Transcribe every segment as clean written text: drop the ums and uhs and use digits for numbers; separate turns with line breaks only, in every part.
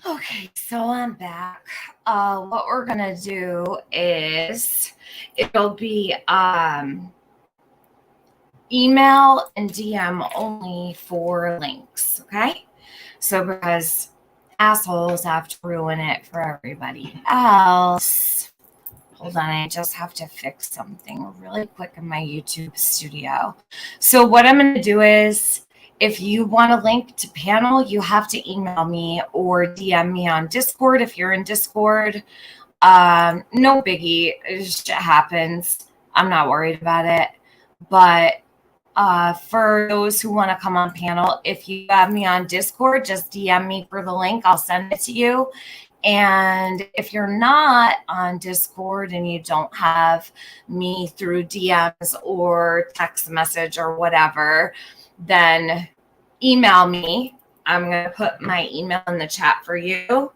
Okay, so I'm back. What we're gonna do is it'll be email and DM only for links, okay? So because assholes have to ruin it for everybody else. Hold on, I just have to fix something really quick in my YouTube studio. So what I'm gonna do is if you want a link to panel, you have to email me or DM me on Discord if you're in Discord. No biggie. Shit happens. I'm not worried about it. But for those who want to come on panel, if you have me on Discord, just DM me for the link. I'll send it to you. And if you're not on Discord and you don't have me through DMs or text message or whatever, then email me. I'm going to put my email in the chat for you.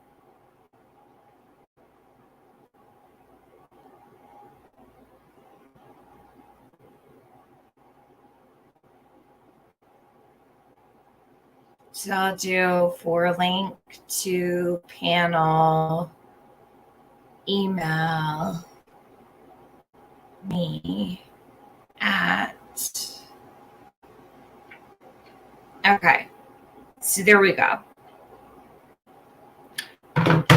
So I'll do for link to panel, email me at. Okay. So there we go.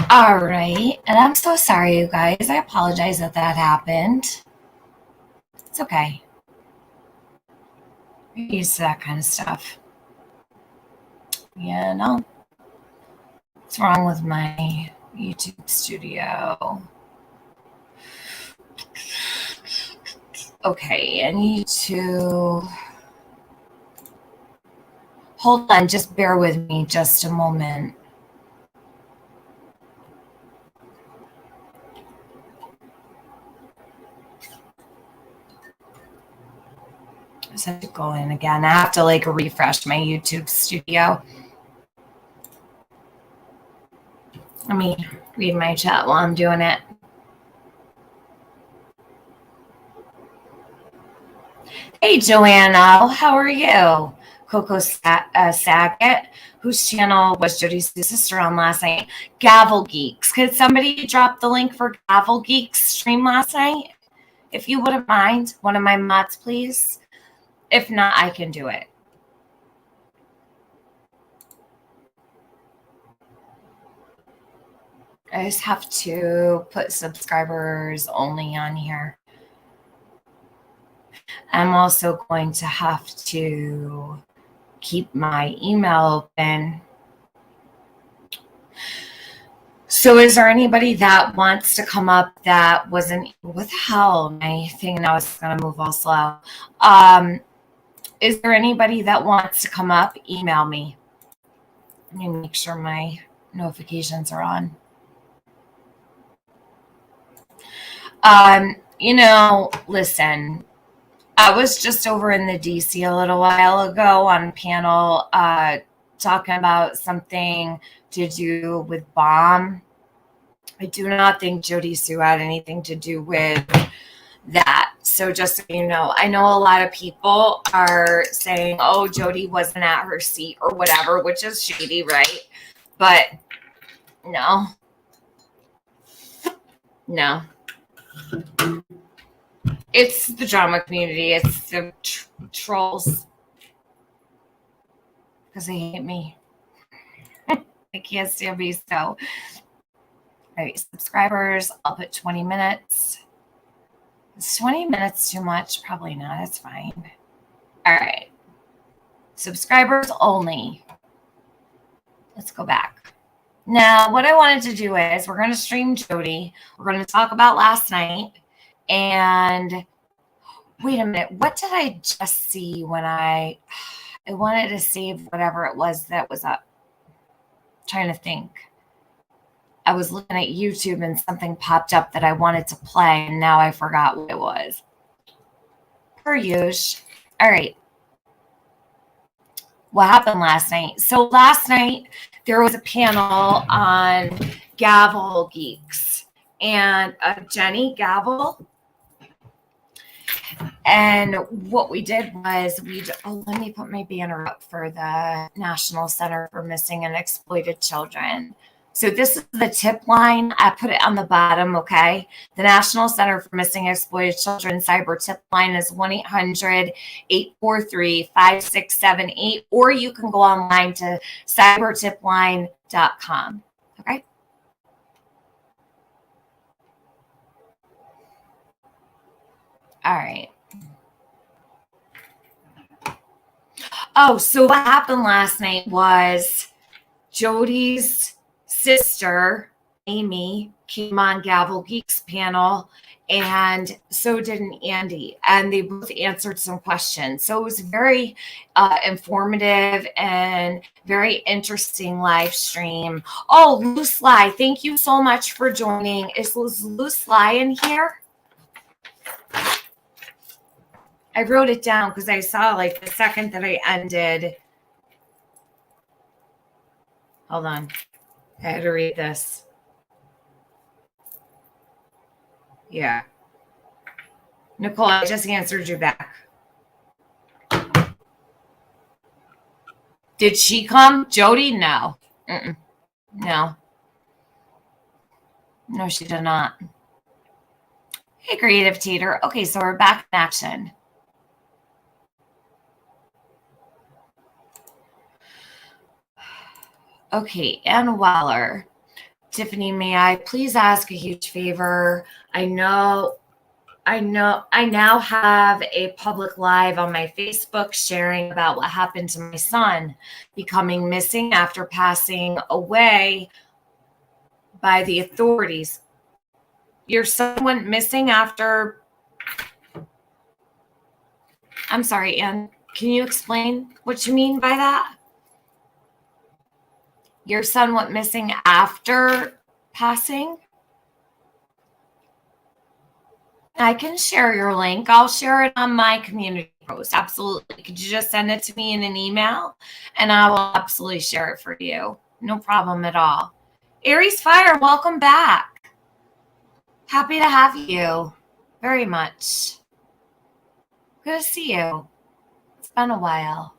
All right. And I'm so sorry, you guys. I apologize that happened. It's okay. I'm used to that kind of stuff. You know? What's wrong with my YouTube studio? Okay, I need to... Hold on, just bear with me just a moment. I just have to go in again. I have to refresh my YouTube studio. Let me read my chat while I'm doing it. Hey, Joanna, how are you? Coco Saget, whose channel was Jody's sister on last night. Gavel Geeks. Could somebody drop the link for Gavel Geeks stream last night? If you wouldn't mind, one of my mods, please. If not, I can do it. I just have to put subscribers only on here. I'm also going to have to keep my email open. So is there anybody that wants to come up that wasn't, what the hell, my thing now is going to move all slow. Is there anybody that wants to come up? Email me. Let me make sure my notifications are on. Listen, I was just over in the DC a little while ago on a panel talking about something to do with bomb. I do not think Jody Sue had anything to do with that. So just so you know, I know a lot of people are saying, oh, Jody wasn't at her seat or whatever, which is shady, right? But no. It's the drama community. It's the trolls. Because they hate me. They can't stand me. So, all right, subscribers, I'll put 20 minutes. Is 20 minutes too much? Probably not. It's fine. All right. Subscribers only. Let's go back. Now, what I wanted to do is we're going to stream Jody. We're going to talk about last night. And wait a minute. What did I just see when I wanted to save whatever it was that was up? I'm trying to think. I was looking at YouTube and something popped up that I wanted to play, and now I forgot what it was. Per usual. All right. What happened last night? So last night there was a panel on Gavel Geeks and Jenny Gavel. And what we did was let me put my banner up for the National Center for Missing and Exploited Children. So this is the tip line. I put it on the bottom, okay? The National Center for Missing Exploited Children cyber tip line is 1-800-843-5678, or you can go online to cybertipline.com, okay? All right. Oh, so what happened last night was Jody's sister, Amy, came on Gavel Geeks panel, and so did Andy, and they both answered some questions. So it was very informative and very interesting live stream. Oh, Loose Lie, thank you so much for joining. Is Loose Lie in here? I wrote it down because I saw like the second that I ended. Hold on. I had to read this. Yeah. Nicole, I just answered you back. Did she come? Jody? No. Mm-mm. No. No, she did not. Hey, Creative Teeter. Okay, so we're back in action. Okay, Ann Weller. Tiffany, may I please ask a huge favor? I now have a public live on my Facebook sharing about what happened to my son becoming missing after passing away by the authorities. Your son went missing after... I'm sorry, Ann. Can you explain what you mean by that? Your son went missing after passing? I can share your link. I'll share it on my community post. Absolutely. Could you just send it to me in an email? And I will absolutely share it for you. No problem at all. Aries Fire, welcome back. Happy to have you very much. Good to see you. It's been a while.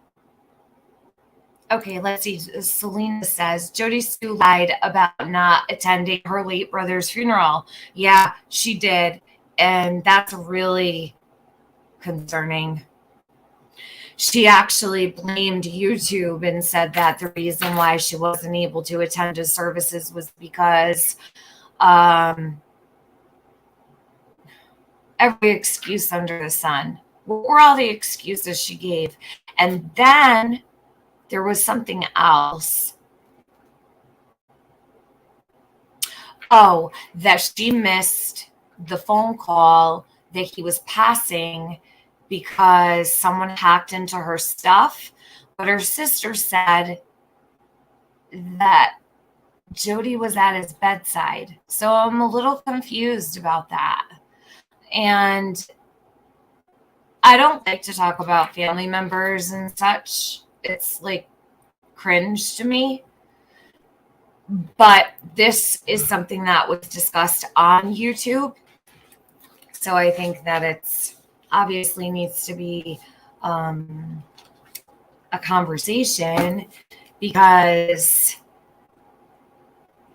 Okay, let's see. Selena says, Jody Sue lied about not attending her late brother's funeral. Yeah, she did. And that's really concerning. She actually blamed YouTube and said that the reason why she wasn't able to attend his services was because every excuse under the sun. What were all the excuses she gave? And then there was something else. Oh, that she missed the phone call that he was passing because someone hacked into her stuff. But her sister said that Jody was at his bedside. So I'm a little confused about that. And I don't like to talk about family members and such. It's like cringe to me. But this is something that was discussed on YouTube. So I think that it's obviously needs to be a conversation, because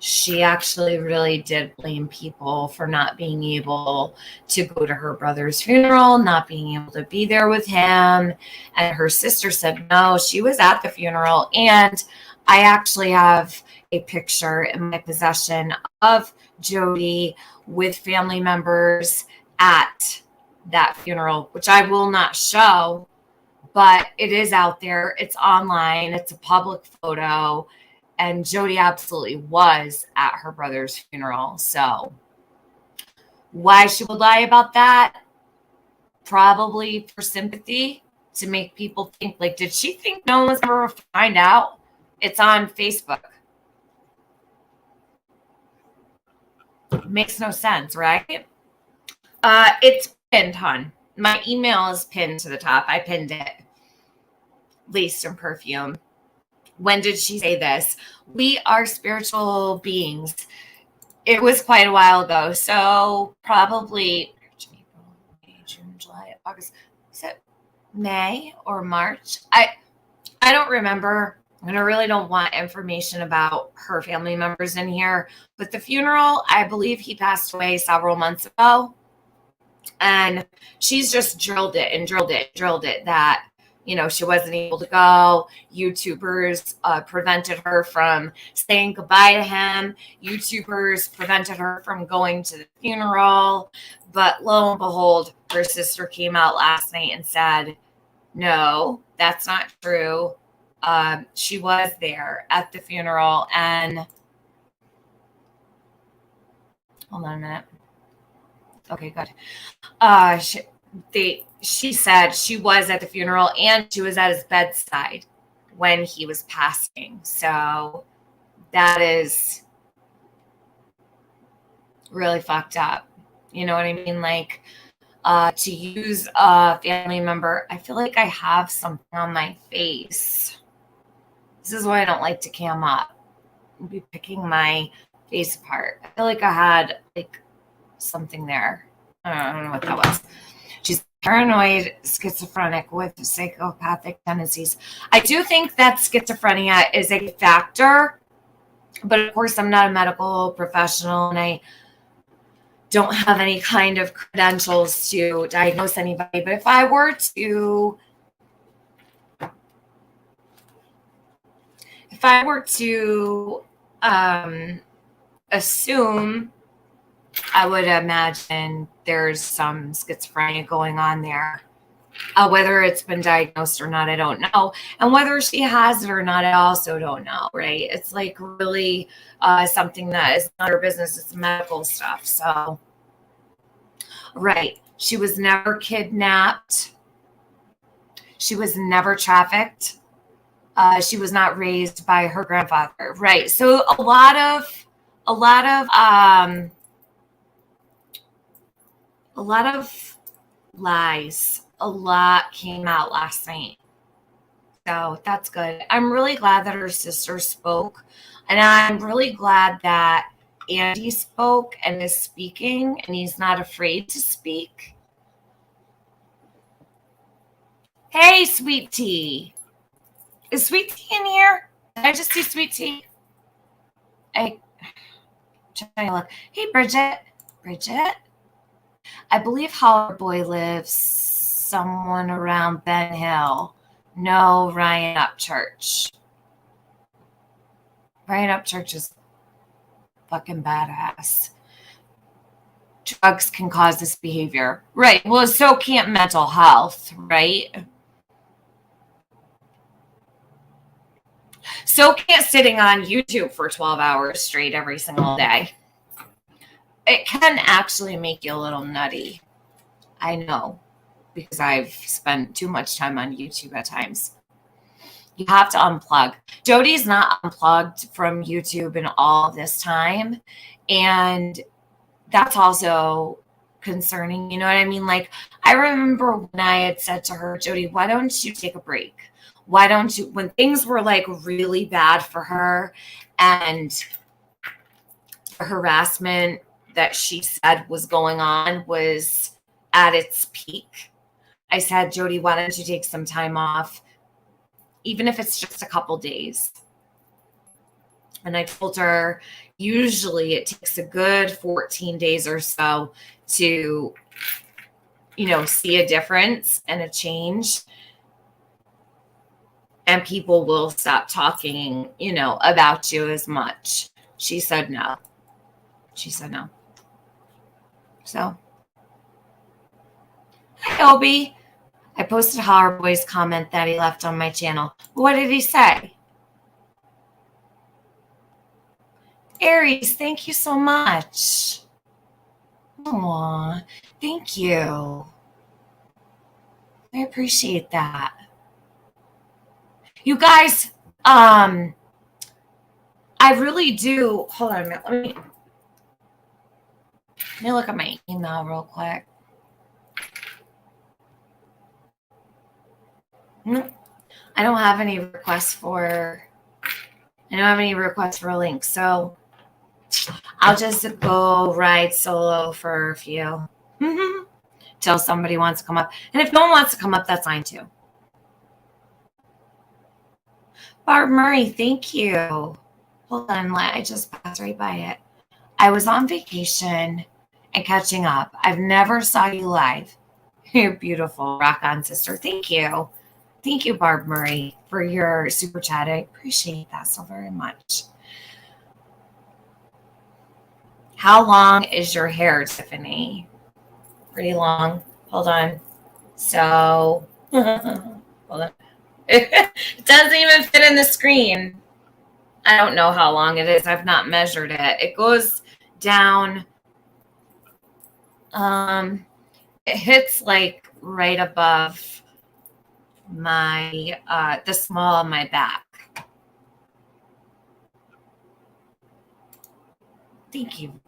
she actually really did blame people for not being able to go to her brother's funeral, not being able to be there with him. And her sister said, no, she was at the funeral. And I actually have a picture in my possession of Jody with family members at that funeral, which I will not show, but it is out there. It's online. It's a public photo. And Jody absolutely was at her brother's funeral. So why she would lie about that? Probably for sympathy, to make people think, like, did she think no one was ever find out? It's on Facebook. Makes no sense, right? It's pinned, hon. My email is pinned to the top. I pinned it. Laced in perfume. When did she say this? We are spiritual beings. It was quite a while ago. So probably May, June, July, August. Is it May or March? I don't remember. And I really don't want information about her family members in here. But the funeral, I believe he passed away several months ago. And she's just drilled it and drilled it, drilled it that, you know, she wasn't able to go. YouTubers prevented her from saying goodbye to him. YouTubers prevented her from going to the funeral. But lo and behold, her sister came out last night and said, no, that's not true. She was there at the funeral, and hold on a minute. Okay, good. She said she was at the funeral and she was at his bedside when he was passing. So that is really fucked up. You know what I mean? Like, to use a family member, I feel like I have something on my face. This is why I don't like to cam up. I'll be picking my face apart. I feel like I had like something there. I don't know what that was. She's paranoid, schizophrenic with psychopathic tendencies. I do think that schizophrenia is a factor, but of course I'm not a medical professional and I don't have any kind of credentials to diagnose anybody. But if I were to assume, I would imagine there's some schizophrenia going on there. Whether it's been diagnosed or not, I don't know. And whether she has it or not, I also don't know, right? It's like really something that is not her business. It's medical stuff. So, right. She was never kidnapped. She was never trafficked. She was not raised by her grandfather. Right. So a lot of lies. A lot came out last night. So that's good. I'm really glad that her sister spoke. And I'm really glad that Andy spoke and is speaking and he's not afraid to speak. Hey, Sweet Tea. Is Sweet Tea in here? Did I just see Sweet Tea? Trying to look. Hey, Bridget. Bridget? I believe Holler Boy lives someone around Ben Hill. No, Ryan Upchurch. Ryan Upchurch is fucking badass. Drugs can cause this behavior. Right. Well, so can't mental health, right? So can't sitting on YouTube for 12 hours straight every single day. It can actually make you a little nutty. I know, because I've spent too much time on YouTube at times. You have to unplug. Jody's not unplugged from YouTube in all this time. And that's also concerning. You know what I mean? Like, I remember when I had said to her, Jody, why don't you take a break? Why don't you, when things were like really bad for her and the harassment that she said was going on was at its peak, I said, Jody, why don't you take some time off, even if it's just a couple days? And I told her, usually it takes a good 14 days or so to, you know, see a difference and a change. And people will stop talking, you know, about you as much. She said no. She said no. So, hi, Obi. I posted Holler Boy's comment that he left on my channel. What did he say? Aries, thank you so much. Aw, thank you. I appreciate that. You guys, I really do. Hold on a minute. Let me look at my email real quick. Nope. I don't have any requests for links. So I'll just go ride solo for a few till somebody wants to come up. And if no one wants to come up, that's fine too. Barb Murray, thank you. Hold on, I just passed right by it. I was on vacation and catching up. I've never saw you live. You're beautiful. Rock on, sister. Thank you. Thank you, Barb Murray, for your super chat. I appreciate that so very much. How long is your hair, Tiffany? Pretty long. Hold on. So, hold on. It doesn't even fit in the screen. I don't know how long it is. I've not measured it. It goes down. It hits like right above my the small of my back. Thank you.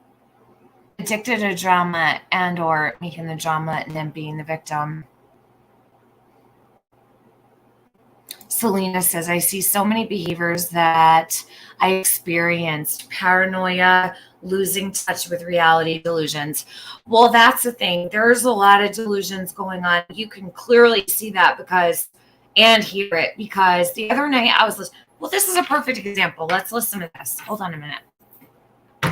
Addicted to drama and or making the drama and then being the victim. Selena says, I see so many behaviors that I experienced: paranoia, losing touch with reality, delusions. Well, that's the thing. There's a lot of delusions going on. You can clearly see that and hear it, because the other night I was listening. Well, this is a perfect example. Let's listen to this. Hold on a minute.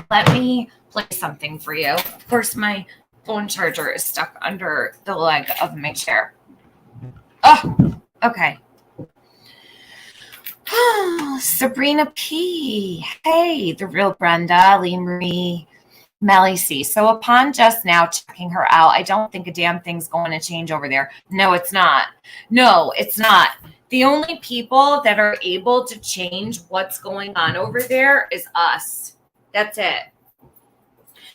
Let me play something for you. Of course, my phone charger is stuck under the leg of my chair. Oh, okay. Sabrina P. Hey, the real Brenda, Lee Marie, Melly C. So upon just now checking her out, I don't think a damn thing's going to change over there. No, it's not. No, it's not. The only people that are able to change what's going on over there is us. That's it.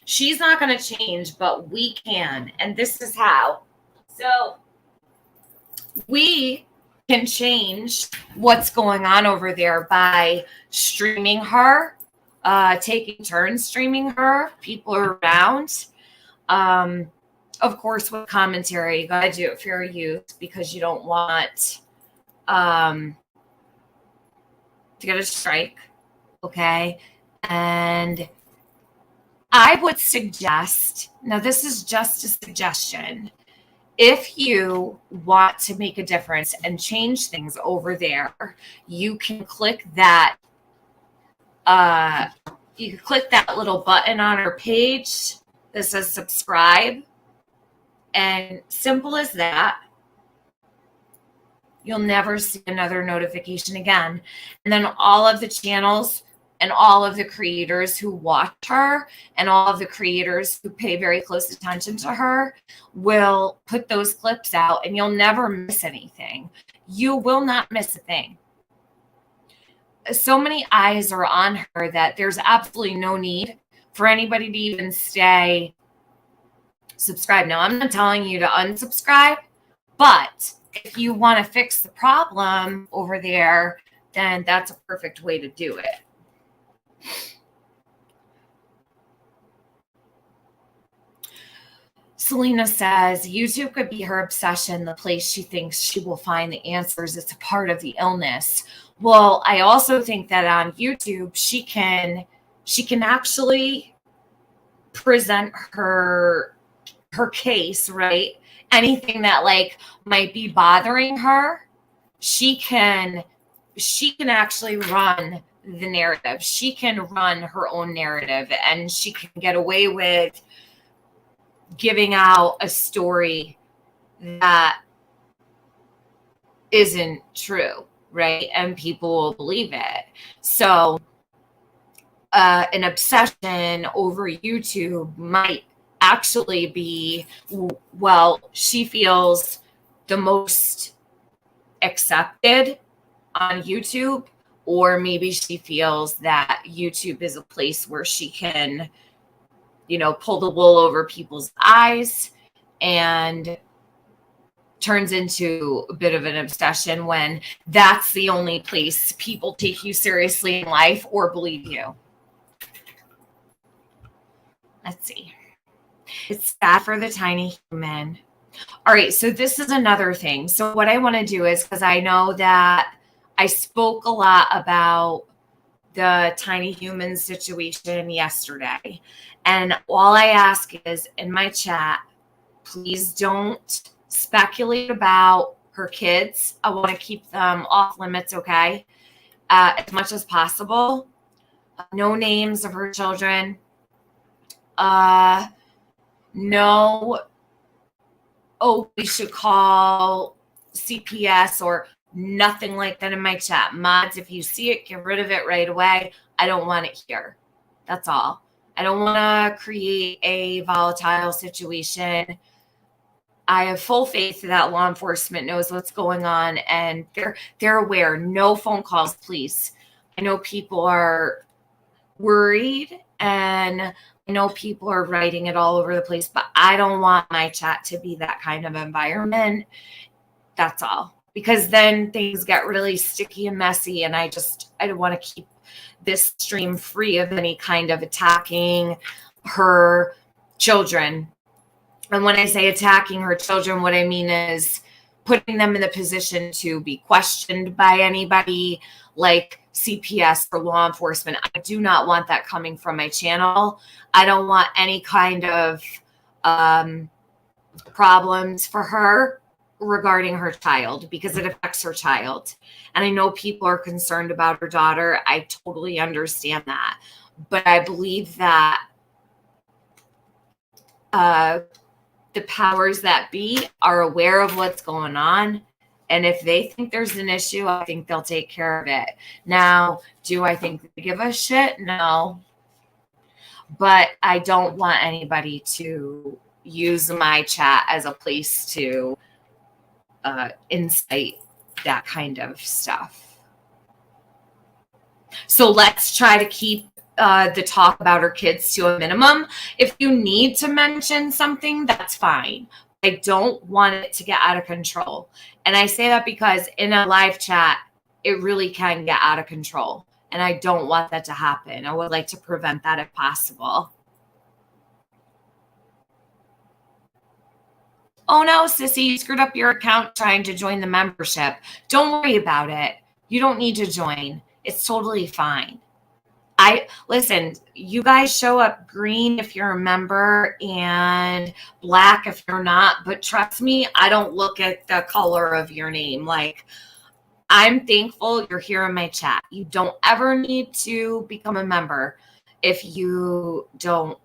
She's not going to change, but we can. And this is how. So we can change what's going on over there by streaming her, taking turns streaming her, people around. Of course, with commentary, you got to do it for your youth, because you don't want to get a strike. Okay. And I would suggest, now this is just a suggestion, if you want to make a difference and change things over there, you can click that. You can click that little button on our page that says subscribe, and simple as that. You'll never see another notification again. And then all of the channels and all of the creators who watch her and all of the creators who pay very close attention to her will put those clips out, and you'll never miss anything. You will not miss a thing. So many eyes are on her that there's absolutely no need for anybody to even stay subscribed. Now, I'm not telling you to unsubscribe, but if you want to fix the problem over there, then that's a perfect way to do it. Selena says, YouTube could be her obsession, the place she thinks she will find the answers. It's a part of the illness. Well, I also think that on YouTube, she can actually present her case, right? Anything that like might be bothering her, she can actually run the narrative. She can run her own narrative, and she can get away with giving out a story that isn't true, right? And people will believe it. So an obsession over YouTube might actually be, well, she feels the most accepted on YouTube, or maybe she feels that YouTube is a place where she can, pull the wool over people's eyes, and turns into a bit of an obsession when that's the only place people take you seriously in life or believe you. Let's see. It's sad for the tiny human. All right, so this is another thing. So what I want to do is, because I know that I spoke a lot about the tiny human situation yesterday, and all I ask is in my chat, please don't speculate about her kids. I want to keep them off limits, okay? as much as possible. No names of her children. No, oh, we should call CPS or nothing like that in my chat. Mods, if you see it, get rid of it right away. I don't want it here. That's all. I don't want to create a volatile situation. I have full faith that law enforcement knows what's going on and they're aware. No phone calls, please. I know people are worried and I know people are writing it all over the place, but I don't want my chat to be that kind of environment. That's all. Because then things get really sticky and messy and I don't want to keep this stream free of any kind of attacking her children. And when I say attacking her children, what I mean is putting them in the position to be questioned by anybody like CPS or law enforcement. I do not want that coming from my channel. I don't want any kind of problems for her regarding her child because it affects her child. And I know people are concerned about her daughter. I totally understand that. But I believe that the powers that be are aware of what's going on. And if they think there's an issue, I think they'll take care of it. Now, do I think they give a shit? No. But I don't want anybody to use my chat as a place to incite that kind of stuff. So let's try to keep the talk about her kids to a minimum. If you need to mention something, that's fine. I don't want it to get out of control. And I say that because in a live chat, it really can get out of control. And I don't want that to happen. I would like to prevent that if possible. Oh no, sissy, you screwed up your account trying to join the membership. Don't worry about it. You don't need to join. It's totally fine. Listen, you guys show up green if you're a member and black if you're not, but trust me, I don't look at the color of your name. Like, I'm thankful you're here in my chat. You don't ever need to become a member if you don't.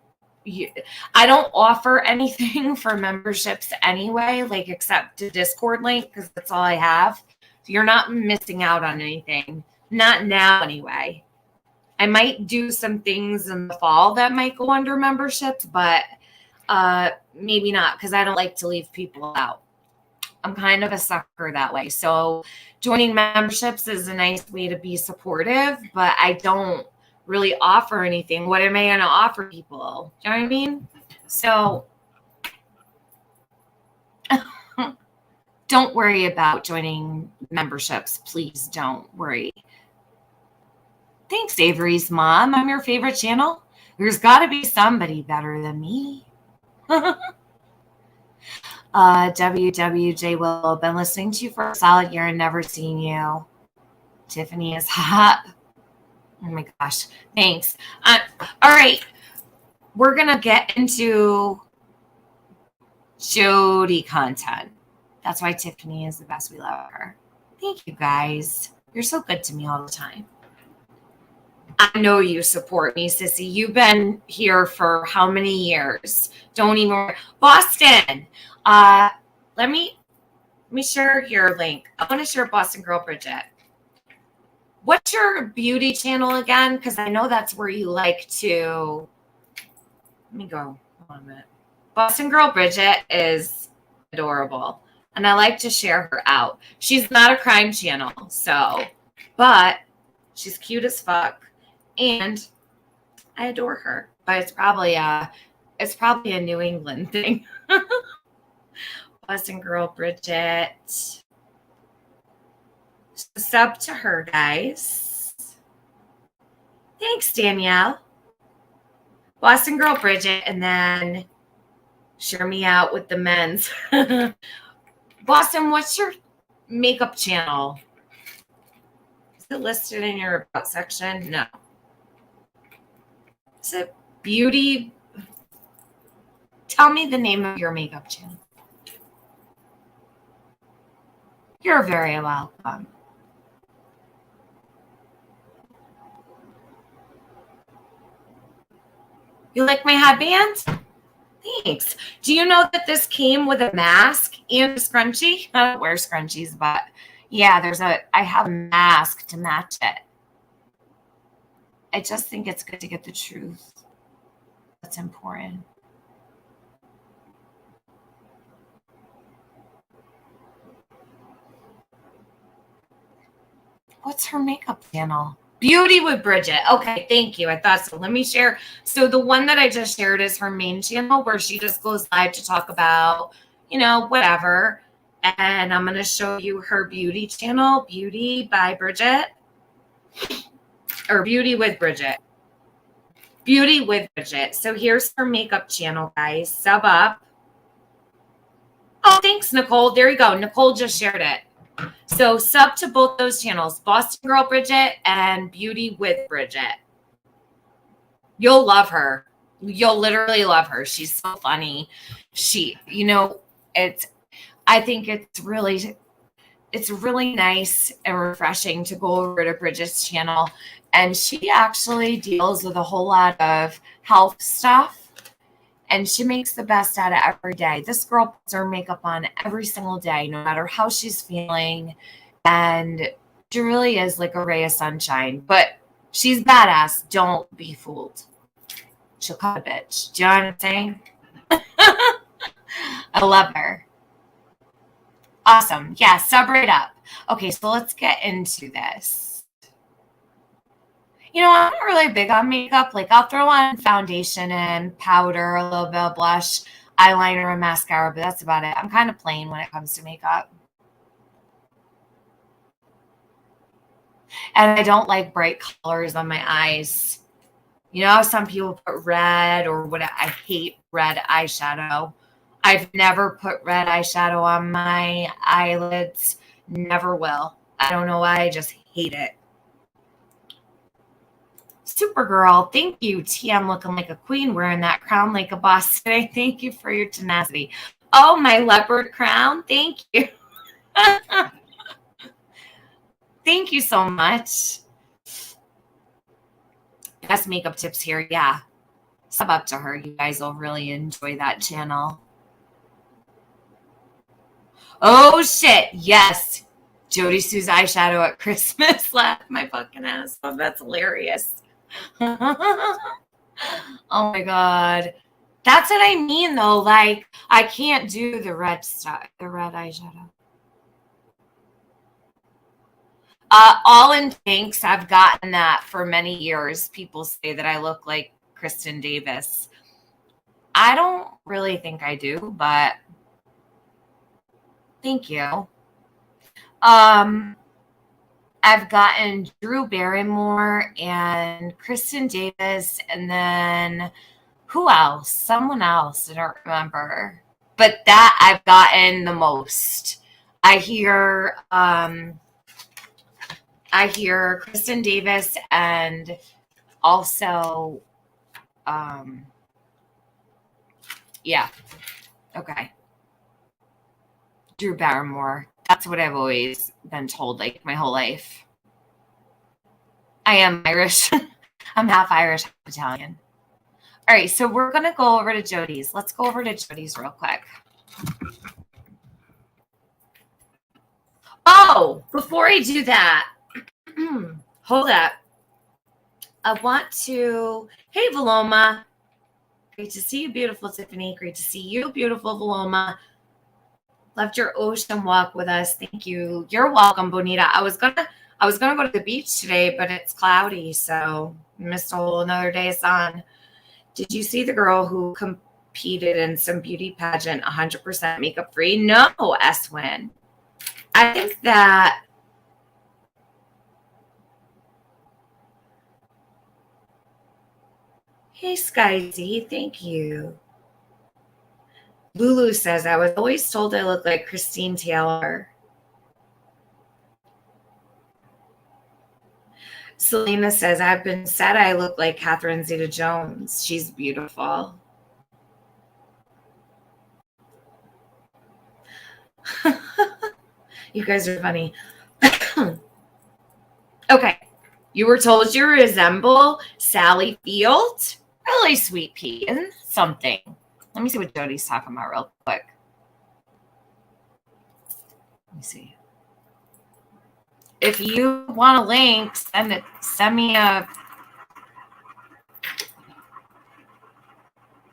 I don't offer anything for memberships anyway, like except the Discord link because that's all I have. So you're not missing out on anything. Not now anyway. I might do some things in the fall that might go under memberships, but maybe not because I don't like to leave people out. I'm kind of a sucker that way. So joining memberships is a nice way to be supportive, but I don't really offer anything. What am I going to offer people? Do you know what I mean? So don't worry about joining memberships. Please don't worry. Thanks, Avery's mom. I'm your favorite channel. There's got to be somebody better than me. WWJ Will, been listening to you for a solid year and never seen you. Tiffany is hot. Oh my gosh. Thanks. All right. We're going to get into Jody content. That's why Tiffany is the best. We love her. Thank you guys. You're so good to me all the time. I know you support me, sissy. You've been here for how many years? Don't even Boston. Let me share your link. I want to share Boston Girl Bridget. What's your beauty channel again? Because I know that's where you like to. Let me go. Hold on a minute. Boston Girl Bridget is adorable, and I like to share her out. She's not a crime channel, but she's cute as fuck. And I adore her, but it's probably a New England thing. Boston Girl Bridget. Sub to her, guys. Thanks, Danielle. Boston Girl Bridget, and then share me out with the men's. Boston, what's your makeup channel? Is it listed in your about section? No. Is it beauty? Tell me the name of your makeup channel. You're very welcome. You like my headband? Thanks. Do you know that this came with a mask and a scrunchie? I don't wear scrunchies, but yeah, I have a mask to match it. I just think it's good to get the truth. That's important. What's her makeup channel? Beauty with Bridget. Okay, thank you. I thought so. Let me share. So the one that I just shared is her main channel where she just goes live to talk about, whatever. And I'm going to show you her beauty channel, Beauty by Bridget. Or Beauty with Bridget. Beauty with Bridget. So here's her makeup channel, guys. Sub up. Oh, thanks, Nicole. There you go. Nicole just shared it. So sub to both those channels, Boston Girl Bridget and Beauty with Bridget. You'll love her. You'll literally love her. She's so funny. I think it's really nice and refreshing to go over to Bridget's channel. And she actually deals with a whole lot of health stuff. And she makes the best out of every day. This girl puts her makeup on every single day, no matter how she's feeling. And she really is like a ray of sunshine. But she's badass. Don't be fooled. She'll cut a bitch. Do you know what I'm saying? I love her. Awesome. Yeah, sub right up. Okay, so let's get into this. I'm not really big on makeup. Like, I'll throw on foundation and powder, a little bit of blush, eyeliner, and mascara, but that's about it. I'm kind of plain when it comes to makeup. And I don't like bright colors on my eyes. Some people put red or what. I hate red eyeshadow. I've never put red eyeshadow on my eyelids. Never will. I don't know why. I just hate it. Supergirl, thank you. TM looking like a queen, wearing that crown like a boss today. Thank you for your tenacity. Oh, my leopard crown. Thank you. Thank you so much. Best makeup tips here. Yeah. Sub up to her. You guys will really enjoy that channel. Oh, shit. Yes. Jody Sue's eyeshadow at Christmas. Laugh my fucking ass off. That's hilarious. Oh my God. That's what I mean, though. Like, I can't do the red stuff, the red eyeshadow. All in pinks. I've gotten that for many years. People say that I look like Kristen Davis. I don't really think I do, but thank you. I've gotten Drew Barrymore and Kristen Davis, and then who else? Someone else. I don't remember. But that I've gotten the most. I hear Kristen Davis and also yeah. Okay. Drew Barrymore. That's what I've always been told, like, my whole life. I am Irish. I'm half Irish, half Italian. All right, so we're going to go over to Jody's. Let's go over to Jody's real quick. Oh, before I do that, hold up. I want to, hey, Valoma. Great to see you, beautiful Tiffany. Great to see you, beautiful Valoma. Left your ocean walk with us. Thank you. You're welcome, Bonita. I was gonna go to the beach today, but it's cloudy, so missed a whole another day of sun. Did you see the girl who competed in some beauty pageant 100% makeup free? No, S-Win. I think that hey, Skyzy, thank you. Lulu says, I was always told I look like Christine Taylor. Selena says, I've been said I look like Catherine Zeta-Jones. She's beautiful. You guys are funny. Okay. You were told you resemble Sally Field? Really sweet pea and something. Let me see what Jody's talking about real quick. Let me see. If you want a link, send me a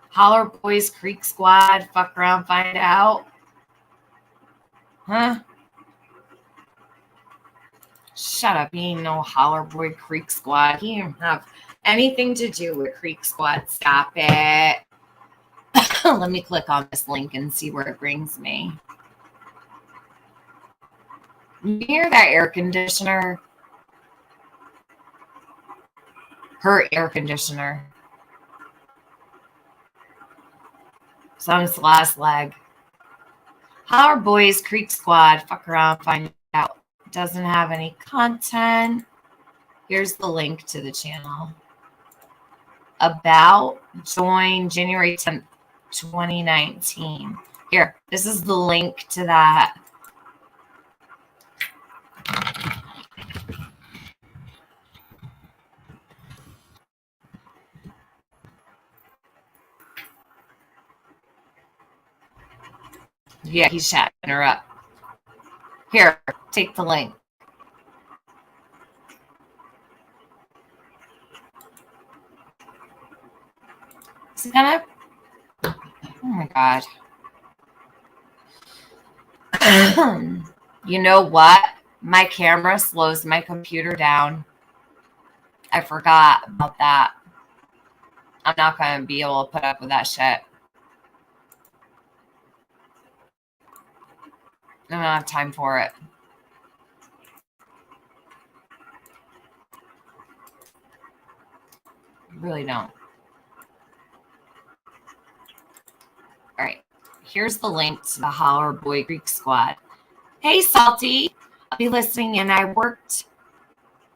Holler Boys Creek Squad. Fuck around, find out. Huh? Shut up. He ain't no Holler Boy Creek Squad. He didn't have anything to do with Creek Squad. Stop it. Let me click on this link and see where it brings me. You hear that air conditioner? Her air conditioner. It's on its last leg. Holler Boys Creek Squad. Fuck around, find out. Doesn't have any content. Here's the link to the channel. About, join January 10th, 2019. Here, this is the link to that. Yeah, he's chatting her up. Here, take the link. Is it gonna? Oh my God. You know what? My camera slows my computer down. I forgot about that. I'm not going to be able to put up with that shit. I don't have time for it. I really don't. All right. Here's the link to the Holler Boy Creek Squad. Hey, Salty. I'll be listening in. I worked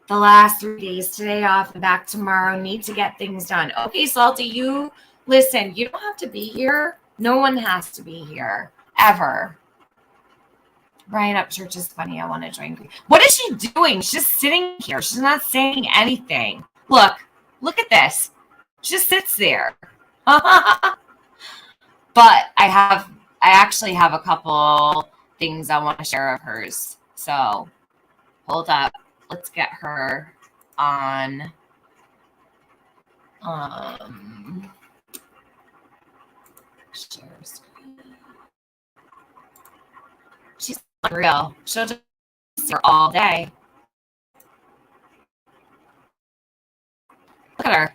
the last 3 days today off and back tomorrow. Need to get things done. Okay, Salty, you listen. You don't have to be here. No one has to be here. Ever. Brian Upchurch is funny. I want to join. What is she doing? She's just sitting here. She's not saying anything. Look at this. She just sits there. But I actually have a couple things I want to share of hers. So hold up. Let's get her on. Share screen. She's unreal. She'll just sit here all day. Look at her.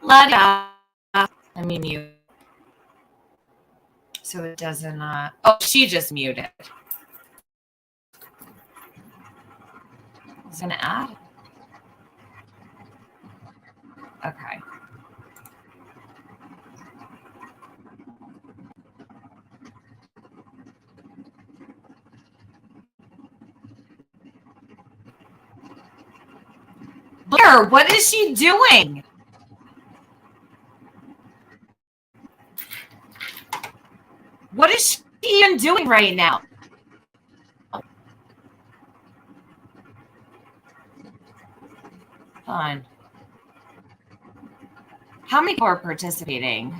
Let me mute. So it doesn't, oh, she just muted. Is it an ad? Okay. Blair, what is she doing? What is she even doing right now? Hold on. How many people are participating?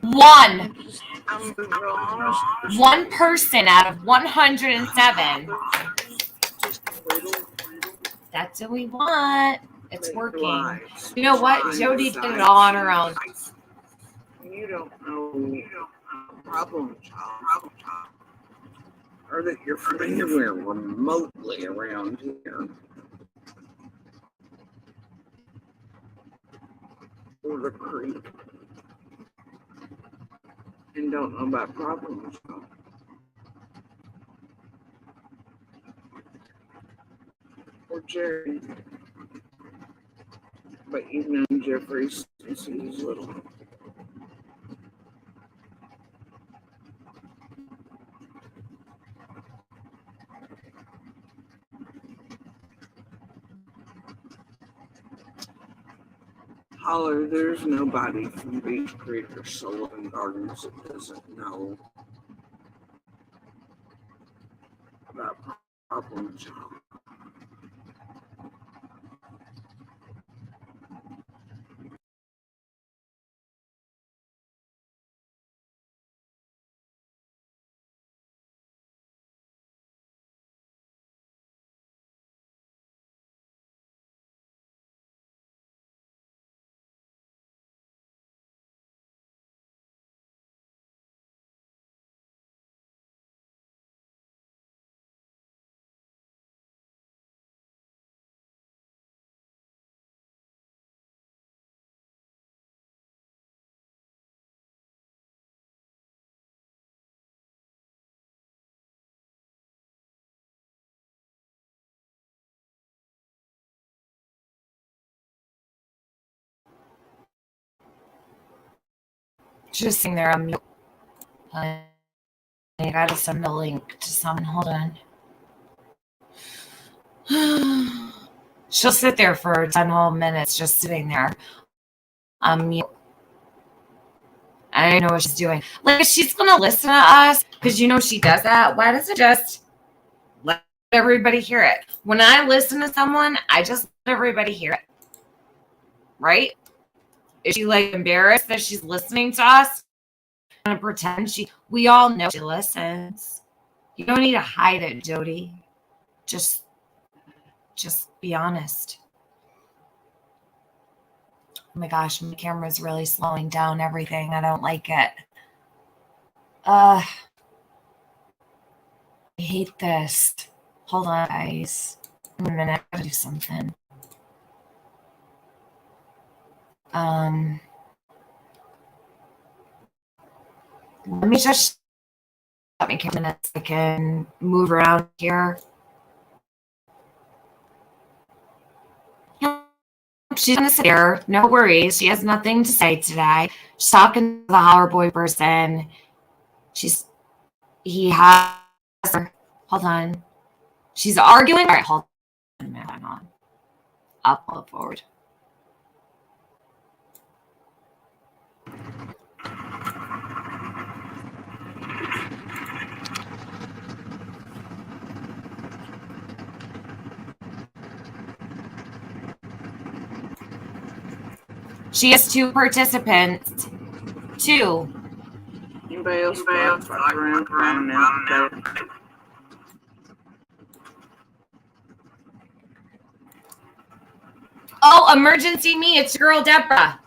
One. One person out of 107. That's what we want. It's working. You know what? Jody did it all on her own.
You don't know problem child, or that you're from anywhere remotely around here, or the creek, and don't know about problem child. Or Jerry, but you've known Jeffrey since he was little. Holler, there's nobody from Beach Creek or Sullivan Gardens that doesn't know about problem child.
Just sitting there on mute. I gotta send a link to someone. Hold on. She'll sit there for 10 whole minutes just sitting there on mute. I don't know what she's doing. Like, if she's gonna listen to us, because you know she does that, why doesn't just let everybody hear it? When I listen to someone, I just let everybody hear it. Right? Is she like embarrassed that she's listening to us? Gonna pretend we all know she listens. You don't need to hide it, Jody. Just be honest. Oh my gosh, my camera's really slowing down everything. I don't like it. I hate this. Hold on, guys. A minute, I gotta do something. Let me just let me minutes. I can move around here. She's gonna sit here. No worries. She has nothing to say today. She's talking to the holler boy person. He has her. Hold on. She's arguing. All right, hold on a minute. Hang on. I'll pull it forward. She has 2 participants. 2.
Anybody else like around now?
Oh, emergency me. It's your girl, Deborah.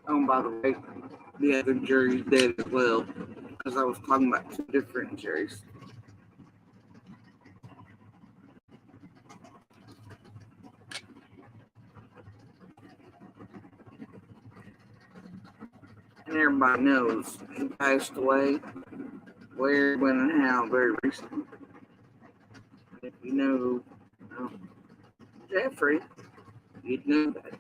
Oh, by the way, the other jury's dead as well, because I was talking about 2 different juries. And everybody knows he passed away where, when, and how very recently. If you know Jeffrey, you'd know that.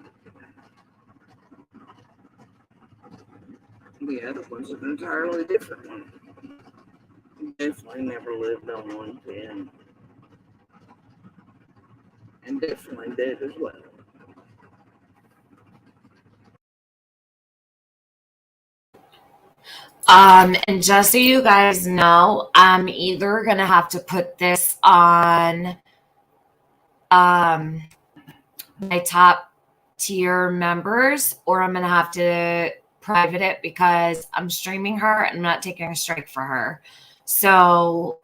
The other one's an entirely different one. He definitely never lived on 110. And definitely dead as well.
And just so you guys know, I'm either gonna have to put this on my top tier members, or I'm gonna have to private it because I'm streaming her and I'm not taking a strike for her. So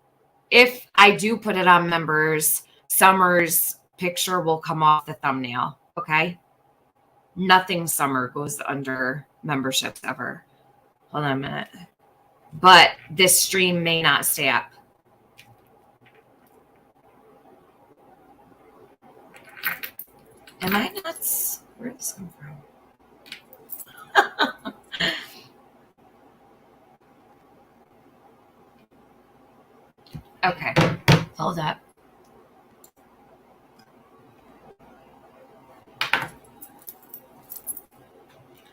if I do put it on members, Summer's picture will come off the thumbnail. Okay. Nothing Summer goes under memberships ever. Hold on a minute. But this stream may not stay up. Am I nuts? Where did this come from? Okay, hold up.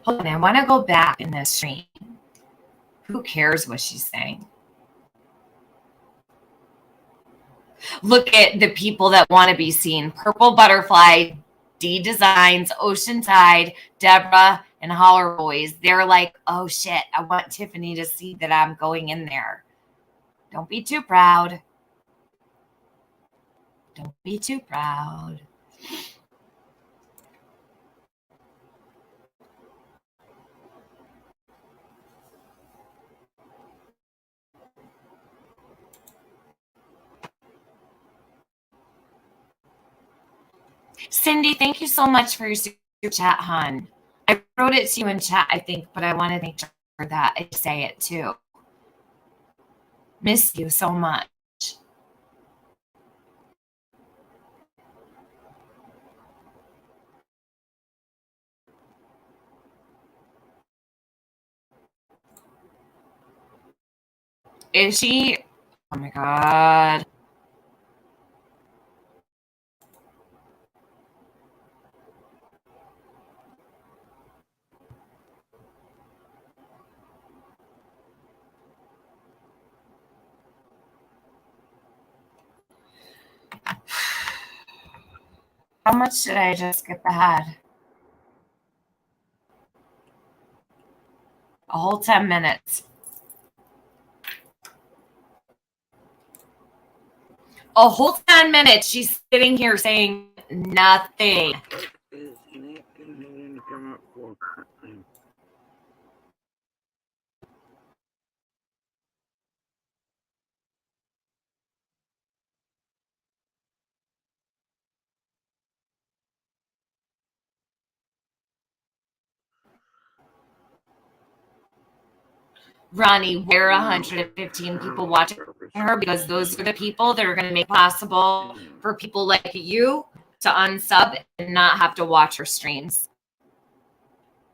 Hold on, I want to go back in this stream. Who cares what she's saying? Look at the people that want to be seen. Purple Butterfly, D Designs, Ocean Tide, Deborah, and Holler Boys. They're like, oh shit, I want Tiffany to see that I'm going in there. Don't be too proud. Don't be too proud. Cindy, thank you so much for your super chat, hon. I wrote it to you in chat, I think, but I wanted to make sure that I say it too. Miss you so much. Is she? Oh my God. How much did I just skip ahead? A whole 10 minutes. A whole 10 minutes. She's sitting here saying nothing.
Is Nick needing to come up for
Ronnie, we're 115 people watching her because those are the people that are going to make it possible for people like you to unsub and not have to watch her streams.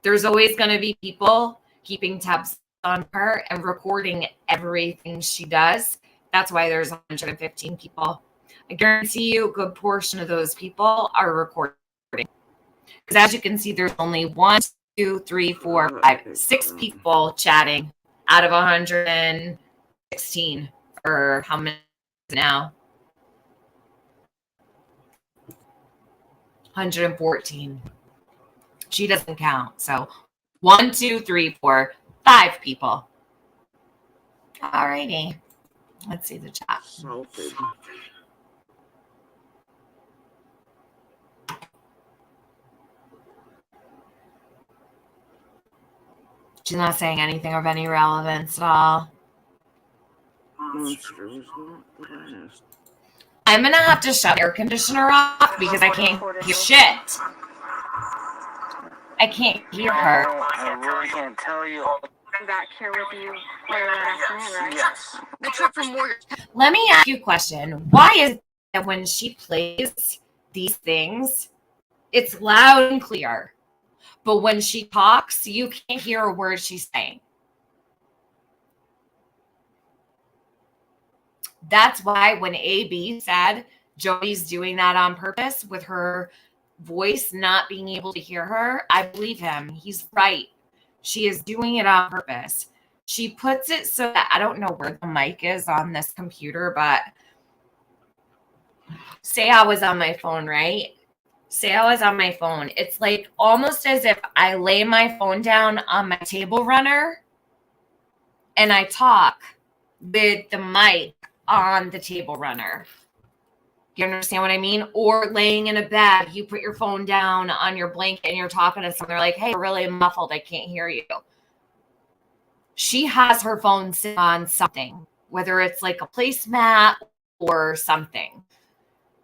There's always going to be people keeping tabs on her and recording everything she does. That's why there's 115 people. I guarantee you a good portion of those people are recording. Because as you can see, there's only 1, 2, 3, 4, 5, 6 people chatting out of 116, or how many now? 114. She doesn't count. So 1, 2, 3, 4, 5 people. All righty. Let's see the chat.
salted?
She's not saying anything of any relevance at all.
Monster was not last.
I'm going to have to shut air conditioner off because I can't hear shit. I can't hear her.
I really can't tell you.
I'm back here with you later that afternoon, right?
Yes.
The trip from Warrior.
Let me ask you a question. Why is it that when she plays these things, it's loud and clear, but when she talks, you can't hear a word she's saying? That's why when AB said Jody's doing that on purpose with her voice not being able to hear her, I believe him. He's right. She is doing it on purpose. She puts it so that I don't know where the mic is on this computer, but say I was on my phone, right? Say I was on my phone. It's like almost as if I lay my phone down on my table runner and I talk with the mic on the table runner. You understand what I mean? Or laying in a bed, you put your phone down on your blanket and you're talking to someone. They're like, hey, really muffled. I can't hear you. She has her phone sit on something, whether it's like a placemat or something.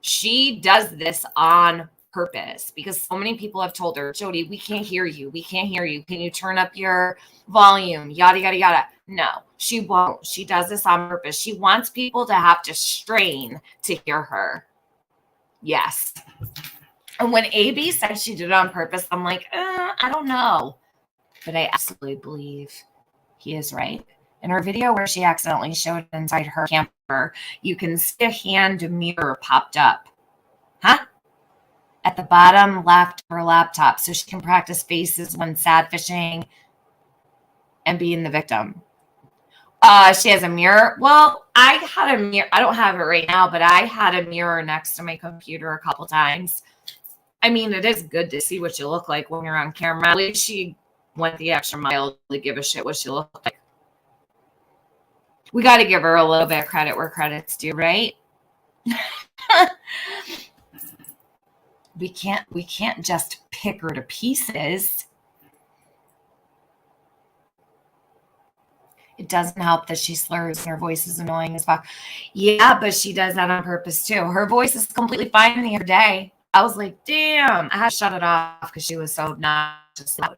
She does this on purpose because so many people have told her, Jody, we can't hear you. We can't hear you. Can you turn up your volume? Yada, yada, yada. No, she won't. She does this on purpose. She wants people to have to strain to hear her. Yes. And when AB said she did it on purpose, I'm like, I don't know. But I absolutely believe he is right. In her video where she accidentally showed inside her camper, you can see a hand mirror popped up. Huh? At the bottom left of her laptop so she can practice faces when sad fishing and being the victim. She has a mirror. Well, I had a mirror. I don't have it right now, but I had a mirror next to my computer a couple times. I mean, it is good to see what you look like when you're on camera. At least she went the extra mile to give a shit what she looked like. We got to give her a little bit of credit where credit's due, right? We can't just pick her to pieces. It doesn't help that she slurs and her voice is annoying as fuck. Yeah, but she does that on purpose too. Her voice is completely fine the other day. I was like, damn, I had to shut it off because she was so obnoxious loud.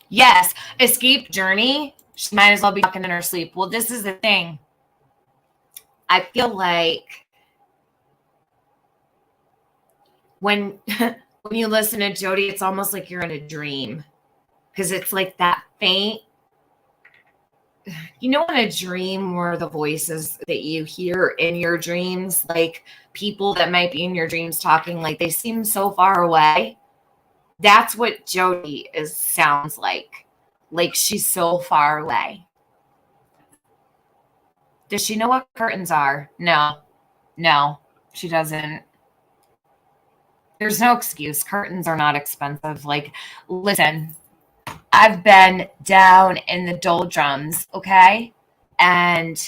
Yes, escape journey. She might as well be talking in her sleep. Well, this is the thing. I feel like when when you listen to Jody, it's almost like you're in a dream because it's like that faint. You know, in a dream where the voices that you hear in your dreams, like people that might be in your dreams talking, like they seem so far away. That's what Jody sounds like she's so far away. Does she know what curtains are? No, she doesn't. There's no excuse. Curtains are not expensive. Like, listen, I've been down in the doldrums, okay? And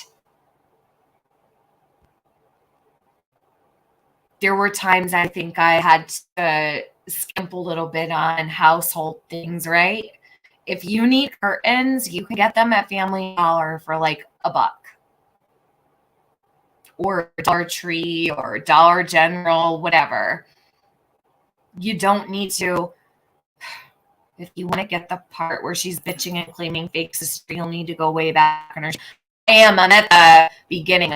there were times I think I had to skimp a little bit on household things, right? If you need curtains, you can get them at Family Dollar for like $1 or Dollar Tree or Dollar General, whatever. You don't need to. If you want to get the part where she's bitching and claiming fake sister, you'll need to go way back on her. I'm at the beginning.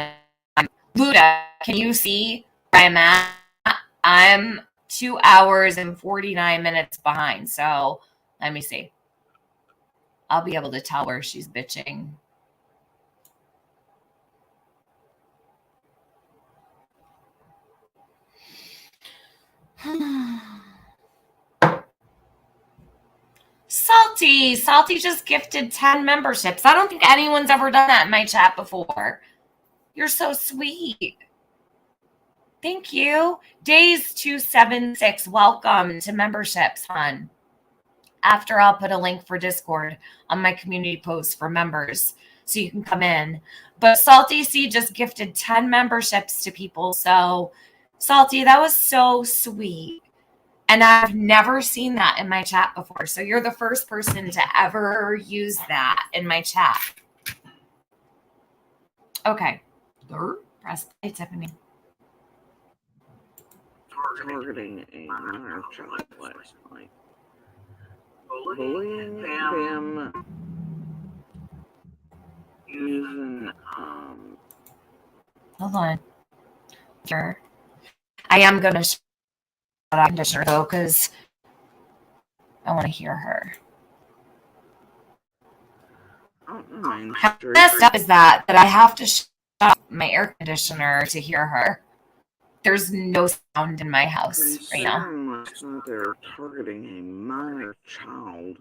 Luda, can you see where I'm at? I'm 2 hours and 49 minutes behind. So let me see. I'll be able to tell where she's bitching. Salty just gifted 10 memberships. I don't think anyone's ever done that in my chat before. You're so sweet. Thank you. Days 276. Welcome to memberships, hon. After I'll put a link for Discord on my community post for members so you can come in. But Salty C just gifted 10 memberships to people. So Salty, that was so sweet. And I've never seen that in my chat before. So you're the first person to ever use that in my chat. Okay. Press play, Tiffany.
Targeting a minor child last night. Bullying them using
Hold on. Sure. I am going to shut out conditioner though, because I want to hear her. How messed up is that I have to shut off my air conditioner to hear her? There's no sound in my house right now.
Last night they were targeting a minor child.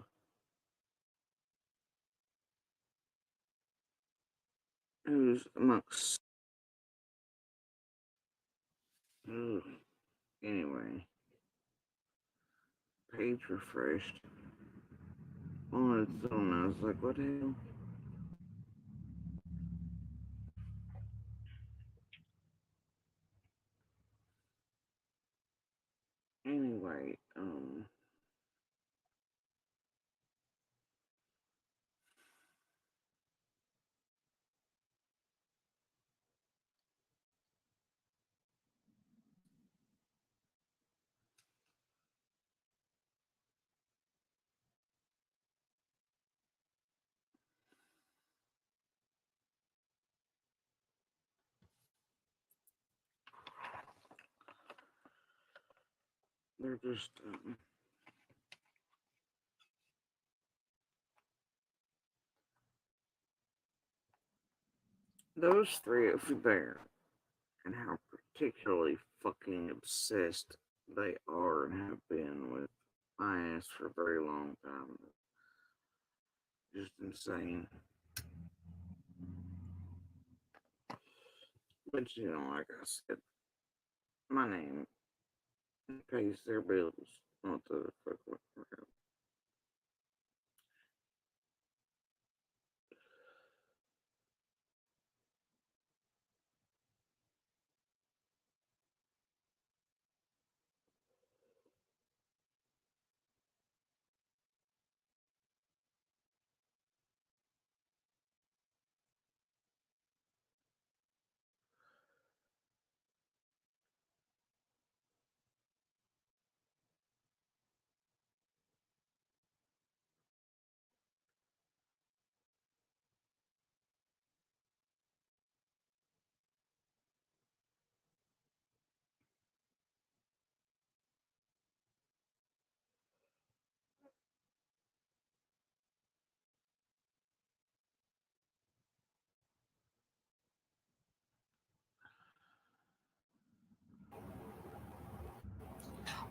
Who's amongst. Anyway. Page refreshed. On its own, I was like, what the hell? Anyway, they're just, those three over there, and how particularly fucking obsessed they are and have been with my ass for a very long time. Just insane. But you know, like I said, my name pays their bills. What the fuck?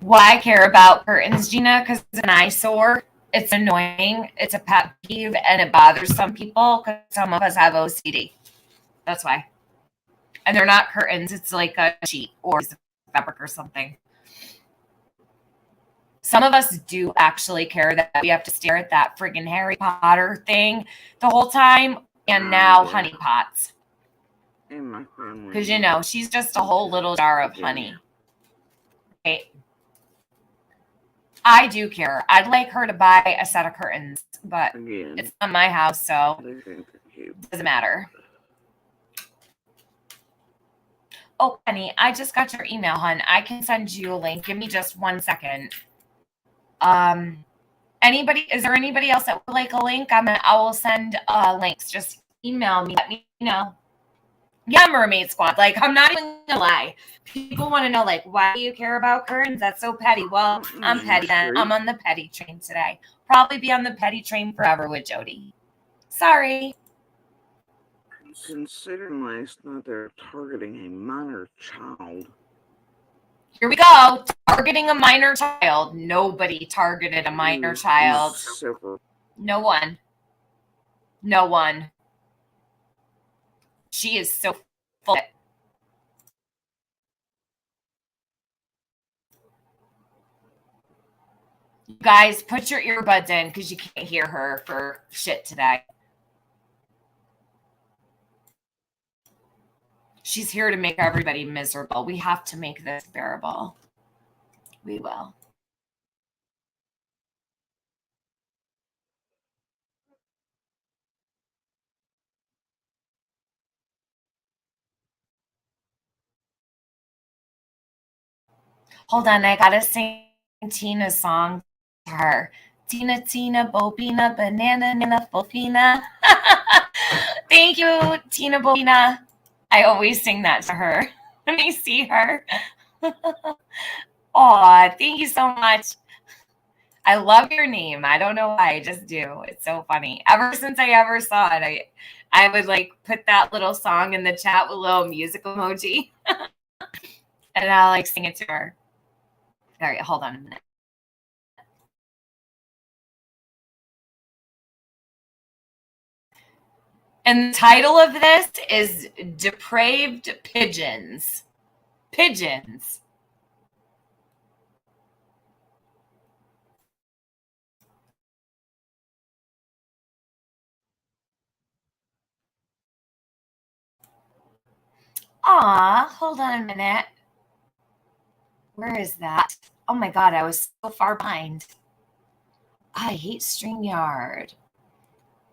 Why I care about curtains, Gina? Because it's an eyesore. It's annoying. It's a pet peeve, and it bothers some people because some of us have OCD. That's why. And they're not curtains. It's like a sheet or fabric or something. Some of us do actually care that we have to stare at that friggin' Harry Potter thing the whole time. And now honey pots.
In my family.
Because, you know, she's just a whole little jar of honey. Right? I do care. I'd like her to buy a set of curtains, but it's not my house, so it doesn't matter. Oh, Penny, I just got your email, hon. I can send you a link. Give me just 1 second. Is there anybody else that would like a link? I will send links. Just email me. Let me know. Yeah, Mermaid Squad. Like, I'm not even gonna lie. People want to know, like, why do you care about curtains? That's so petty. Well, I'm petty then. I'm on the petty train today. Probably be on the petty train forever with Jody. Sorry.
Considering last night they're targeting a minor child.
Here we go. Targeting a minor child. Nobody targeted a minor child. No one. No one. She is so full. You guys, put your earbuds in because you can't hear her for shit today. She's here to make everybody miserable. We have to make this bearable. We will. Hold on, I gotta sing Tina's song to her. Tina, Tina, Bobina, Banana, Nana, Fofina. Thank you, Tina Bobina. I always sing that to her when I see her. Aw, thank you so much. I love your name. I don't know why. I just do. It's so funny. Ever since I ever saw it, I would like put that little song in the chat with a little music emoji. And I'll like sing it to her. All right, hold on a minute. And the title of this is Depraved Pigeons. Pigeons. Aw, hold on a minute. Where is that? Oh my God, I was so far behind. I hate StreamYard.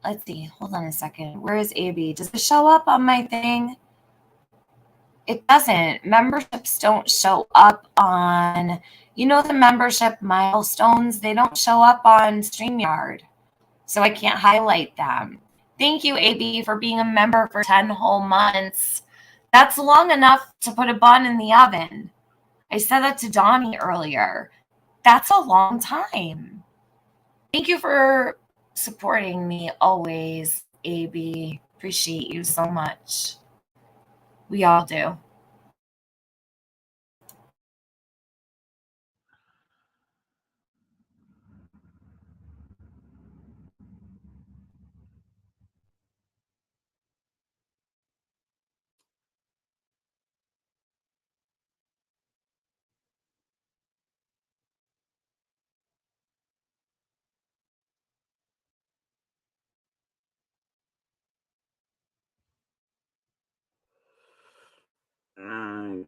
Let's see. Hold on a second. Where is AB? Does it show up on my thing? It doesn't. Memberships don't show up on, the membership milestones. They don't show up on StreamYard. So I can't highlight them. Thank you, AB, for being a member for 10 whole months. That's long enough to put a bun in the oven. I said that to Donnie earlier. That's a long time. Thank you for supporting me always, AB. Appreciate you so much. We all do.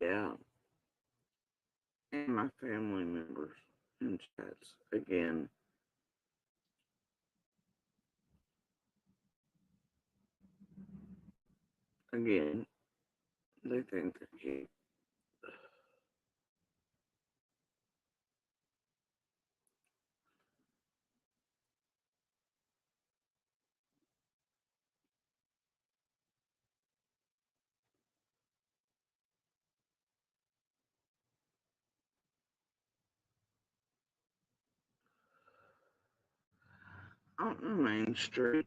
Yeah. And my family members in chats again. Again, they think they're cute. On the main street.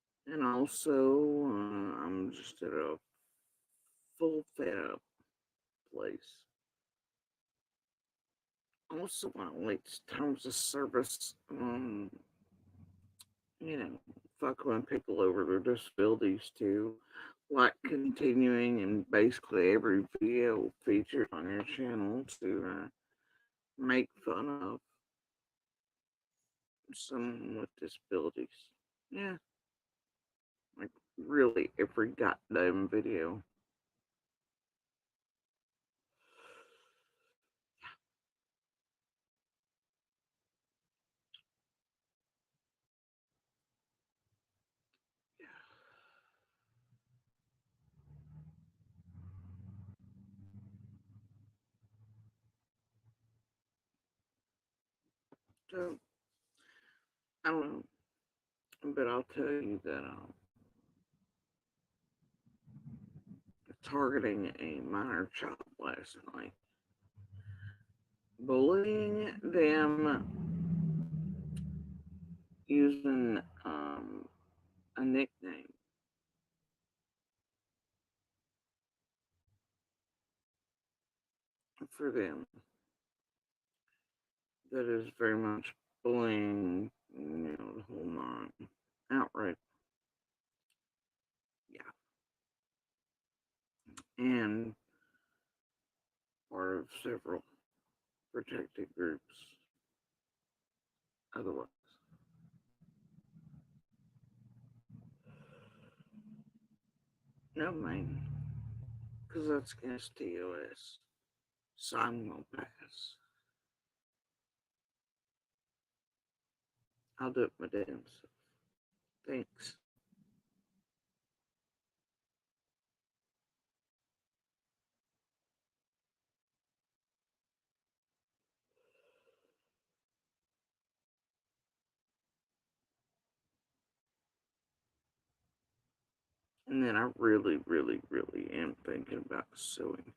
And also, I'm just at a full fed up place. Also, violates terms of service. You know, fucking people over their disabilities too. Like continuing in basically every video featured on your channel to make fun of someone with disabilities. Yeah, like really every goddamn video. So, I don't know, but I'll tell you that targeting a minor child last night, bullying them using a nickname for them that is very much bullying, the whole nine. Outright, yeah. And part of several protected groups otherwise. No, man, because that's against TOS. So I'm going to pass. I'll do it my damn self. Thanks. And then I really, really, really am thinking about suing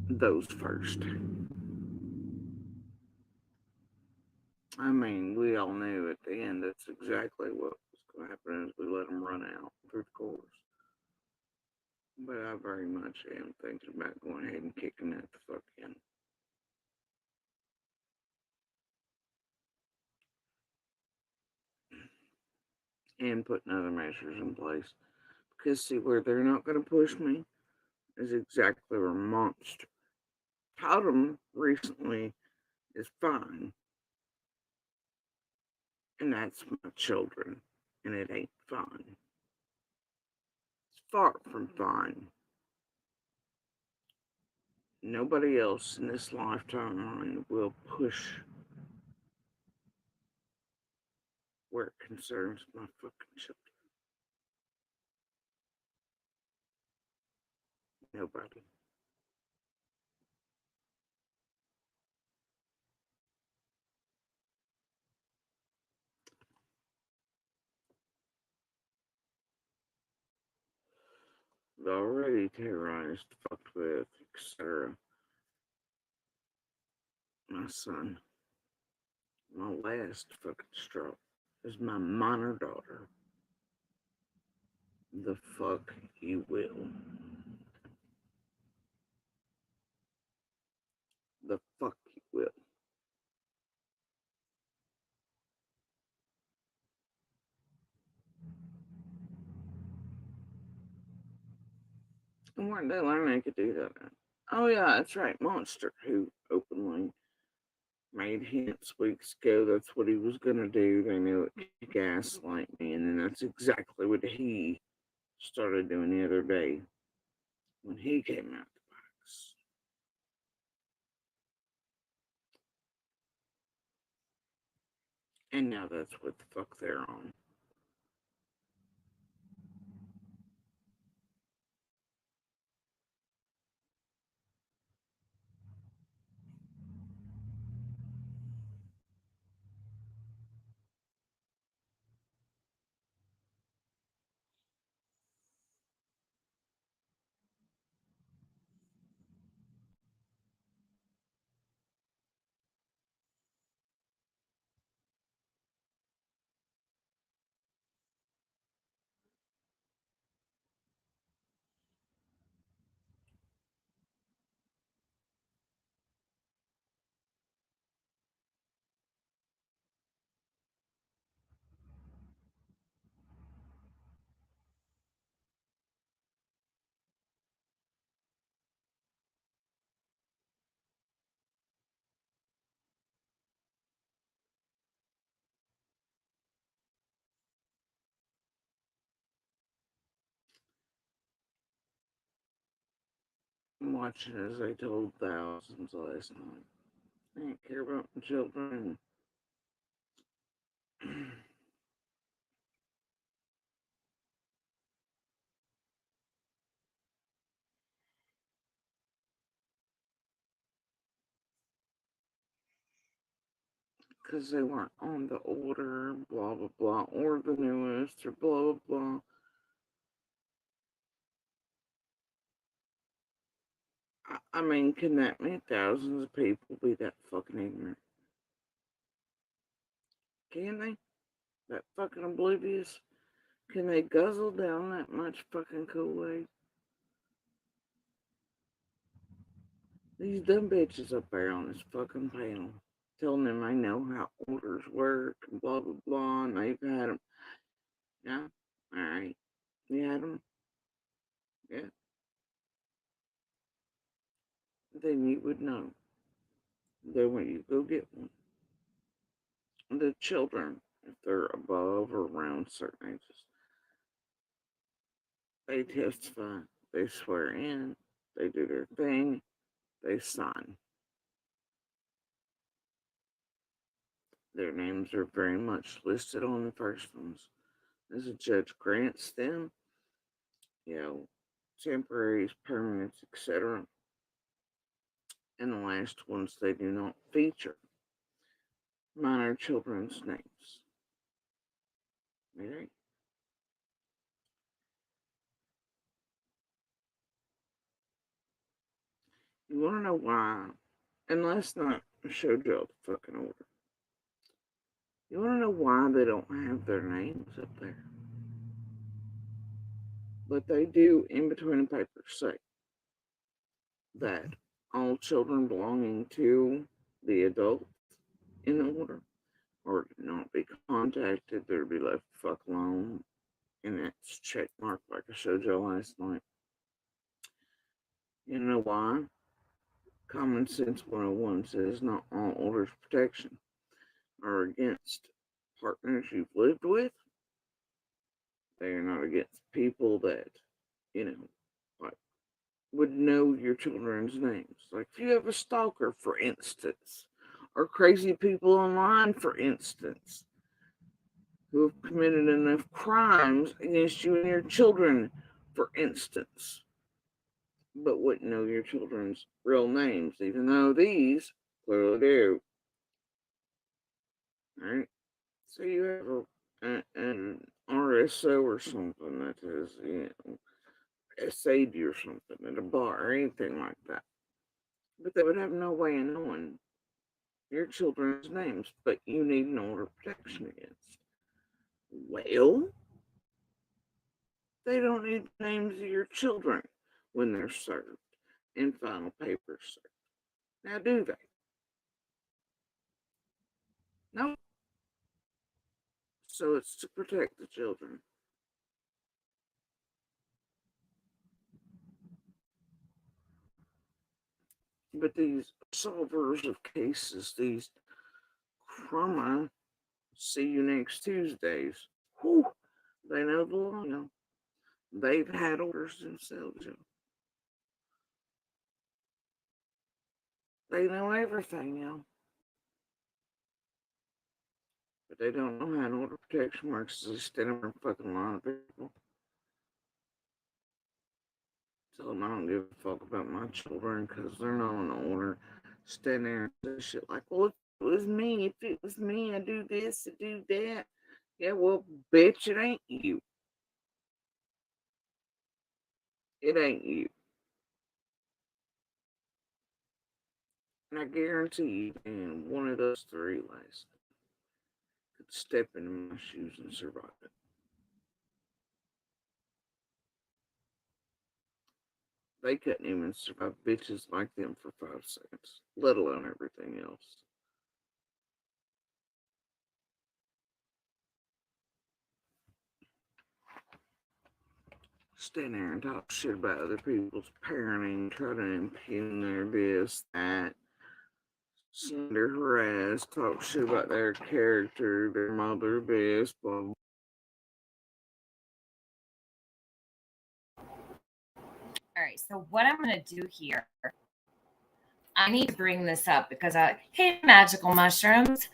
those first. I mean, we all knew at the end that's exactly what was going to happen as we let them run out through the course. But I very much am thinking about going ahead and kicking that the fuck in. And putting other measures in place. Because, see, where they're not going to push me is exactly where Monster. Totem recently is fine. And that's my children. And it ain't fine. It's far from fine. Nobody else in this lifetime will push where it concerns my fucking children. Nobody. Already terrorized, fucked with, etc. My son. My last fucking straw is my minor daughter. The fuck you will. The fuck you will. And weren't they learning they could do that? Oh yeah, that's right. Monster, who openly made hints weeks ago that's what he was gonna do. They knew it could gaslight me, and then that's exactly what he started doing the other day when he came out the box. And now that's what the fuck they're on. watching as they told thousands last night. They didn't care about the children. Because they weren't on the order, blah, blah, blah, or the newest, or blah, blah, blah. I mean, can that mean thousands of people be that fucking ignorant? Can they? That fucking oblivious? Can they guzzle down that much fucking Kool-Aid? These dumb bitches up there on this fucking panel telling them I know how orders work and blah, blah, blah, and they've had them. Yeah? Alright. You had them? Yeah. Then you would know. Then when you go get one. The children, if they're above or around certain ages, they testify, they swear in, they do their thing, they sign. Their names are very much listed on the first ones. As a judge grants them, temporaries, permanents, etc. And the last ones they do not feature minor children's names. Okay? You want to know why? And last night I showed y'all the fucking order. You want to know why they don't have their names up there? But they do, in between the papers, say that all children belonging to the adult in the order are to not be contacted, they're to be left the fuck alone. And that's check mark like I showed y'all last night. You know why? Common Sense 101 says not all orders of protection are against partners you've lived with. They are not against people that, like, would know your children's names. Like if you have a stalker, for instance, or crazy people online, for instance, who have committed enough crimes against you and your children, for instance, but wouldn't know your children's real names, even though these clearly do. Alright? So you have an RSO or something that is, SAD or something at a bar or anything like that. But they would have no way of knowing your children's names, but you need an order of protection against. Well, they don't need the names of your children when they're served and final papers served. Now, do they? No. So it's to protect the children. But these solvers of cases, these crummer, see you next Tuesdays, whew, they know the law. They've had orders themselves. They know everything. But they don't know how an order of protection works. They stand up and fucking line of people. Tell them I don't give a fuck about my children because they're not on the order. Stand there and say shit like, well, if it was me, I do this, I do that. Yeah, well, bitch, it ain't you. It ain't you. And I guarantee you, and one of those three last could step into my shoes and survive it. They couldn't even survive bitches like them for 5 seconds, let alone everything else. Stand there and talk shit about other people's parenting, try to impugn their this, that, slander, harass, talk shit about their character, their mother, this, blah, blah.
All right. Okay, so what I'm going to do here, I need to bring this up because hey, magical mushrooms.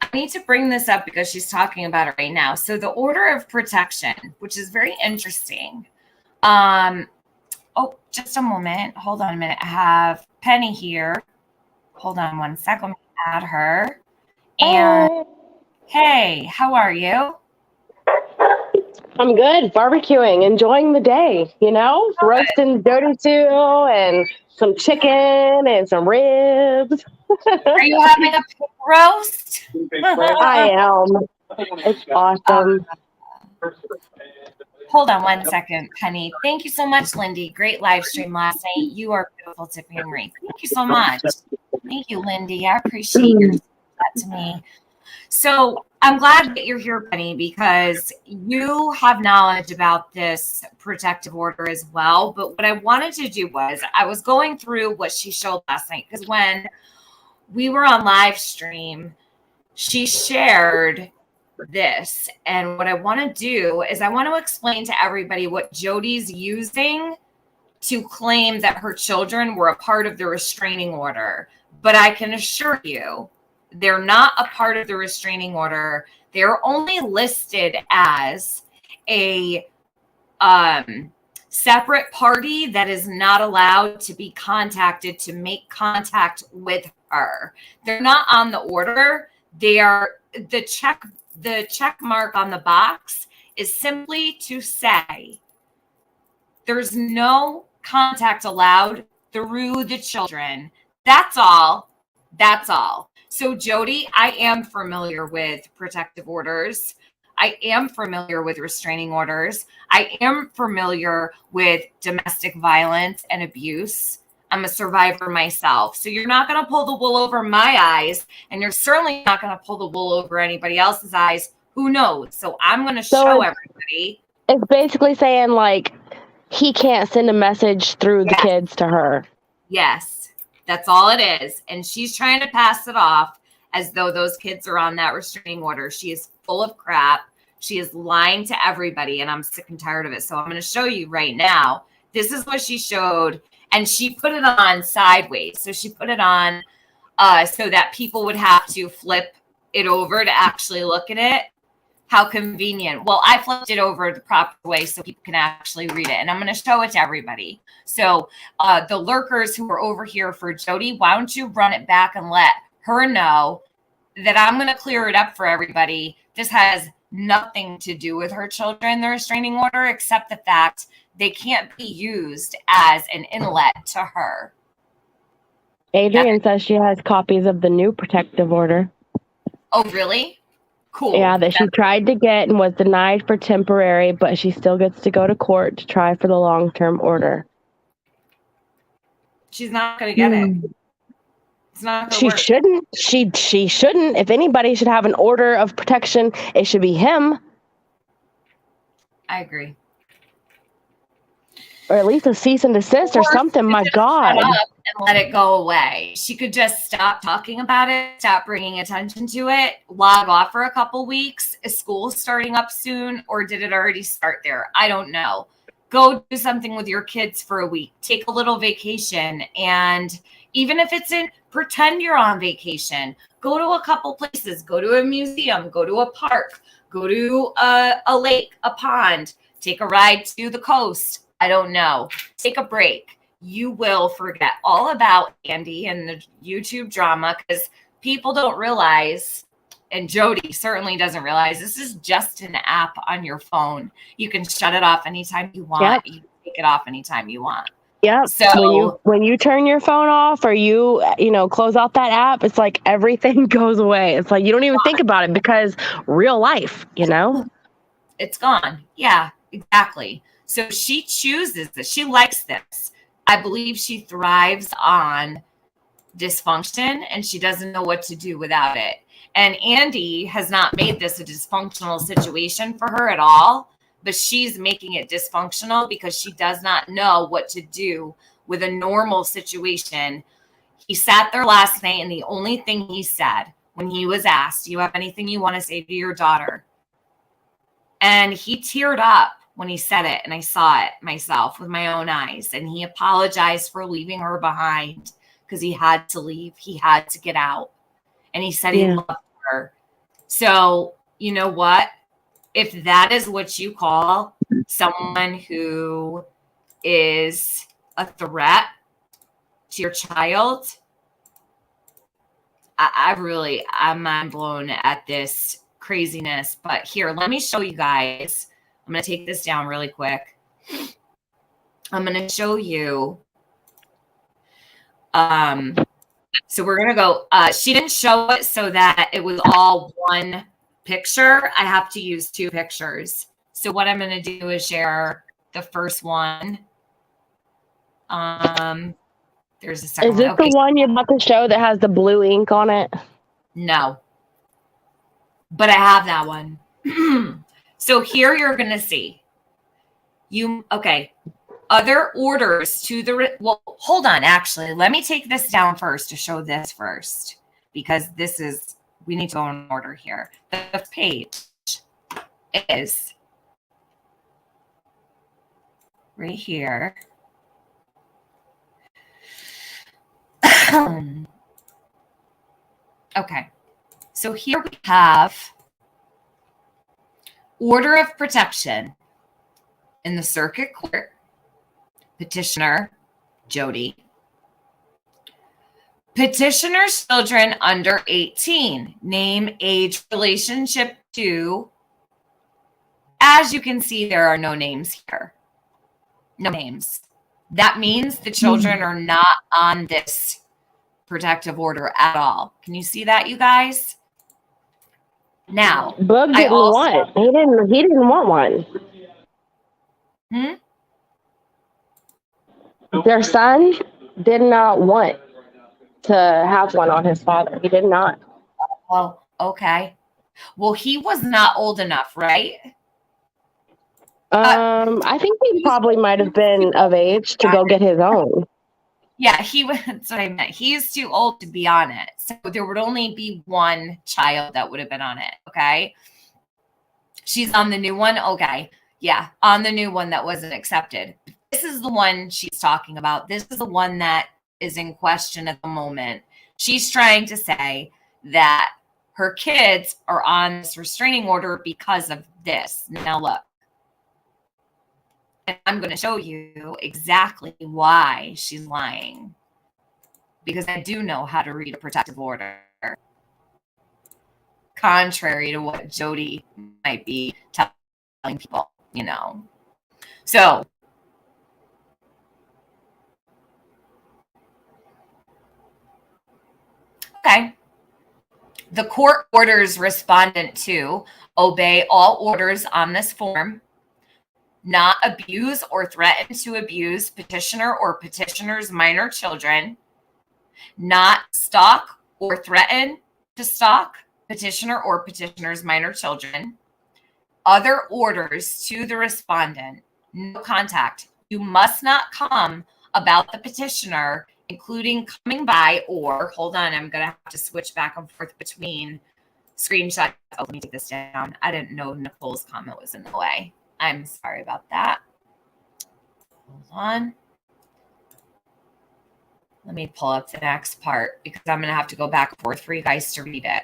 I need to bring this up because she's talking about it right now. So the order of protection, which is very interesting. Oh, just a moment. Hold on a minute. I have Penny here. Hold on one second. Let me add her. And hey, how are you?
I'm good. Barbecuing, enjoying the day, roasting Jody too, and some chicken and some ribs.
Are you having a pig roast?
I am. It's awesome.
Hold on one second, Penny. Thank you so much, Lindy. Great live stream last night. You are beautiful, Tiffany and Marie. Thank you so much. Thank you, Lindy. I appreciate your that to me. So I'm glad that you're here, Penny, because you have knowledge about this protective order as well. But what I wanted to do was I was going through what she showed last night, because when we were on live stream, she shared this. And what I want to do is I want to explain to everybody what Jody's using to claim that her children were a part of the restraining order. But I can assure you, they're not a part of the restraining order. They're only listed as a separate party that is not allowed to be contacted to make contact with her. They're not on the order. They are the check mark on the box is simply to say there's no contact allowed through the children. That's all. That's all. So, Jody, I am familiar with protective orders. I am familiar with restraining orders. I am familiar with domestic violence and abuse. I'm a survivor myself. So you're not going to pull the wool over my eyes, and you're certainly not going to pull the wool over anybody else's eyes. Who knows? So I'm going to show everybody.
It's basically saying, like, he can't send a message through the kids to her.
Yes, that's all it is. And she's trying to pass it off as though those kids are on that restraining order. She is full of crap. She is lying to everybody, and I'm sick and tired of it. So I'm going to show you right now. This is what she showed, and she put it on sideways. So she put it on so that people would have to flip it over to actually look at it. How convenient. Well, I flipped it over the proper way so people can actually read it. And I'm going to show it to everybody. So the lurkers who are over here for Jody, why don't you run it back and let her know that I'm going to clear it up for everybody. This has nothing to do with her children, the restraining order, except the fact they can't be used as an inlet to her.
Adrian says she has copies of the new protective order.
Oh, really? Cool.
Yeah, that she tried to get and was denied for temporary, but she still gets to go to court to try for the long-term order.
She's not going to get it. It's not going to work.
Shouldn't. She shouldn't. If anybody should have an order of protection, it should be him.
I agree.
Or at least a cease and desist or something. My God.
Shut up and let it go away. She could just stop talking about it, stop bringing attention to it, log off for a couple weeks. Is school starting up soon, or did it already start there? I don't know. Go do something with your kids for a week. Take a little vacation. And even if it's pretend you're on vacation. Go to a couple places. Go to a museum. Go to a park. Go to a lake, a pond. Take a ride to the coast. I don't know. Take a break. You will forget all about Andy and the YouTube drama because people don't realize, and Jody certainly doesn't realize, this is just an app on your phone. You can shut it off anytime you want.
Yep.
You can take it off anytime you want.
Yeah.
So
when you turn your phone off or you close out that app, it's like everything goes away. It's like you don't even think about it because real life,
it's gone. Yeah, exactly. So she chooses this. She likes this. I believe she thrives on dysfunction and she doesn't know what to do without it. And Andy has not made this a dysfunctional situation for her at all, but she's making it dysfunctional because she does not know what to do with a normal situation. He sat there last night and the only thing he said when he was asked, do you have anything you want to say to your daughter? And he teared up when he said it, and I saw it myself with my own eyes. And he apologized for leaving her behind because he had to leave. He had to get out. And he said he loved her. So, you know what? If that is what you call someone who is a threat to your child, I'm mind blown at this craziness. But here, let me show you guys. I'm going to take this down really quick. I'm going to show you. So we're going to go. She didn't show it so that it was all one picture. I have to use two pictures. So what I'm going to do is share the first one. There's a second
Is this
one. Okay.
the one you're about to show that has the blue ink on it?
No. But I have that one. So here you're going to see. Other orders to the, well, hold on. Actually, let me take this down first to show this first, because we need to go in order here. The page is right here. Okay. So here we have order of protection in the circuit court. Petitioner, Jody. Petitioner's children under 18. Name, age, relationship to. As you can see, there are no names here. No names. That means the children are not on this protective order at all. Can you see that, you guys? Now,
Bug didn't want. He didn't want one. Their son did not want to have one on his father. He did not.
Well, okay. Well, he was not old enough, right?
I think he probably might have been of age to go get his own.
Yeah, that's what I meant. He's too old to be on it. So there would only be one child that would have been on it, okay? She's on the new one? Okay. Yeah, on the new one that wasn't accepted. This is the one she's talking about. This is the one that is in question at the moment. She's trying to say that her kids are on this restraining order because of this. Now look. And I'm going to show you exactly why she's lying. Because I do know how to read a protective order. Contrary to what Jody might be telling people, you know. So, okay. The court orders respondent to obey all orders on this form, not abuse or threaten to abuse petitioner or petitioner's minor children, not stalk or threaten to stalk petitioner or petitioner's minor children. Other orders to the respondent, no contact. You must not come about the petitioner, including coming by or, hold on, I'm going to have to switch back and forth between screenshots. Oh, let me take this down. I didn't know Nicole's comment was in the way. I'm sorry about that. Hold on. Let me pull up the next part because I'm going to have to go back and forth for you guys to read it.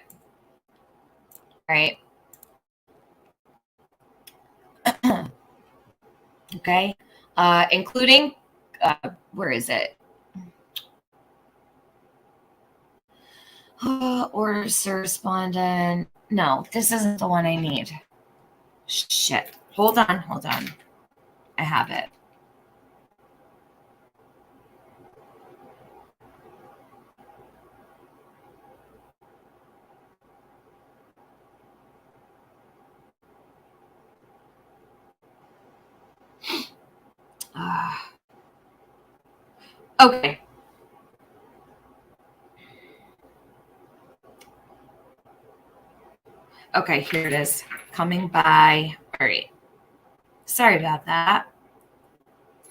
All right. Okay. Including, where is it? Orders to respondent. No, this isn't the one I need. Shit. Hold on. I have it. Okay. Okay, here it is. Coming by. All right. Sorry about that.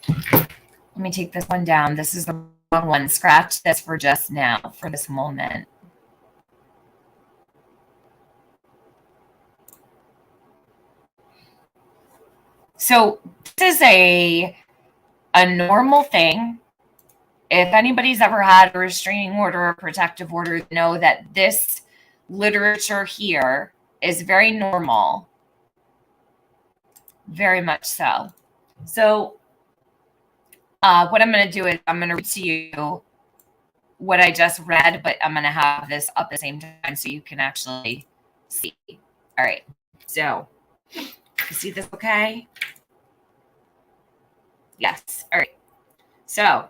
Let me take this one down. This is the wrong one. Scratch this for just now, for this moment. So this is a normal thing. If anybody's ever had a restraining order or protective order, know that this literature here is very normal. Very much so. So what I'm going to do is I'm going to read to you what I just read, but I'm going to have this up at the same time so you can actually see. All right. So you see this okay? Yes. All right. So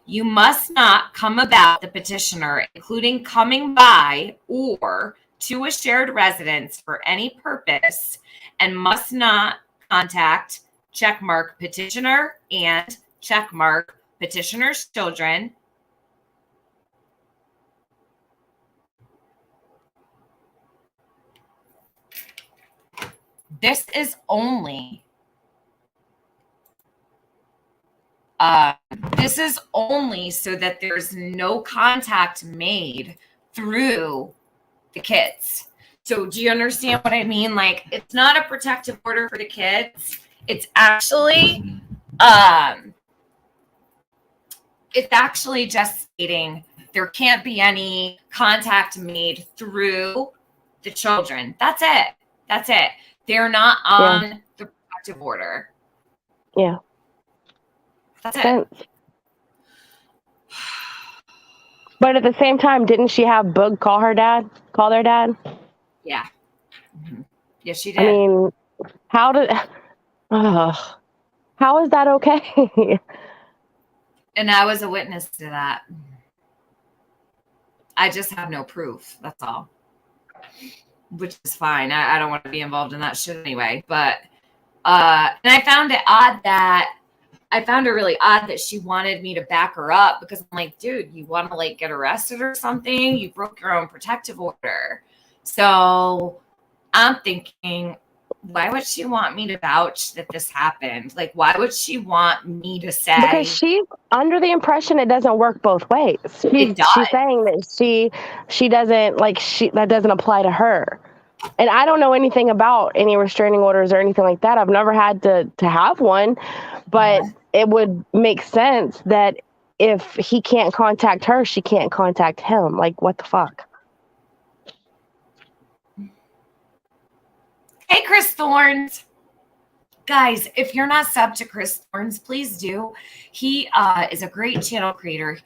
you must not come about the petitioner, including coming by or to a shared residence for any purpose, and must not contact checkmark petitioner and checkmark petitioner's children. This is only so that there's no contact made through the kids. So do you understand what I mean? Like, it's not a protective order for the kids. It's actually just stating there can't be any contact made through the children. That's it. That's it. They're not on the protective order.
Yeah.
That's it.
But at the same time, didn't she have Boog call their dad?
Yeah. Mm-hmm. Yes, she did.
I mean, how is that okay?
And I was a witness to that. I just have no proof. That's all. Which is fine. I don't want to be involved in that shit anyway. But and I found it really odd that she wanted me to back her up, because I'm like, dude, you want to like get arrested or something? You broke your own protective order. So I'm thinking, why would she want me to vouch that this happened? Like, why would she want me to say?
Because she's under the impression it doesn't work both ways. She's saying that she doesn't that doesn't apply to her. And I don't know anything about any restraining orders or anything like that. I've never had to have one, but it would make sense that if he can't contact her, she can't contact him. Like, what the fuck?
Hey, Chris Thorns. Guys, if you're not subbed to Chris Thorns, please do. He is a great channel creator,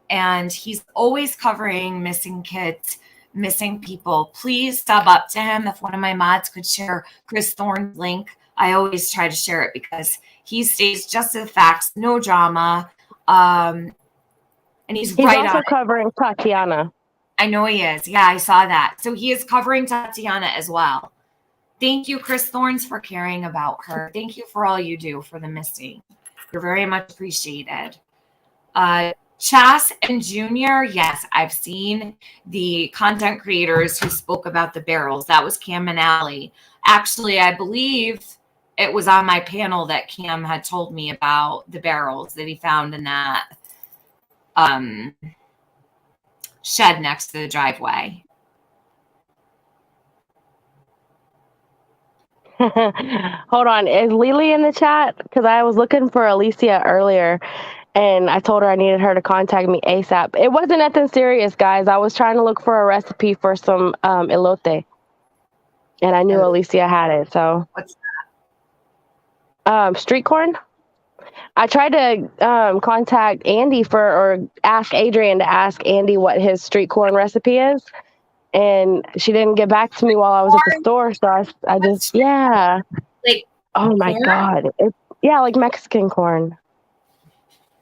and he's always covering missing kids, missing people. Please sub up to him. If one of my mods could share Chris Thorn's link, I always try to share it because he stays just the facts, no drama. And he's right
also
on
covering Tatiana.
I know he is. Yeah, I saw that. So he is covering Tatiana as well. Thank you, Chris Thorns, for caring about her. Thank you for all you do for the missing. You're very much appreciated. Chas and Junior, yes, I've seen the content creators who spoke about the barrels. That was Cam and Allie. Actually, I believe it was on my panel that Cam had told me about the barrels that he found in that shed next to the driveway.
Hold on. Is Lily in the chat? Because I was looking for Alicia earlier, and I told her I needed her to contact me ASAP. It wasn't nothing serious, guys. I was trying to look for a recipe for some elote, and I knew Alicia had it. So
what's
that? Street corn. I tried to contact Andy or ask Adrian to ask Andy what his street corn recipe is. And she didn't get back to me while I was at the store, so I just
like,
oh my God, like Mexican corn.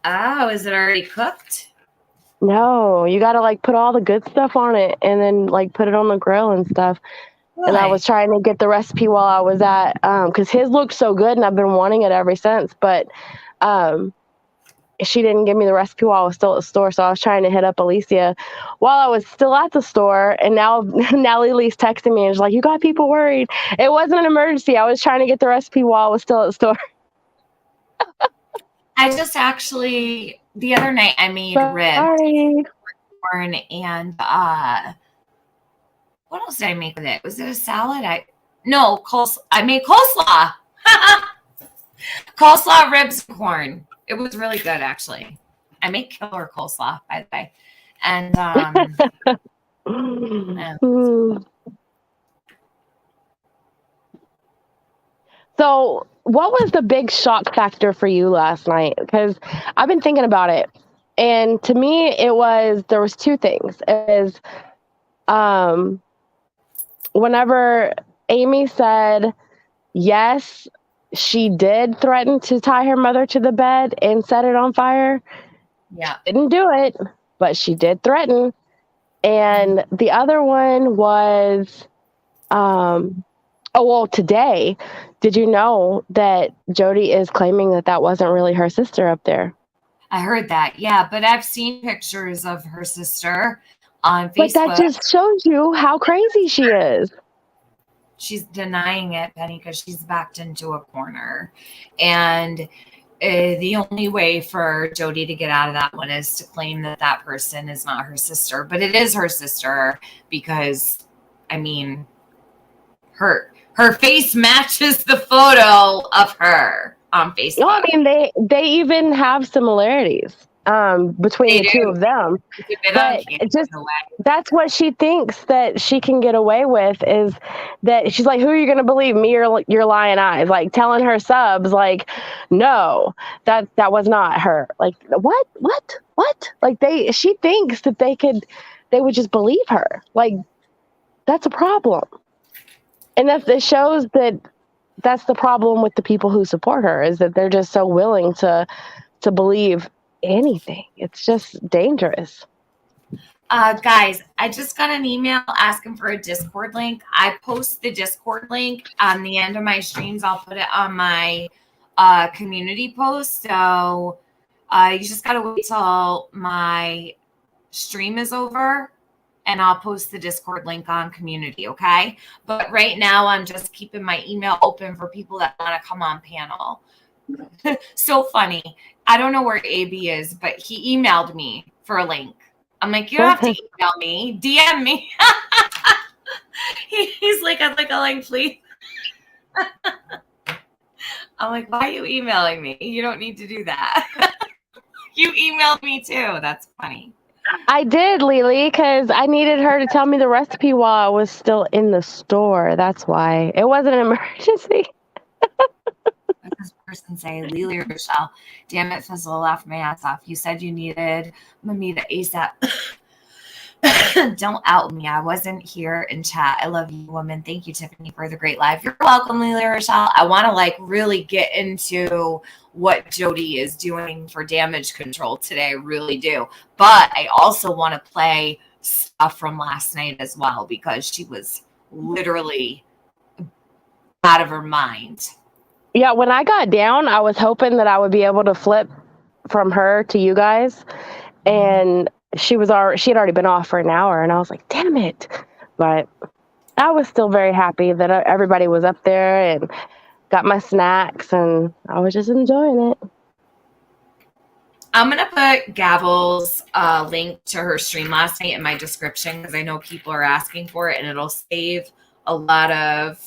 Oh, is it already cooked?
No, you got to like put all the good stuff on it and then like put it on the grill and stuff. Really? And I was trying to get the recipe while I was at because his looked so good and I've been wanting it ever since. But she didn't give me the recipe while I was still at the store, so I was trying to hit up Alicia while I was still at the store, and now Lily's texting me and she's like, you got people worried. It wasn't an emergency. I was trying to get the recipe while I was still at the store.
I just actually, the other night I made ribs, corn, and what else did I make with it? Was it a salad? I made coleslaw. Coleslaw, ribs, and corn. It was really good, actually. I make killer coleslaw, by the way. And
So, what was the big shock factor for you last night? Because I've been thinking about it, and to me, there was two things. It was whenever Amy said yes, she did threaten to tie her mother to the bed and set it on fire.
yeah,
Didn't do it, but she did threaten. And the other one was, today, did you know that Jody is claiming that wasn't really her sister up there?
I heard that. Yeah, but I've seen pictures of her sister on Facebook.
But that just shows you how crazy she is.
She's denying it, Penny, because she's backed into a corner. And the only way for Jody to get out of that one is to claim that person is not her sister. But it is her sister because, I mean, her face matches the photo of her on Facebook.
No, I mean, they even have similarities between the two of them. But that's what she thinks that she can get away with, is that she's like, who are you going to believe, me or your lying eyes? Like telling her subs, like, no, that was not her. Like, what? Like she thinks that they would just believe her. Like, that's a problem. And it shows that that's the problem with the people who support her, is that they're just so willing to believe anything. It's just dangerous.
Guys, I just got an email asking for a Discord link. I post the Discord link on the end of my streams. I'll put it on my community post. So you just got to wait till my stream is over, and I'll post the Discord link on community, okay? But right now, I'm just keeping my email open for people that want to come on panel. So funny. I don't know where AB is, but he emailed me for a link. I'm like, you don't have to email me. DM me. He's like, I'd like a link, please. I'm like, why are you emailing me? You don't need to do that. You emailed me too. That's funny.
I did, Lily, because I needed her to tell me the recipe while I was still in the store. That's why. It wasn't an emergency.
What does this person say? Lily or Rochelle? Damn it, Fizzle, laughed my ass off. You said you needed Mamita ASAP. Don't out me. I wasn't here in chat. I love you, woman. Thank you, Tiffany, for the great live. You're welcome, Lily or Rochelle. I want to really get into what Jody is doing for damage control today. I really do. But I also want to play stuff from last night as well, because she was literally out of her mind.
Yeah, when I got down, I was hoping that I would be able to flip from her to you guys. And she had already been off for an hour, and I was like, damn it. But I was still very happy that everybody was up there and got my snacks, and I was just enjoying it.
I'm going to put Gavels' link to her stream last night in my description, because I know people are asking for it, and it'll save a lot of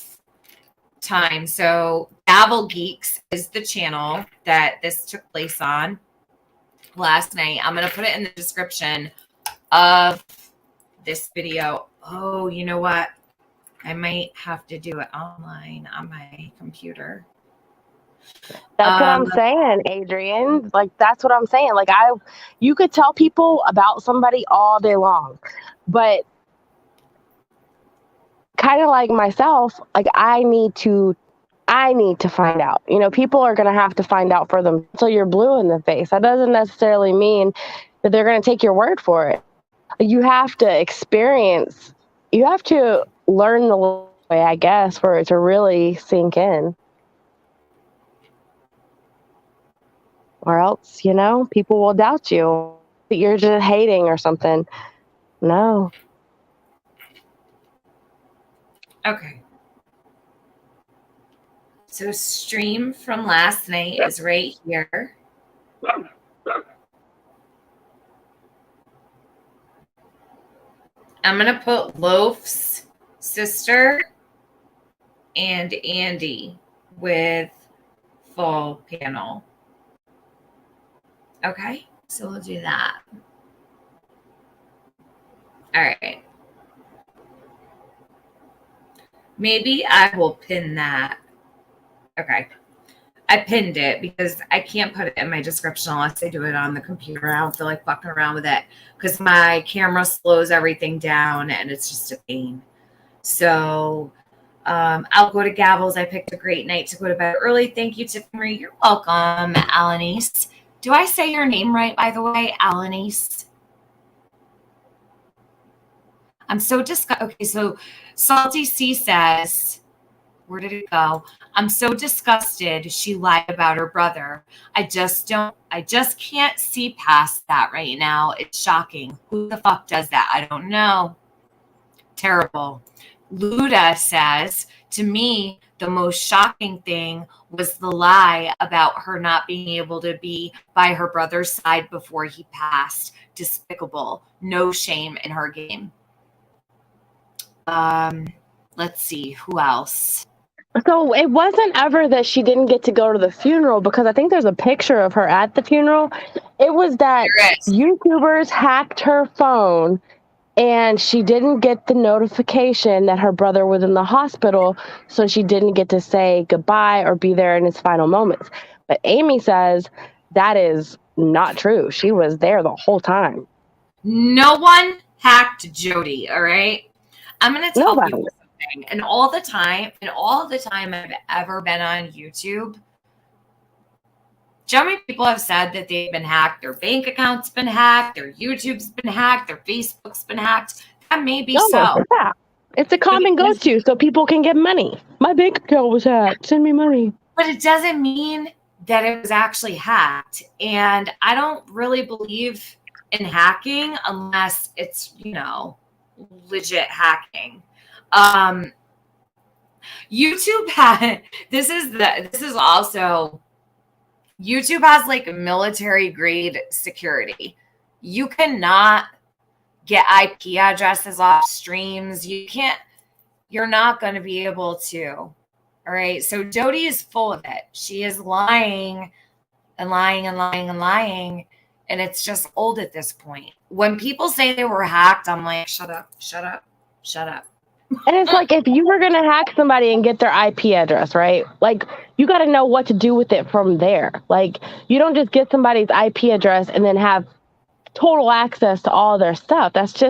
time. So Gavel Geeks is the channel that this took place on last night. I'm going to put it in the description of this video. Oh, you know what? I might have to do it online on my computer.
That's what I'm saying, Adrian. Like, that's what I'm saying. Like, you could tell people about somebody all day long, but kind of like myself, like I need to find out. You know, people are going to have to find out for them until you're blue in the face. That doesn't necessarily mean that they're going to take your word for it. You have to experience, you have to learn the way, I guess, for it to really sink in. Or else, you know, people will doubt you, that you're just hating or something. No.
Okay. So stream from last night is right here. I'm going to put Loaf's sister and Andy with full panel. Okay, so we'll do that. All right. Maybe I will pin that. Okay. I pinned it because I can't put it in my description unless I do it on the computer. I don't feel like fucking around with it because my camera slows everything down and it's just a pain. So I'll go to Gavels. I picked a great night to go to bed early. Thank you, Tiffany. You're welcome, Alanis. Do I say your name right, by the way, Alanis? I'm so disgusted. Okay, so Salty C says, where did it go? I'm so disgusted she lied about her brother. I just can't see past that right now. It's shocking. Who the fuck does that? I don't know. Terrible. Luda says, to me, the most shocking thing was the lie about her not being able to be by her brother's side before he passed. Despicable. No shame in her game. Let's see. Who else?
So it wasn't ever that she didn't get to go to the funeral, because I think there's a picture of her at the funeral. It was that YouTubers hacked her phone and she didn't get the notification that her brother was in the hospital, so she didn't get to say goodbye or be there in his final moments. But Amy says that is not true. She was there the whole time.
No one hacked Jody, all right? I'm going to tell people something. And all the time I've ever been on YouTube, so many people have said that they've been hacked. Their bank account's been hacked. Their YouTube's been hacked. Their Facebook's been hacked. That may be so.
Yeah. It's a common go-to so people can get money. My bank account was hacked. Send me money.
But it doesn't mean that it was actually hacked. And I don't really believe in hacking unless it's, legit hacking. YouTube had YouTube has like military grade security. You cannot get IP addresses off streams. You're not going to be able to. All right. So Jody is full of it. She is lying and lying and lying and lying. And it's just old at this point. When people say they were hacked, I'm like, shut up, shut up, shut up.
And it's like, if you were going to hack somebody and get their IP address, right? Like, you got to know what to do with it from there. Like, you don't just get somebody's IP address and then have total access to all their stuff. That's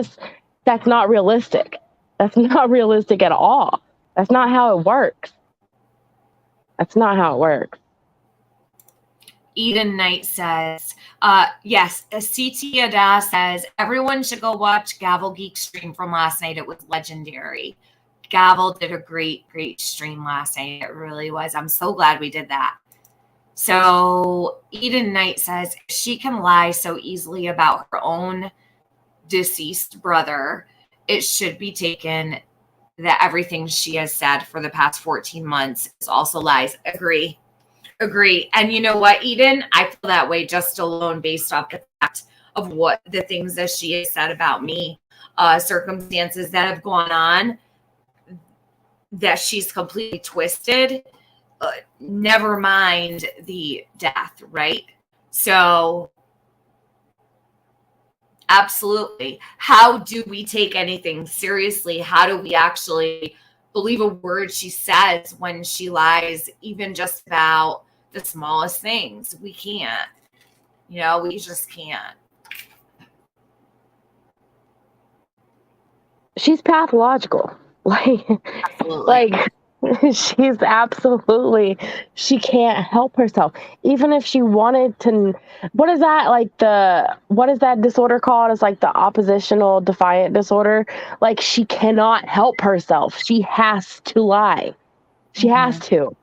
not realistic. That's not realistic at all. That's not how it works. That's not how it works.
Eden Knight says, yes, CT Ada says, everyone should go watch Gavel Geek stream from last night. It was legendary. Gavel did a great, great stream last night. It really was. I'm so glad we did that. So Eden Knight says, she can lie so easily about her own deceased brother. It should be taken that everything she has said for the past 14 months is also lies. Agree. And you know what, Eden? I feel that way just alone based off the fact of what the things that she has said about me, circumstances that have gone on that she's completely twisted. Never mind the death, right? So absolutely. How do we take anything seriously? How do we actually believe a word she says when she lies, even just about the smallest things? We can't. We just can't.
She's pathological. She's absolutely, she can't help herself. Even if she wanted to, what is that disorder called? It's like the oppositional defiant disorder. Like, she cannot help herself. She has to lie. She has to.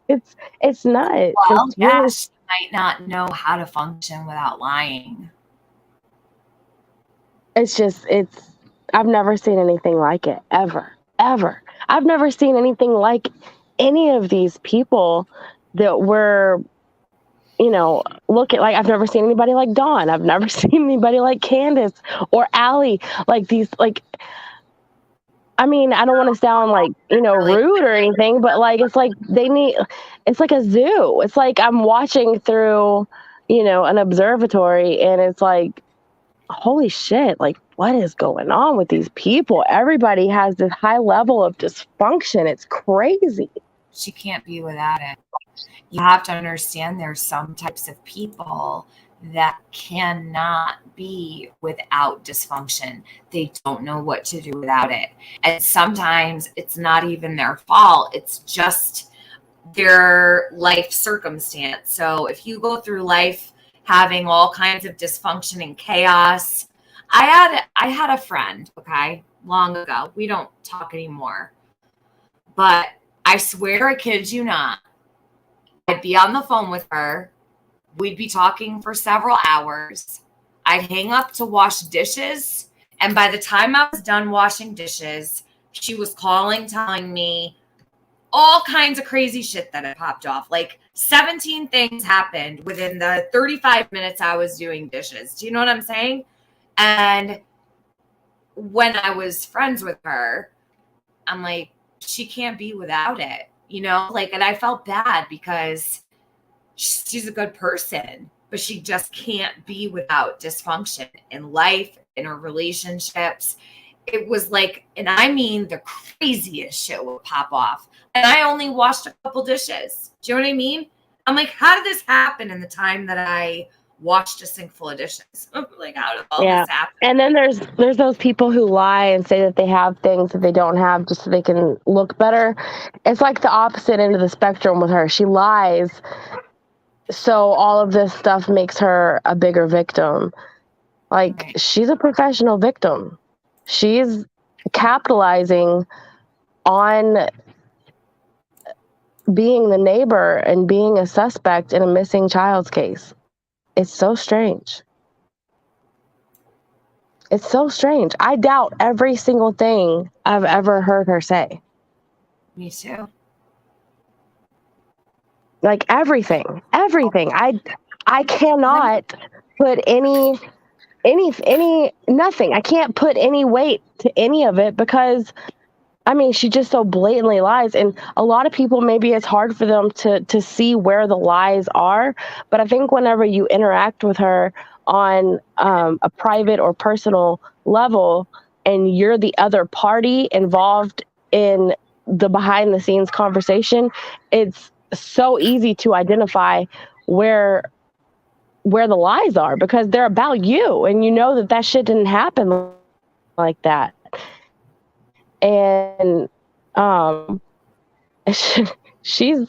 It's nuts.
Well, yeah, she might not know how to function without lying.
I've never seen anything like it, ever. I've never seen anything like any of these people that were, I've never seen anybody like Dawn. I've never seen anybody like Candace or Allie. Like these, I mean, I don't want to sound like, rude or anything, but like, it's like it's like a zoo. It's like I'm watching through, an observatory, and it's like, holy shit, like, what is going on with these people? Everybody has this high level of dysfunction. It's crazy.
She can't be without it. You have to understand there's some types of people that cannot be without dysfunction. They don't know what to do without it. And sometimes it's not even their fault. It's just their life circumstance. So if you go through life having all kinds of dysfunction and chaos, I had a friend, okay, long ago. We don't talk anymore. But I swear, I kid you not, I'd be on the phone with her. We'd be talking for several hours. I'd hang up to wash dishes. And by the time I was done washing dishes, she was calling, telling me all kinds of crazy shit that had popped off. Like 17 things happened within the 35 minutes I was doing dishes. Do you know what I'm saying? And when I was friends with her, I'm like, she can't be without it, and I felt bad because she's a good person, but she just can't be without dysfunction in life, in her relationships. It was like, and I mean, the craziest shit would pop off. And I only washed a couple dishes. Do you know what I mean? I'm like, how did this happen in the time that I washed a sink full of dishes? Like, how did all this happen?
And then there's those people who lie and say that they have things that they don't have just so they can look better. It's like the opposite end of the spectrum with her. She lies, so all of this stuff makes her a bigger victim. Like,
Right.
She's a professional victim. She's capitalizing on being the neighbor and being a suspect in a missing child's case. It's so strange. It's so strange. I doubt every single thing I've ever heard her say.
Me too.
Like everything. I cannot put nothing. I can't put any weight to any of it because she just so blatantly lies. And a lot of people, maybe it's hard for them to see where the lies are. But I think whenever you interact with her on a private or personal level, and you're the other party involved in the behind the scenes conversation, it's so easy to identify where the lies are because they're about you. And you know that shit didn't happen like that. And she's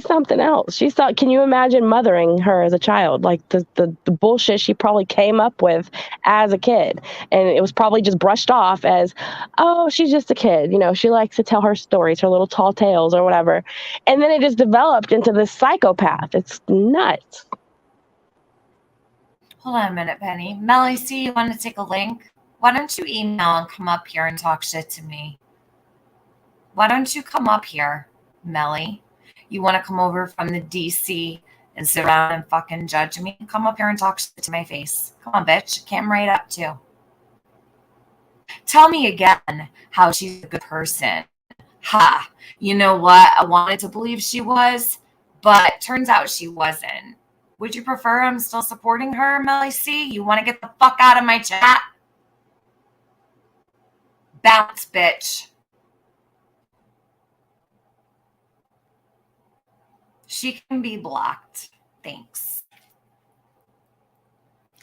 something else. Can you imagine mothering her as a child? Like the bullshit she probably came up with as a kid, and it was probably just brushed off as, oh, she's just a kid, she likes to tell her stories, her little tall tales or whatever, and then it just developed into this psychopath. It's nuts.
Hold on a minute, Penny. Melly, see, you want to take a link? Why don't you email and come up here and talk shit to me? Why don't you come up here, Melly? You want to come over from the DC and sit around and fucking judge me? Come up here and talk shit to my face. Come on, bitch. Cam right up, too. Tell me again how she's a good person. Ha! You know what? I wanted to believe she was, but turns out she wasn't. Would you prefer I'm still supporting her, Melly C? You want to get the fuck out of my chat? Bounce, bitch. She can be blocked. Thanks.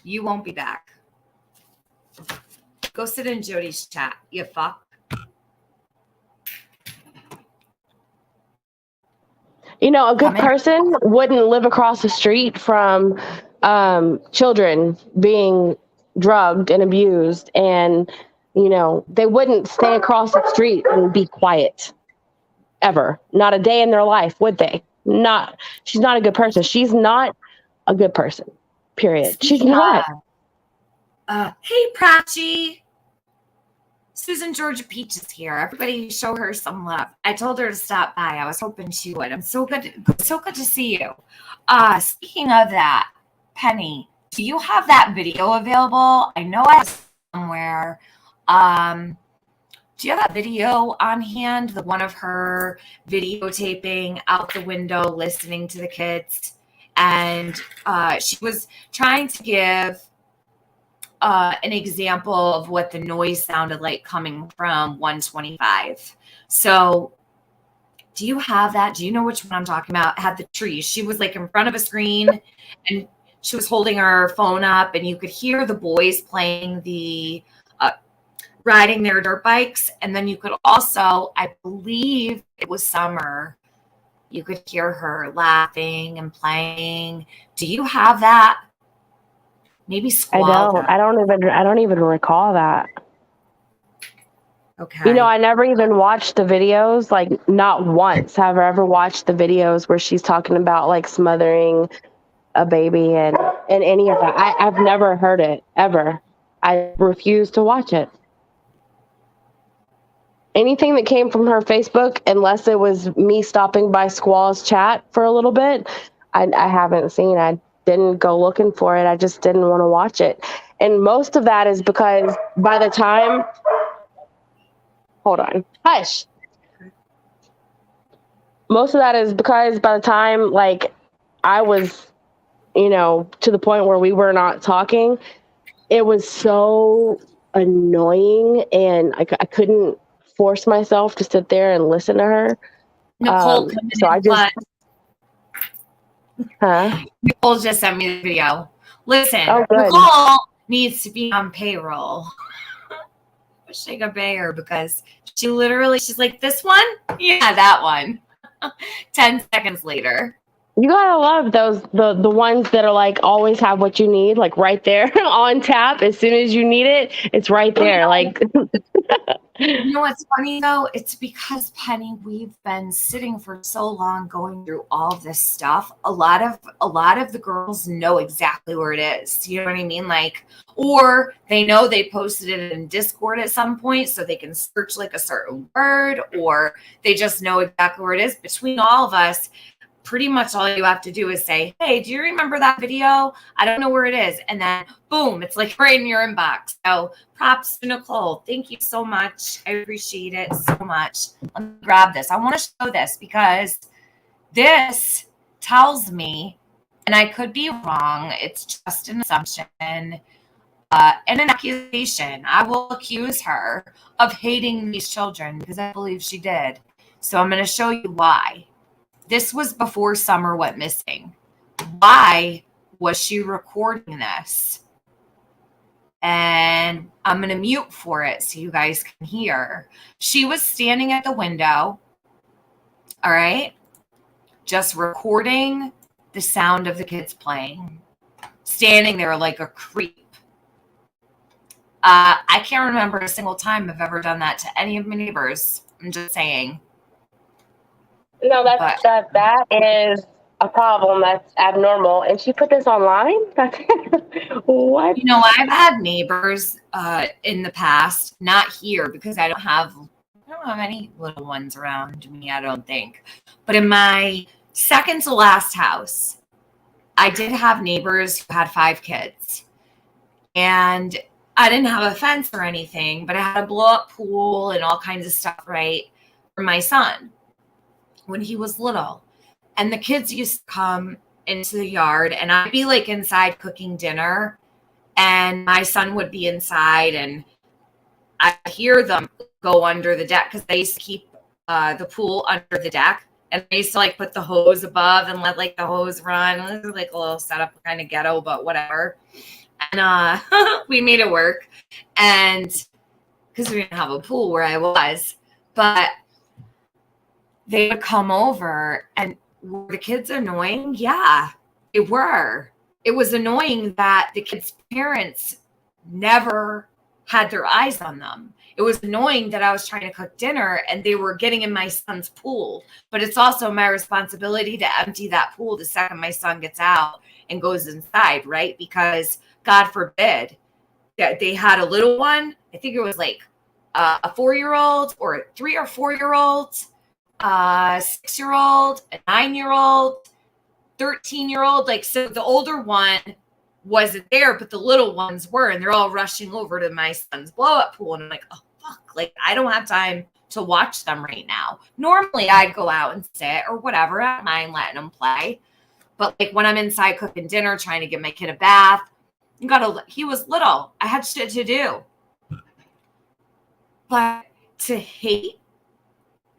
You won't be back. Go sit in Jody's chat, you fuck.
A good person wouldn't live across the street from children being drugged and abused, and they wouldn't stay across the street and be quiet ever. Not a day in their life, would they? She's not a good person. She's not a good person. Period. She's not.
Hey, Prachi. Susan Georgia Peach is here. Everybody show her some love. I told her to stop by. I was hoping she would. I'm so good to see you. Speaking of that, Penny, do you have that video available? I know I have somewhere Do you have that video on hand? The one of her videotaping out the window, listening to the kids. And she was trying to give an example of what the noise sounded like coming from 125. So do you have that? Do you know which one I'm talking about? Had the trees. She was like in front of a screen and she was holding her phone up and you could hear the boys playing the riding their dirt bikes. And then you could also, I believe it was summer, you could hear her laughing and playing. Do you have that? Maybe squall.
I don't even recall that.
Okay.
You know, I never even watched the videos. Like, not once have I ever watched the videos where she's talking about like smothering a baby and any of that. I've never heard it ever. I refuse to watch it. Anything that came from her Facebook, unless it was me stopping by Squall's chat for a little bit, I haven't seen. I didn't go looking for it. I just didn't want to watch it. And most of that is because by the time, hold on, hush. Most of that is because by the time like I was, you know, to the point where we were not talking, it was so annoying and I couldn't force myself to sit there and listen to her.
Nicole,
so I just,
Nicole just sent me the video. Listen,
oh,
Nicole needs to be on payroll. Wish I could pay her because she's like, this one? Yeah, that one. 10 seconds later.
You gotta love those the ones that are like always have what you need, like right there on tap. As soon as you need it, it's right there. Like,
you know what's funny though? It's because, Penny, we've been sitting for so long going through all of this stuff. A lot of the girls know exactly where it is. You know what I mean? Like, or they know they posted it in Discord at some point, so they can search like a certain word, or they just know exactly where it is. Between all of us, pretty much all you have to do is say, hey, do you remember that video? I don't know where it is. And then boom, it's like right in your inbox. So props to Nicole. Thank you so much. I appreciate it so much. Let me grab this. I want to show this because this tells me, and I could be wrong, it's just an assumption and an accusation. I will accuse her of hating these children because I believe she did. So I'm going to show you why. This was before Summer went missing. Why was she recording this? And I'm going to mute for it so you guys can hear. She was standing at the window, all right, just recording the sound of the kids playing, standing there like a creep. I can't remember a single time I've ever done that to any of my neighbors. I'm just saying.
No, that is a problem. That's abnormal. And she put this online? That's what?
You know, I've had neighbors in the past, not here because I don't have any little ones around me, I don't think. But in my second to last house, I did have neighbors who had 5 kids. And I didn't have a fence or anything, but I had a blow-up pool and all kinds of stuff, right, for my son when he was little. And the kids used to come into the yard and I'd be like inside cooking dinner and my son would be inside and I'd hear them go under the deck because they used to keep the pool under the deck and they used to like put the hose above and let like the hose run. It was like a little setup, kind of ghetto, but whatever. And we made it work. And because we didn't have a pool where I was, but they would come over and were the kids annoying? Yeah, they were. It was annoying that the kids' parents never had their eyes on them. It was annoying that I was trying to cook dinner and they were getting in my son's pool. But it's also my responsibility to empty that pool the second my son gets out and goes inside, right? Because God forbid that they had a little one. I think it was like a 4-year-old or a 3 or 4-year-old. 6-year-old, a 9-year-old, 13-year-old. Like, so the older one wasn't there, but the little ones were, and they're all rushing over to my son's blow-up pool. And I'm like, oh, fuck. work. Like, I don't have time to watch them right now. Normally, I'd go out and sit or whatever. I don't mind letting them play. But like when I'm inside cooking dinner, trying to give my kid a bath, he was little. I had shit to do. But to hate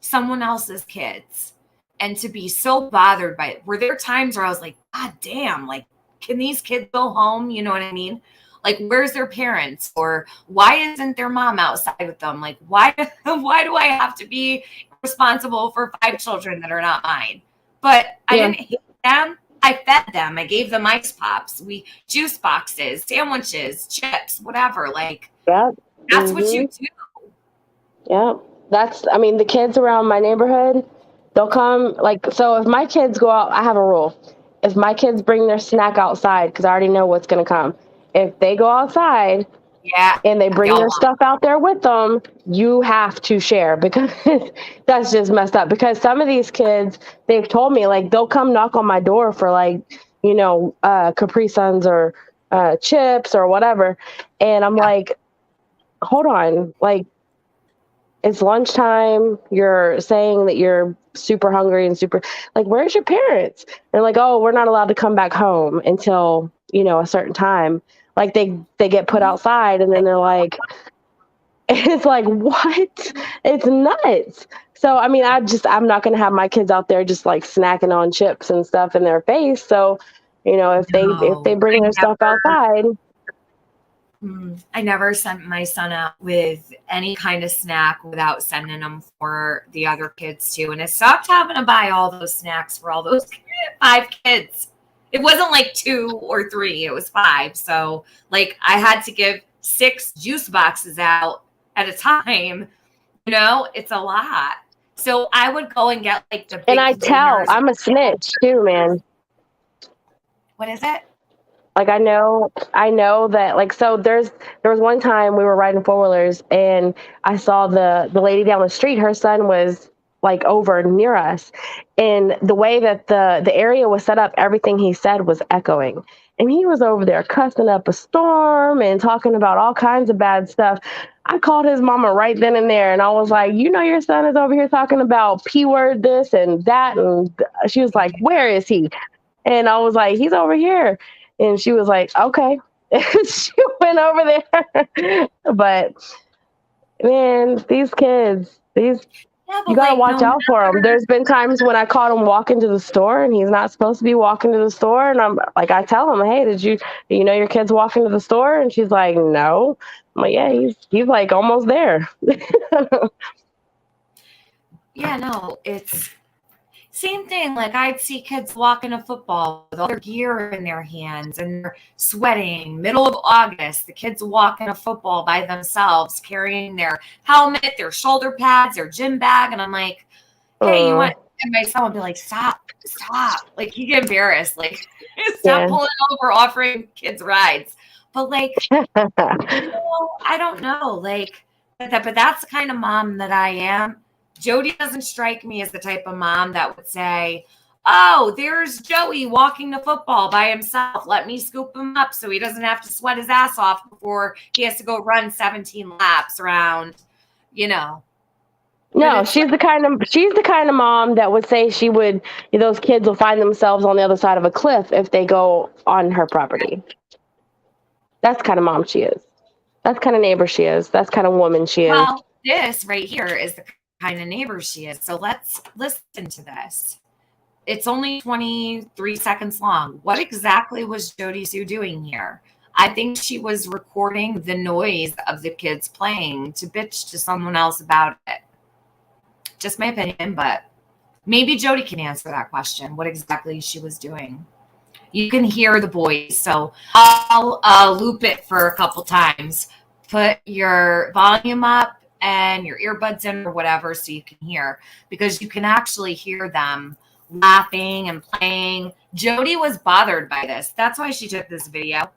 someone else's kids and to be so bothered by it, were there times where I was like, God damn, like, can these kids go home? You know what I mean? Like, where's their parents? Or why isn't their mom outside with them? Like, why do I have to be responsible for 5 children that are not mine? But I didn't hate them. I fed them. I gave them ice pops, juice boxes, sandwiches, chips, whatever. Like, that's what you do.
Yeah. I mean, the kids around my neighborhood, they'll come, like, so if my kids go out, I have a rule. If my kids bring their snack outside, because I already know what's going to come. If they go outside and they bring their stuff out there with them, you have to share, because that's just messed up. Because some of these kids, they've told me, like, they'll come knock on my door for, like, Capri Suns or chips or whatever. And I'm like, hold on, like, it's lunchtime. You're saying that you're super hungry and super, like, where's your parents? They're like, oh, we're not allowed to come back home until, a certain time. Like they get put outside and then they're like, it's like, what? It's nuts. So, I mean, I'm not going to have my kids out there just like snacking on chips and stuff in their face. So, if they bring their stuff outside.
I never sent my son out with any kind of snack without sending them for the other kids too. And I stopped having to buy all those snacks for all those 5 kids. It wasn't like 2 or 3, it was 5. So like I had to give 6 juice boxes out at a time. It's a lot. So I would go and get like the big
And I tell, I'm a snitch too, man.
What is it?
Like, I know that, like, so there was one time we were riding 4-wheelers and I saw the lady down the street, her son was like over near us, and the way that the area was set up, everything he said was echoing. And he was over there cussing up a storm and talking about all kinds of bad stuff. I called his mama right then and there and I was like, your son is over here talking about P word this and that. And she was like, where is he? And I was like, he's over here. And she was like, okay. She went over there. But man, these kids, you gotta watch out for them. There's been times when I caught him walking to the store and he's not supposed to be walking to the store. And I'm like, I tell him, hey, do you know your kid's walking to the store? And she's like, no. I'm like, yeah, he's like almost there.
Yeah, no, it's same thing. Like I'd see kids walking to football with all their gear in their hands and they're sweating. Middle of August, the kids walking to football by themselves, carrying their helmet, their shoulder pads, their gym bag. And I'm like, hey, you want, and my son would be like, stop. Like you get embarrassed. Like stop pulling over, offering kids rides. But like, I don't know. Like, but that's the kind of mom that I am. Jody doesn't strike me as the type of mom that would say, oh, there's Joey walking to football by himself. Let me scoop him up so he doesn't have to sweat his ass off before he has to go run 17 laps around, No,
she's the kind of mom that would say those kids will find themselves on the other side of a cliff if they go on her property. That's the kind of mom she is. That's the kind of neighbor she is. That's the kind of woman she is.
Well, this right here is the kind of neighbor she is. So let's listen to this. It's only 23 seconds long. What exactly was Jody Sue doing here? I think she was recording the noise of the kids playing to bitch to someone else about it. Just my opinion, but maybe Jody can answer that question, what exactly she was doing. You can hear the boys, so I'll loop it for a couple times. Put your volume up and your earbuds in or whatever so you can hear, because you can actually hear them laughing and playing. Jody was bothered by this. That's why she took this video.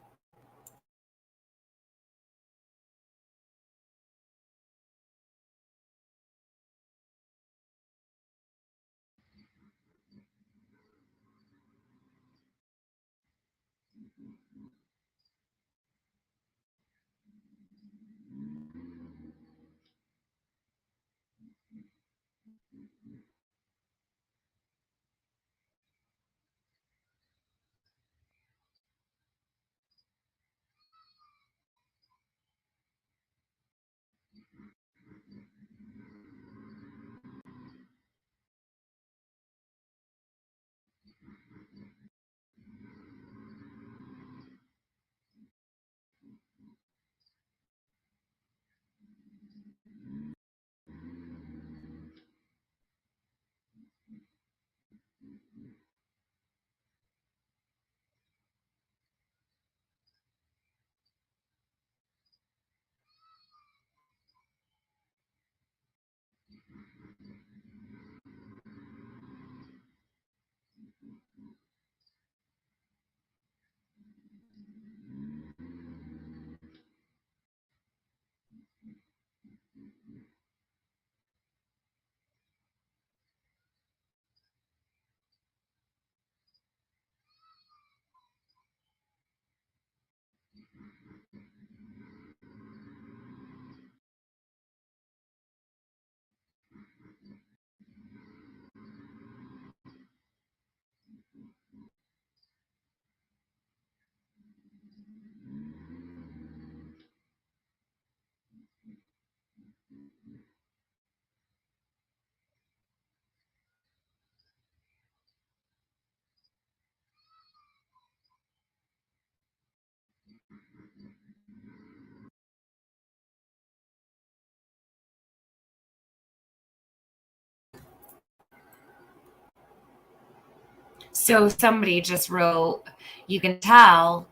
So somebody just wrote, you can tell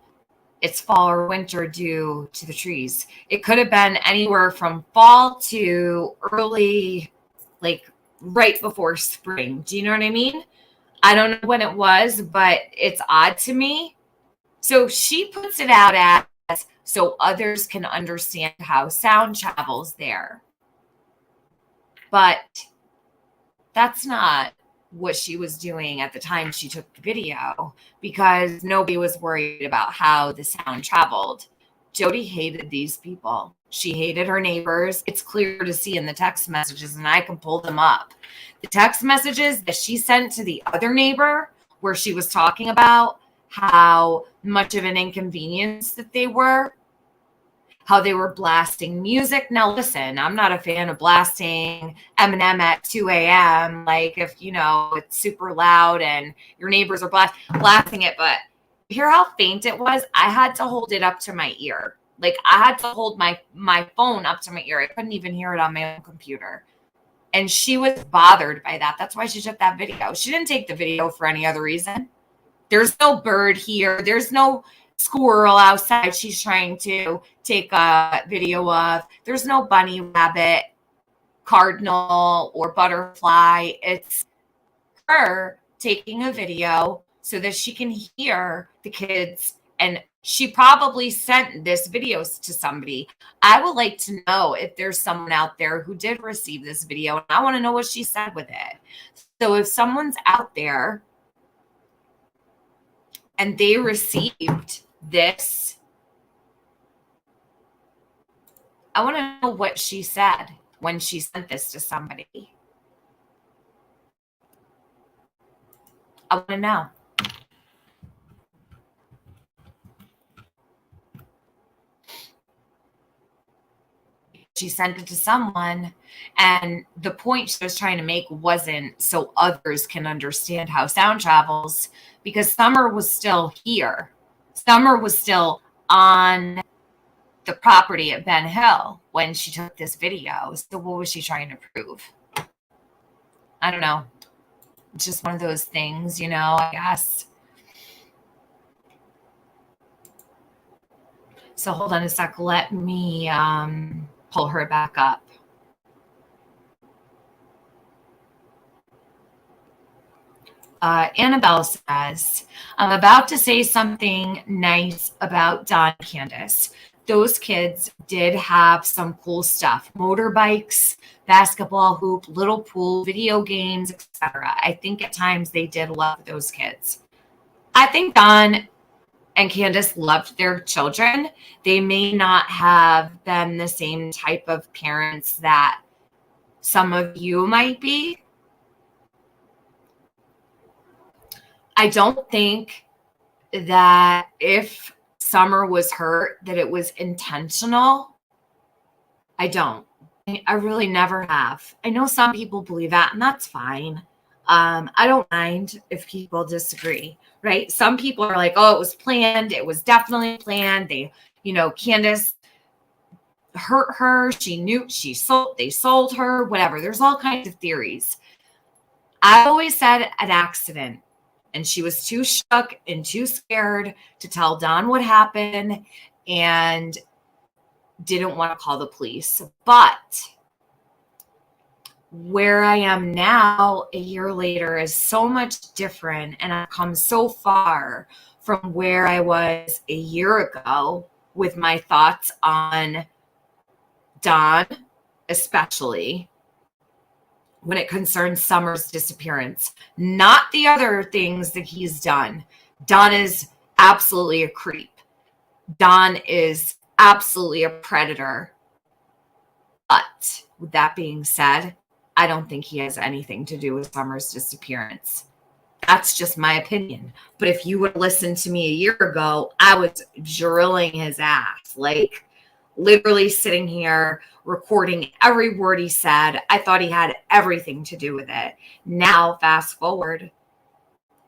it's fall or winter due to the trees. It could have been anywhere from fall to early, like right before spring. Do you know what I mean? I don't know when it was, but it's odd to me. So she puts it out as so others can understand how sound travels there. But that's not what she was doing at the time she took the video, because nobody was worried about how the sound traveled. Jody hated these people. She hated her neighbors. It's clear to see in the text messages, and I can pull them up. The text messages that she sent to the other neighbor, where she was talking about how much of an inconvenience that they were, how they were blasting music. Now, listen, I'm not a fan of blasting Eminem at 2 a.m. Like, if, you know, it's super loud and your neighbors are blasting it, but hear how faint it was? I had to hold it up to my ear. Like, I had to hold my phone up to my ear. I couldn't even hear it on my own computer. And she was bothered by that. That's why she took that video. She didn't take the video for any other reason. There's no bird here. There's no squirrel outside she's trying to take a video of. There's no bunny, rabbit, cardinal, or butterfly. It's her taking a video so that she can hear the kids. And she probably sent this video to somebody. I would like to know if there's someone out there who did receive this video, and I want to know what she said with it. So if someone's out there and they received this, I want to know what she said when she sent this to somebody. I want to know. She sent it to someone, and the point she was trying to make wasn't so others can understand how sound travels, because Summer was still here. Summer was still on the property at Ben Hill when she took this video. So what was she trying to prove? I don't know. It's just one of those things, you know, I guess. So hold on a sec. Let me pull her back up. Annabelle says, I'm about to say something nice about Don and Candace. Those kids did have some cool stuff. Motorbikes, basketball hoop, little pool, video games, etc. I think at times they did love those kids. I think Don and Candace loved their children. They may not have been the same type of parents that some of you might be. I don't think that if Summer was hurt, that it was intentional. I don't. I really never have. I know some people believe that, and that's fine. I don't mind if people disagree, right? Some people are like, oh, it was planned. It was definitely planned. They, you know, Candace hurt her. She knew they sold her, whatever. There's all kinds of theories. I always said an accident, and she was too shook and too scared to tell Don what happened and didn't want to call the police. But where I am now, a year later, is so much different, and I've come so far from where I was a year ago with my thoughts on Don, especially when it concerns Summer's disappearance, not the other things that he's done. Don is absolutely a creep. Don is absolutely a predator. But with that being said, I don't think he has anything to do with Summer's disappearance. That's just my opinion. But if you would listen to me a year ago, I was drilling his ass. Like, literally sitting here recording every word he said. I thought he had everything to do with it. Now, fast forward,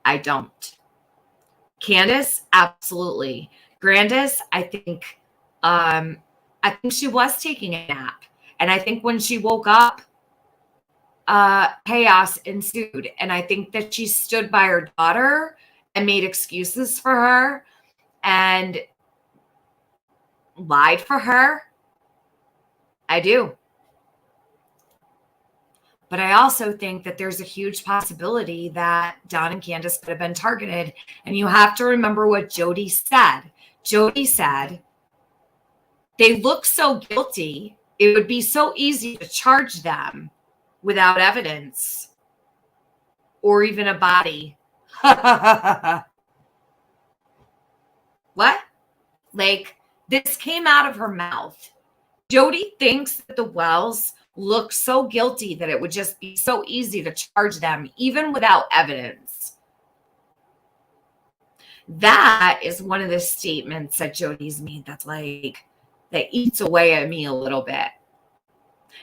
I don't. Candace, absolutely. Grandis, I think she was taking a nap. And I think when she woke up, chaos ensued. And I think that she stood by her daughter and made excuses for her and lied for her. I do. But I also think that there's a huge possibility that Don and Candace could have been targeted. And you have to remember what Jody said. Jody said, they look so guilty. It would be so easy to charge them without evidence or even a body. What? Like, this came out of her mouth. Jody thinks that the Wells look so guilty that it would just be so easy to charge them, even without evidence. That is one of the statements that Jody's made that's like, that eats away at me a little bit.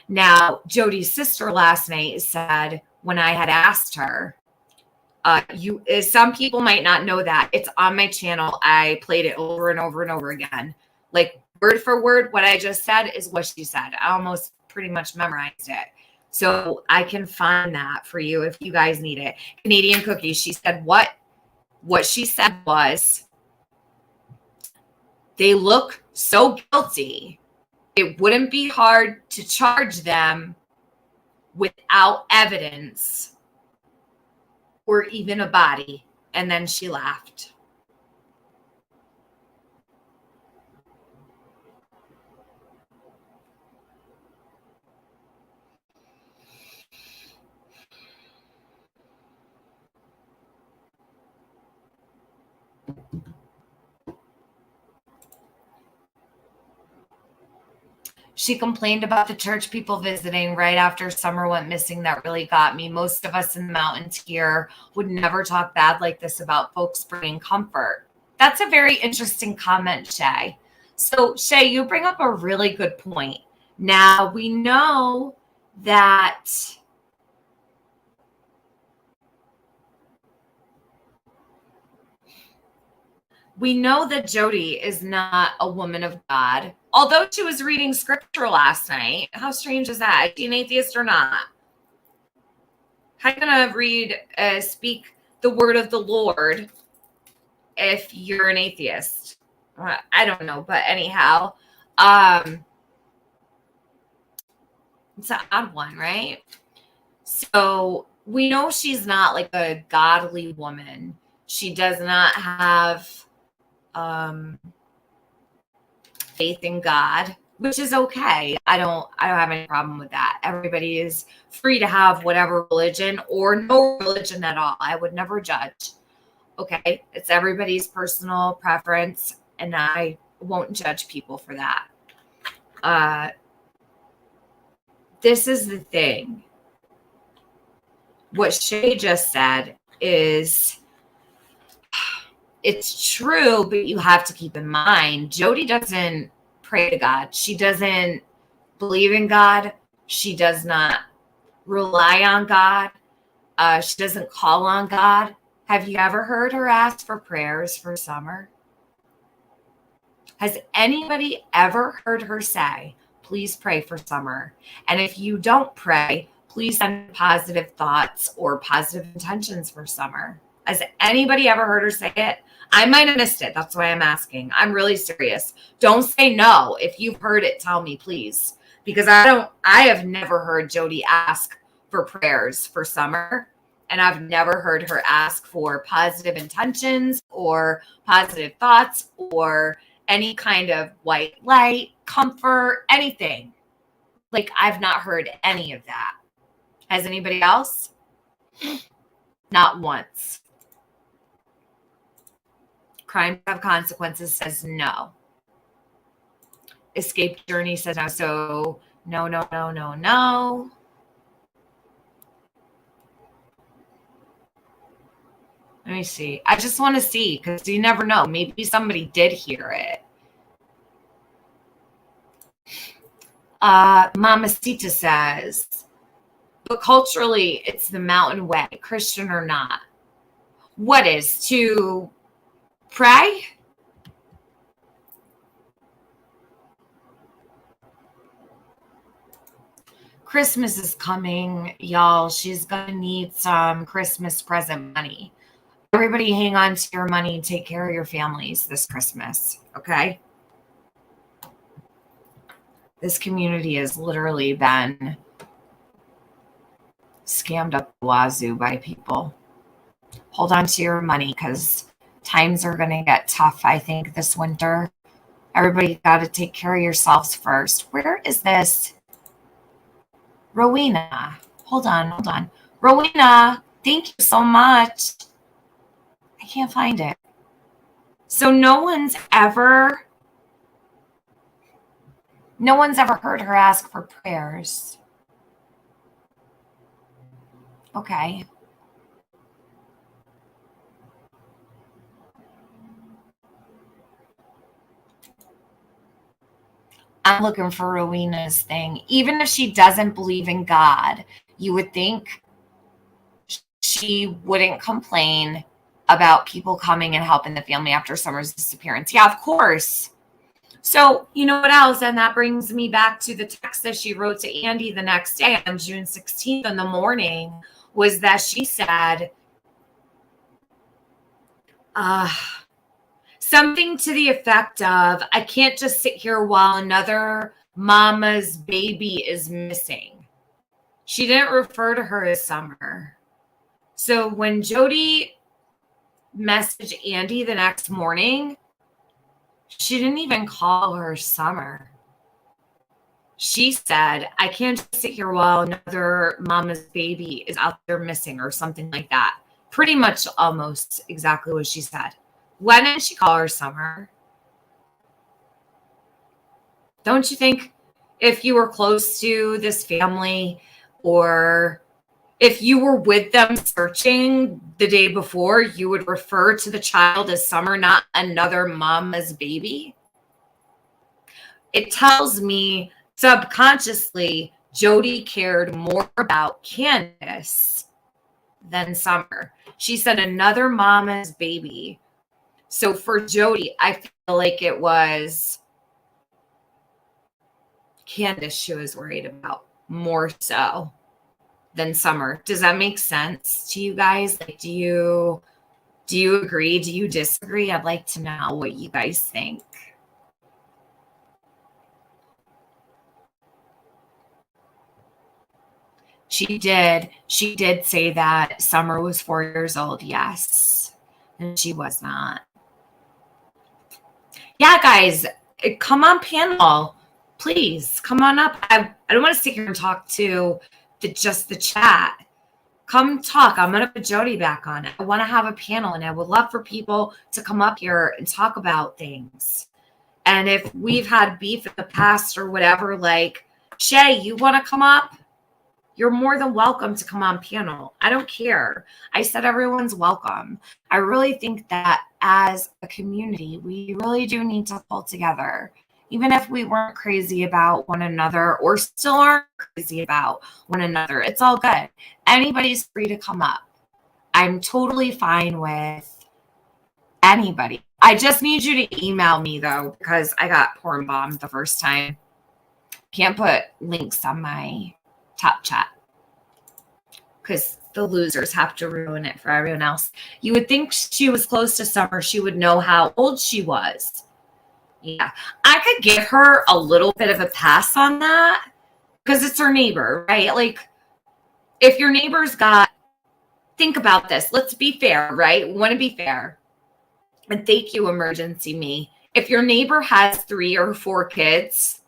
Now, Jody's sister last night said, when I had asked her, some people might not know that. It's on my channel. I played it over and over and over again. Like, word for word, what I just said is what she said. I almost pretty much memorized it. So I can find that for you if you guys need it. Canadian Cookie, she said what she said was, they look so guilty. It wouldn't be hard to charge them without evidence or even a body. And then she laughed. She complained about the church people visiting right after Summer went missing. That really got me. Most of us in the mountains here would never talk bad like this about folks bringing comfort. That's a very interesting comment, Shay. So, Shay, you bring up a really good point. Now, we know that Jody is not a woman of God. Although she was reading scripture last night. How strange is that? Is she an atheist or not? How are you going to speak the word of the Lord if you're an atheist? I don't know, but anyhow, it's an odd one, right? So we know she's not like a godly woman. She does not have faith in God, which is okay. I don't have any problem with that. Everybody is free to have whatever religion or no religion at all. I would never judge. Okay, it's everybody's personal preference, and I won't judge people for that. This is the thing. What Shay just said is, it's true, but you have to keep in mind, Jody doesn't pray to God. She doesn't believe in God. She does not rely on God. She doesn't call on God. Have you ever heard her ask for prayers for Summer? Has anybody ever heard her say, please pray for Summer? And if you don't pray, please send positive thoughts or positive intentions for Summer. Has anybody ever heard her say it? I might have missed it. That's why I'm asking. I'm really serious. Don't say no. If you've heard it, tell me, please. Because I have never heard Jody ask for prayers for Summer. And I've never heard her ask for positive intentions or positive thoughts or any kind of white light, comfort, anything. Like, I've not heard any of that. Has anybody else? Not once. Crimes have consequences says no. Escape Journey says no. So no. Let me see. I just want to see because you never know. Maybe somebody did hear it. Mamacita says, but culturally, it's the mountain way, Christian or not. What is to pray? Christmas is coming, y'all. She's going to need some Christmas present money. Everybody hang on to your money. Take care of your families this Christmas, okay? This community has literally been scammed up the wazoo by people. Hold on to your money because times are going to get tough, I think, this winter. Everybody got to take care of yourselves first. Where is this? Rowena. Hold on. Rowena, thank you so much. I can't find it. So no one's ever heard her ask for prayers. Okay. I'm looking for Rowena's thing. Even if she doesn't believe in God, you would think she wouldn't complain about people coming and helping the family after Summer's disappearance. Yeah, of course. So, you know what else? And that brings me back to the text that she wrote to Andy the next day on June 16th in the morning, was that she said, something to the effect of, I can't just sit here while another mama's baby is missing. She didn't refer to her as Summer. So when Jody messaged Andy the next morning, she didn't even call her Summer. She said, I can't just sit here while another mama's baby is out there missing, or something like that. Pretty much almost exactly what she said. Why didn't she call her Summer? Don't you think if you were close to this family, or if you were with them searching the day before, you would refer to the child as Summer, not another mama's baby? It tells me subconsciously Jody cared more about Candace than Summer. She said another mama's baby. So for Jody, I feel like it was Candace she was worried about more so than Summer. Does that make sense to you guys? Like, do you agree? Do you disagree? I'd like to know what you guys think. She did say that Summer was 4 years old. Yes. And she was not. Yeah, guys, come on panel. Please come on up. I don't want to sit here and talk to just the chat. Come talk. I'm going to put Jody back on. I want to have a panel, and I would love for people to come up here and talk about things. And if we've had beef in the past or whatever, like, Shay, you want to come up? You're more than welcome to come on panel. I don't care. I said everyone's welcome. I really think that as a community, we really do need to pull together. Even if we weren't crazy about one another or still aren't crazy about one another, it's all good. Anybody's free to come up. I'm totally fine with anybody. I just need you to email me, though, because I got porn bombed the first time. Can't put links on my top chat because the losers have to ruin it for everyone else. You would think she was close to Summer. She would know how old she was. Yeah, I could give her a little bit of a pass on that because it's her neighbor, right? Like, if your neighbor's got, think about this. Let's be fair, right? We want to be fair. And thank you, Emergency Me. If your neighbor has 3 or 4 kids,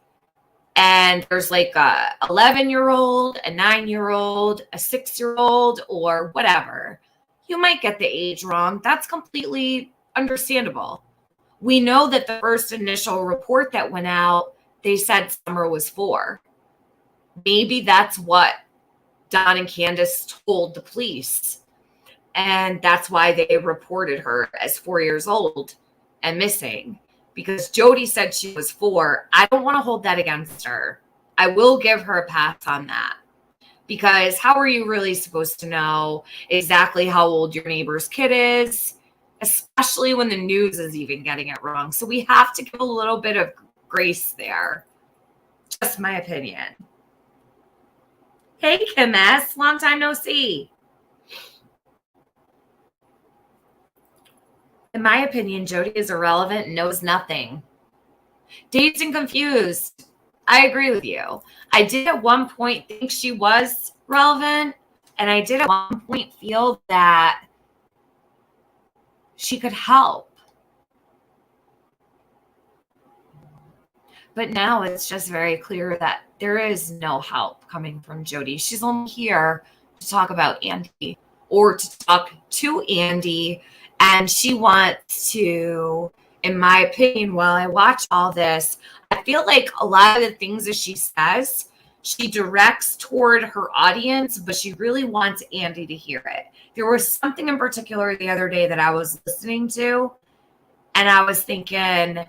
and there's like a 11-year-old, a 9-year-old, a 6-year-old, or whatever, you might get the age wrong. That's completely understandable. We know that the first initial report that went out, they said Summer was 4. Maybe that's what Don and Candace told the police. And that's why they reported her as 4 years old and missing. because Jody said she was 4. I don't want to hold that against her. I will give her a pass on that. Because how are you really supposed to know exactly how old your neighbor's kid is, especially when the news is even getting it wrong? So we have to give a little bit of grace there. Just my opinion. Hey, Kim S. Long time no see. In my opinion, Jody is irrelevant and knows nothing. Dazed and confused. I agree with you. I did at one point think she was relevant, and I did at one point feel that she could help. But now it's just very clear that there is no help coming from Jody. She's only here to talk about Andy or to talk to Andy, and she wants to, in my opinion, while I watch all this, I feel like a lot of the things that she says, she directs toward her audience, but she really wants Andy to hear it. There was something in particular the other day that I was listening to, and I was thinking,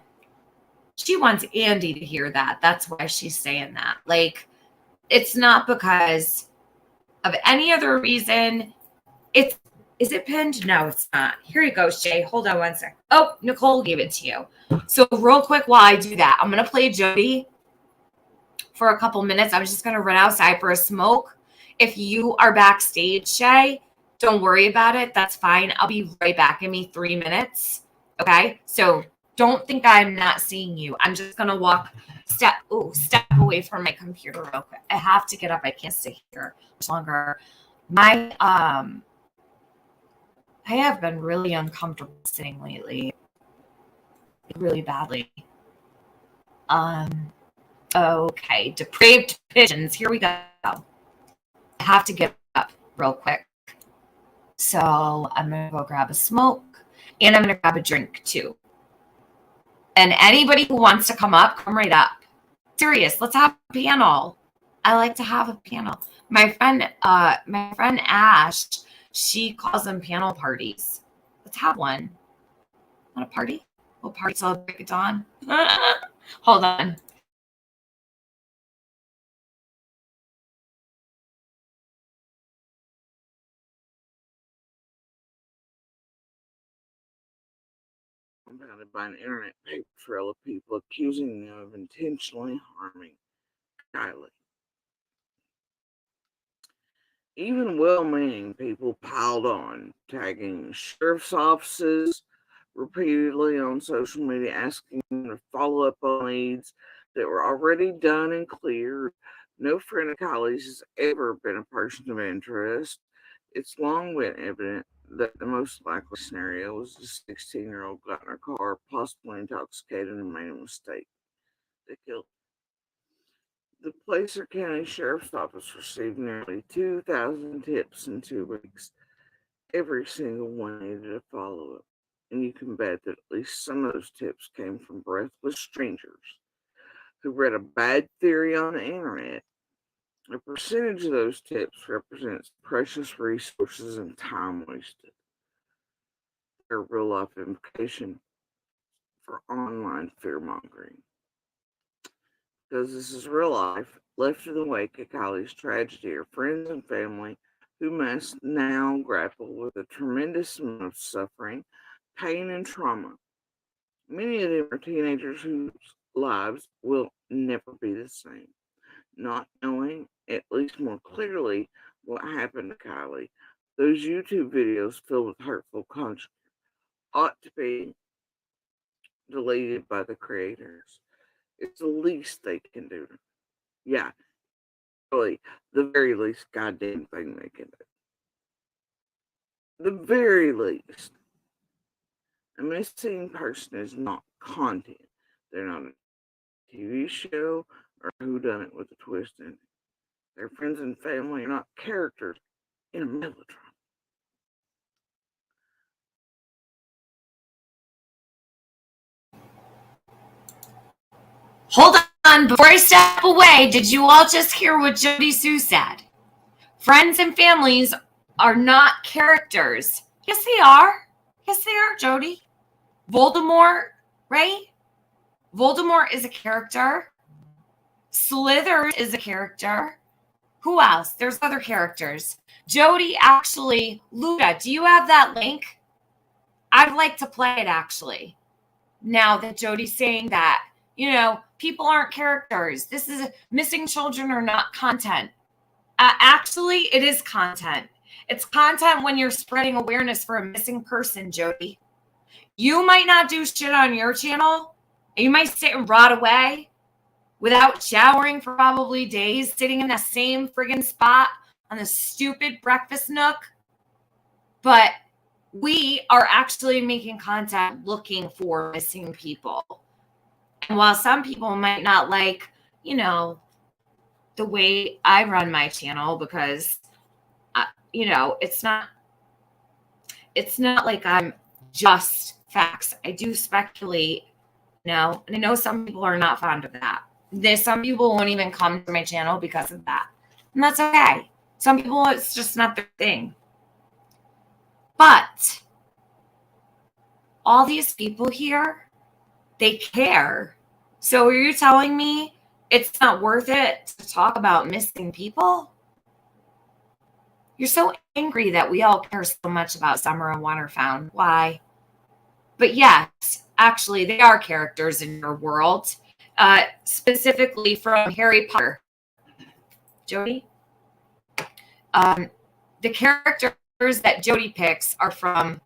she wants Andy to hear that. That's why she's saying that. Like, it's not because of any other reason. Is it pinned? No, it's not. Here you go, Shay. Hold on one sec. Oh, Nicole gave it to you. So real quick while I do that, I'm going to play Jody for a couple minutes. I'm just going to run outside for a smoke. If you are backstage, Shay, don't worry about it. That's fine. I'll be right back. Give me 3 minutes. Okay? So don't think I'm not seeing you. I'm just going to step away from my computer real quick. I have to get up. I can't stay here much longer. I have been really uncomfortable sitting lately. Really badly. Okay. Depraved pigeons. Here we go. I have to get up real quick. So I'm going to go grab a smoke and I'm going to grab a drink too. And anybody who wants to come up, come right up. Serious. Let's have a panel. I like to have a panel. My friend Ash, she calls them panel parties. Let's have one. Want a party? We'll party till the break of dawn. Hold on.
I'm bounded by an internet paper trail of people accusing me of intentionally harming Kylie. Even well-meaning people piled on, tagging sheriff's offices repeatedly on social media, asking them to follow up on leads that were already done and cleared. No friend of Kylie's has ever been a person of interest. It's long been evident that the most likely scenario was the 16-year-old got in her car, possibly intoxicated, and made a mistake. They killed her. The Placer County Sheriff's Office received nearly 2,000 tips in 2 weeks. Every single one needed a follow-up, and you can bet that at least some of those tips came from breathless strangers who read a bad theory on the internet. A percentage of those tips represents precious resources and time wasted. Their real-life implication for online fear-mongering. Because this is real life, left in the wake of Kylie's tragedy are friends and family who must now grapple with a tremendous amount of suffering, pain, and trauma. Many of them are teenagers whose lives will never be the same. Not knowing, at least more clearly, what happened to Kylie, those YouTube videos filled with hurtful content ought to be deleted by the creators. It's the least they can do. Yeah, really, the very least goddamn thing they can do. The very least. A missing person is not content. They're not a TV show or whodunit with a twist in it. Their friends and family are not characters in a melodrama.
Hold on, before I step away, did you all just hear what Jody Sue said? Friends and families are not characters. Yes, they are. Yes, they are, Jody. Voldemort, right? Voldemort is a character. Slither is a character. Who else? There's other characters. Jody, actually, Luda, do you have that link? I'd like to play it, actually. Now that Jody's saying that, people aren't characters. This is missing children are not content. Actually, it is content. It's content when you're spreading awareness for a missing person, Jody. You might not do shit on your channel. You might sit and rot away without showering for probably days, sitting in that same friggin' spot on the stupid breakfast nook. But we are actually making content looking for missing people. And while some people might not like, the way I run my channel, because, it's not like I'm just facts. I do speculate, and I know some people are not fond of that. Some people won't even come to my channel because of that. And that's okay. Some people, it's just not their thing. But all these people here, they care. So are you telling me it's not worth it to talk about missing people? You're so angry that we all care so much about Summer and Waterfound. Why? But yes, actually, they are characters in your world, specifically from Harry Potter. Jody? The characters that Jody picks are from...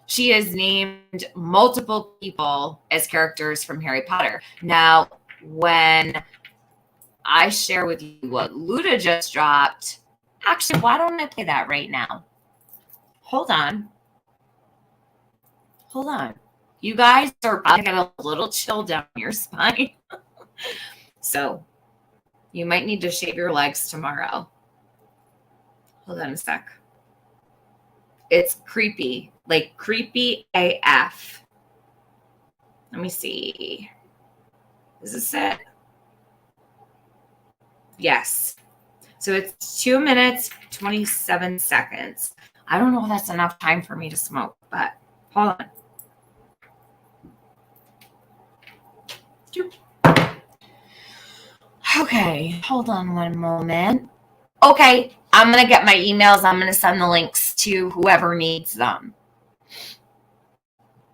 She has named multiple people as characters from Harry Potter. Now, when I share with you what Luda just dropped, actually, why don't I play that right now? Hold on. You guys are about to get a little chill down your spine. So, you might need to shave your legs tomorrow. Hold on a sec. It's creepy. Like creepy AF. Let me see. Is this it? Yes. So it's 2 minutes, 27 seconds. I don't know if that's enough time for me to smoke, but hold on. Okay, hold on one moment. Okay, I'm going to get my emails. I'm going to send the links to whoever needs them.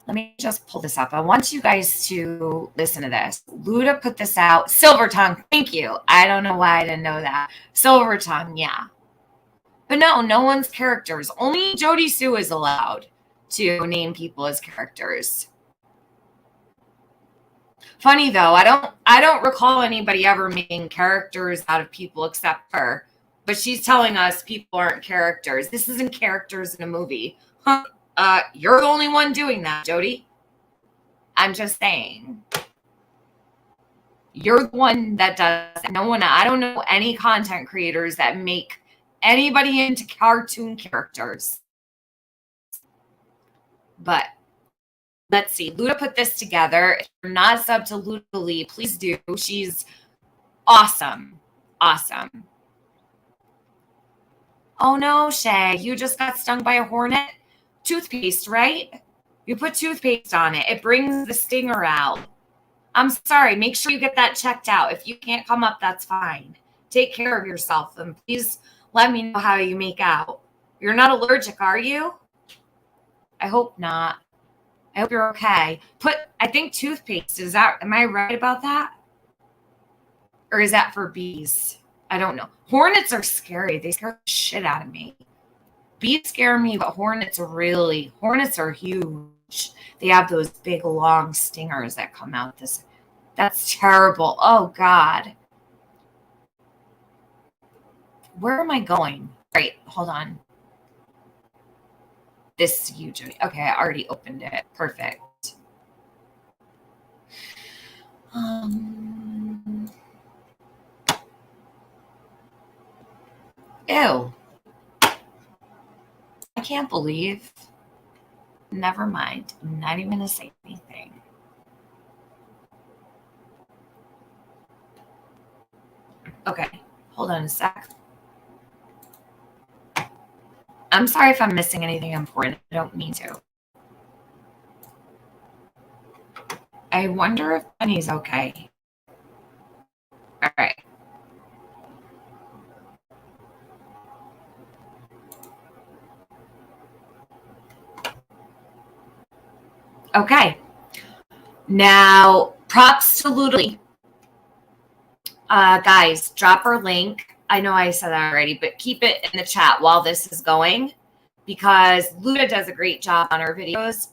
Let me just pull this up. I want you guys to listen to this. Luda put this out. Silver Tongue, thank you. I don't know why I didn't know that. Silver Tongue, yeah. But no one's characters. Only Jody Sue is allowed to name people as characters. Funny though, I don't recall anybody ever making characters out of people except her. But she's telling us people aren't characters. This isn't characters in a movie. Huh? You're the only one doing that, Jody. I'm just saying. You're the one that does that. No one, I don't know any content creators that make anybody into cartoon characters. But let's see. Luda put this together. If you're not subbed to Luda Lee, please do. She's awesome. Awesome. Oh no, Shay, you just got stung by a hornet? Toothpaste, right? You put toothpaste on it. It brings the stinger out. I'm sorry. Make sure you get that checked out. If you can't come up, that's fine. Take care of yourself. And please let me know how you make out. You're not allergic, are you? I hope not. I hope you're okay. I think toothpaste. Am I right about that? Or is that for bees? I don't know. Hornets are scary. They scare the shit out of me. Bees scare me, but hornets are huge. They have those big, long stingers that come out. That's terrible. Oh, God. Where am I going? Right, hold on. This is you, Jody. Okay, I already opened it. Perfect. Ew. I can't believe. Never mind. I'm not even going to say anything. Okay, hold on a sec. I'm sorry if I'm missing anything important. I don't mean to. I wonder if Penny's okay. All right. Okay. Now, props to Ludily. Guys, drop her link. I know I said that already, but keep it in the chat while this is going, because Luda does a great job on her videos,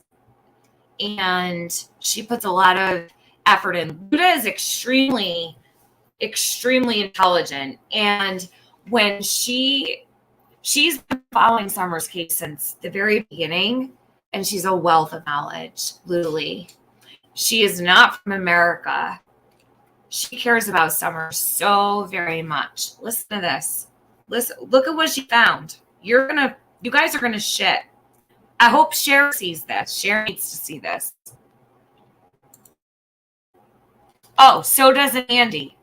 and she puts a lot of effort in. Luda is extremely, extremely intelligent, and when she's been following Summer's case since the very beginning, and she's a wealth of knowledge, Ludily. She is not from America. She cares about Summer so very much. Listen to this. Listen, look at what she found. You guys are gonna shit. I hope Cher sees this. Cher needs to see this. Oh, so does Andy.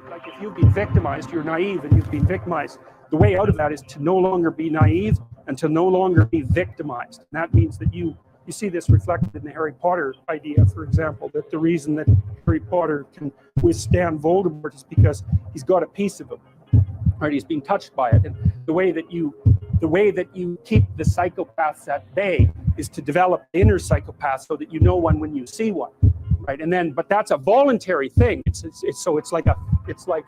Like if you've been victimized, you're naive and you've been victimized. The way out of that is to no longer be naive and to no longer be victimized. And that means that you see this reflected in the Harry Potter idea, for example, that the reason that Harry Potter can withstand Voldemort is because he's got a piece of him, right? He's being touched by it. And the way that you keep the psychopaths at bay is to develop inner psychopaths so that you know one when you see one. Right, and then, but that's a voluntary thing. It's like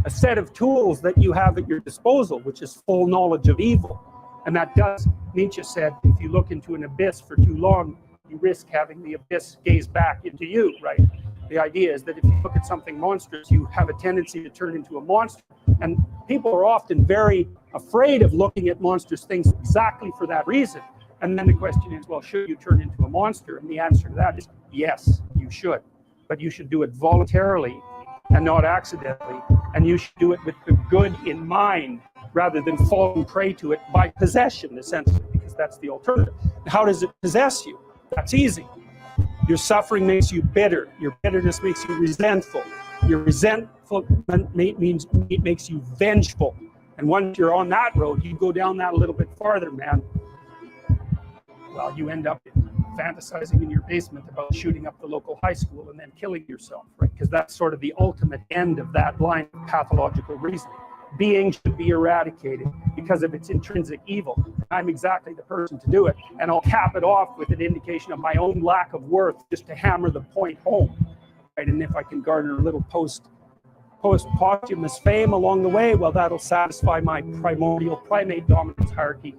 a set of tools that you have at your disposal, which is full knowledge of evil, and that does. Nietzsche said, if you look into an abyss for too long, you risk having the abyss gaze back into you. Right. The idea is that if you look at something monstrous, you have a tendency to turn into a monster, and people are often very afraid of looking at monstrous things exactly for that reason. And then the question is, well, should you turn into a monster? And the answer to that is yes, you should. But you should do it voluntarily and not accidentally. And you should do it with the good in mind rather than falling prey to it by possession, essentially, because that's the alternative. How does it possess you? That's easy. Your suffering makes you bitter. Your bitterness makes you resentful. Your resentful means it makes you vengeful. And once you're on that road, you go down that a little bit farther, man. Well, you end up fantasizing in your basement about shooting up the local high school and then killing yourself, right? Because that's sort of the ultimate end of that line of pathological reasoning. Being should be eradicated because of its intrinsic evil. I'm exactly the person to do it, and I'll cap it off with an indication of my own lack of worth just to hammer the point home, right? And if I can garner a little post-posthumous fame along the way, well, that'll satisfy my primordial primate dominance hierarchy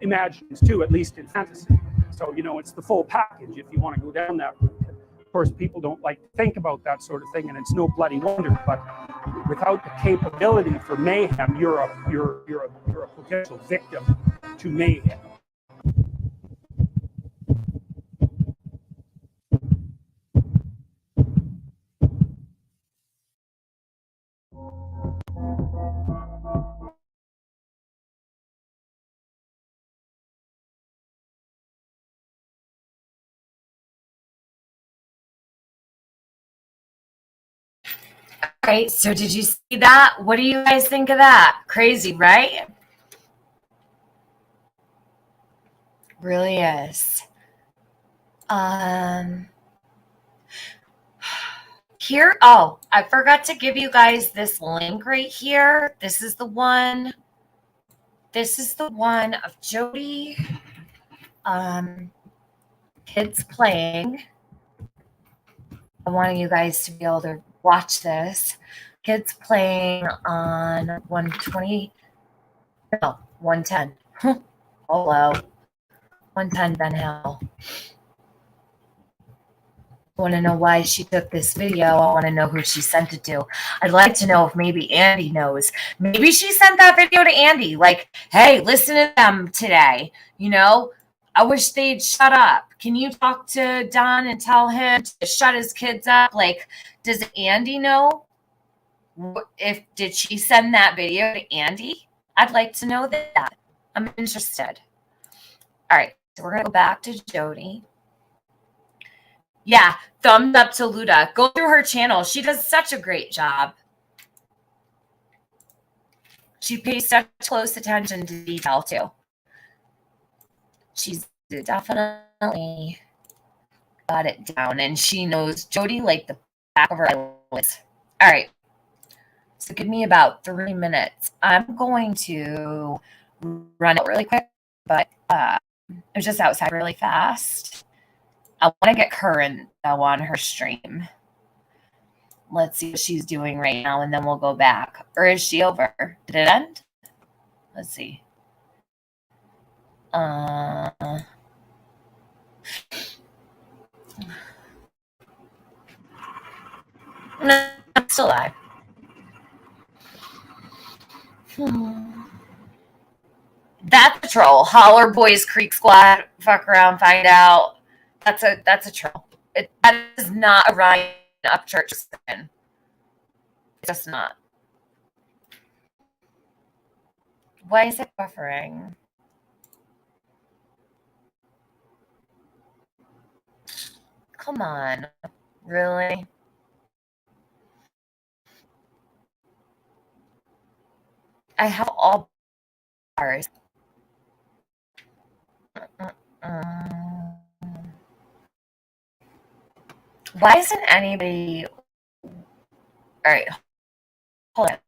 imaginings too, at least in fantasy. So, it's the full package if you want to go down that route. Of course, people don't like to think about that sort of thing, and it's no bloody wonder, but without the capability for mayhem, you're a potential victim to mayhem.
All right, so did you see that? What do you guys think of that? Crazy, right? Really is. Here, I forgot to give you guys this link right here. This is the one of Jody, kids playing. I want you guys to be able to watch this. Kids playing on 110. Hello. 110 Ben Hill. I want to know why she took this video. I want to know who she sent it to. I'd like to know if maybe Andy knows. Maybe she sent that video to Andy. Like, hey, listen to them today. I wish they'd shut up. Can you talk to Don and tell him to shut his kids up? Like, does Andy know? Did she send that video to Andy? I'd like to know that. I'm interested. All right, so we're going to go back to Jody. Yeah, thumbs up to Luda. Go through her channel. She does such a great job. She pays such close attention to detail, too. She's definitely got it down, and she knows Jody like the back of her eyelids. All right. So give me about 3 minutes. I'm going to run it really quick, but I'm just outside really fast. I want to get current though on her stream. Let's see what she's doing right now, and then we'll go back. Or is she over? Did it end? Let's see. No, I'm still live. That's a troll. Holler Boys Creek Squad. Fuck around, find out. That's a troll. That is not a Ryan Upchurch spin. It's just not. Why is it buffering? Come on. Really? I have all bars. Why isn't anybody... All right. Hold on.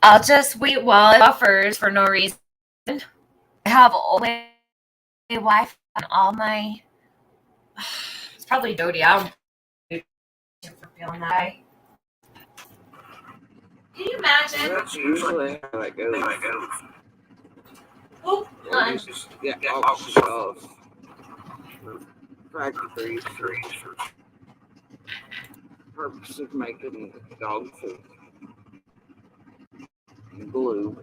I'll just wait while it buffers for no reason. I have always Wi-Fi on all my... It's probably Jody. I don't for feeling that way. Can you imagine?
That's usually how it goes.
Oop,
You just get auctioned off for factory purpose of making dog food and glue.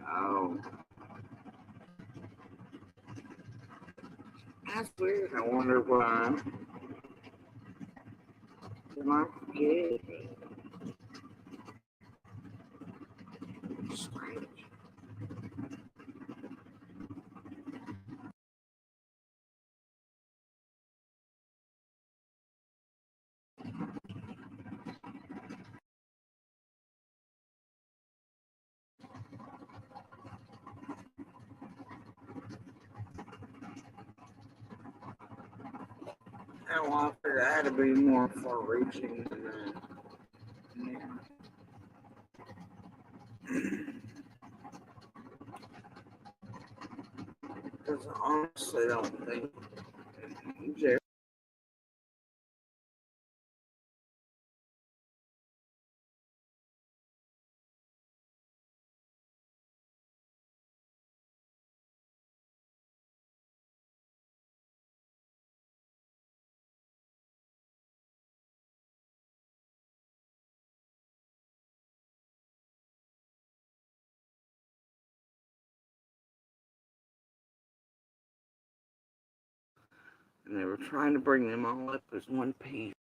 Oh. That's weird. I wonder why. Am I forgetting? Strange. Well, I figured I had to be more far-reaching than that. Because I honestly don't think Jerry. And they were trying to bring them all up as one piece.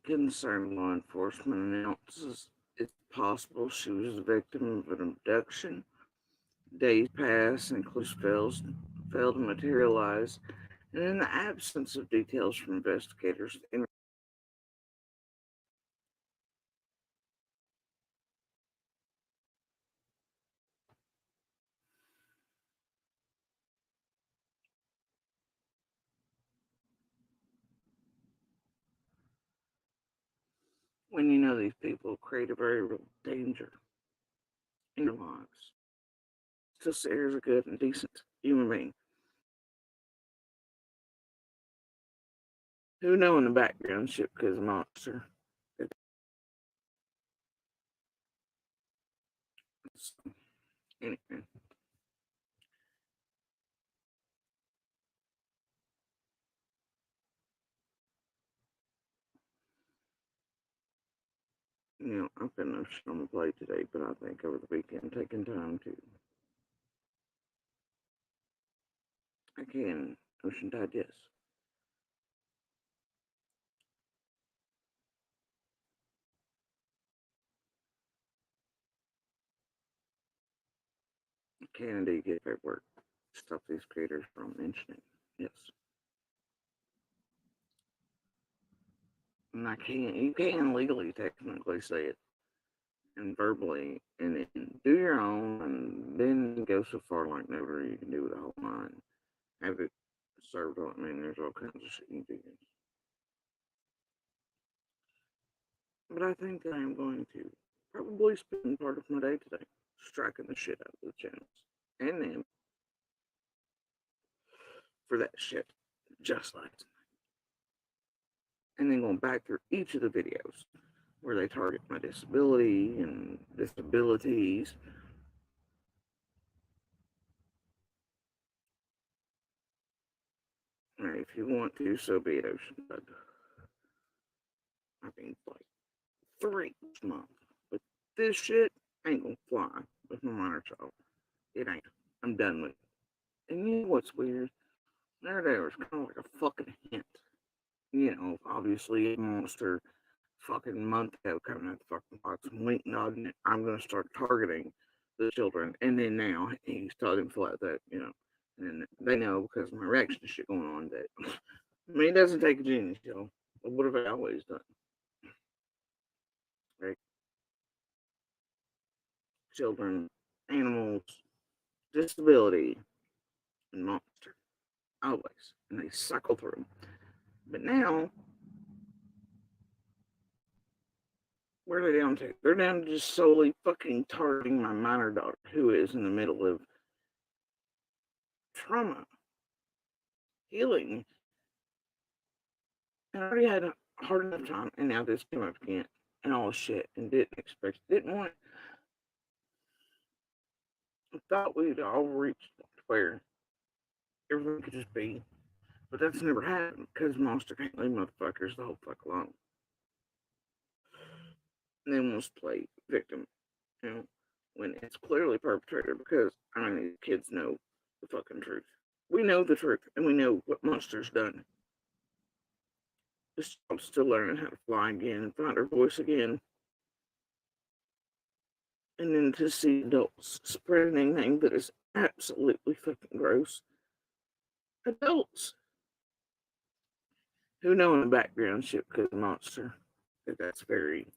concerned law enforcement announces it's possible she was the victim of an abduction. Days pass and clues fail to materialize, and in the absence of details from investigators, when you know these people create a very real danger in your lives, still see her as a good and decent human being who know in the background shit because a monster. So, anyway. I've been no shit on the plate today, but I think over the weekend taking time to again ocean digest. Can indeed get paperwork. Stop these creators from mentioning. Yes. And you can legally technically say it and verbally and then do your own and then go so far like notary you can do with the whole nine. Have it served on. I mean, there's all kinds of shit you can do. But I think I am going to probably spend part of my day today striking the shit out of the channels. And then for that shit, just like tonight. And then going back through each of the videos where they target my disability and disabilities. And if you want to, so be it, Ocean Bud. I mean, like 3 each month. But this shit ain't gonna fly with my minor child. It ain't. I'm done with it. And you know what's weird? There was kind of like a fucking hint. Obviously a monster fucking month ago coming out the fucking box and wink nodding it. I'm gonna start targeting the children. And then now he's telling them flat that, and they know because of my reaction to shit going on that I mean it doesn't take a genius, But what have I always done? Right? Children, animals, disability, and monster. Always. And they cycle through them. But now, where are they down to? They're down to just solely fucking targeting my minor daughter, who is in the middle of trauma, healing. And I already had a hard enough time, and now this came up again, and all shit, and didn't want it. I thought we'd all reached where everything could just be. But that's never happened because monster can't leave motherfuckers the whole fuck alone. And then wants to play victim, when it's clearly perpetrator because I mean these kids know the fucking truth. We know the truth and we know what monster's done. This child's still learning how to fly again and find her voice again. And then to see adults spreading anything that is absolutely fucking gross. Adults who know in the background shit because the monster. That's very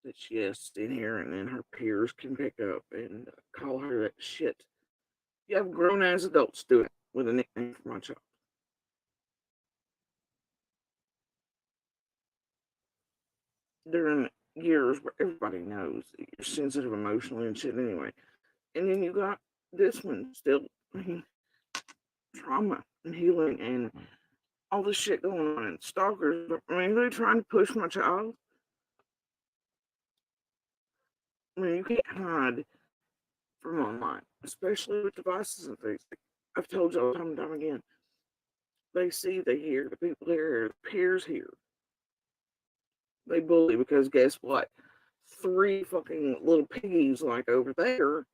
that she has in here and then her peers can pick up and call her that shit. You have grown ass adults do it with a nickname for my child. During years where everybody knows that you're sensitive emotionally and shit anyway. And then you got this one still, trauma and healing and all this shit going on and stalkers. I mean, they're trying to push my child. I mean, you can't hide from online, especially with devices and things. I've told y'all time and time again. They see, they hear, the people here, the peers here. They bully because guess what? 3 fucking little piggies like over there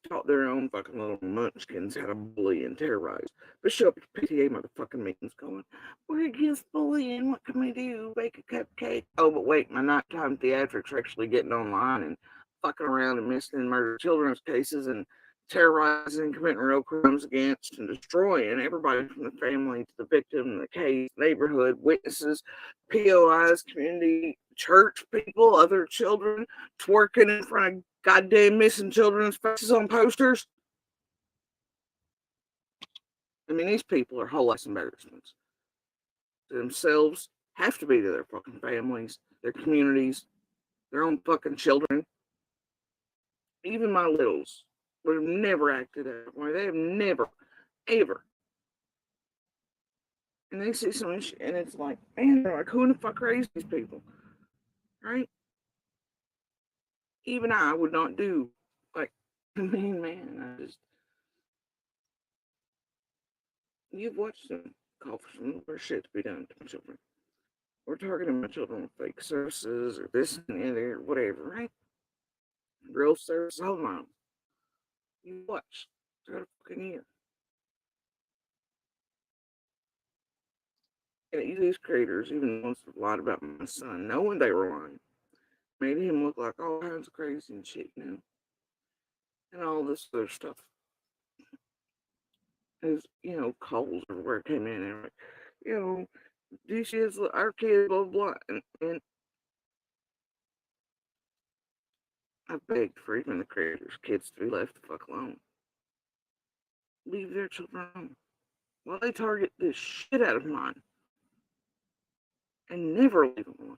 taught their own fucking little munchkins how to bully and terrorize. But show up at PTA motherfucking meetings going, we're against bullying, what can we do? Bake a cupcake. Oh, but wait, my nighttime theatrics are actually getting online and fucking around and missing and murder children's cases and terrorizing, committing real crimes against and destroying everybody from the family to the victim, the case, neighborhood, witnesses, POIs, community, church people, other children, twerking in front of goddamn missing children's faces on posters. I mean, these people are whole ass embarrassments to themselves, have to be to their fucking families, their communities, their own fucking children. Even my littles would have never acted that way. They have never, ever. And they see some shit, and it's like, man, they're like, who in the fuck raised these people? Right? Even I would not do, like, man, I just, you've watched them call for some more shit to be done to my children. Or targeting my children with fake services, or this and that, or whatever, right? Real services, hold on. You watch. Throughout a fucking year. And these creators, even the ones that lied about my son, knowing they were lying, made him look like all kinds of crazy and shit, and all this other stuff. His, calls or where it came in, and like, this is our kid, blah, blah, and I begged for even the creators' kids to be left the fuck alone. Leave their children alone. While they target the shit out of mine. And never leave them alone.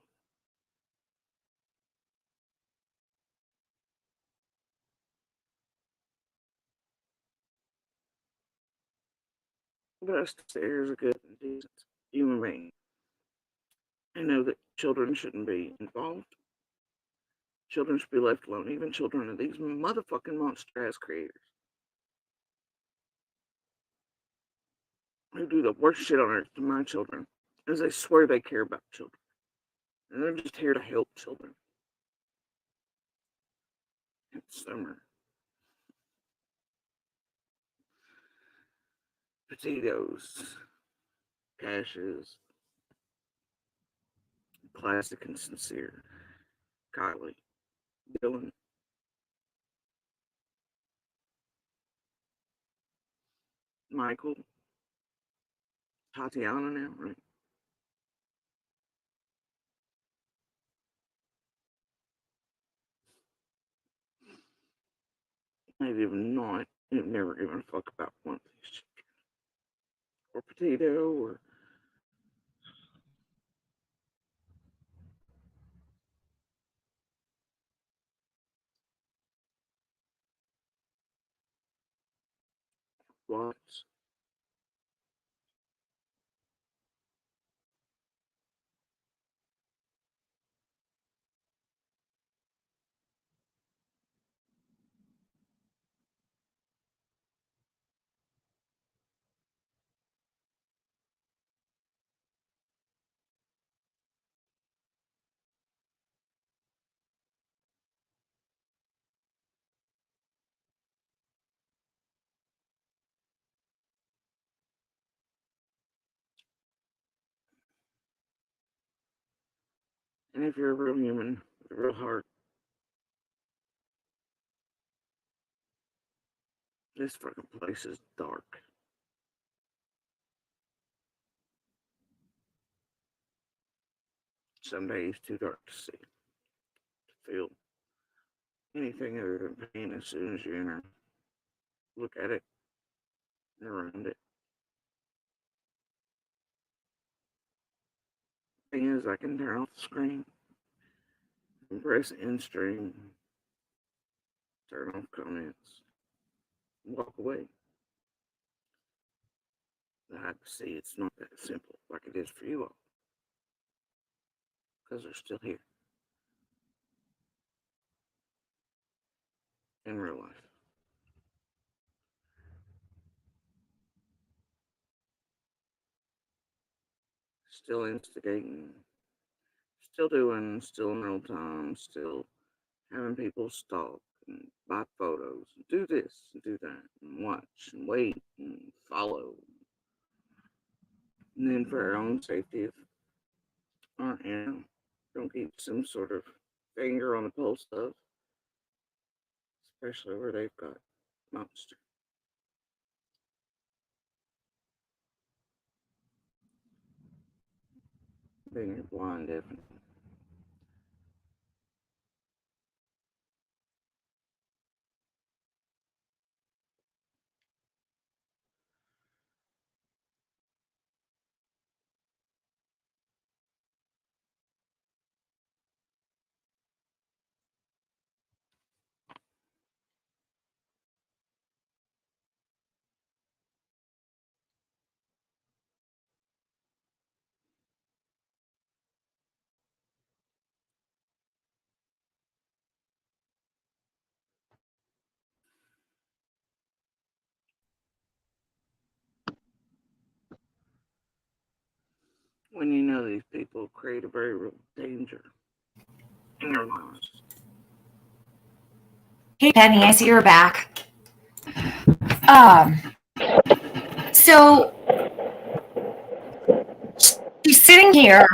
But I still say here's a good and decent human being. I know that children shouldn't be involved. Children should be left alone. Even children of these motherfucking monster ass creators. Who do the worst shit on earth to my children. As they swear they care about children. And they're just here to help children. It's summer. Potatoes. Cashews. Classic and sincere. Kylie. Dylan. Michael. Tatiana now, right? Maybe even not. You've never given a fuck about one of these children. Or potato, or what. And if you're a real human with a real heart, this fucking place is dark. Some days too dark to see, to feel anything other than pain as soon as you enter. Look at it and around it. Thing is, I can turn off the screen and press end stream, turn off comments, walk away. I see it's not that simple like it is for you all. Because they're still here. In real life. Still instigating. Still doing, still in real time, still having people stalk and buy photos, and do this and do that, and watch and wait and follow. And then for our own safety, if don't keep some sort of finger on the pulse of, especially where they've got monster. Being blind, definitely. When you know these people create a very real danger in their lives.
Hey Penny, I see you're back. So she's sitting here,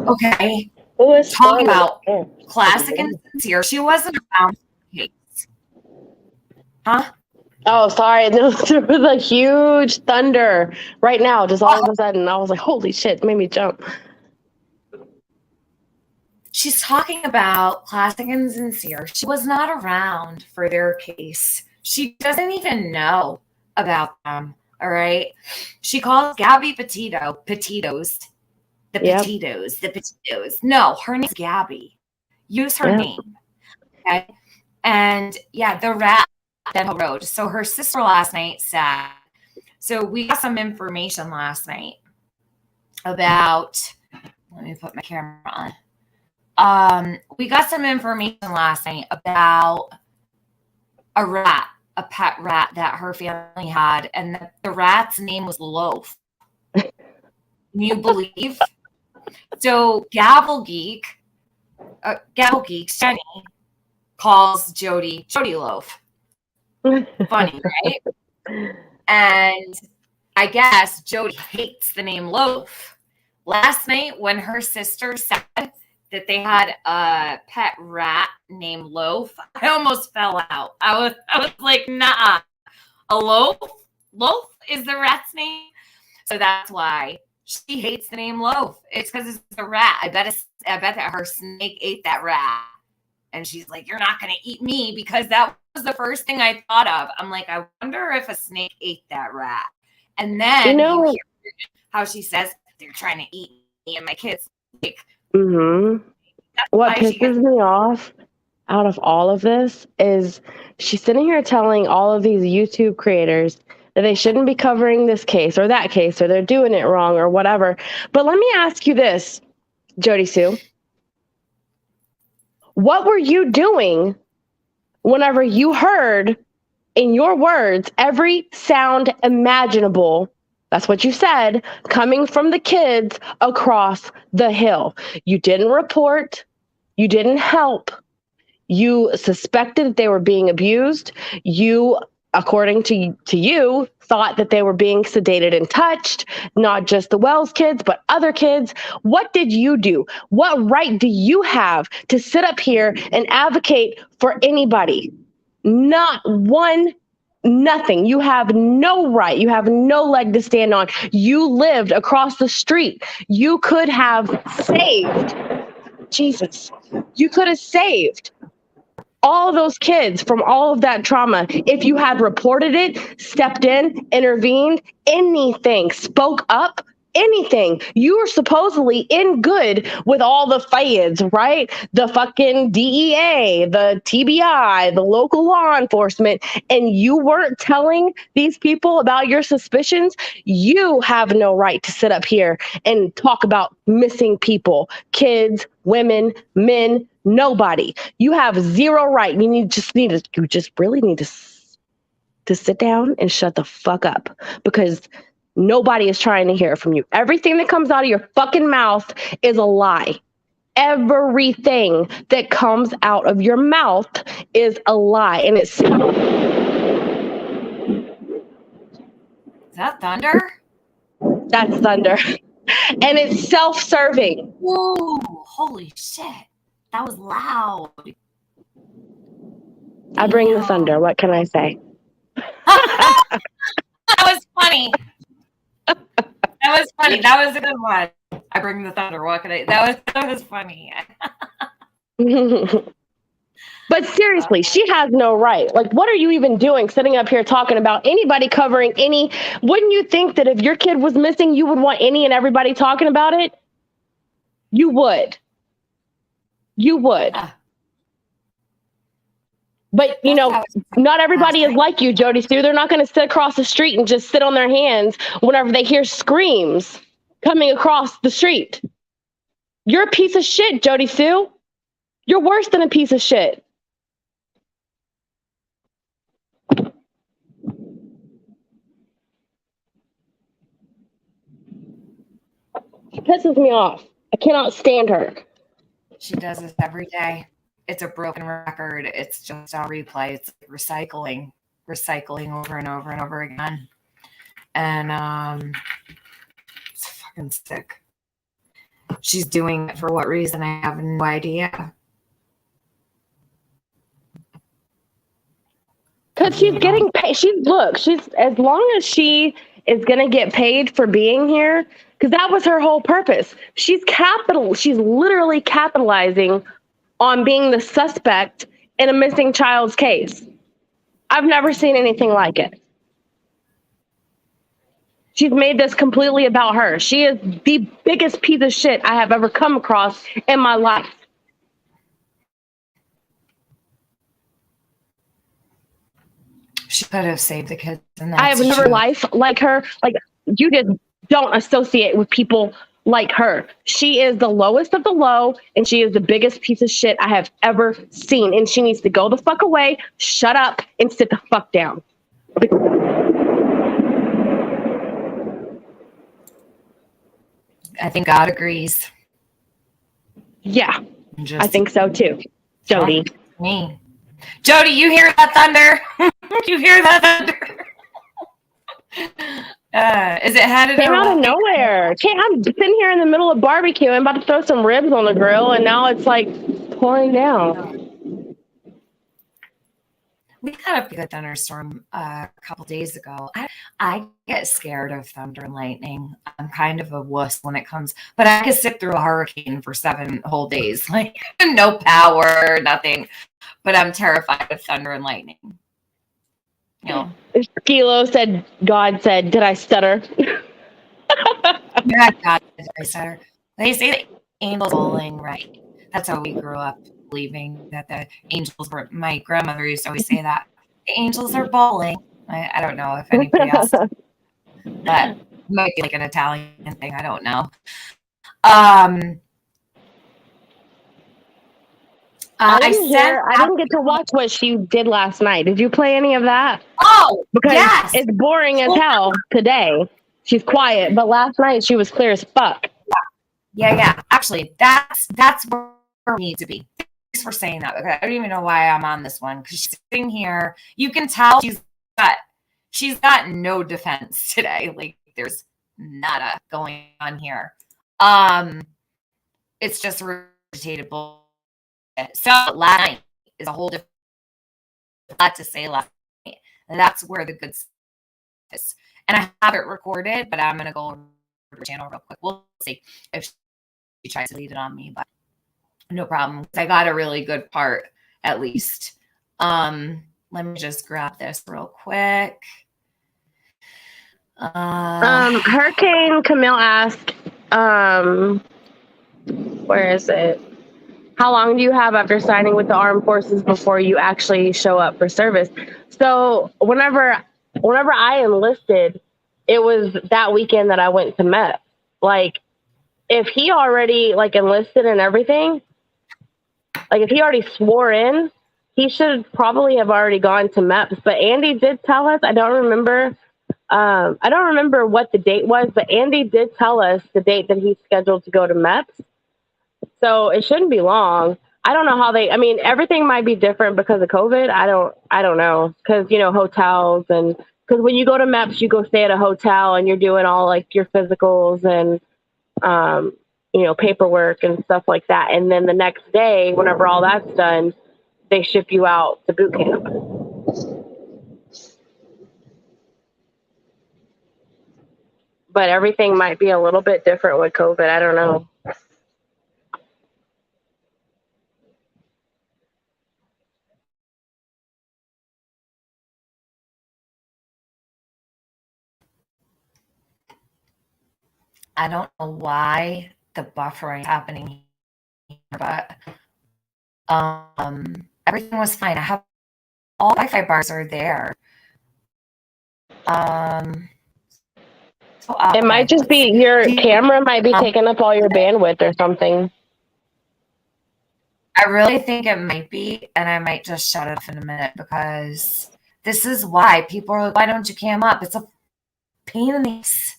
okay, talking about classic and sincere. She wasn't around for the case. Huh?
Oh, sorry. There was a huge thunder right now, just all of a sudden. I was like, holy shit, it made me jump.
She's talking about classic and sincere. She was not around for their case. She doesn't even know about them. All right. She calls Gabby Petitos. The Petitos. No, her name's Gabby. Use her name. Okay. And yeah, the rat that road. So her sister last night said, so we got some information last night about, let me put my camera on. We got some information last night about a pet rat that her family had, and the rat's name was Loaf. Can you believe? So Gavel Geek's Jenny calls Jody Loaf. Funny, right? And I guess Jody hates the name Loaf. Last night when her sister said that they had a pet rat named Loaf, I almost fell out. I was like, nah. A loaf? Loaf is the rat's name? So that's why she hates the name Loaf. It's because it's a rat. I bet that her snake ate that rat. And she's like, you're not going to eat me, because that was the first thing I thought of. I'm like, I wonder if a snake ate that rat. And then you hear how she says, they're trying to eat me and my kids. Like,
what pisses me off out of all of this is she's sitting here telling all of these YouTube creators that they shouldn't be covering this case or that case, or they're doing it wrong or whatever. But let me ask you this, Jody Sue. What were you doing whenever you heard, in your words, every sound imaginable, that's what you said, coming from the kids across the hill? You didn't report. You didn't help. You suspected that they were being abused. You, according to you, thought that they were being sedated and touched, not just the Wells kids, but other kids. What did you do? What right do you have to sit up here and advocate for anybody? Not one. Nothing. You have no right. You have no leg to stand on. You lived across the street. You could have saved. Jesus. You could have saved all those kids from all of that trauma if you had reported it, stepped in, intervened, anything, spoke up, anything. You were supposedly in good with all the feds, right? The fucking DEA, the TBI, the local law enforcement, and you weren't telling these people about your suspicions. You have no right to sit up here and talk about missing people, kids, women, men, nobody. You have zero right. You just really need to sit down and shut the fuck up, because nobody is trying to hear from you. Everything that comes out of your fucking mouth is a lie. Everything that comes out of your mouth is a lie, and it's
Is that thunder?
that's thunder, and it's self-serving.
Whoa! Holy shit! That was loud.
I bring the
Damn.
thunder. What can I say?
That was funny. That was funny. That was a good one. I bring the thunder. What can I? That was funny.
But seriously, she has no right. Like, what are you even doing sitting up here talking about anybody covering any? Wouldn't you think that if your kid was missing, you would want any and everybody talking about it? You would. You would. But, you know, not everybody is like you, Jody Sue. They're not going to sit across the street and just sit on their hands whenever they hear screams coming across the street. You're a piece of shit, Jody Sue. You're worse than a piece of shit. She pisses me off. I cannot stand her.
She does this every day. It's a broken record. It's just on replay. It's like recycling over and over and over again. And it's fucking sick. She's doing it for what reason? I have no idea.
Because she's getting paid. She's as long as she is gonna get paid for being here, because that was her whole purpose. She's literally capitalizing on being the suspect in a missing child's case. I've never seen anything like it. She's made this completely about her. She is the biggest piece of shit I have ever come across in my life.
She could have saved the kids.
I have never life like her. Like, you just don't associate with people like her. She is the lowest of the low, and she is the biggest piece of shit I have ever seen. And she needs to go the fuck away, shut up, and sit the fuck down.
I think God agrees.
Yeah, I think so too. Jody.
Me. Jody, you hear that thunder? You hear that thunder? Is it headed
Came out of nowhere. I'm sitting here in the middle of barbecue. I'm about to throw some ribs on the grill, and now it's like pouring down.
We had a good thunderstorm a couple days ago. I get scared of thunder and lightning. I'm kind of a wuss when it comes, but I could sit through a hurricane for 7 whole days. Like, no power, nothing. But I'm terrified of thunder and lightning. You know.
Kilo said, God said, did I stutter?
Yeah, God, did I stutter? They say the angels bowling, right? That's how we grew up, believing that the angels were. My grandmother used to always say that. The angels are bowling. I don't know if anybody else. That might be like an Italian thing. I don't know.
I didn't get to watch what she did last night. Did you play any of that?
Oh,
because
yes.
It's boring as hell today. She's quiet, but last night she was clear as fuck.
Yeah. Actually, that's where we need to be. Thanks for saying that. Okay, I don't even know why I'm on this one, because she's sitting here. You can tell she's got no defense today. Like, there's nada going on here. It's just regurgitated bullshit. So last night is a whole different lot to say last night. And that's where the good stuff is. And I have it recorded, but I'm gonna go over to the channel real quick. We'll see if she tries to lead it on me, but no problem. I got a really good part, at least. Let me just grab this real quick.
Hurricane Camille asked, where is it? How long do you have after signing with the armed forces before you actually show up for service? So whenever I enlisted, it was that weekend that I went to MEP. Like, if he already enlisted and everything, like if he already swore in, he should probably have already gone to MEPS. But Andy did tell us, I don't remember what the date was, but Andy did tell us the date that he's scheduled to go to MEPS. So it shouldn't be long. I don't know how I mean, everything might be different because of COVID. I don't know. Cause hotels cause when you go to MEPS, you go stay at a hotel and you're doing all like your physicals and, paperwork and stuff like that. And then the next day, whenever all that's done, they ship you out to boot camp. But everything might be a little bit different with COVID. I don't know.
I don't know why the buffering is happening here, but everything was fine. I have all Wi-Fi bars are there.
It might just be your camera might be taking up all your bandwidth or something.
I really think it might be, and I might just shut it off in a minute because this is why people are like, why don't you cam up? It's a pain in the ass.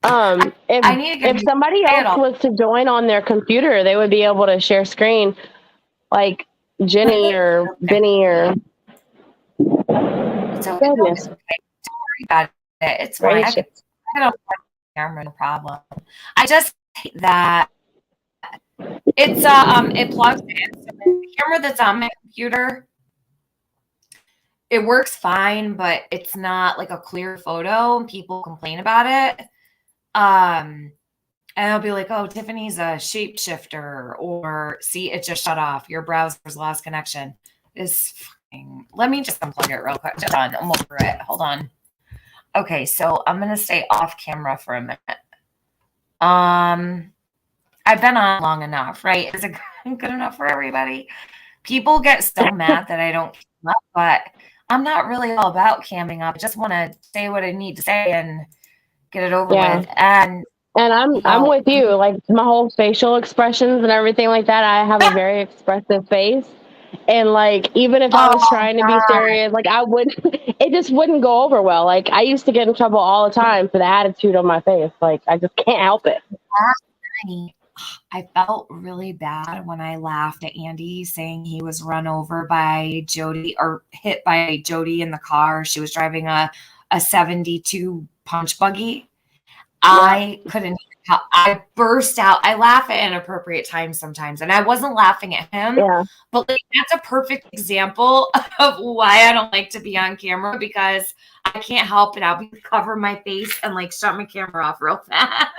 If somebody else was to join on their computer, they would be able to share screen, like Jenny or Benny or.
So goodness. Don't worry about it. It's fine. I don't have a camera, no problem. I just hate that it's it plugs in. So the camera that's on my computer, it works fine, but it's not like a clear photo, and people complain about it. And I'll be like, oh, Tiffany's a shapeshifter, or see, it just shut off. Your browser's lost connection. Let me just unplug it real quick. Hold on, I'm over it. Hold on. Okay, so I'm gonna stay off camera for a minute. I've been on long enough, right? Is it good enough for everybody? People get so mad that I don't cam up, but I'm not really all about camming up. I just want to say what I need to say and get it over with. And
I'm with you. Like my whole facial expressions and everything like that. I have a very expressive face. And like, even if I was trying to be serious, like it just wouldn't go over well. Like I used to get in trouble all the time for the attitude on my face. Like I just can't help it.
I felt really bad when I laughed at Andy saying he was run over by Jody or hit by Jody in the car. She was driving a 72 punch buggy. I couldn't help. I burst out. I laugh at inappropriate times sometimes, and I wasn't laughing at him.
Yeah.
But like, that's a perfect example of why I don't like to be on camera, because I can't help it. I'll cover my face and like shut my camera off real fast.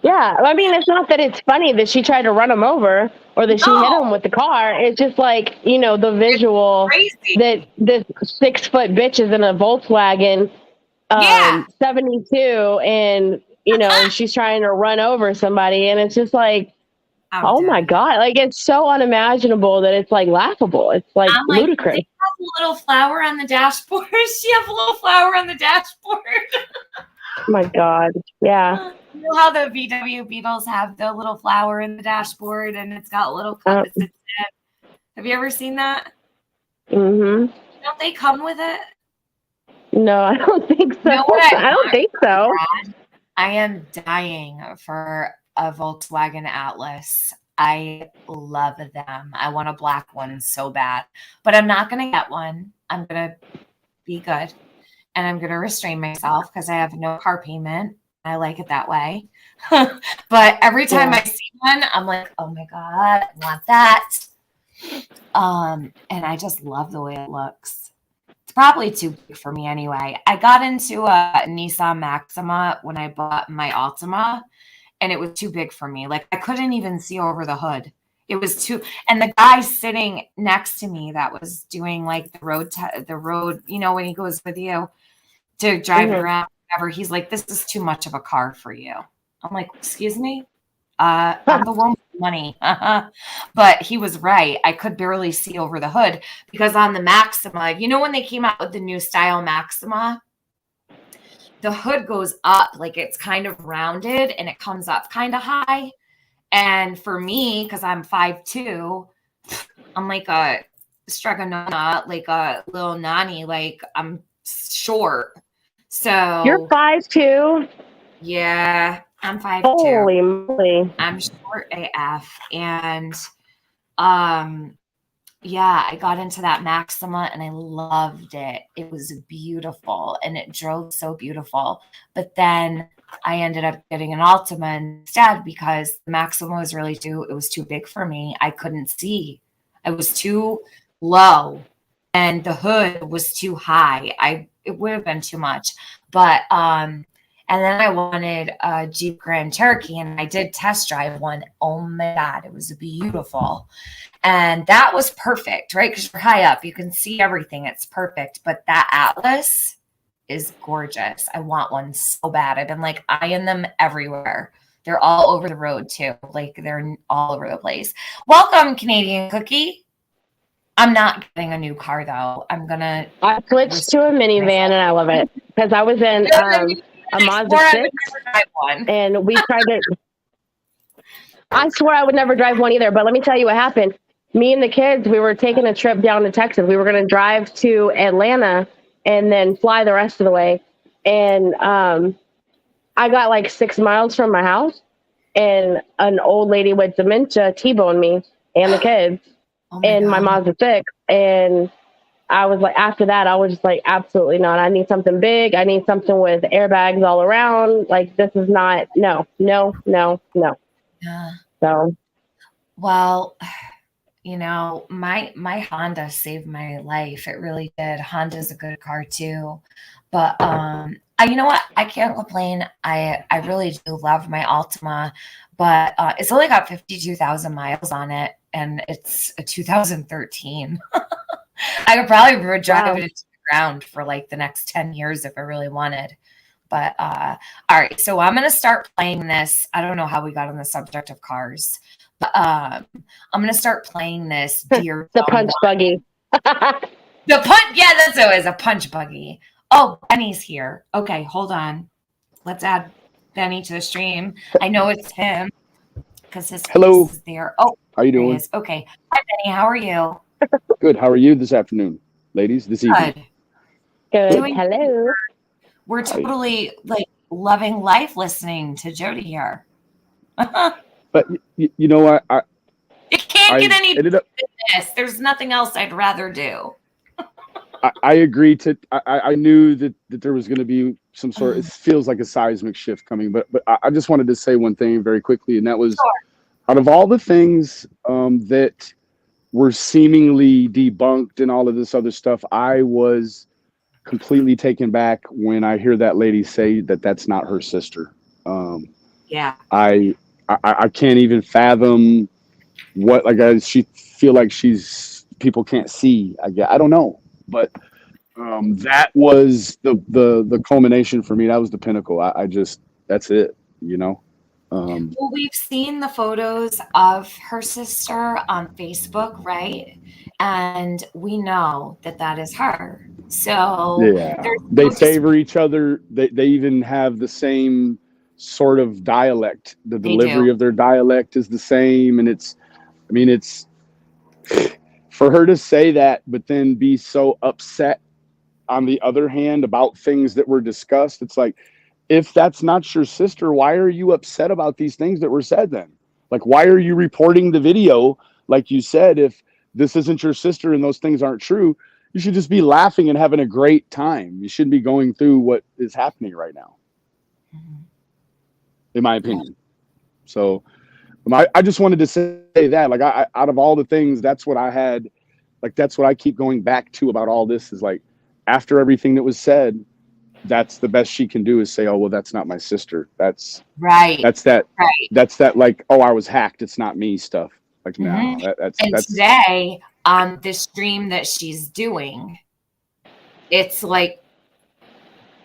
Yeah, I mean, it's not that it's funny that she tried to run him over or that she hit him with the car. It's just like, the visual that this 6-foot bitch is in a Volkswagen 72 and, she's trying to run over somebody. And it's just like, oh my God. Like, it's so unimaginable that it's like laughable. It's like ludicrous.
They have a little flower on the dashboard. She have a little flower on the dashboard.
Oh my God. Yeah.
You know how the VW Beetles have the little flower in the dashboard and it's got little cup. Have you ever seen that?
Mm-hmm.
Don't they come with it?
No, I don't think so. I don't think so.
I am dying for a Volkswagen Atlas. I love them. I want a black one so bad, but I'm not going to get one. I'm going to be good. And I'm going to restrain myself because I have no car payment. I like it that way. But every time I see one, I'm like, oh my God, I want that. And I just love the way it looks. It's probably too big for me anyway. I got into a Nissan Maxima when I bought my Altima, and it was too big for me. Like I couldn't even see over the hood. It was too, and the guy sitting next to me that was doing like the road, when he goes with you to drive around, whatever, he's like, this is too much of a car for you. I'm like, excuse me? I'm the one with money. But he was right. I could barely see over the hood because on the Maxima, when they came out with the new style Maxima, the hood goes up, like it's kind of rounded and it comes up kind of high. And for me, because I'm 5'2", I'm like a stregonona, like a little nanny, like I'm short. So
you're 5'2".
Yeah, I'm 5'2".
Holy moly.
I'm short AF. And yeah, I got into that Maxima and I loved it. It was beautiful and it drove so beautiful. But then I ended up getting an Altima instead because the Maxima was really it was too big for me. I couldn't see. I was too low and the hood was too high. It would have been too much. But and then I wanted a Jeep Grand Cherokee and I did test drive one. Oh my God, it was beautiful. And that was perfect, right? Because you're high up, you can see everything. It's perfect. But that Atlas is gorgeous. I want one so bad. I've been like eyeing them everywhere. They're all over the road too. Like they're all over the place. Welcome, Canadian Cookie. I'm not getting a new car though.
I switched to a minivan and I love it because I was in a Mazda 6 and we tried to. I swear I would never drive one either, but let me tell you what happened. Me and the kids, we were taking a trip down to Texas. We were going to drive to Atlanta and then fly the rest of the way. And I got like 6 miles from my house and an old lady with dementia T-boned me and the kids in my Mazda 6. And I was like, after that, I was just like, absolutely not. I need something big. I need something with airbags all around. Like, this is not, no.
Yeah.
So,
well, you know, my Honda saved my life. It really did. Honda's a good car too. But you know what? I can't complain. I really do love my Altima, but it's only got 52,000 miles on it, and it's a 2013. I could probably drive it to the ground for like the next 10 years if I really wanted. But all right, so I'm gonna start playing this. I don't know how we got on the subject of cars, but I'm gonna start playing this Dear
the punch buggy.
The punch, yeah, that's always a punch buggy. Oh, Benny's here. Okay, hold on. Let's add Benny to the stream. I know it's him because his face is there. Oh,
how you doing?
Okay, hi Benny, how are you?
Good. How are you this afternoon, ladies? This evening.
Good. Hello.
We're totally like loving life listening to Jody here.
But you know what?
It can't get any better than this. There's nothing else I'd rather do.
I agreed to. I knew that there was going to be some sort. It feels like a seismic shift coming. But I just wanted to say one thing very quickly, and that was, out of all the things that were seemingly debunked and all of this other stuff, I was completely taken back when I hear that lady say that that's not her sister.
Yeah.
I can't even fathom what, like, she feel like people can't see. I don't know, but that was the culmination for me. That was the pinnacle. I just, that's it, you know.
Well, we've seen the photos of her sister on Facebook, right? And we know that is her. So
yeah, they favor each other. They even have the same sort of dialect. The delivery of their dialect is the same, and it's for her to say that, but then be so upset on the other hand about things that were discussed. It's like, if that's not your sister, why are you upset about these things that were said then? Like, why are you reporting the video? Like you said, if this isn't your sister and those things aren't true, you should just be laughing and having a great time. You shouldn't be going through what is happening right now, in my opinion. So I just wanted to say that, like, I out of all the things, that's what I had, like, that's what I keep going back to about all this, is like, after everything that was said, that's the best she can do is say, oh, well, that's not my sister. That's right. That's that like, oh, I was hacked, it's not me stuff. Like, no, that's
today on the stream that she's doing, it's like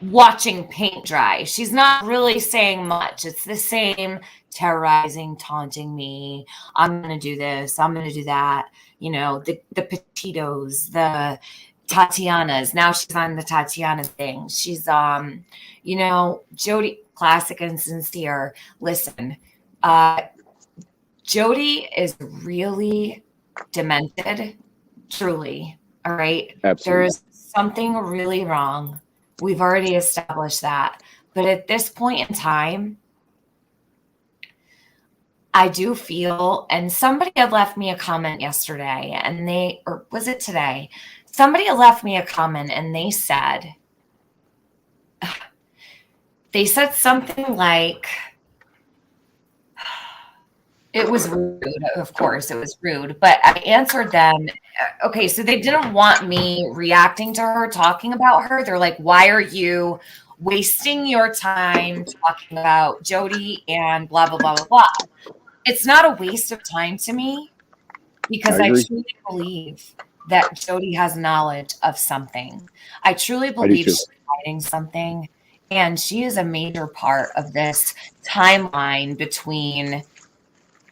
watching paint dry. She's not really saying much. It's the same terrorizing, taunting me. I'm going to do this. I'm going to do that. You know, the Petitos, the Tatianas. Now she's on the Tatiana thing. She's, you know, Jody, classic and sincere. Listen, Jody is really demented, truly. All right.
Absolutely.
There's something really wrong. We've already established that. But at this point in time, I do feel, and somebody had left me a comment yesterday, and or was it today? Somebody had left me a comment and they said something like, it was rude, of course, it was rude, but I answered them. Okay, so they didn't want me reacting to her, talking about her. They're like, why are you wasting your time talking about Jody and blah, blah, blah, blah, blah. It's not a waste of time to me because I truly believe that Jody has knowledge of something. I truly believe she's hiding something, and she is a major part of this timeline between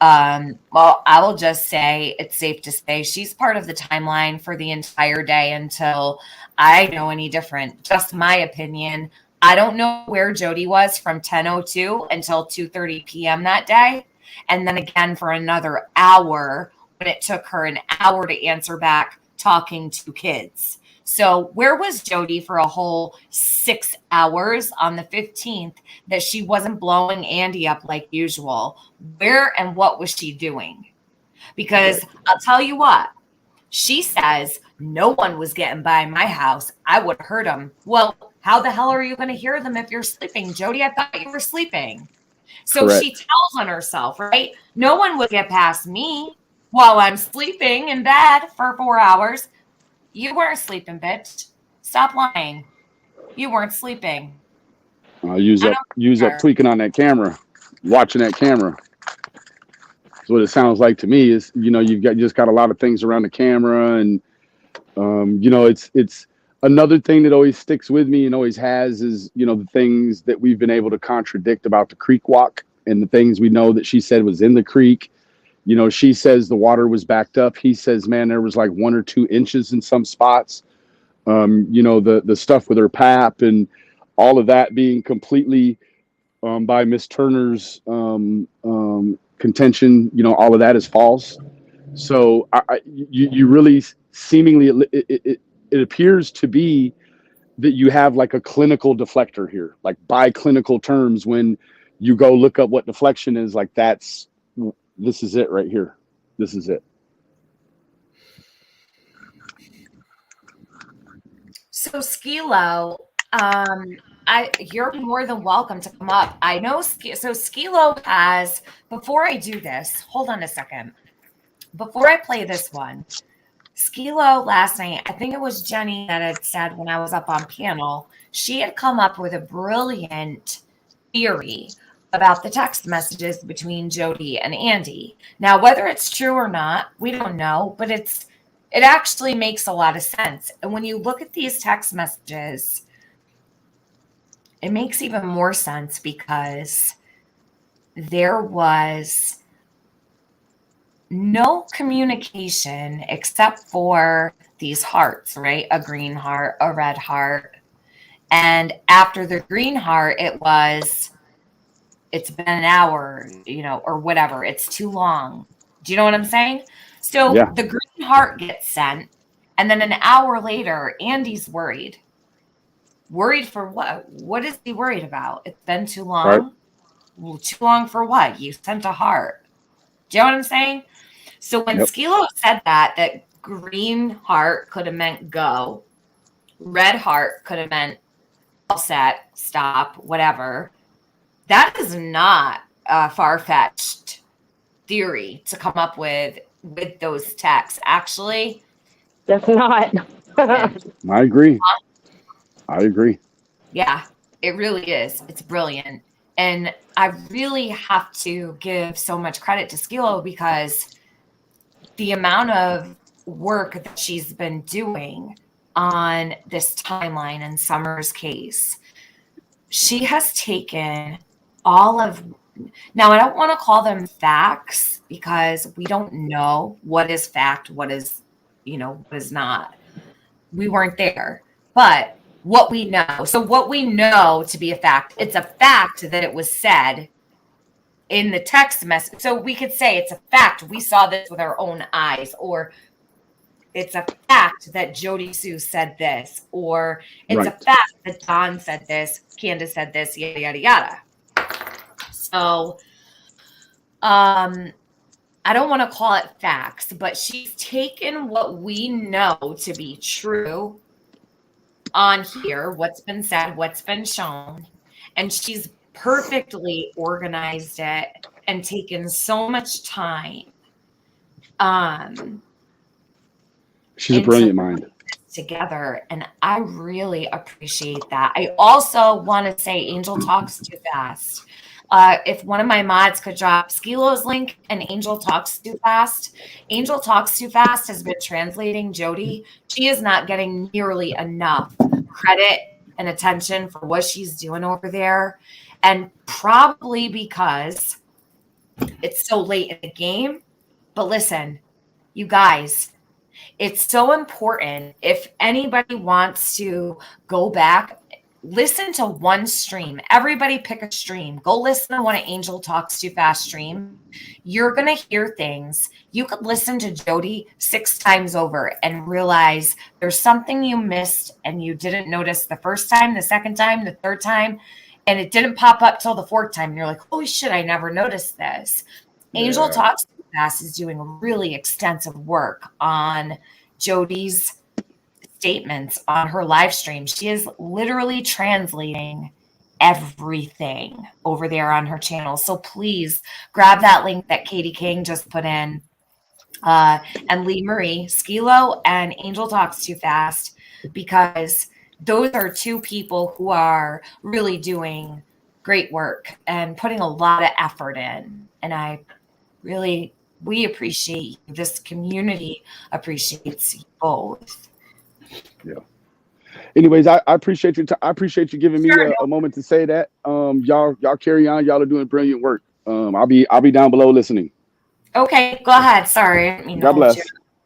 well, I will just say it's safe to say she's part of the timeline for the entire day until I know any different. Just my opinion. I don't know where Jody was from 10:02 until 2:30 p.m. that day. And then again for another hour when it took her an hour to answer back talking to kids. So where was Jody for a whole 6 hours on the 15th that she wasn't blowing Andy up like usual? Where and what was she doing? Because I'll tell you what, she says no one was getting by my house. I would have heard them. Well, how the hell are you going to hear them if you're sleeping? Jody, I thought you were sleeping. So she tells on herself, right? No one would get past me while I'm sleeping in bed for 4 hours. You weren't sleeping, bitch. Stop lying. You weren't sleeping.
Use up tweaking on that camera, watching that camera. That's what it sounds like to me. Is you've just got a lot of things around the camera, and it's another thing that always sticks with me and always has is the things that we've been able to contradict about the creek walk and the things we know that she said was in the creek. She says the water was backed up. He says, man, there was like 1 or 2 inches in some spots. The stuff with her pap and all of that being completely by Miss Turner's contention, all of that is false. So you really seemingly, it appears to be that you have like a clinical deflector here, like by clinical terms, when you go look up what deflection is, like this is it right here. This is it.
So Skilo, you're more than welcome to come up. I know. So Skilo has, before I do this, hold on a second. Before I play this one, Skilo last night, I think it was Jenny that had said when I was up on panel, she had come up with a brilliant theory about the text messages between Jody and Andy. Now, whether it's true or not, we don't know, but it actually makes a lot of sense. And when you look at these text messages, it makes even more sense because there was no communication except for these hearts, right? A green heart, a red heart. And after the green heart, it's been an hour, or whatever. It's too long. Do you know what I'm saying? So the green heart gets sent. And then an hour later, Andy's worried. Worried for what? What is he worried about? It's been too long. Right. Well, too long for what? You sent a heart. Do you know what I'm saying? So when Skilo said that green heart could have meant go, red heart could have meant all set, stop, whatever. That is not a far-fetched theory to come up with those texts. Actually,
that's not.
I agree. I agree.
Yeah, it really is. It's brilliant. And I really have to give so much credit to Skilo because the amount of work that she's been doing on this timeline in Summer's case, she has taken all of, now I don't want to call them facts because we don't know what is fact, what is, what is not. We weren't there, but what we know. So what we know to be a fact, it's a fact that it was said in the text message. So we could say it's a fact. We saw this with our own eyes, or it's a fact that Jody Sue said this, or it's a fact that Don said this, Candace said this, yada, yada, yada. So I don't want to call it facts, but she's taken what we know to be true on here, what's been said, what's been shown, and she's perfectly organized it and taken so much time
She's a brilliant mind.
together, and I really appreciate that. I also want to say Angel Talks Too Fast. If one of my mods could drop Skilo's link and Angel Talks Too Fast. Angel Talks Too Fast has been translating Jody. She is not getting nearly enough credit and attention for what she's doing over there. And probably because it's so late in the game. But listen, you guys, it's so important. If anybody wants to go back, listen to one stream. Everybody pick a stream. Go listen to one of Angel Talks Too Fast stream. You're going to hear things. You could listen to Jody 6 times over and realize there's something you missed and you didn't notice the first time, the second time, the third time, and it didn't pop up till the 4th time. And you're like, holy shit, I never noticed this. Angel Talks Too Fast is doing really extensive work on Jody's statements on her live stream. She is literally translating everything over there on her channel. So please grab that link that Katie King just put in, and Lee Marie, Skilo, and Angel Talks Too Fast, because those are 2 people who are really doing great work and putting a lot of effort in. And we appreciate you. This community appreciates you both.
Yeah. Anyways, I appreciate you. I appreciate you giving me a moment to say that. Y'all carry on. Y'all are doing brilliant work. I'll be down below listening.
Okay, go ahead. Sorry.
God bless.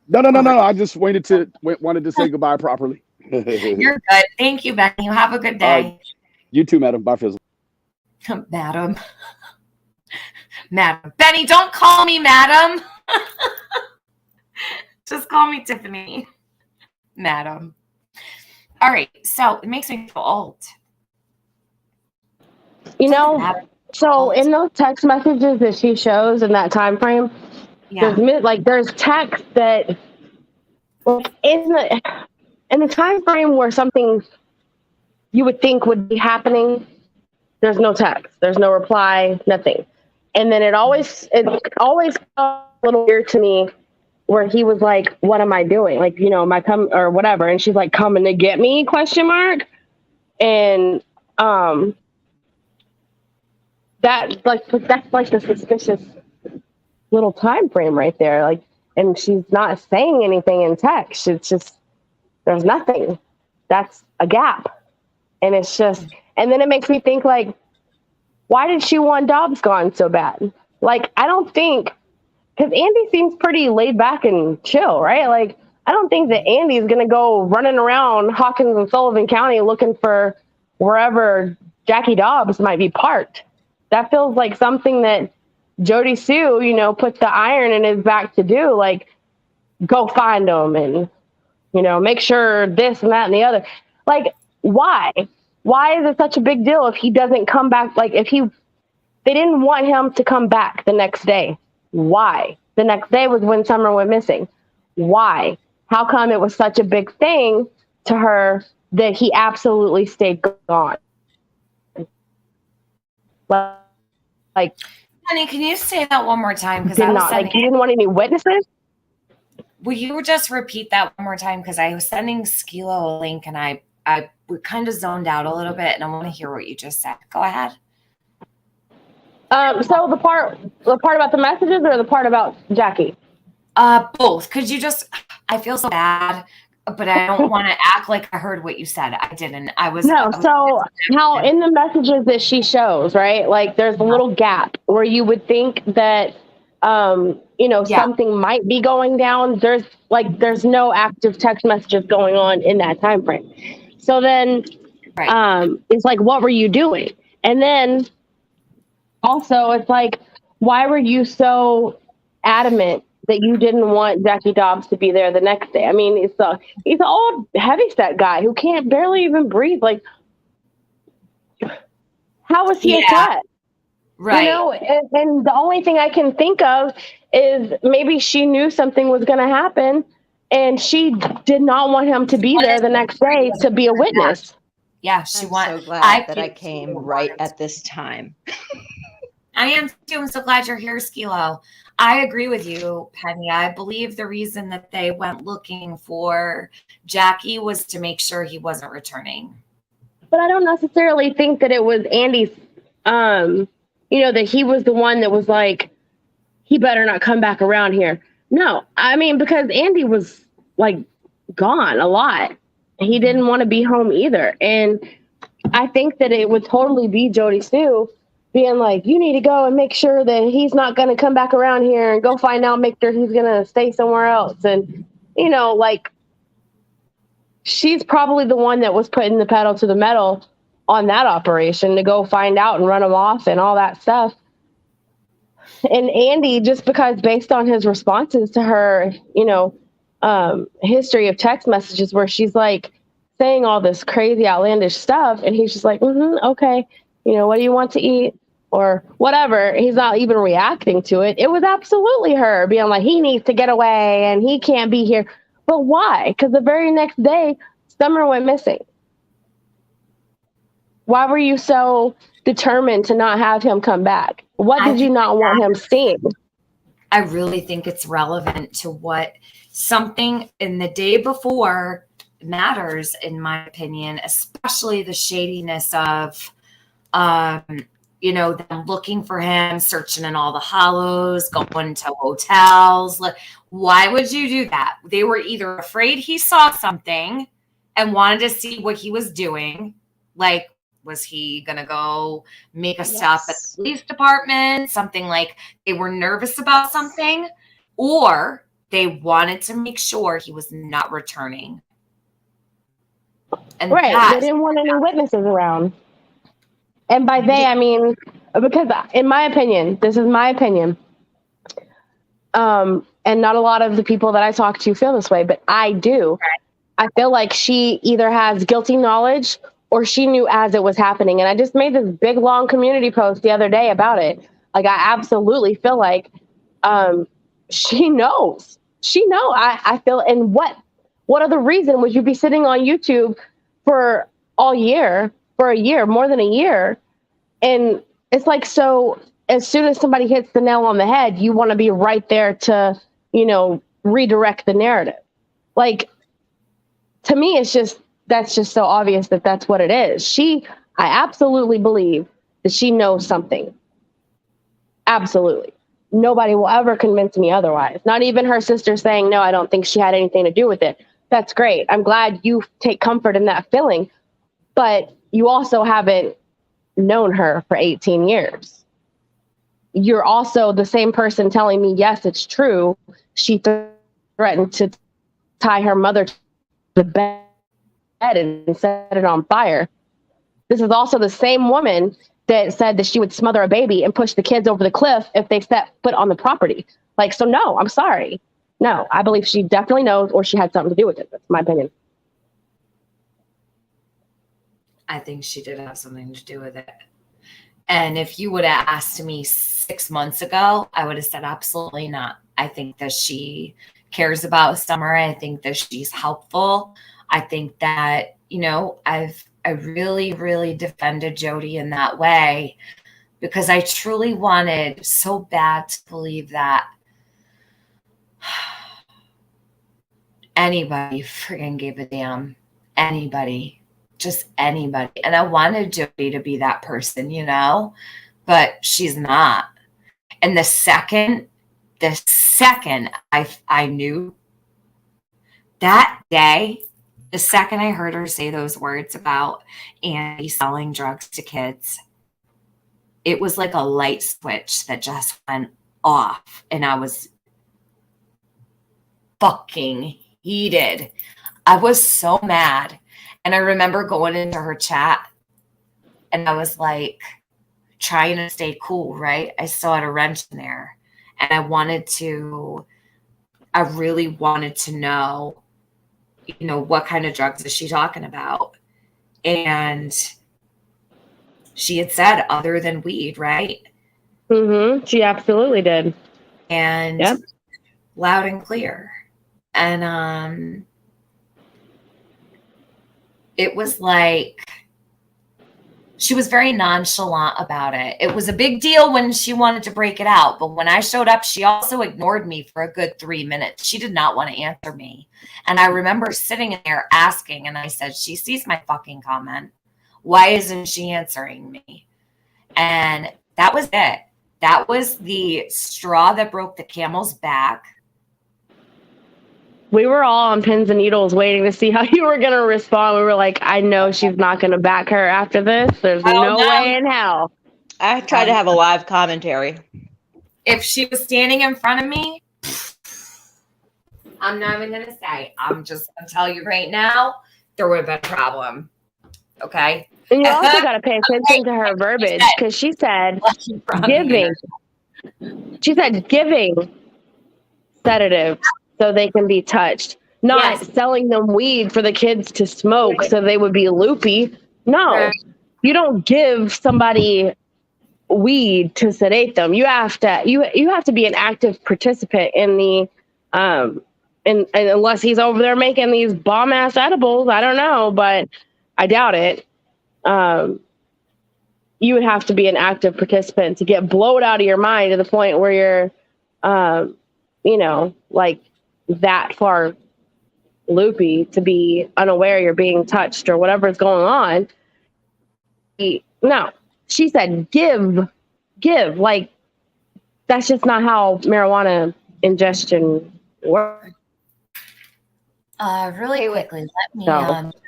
No. I just wanted to say goodbye properly.
You're good. Thank you, Benny. You have a good day.
You too, madam. Bye, Fizzle.
Madam. Madam. Benny, don't call me madam. Just call me Tiffany. Madam. All right. So it makes me feel old.
You know, so in those text messages that she shows in that time frame, there's text that in the time frame where something you would think would be happening, there's no text, there's no reply, nothing. And then it always felt a little weird to me where he was like, what am I doing? Like, you know, or whatever. And she's like, coming to get me, ? And that's like the suspicious little time frame right there. Like, and she's not saying anything in text. It's just, there's nothing. That's a gap. And it's just, and then it makes me think, like, why did she want Dobbs gone so bad? Like, I don't think, because Andy seems pretty laid back and chill, right? Like, I don't think that Andy's going to go running around Hawkins and Sullivan County looking for wherever Jackie Dobbs might be parked. That feels like something that Jody Sue, you know, put the iron in his back to do, like, go find him and, you know, make sure this and that and the other. Like, why? Why is it such a big deal if he doesn't come back? Like, they didn't want him to come back the next day. Why? The next day was when Summer went missing. Why? How come it was such a big thing to her that he absolutely stayed gone? Like,
honey, can you say that one more time? Because
he didn't want any witnesses.
Will you just repeat that one more time? Because I was sending Skilo a link and I kind of zoned out a little bit, and I want to hear what you just said. Go ahead.
So the part about the messages or the part about Jackie?
Both. Could you just? I feel so bad, but I don't want to act like I heard what you said. I didn't.
So how in the messages that she shows, right? Like, there's a little gap where you would think that, something might be going down. There's no active text messages going on in that time frame. So then, it's like, what were you doing? And then also, it's like, why were you so adamant that you didn't want Jackie Dobbs to be there the next day? I mean, he's an old heavyset guy who can't barely even breathe. Like, how was he a threat?
Right.
You know, and the only thing I can think of is maybe she knew something was going to happen and she did not want him to be there the next day to be a witness.
Yeah, she
I'm so glad that I came right
wanted
at this time.
I am too. I'm so glad you're here, Skilo. I agree with you, Penny. I believe the reason that they went looking for Jackie was to make sure he wasn't returning.
But I don't necessarily think that it was Andy's, that he was the one that was like, he better not come back around here. No, I mean, because Andy was like gone a lot. He didn't want to be home either. And I think that it would totally be Jody Sue being like, you need to go and make sure that he's not going to come back around here and go find out, make sure he's going to stay somewhere else. And, like, she's probably the one that was putting the pedal to the metal on that operation to go find out and run him off and all that stuff. And Andy, just because based on his responses to her, history of text messages where she's like saying all this crazy outlandish stuff, and he's just like, okay, what do you want to eat? Or whatever. He's not even reacting to it. It was absolutely her being like, he needs to get away and he can't be here. But why? Because the very next day, Summer went missing. Why were you so determined to not have him come back? What did you not want him seeing?
I really think it's relevant to what something in the day before matters, in my opinion, especially the shadiness of, them looking for him, searching in all the hollows, going to hotels. Why would you do that? They were either afraid he saw something and wanted to see what he was doing. Like, was he going to go make a stop at the police department? Something like they were nervous about something, or they wanted to make sure he was not returning. And
right. They didn't want any witnesses around. And by they, I mean, because in my opinion, this is my opinion, and not a lot of the people that I talk to feel this way, but I do. I feel like she either has guilty knowledge or she knew as it was happening. And I just made this big, long community post the other day about it. Like, I absolutely feel like she knows. She knows. I feel, and what other reason would you be sitting on YouTube for a year, more than a year? And it's like, so as soon as somebody hits the nail on the head, you want to be right there to, redirect the narrative. Like, to me, that's just so obvious that that's what it is. I absolutely believe that she knows something. Absolutely. Nobody will ever convince me otherwise. Not even her sister saying, no, I don't think she had anything to do with it. That's great. I'm glad you take comfort in that feeling. But you also haven't known her for 18 years. You're also the same person telling me, yes, it's true. She threatened to tie her mother to the bed and set it on fire. This is also the same woman that said that she would smother a baby and push the kids over the cliff if they set foot on the property. Like, so no, I'm sorry. No, I believe she definitely knows, or she had something to do with it. That's my opinion.
I think she did have something to do with it. And if you would have asked me 6 months ago, I would have said absolutely not. I think that she cares about Summer. I think that she's helpful. I think that, I really, really defended Jody in that way because I truly wanted so bad to believe that anybody friggin' gave a damn. Anybody. Just anybody. And I wanted Jody to be that person, but she's not. And the second I knew that day, the second I heard her say those words about Andy selling drugs to kids, it was like a light switch that just went off. And I was fucking heated. I was so mad. And I remember going into her chat and I was like trying to stay cool, right? I still had a wrench in there. And I really wanted to know, what kind of drugs is she talking about? And she had said other than weed, right?
Mm-hmm. She absolutely did.
And
Yep.
loud and clear. And it was like she was very nonchalant about it. It was a big deal when she wanted to break it out, but when I showed up, she also ignored me for a good 3 minutes. She did not want to answer me. And I remember sitting in there asking, and I said, she sees my fucking comment. Why isn't she answering me? And that was it. That was the straw that broke the camel's back.
We were all on pins and needles waiting to see how you were going to respond. We were like, I know she's not going to back her after this. There's no way in hell.
I tried to have a live commentary.
If she was standing in front of me, I'm not even going to say. I'm just going to tell you right now, there would have been a problem. Okay?
And you also got to pay attention to her verbiage, because she said giving. She said giving sedative so they can be touched, not selling them weed for the kids to smoke so they would be loopy. No, you don't give somebody weed to sedate them. You have to be an active participant in the and unless he's over there making these bomb ass edibles, I don't know, but I doubt it. You would have to be an active participant to get blown out of your mind to the point where you're like that far loopy to be unaware you're being touched or whatever's going on. No, she said give. Like, that's just not how marijuana ingestion works.
Really quickly, let me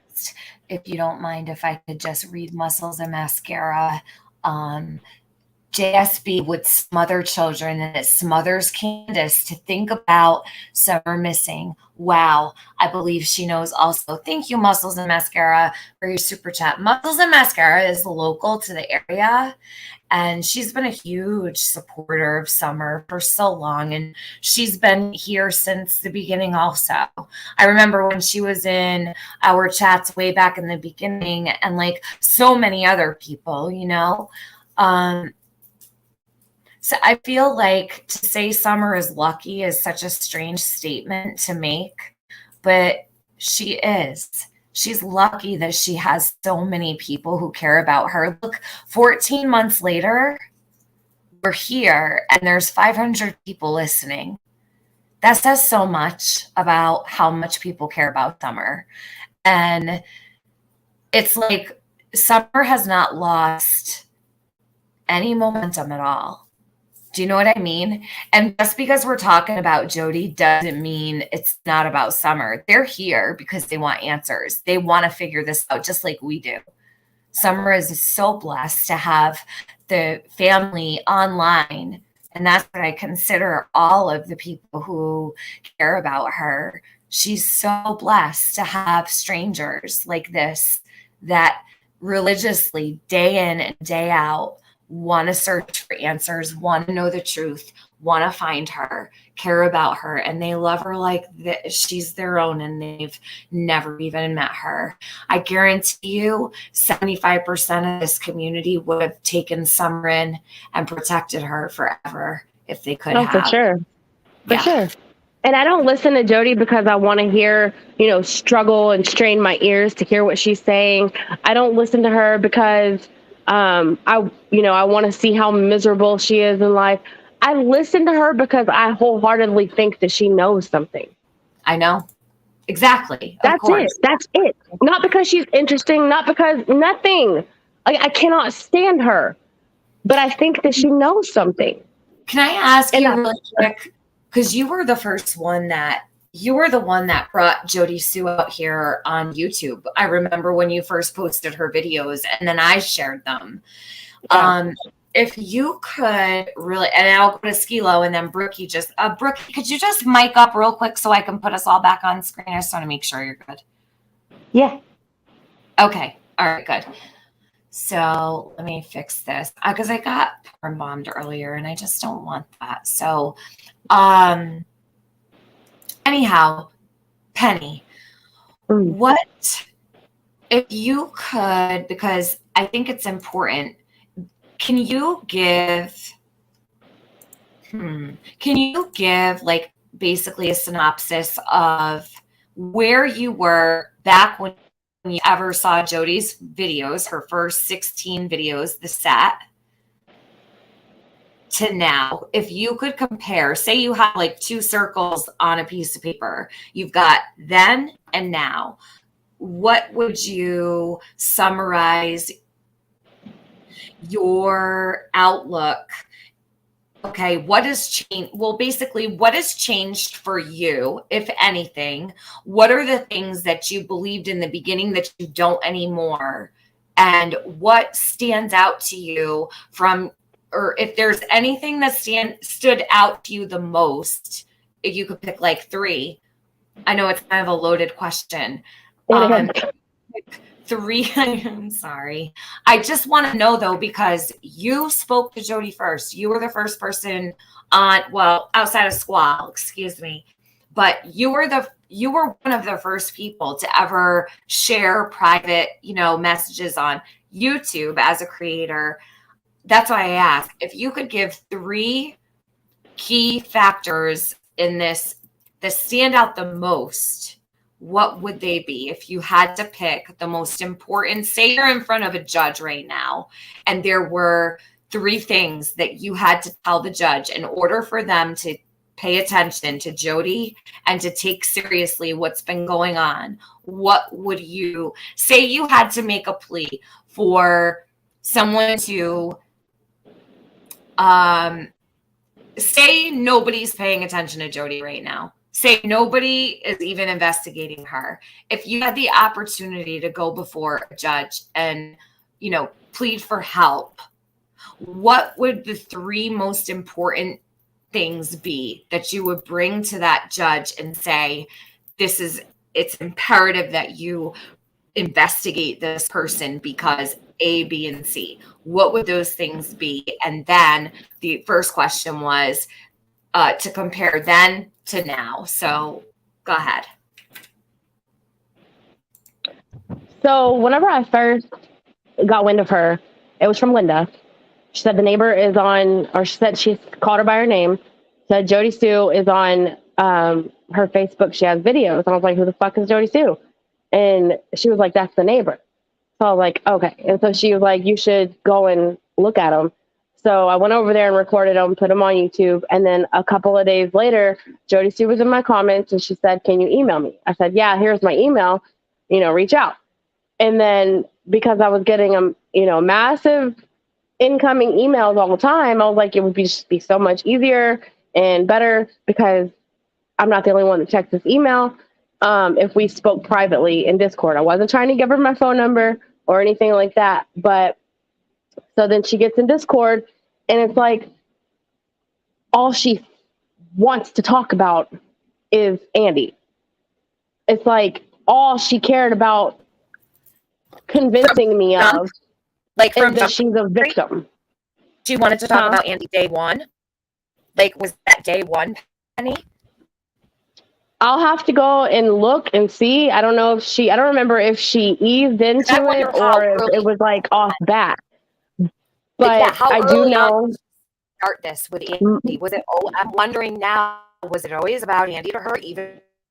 just, if you don't mind, if I could just read Muscles and Mascara. JSB would smother children, and it smothers Candace to think about Summer missing. Wow, I believe she knows also. Thank you, Muscles and Mascara, for your super chat. Muscles and Mascara is local to the area, and she's been a huge supporter of Summer for so long, and she's been here since the beginning also. I remember when she was in our chats way back in the beginning, and like so many other people, So I feel like to say Summer is lucky is such a strange statement to make, but she is. She's lucky that she has so many people who care about her. Look, 14 months later, we're here and there's 500 people listening. That says so much about how much people care about Summer. And it's like Summer has not lost any momentum at all. Do you know what I mean? And just because we're talking about Jody doesn't mean it's not about Summer. They're here because they want answers. They want to figure this out just like we do. Summer is so blessed to have the family online. And that's what I consider all of the people who care about her. She's so blessed to have strangers like this that religiously, day in and day out, want to search for answers, want to know the truth, want to find her, care about her, and they love her like she's their own and they've never even met her. I guarantee you 75% of this community would have taken Summer in and protected her forever if they could have.
For sure. For sure. And I don't listen to Jody because I want to hear, struggle and strain my ears to hear what she's saying. I don't listen to her because I want to see how miserable she is in life. I listen to her because I wholeheartedly think that she knows something.
I know. Exactly.
That's it. That's it. Not because she's interesting, not because nothing. I cannot stand her, but I think that she knows something.
Can I ask you really quick? Because you were the one that brought Jody Sue out here on YouTube. I remember when you first posted her videos and then I shared them. Yeah. If you could really, and I'll go to Skilo and then Brookie Brookie, could you just mic up real quick so I can put us all back on screen? I just want to make sure you're good.
Yeah.
Okay. All right, good. So let me fix this because I got porn bombed earlier and I just don't want that. So, anyhow, Penny, what if you could, because I think it's important, can you give Can you give like basically a synopsis of where you were back when you ever saw Jody's videos, her first 16 videos, the set, to now? If you could compare, say you have like two circles on a piece of paper, you've got then and now. What would you summarize your outlook? Okay, what has changed? Well, basically, what has changed for you, if anything? What are the things that you believed in the beginning that you don't anymore? And what stands out to you from, or if there's anything that stood out to you the most, if you could pick like three. I know it's kind of a loaded question. Three. I'm sorry. I just want to know though, because you spoke to Jody first. You were the first person on, well, outside of Squall, excuse me, but you were one of the first people to ever share private, messages on YouTube as a creator. That's why I asked if you could give three key factors in this that stand out the most. What would they be if you had to pick the most important? Say you're in front of a judge right now, and there were three things that you had to tell the judge in order for them to pay attention to Jody and to take seriously what's been going on. What would you say? You had to make a plea for someone to say nobody's paying attention to Jody right now. Say nobody is even investigating her. If you had the opportunity to go before a judge and, plead for help, what would the three most important things be that you would bring to that judge and say, it's imperative that you investigate this person because A, B, and C? What would those things be? And then the first question was to compare then to now. So go ahead.
So whenever I first got wind of her, it was from Linda. She said the neighbor is on, or she said she called her by her name, said Jody Sue is on her Facebook. She has videos. And I was like, who the fuck is Jody Sue? And she was like, that's the neighbor. So I was like, okay. And so she was like, you should go and look at them. So I went over there and recorded them, put them on YouTube. And then a couple of days later, Jody Sue was in my comments and she said, can you email me? I said, yeah, here's my email, reach out. And then because I was getting, massive incoming emails all the time, I was like, it would just be so much easier and better because I'm not the only one that checks this email. If we spoke privately in Discord, I wasn't trying to give her my phone number or anything like that. But so then she gets in Discord and it's like all she wants to talk about is Andy. It's like all she cared about convincing me of,
like, from
that she's a victim.
She wanted to talk about Andy day one. Like, was that day one, Penny?
I'll have to go and look and see. I don't remember if she eased into it or if it was like off bat. But I do know.
Start this with Andy. Was it? Oh, I'm wondering now. Was it always about Andy to her, even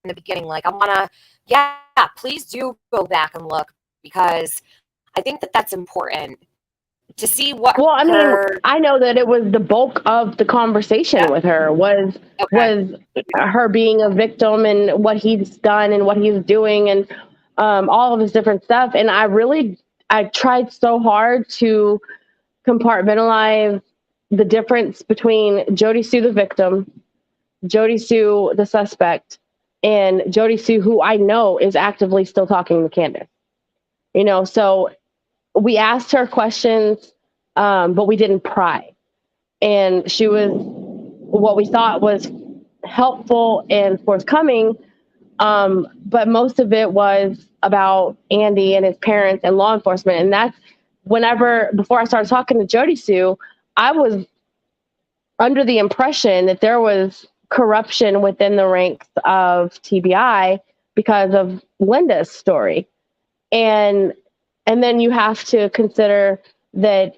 in the beginning? Like, I want to. Yeah, please do go back and look because I think that's important to see what.
Well, I mean, I know that it was the bulk of the conversation with her was her being a victim and what he's done and what he's doing and all of his different stuff. And I tried so hard to compartmentalize the difference between Jody Sue, the victim, Jody Sue, the suspect, and Jody Sue, who I know is actively still talking to Candace. So we asked her questions, but we didn't pry. And she was, what we thought was helpful and forthcoming, but most of it was about Andy and his parents and law enforcement. And that's before I started talking to Jody Sue, I was under the impression that there was corruption within the ranks of TBI because of Linda's story. And then you have to consider that,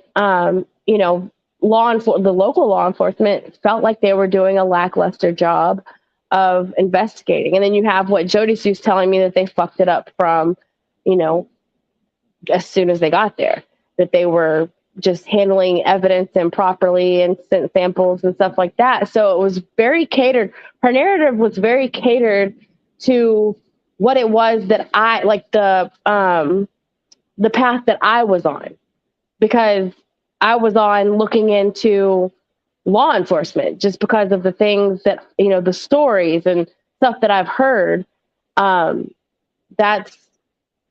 the local law enforcement felt like they were doing a lackluster job of investigating. And then you have what Jody Sue's telling me, that they fucked it up from, as soon as they got there, that they were just handling evidence improperly and sent samples and stuff like that. So it was very catered. Her narrative was very catered to what it was that I like, the path that I was on, because I was on looking into law enforcement just because of the things that, the stories and stuff that I've heard. That's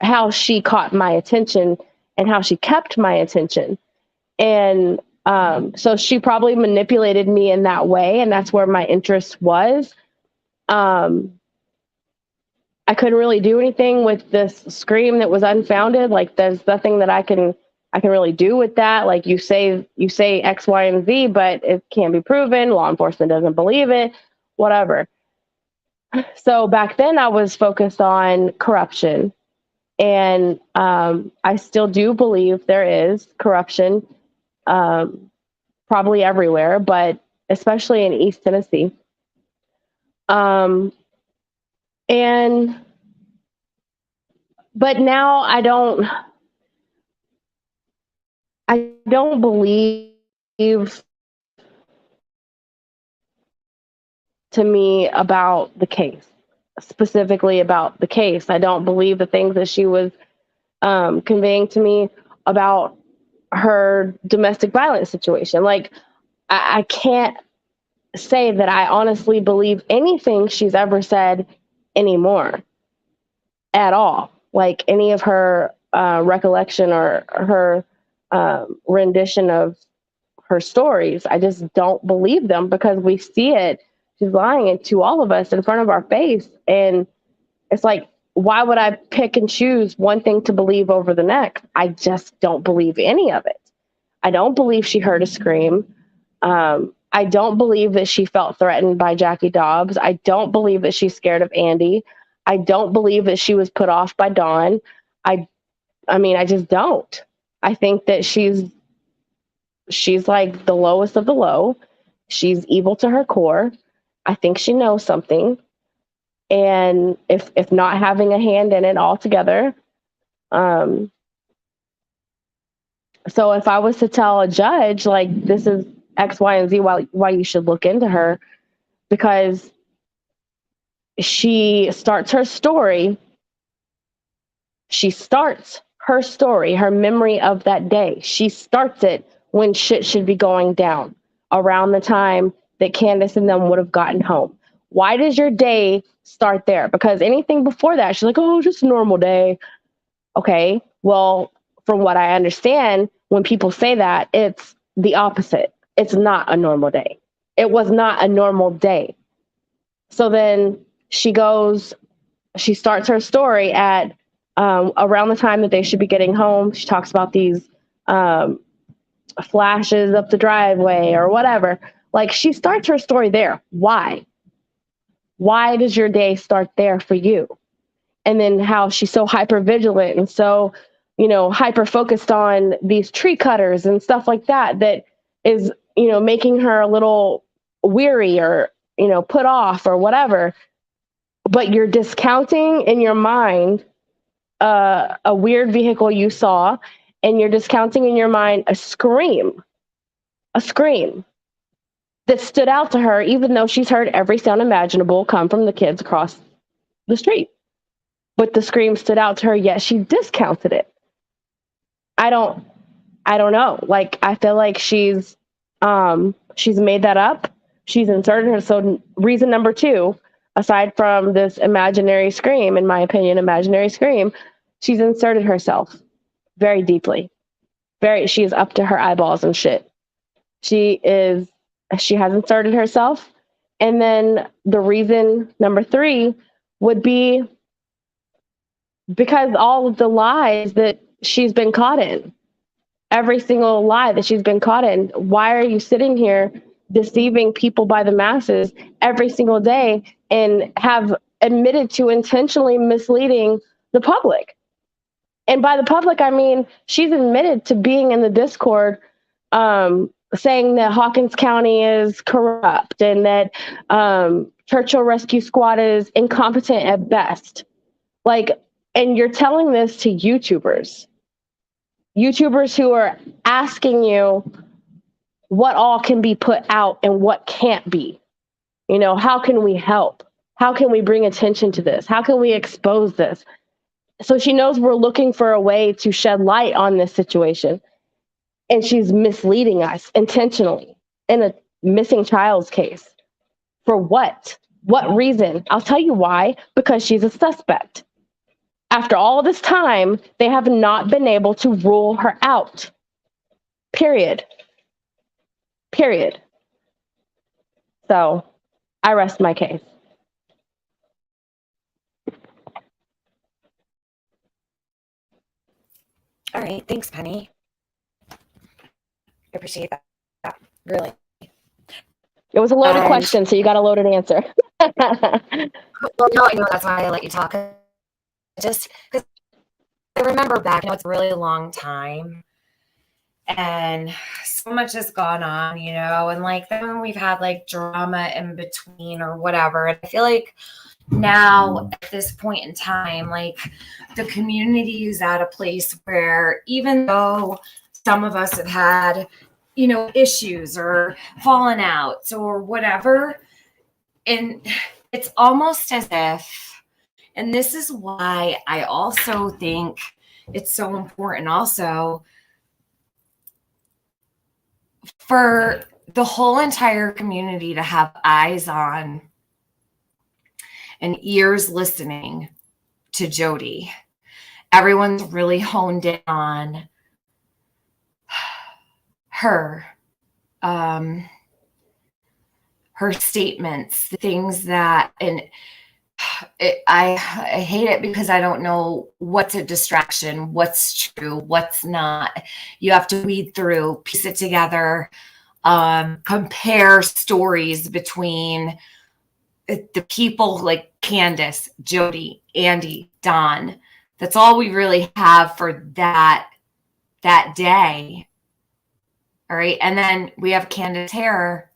how she caught my attention and how she kept my attention. And so she probably manipulated me in that way. And that's where my interest was. I couldn't really do anything with this scream that was unfounded. Like, there's nothing that I can really do with that. Like, you say X, Y, and Z, but it can't be proven. Law enforcement doesn't believe it, whatever. So back then I was focused on corruption. And I still do believe there is corruption, probably everywhere, but especially in East Tennessee. But now I don't believe to me about the case, specifically about the case. I don't believe the things that she was conveying to me about her domestic violence situation. Like, I can't say that I honestly believe anything she's ever said anymore at all. Like, any of her recollection or her rendition of her stories, I just don't believe them, because we see it. She's lying to all of us in front of our face. And it's like, why would I pick and choose one thing to believe over the next? I just don't believe any of it. I don't believe she heard a scream. I don't believe that she felt threatened by Jackie Dobbs. I don't believe that she's scared of Andy. I don't believe that she was put off by Dawn. I just don't. I think that she's like the lowest of the low. She's evil to her core. I think she knows something. And if not having a hand in it altogether. So if I was to tell a judge, like, this is X, Y, and Z, why you should look into her, because she starts her story, her memory of that day. She starts it when shit should be going down, around the time that Candace and them would have gotten home. Why does your day start there? Because anything before that, she's like, oh, just a normal day. Okay, well, from what I understand, when people say that, it's the opposite. It's not a normal day. It was not a normal day. So then she starts her story at around the time that they should be getting home. She talks about these flashes up the driveway or whatever. Like, she starts her story there. Why? Why does your day start there for you? And then how she's so hyper vigilant and so, hyper focused on these tree cutters and stuff like that, that is, making her a little weary or, put off or whatever. But you're discounting in your mind a weird vehicle you saw, and you're discounting in your mind a scream that stood out to her, even though she's heard every sound imaginable come from the kids across the street. But the scream stood out to her, yet she discounted it. I don't know. Like, I feel like she's made that up. She's inserted her. So reason number 2, aside from this imaginary scream, in my opinion, she's inserted herself very deeply. She is up to her eyeballs and shit. She has inserted herself. And then the reason number 3 would be because all of the lies that she's been caught in, every single lie that she's been caught in. Why are you sitting here deceiving people by the masses every single day and have admitted to intentionally misleading the public? And by the public, I mean, she's admitted to being in the Discord, saying that Hawkins County is corrupt and that Churchill Rescue Squad is incompetent at best. Like, and you're telling this to YouTubers who are asking you what all can be put out and what can't be. You know, how can we help? How can we bring attention to this? How can we expose this? So she knows we're looking for a way to shed light on this situation. And she's misleading us intentionally in a missing child's case. For what? What reason? I'll tell you why. Because she's a suspect. After all this time, they have not been able to rule her out. Period. So I rest my case.
All right. Thanks, Penny. I appreciate that. Really.
It was a loaded question, so you got a loaded answer.
Well, no, I know that's why I let you talk. Just because I remember back, it's a really long time. And so much has gone on, and like then we've had like drama in between or whatever. And I feel like now at this point in time, like the community is at a place where even though some of us have had, issues or fallen outs or whatever, and it's almost as if, and this is why I also think it's so important also for the whole entire community to have eyes on and ears listening to Jody. Everyone's really honed in on her, her statements, the things that, and I hate it because I don't know what's a distraction, what's true, what's not. You have to weed through, piece it together, compare stories between the people like Candace, Jody, Andy, Don. That's all we really have for that day. All right. And then we have Candace Hare,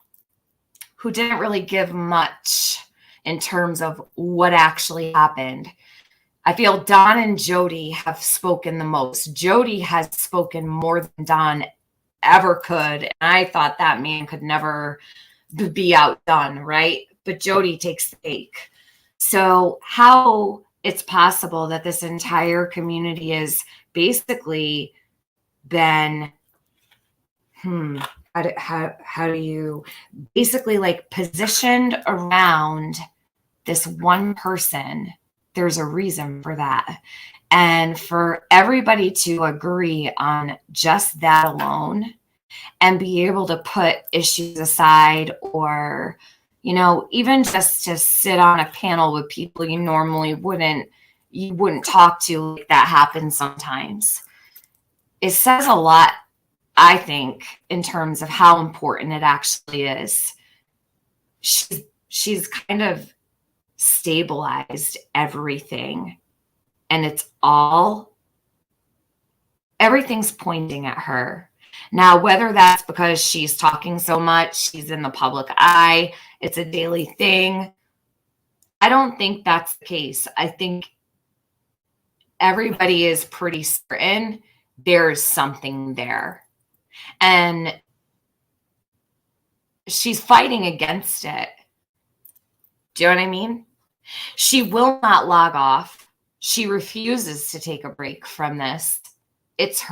who didn't really give much in terms of what actually happened. I feel Don and Jody have spoken the most. Jody has spoken more than Don ever could. And I thought that man could never be outdone, right? But Jody takes the cake. So how it's possible that this entire community is basically been, how do you basically like positioned around this one person? There's a reason for that. And for everybody to agree on just that alone and be able to put issues aside or, even just to sit on a panel with people you normally wouldn't talk to, like that happens sometimes. It says a lot, I think, in terms of how important it actually is. She's kind of stabilized everything, and everything's pointing at her. Now, whether that's because she's talking so much, she's in the public eye, it's a daily thing, I don't think that's the case. I think everybody is pretty certain there's something there. And she's fighting against it. Do you know what I mean? She will not log off. She refuses to take a break from this. It's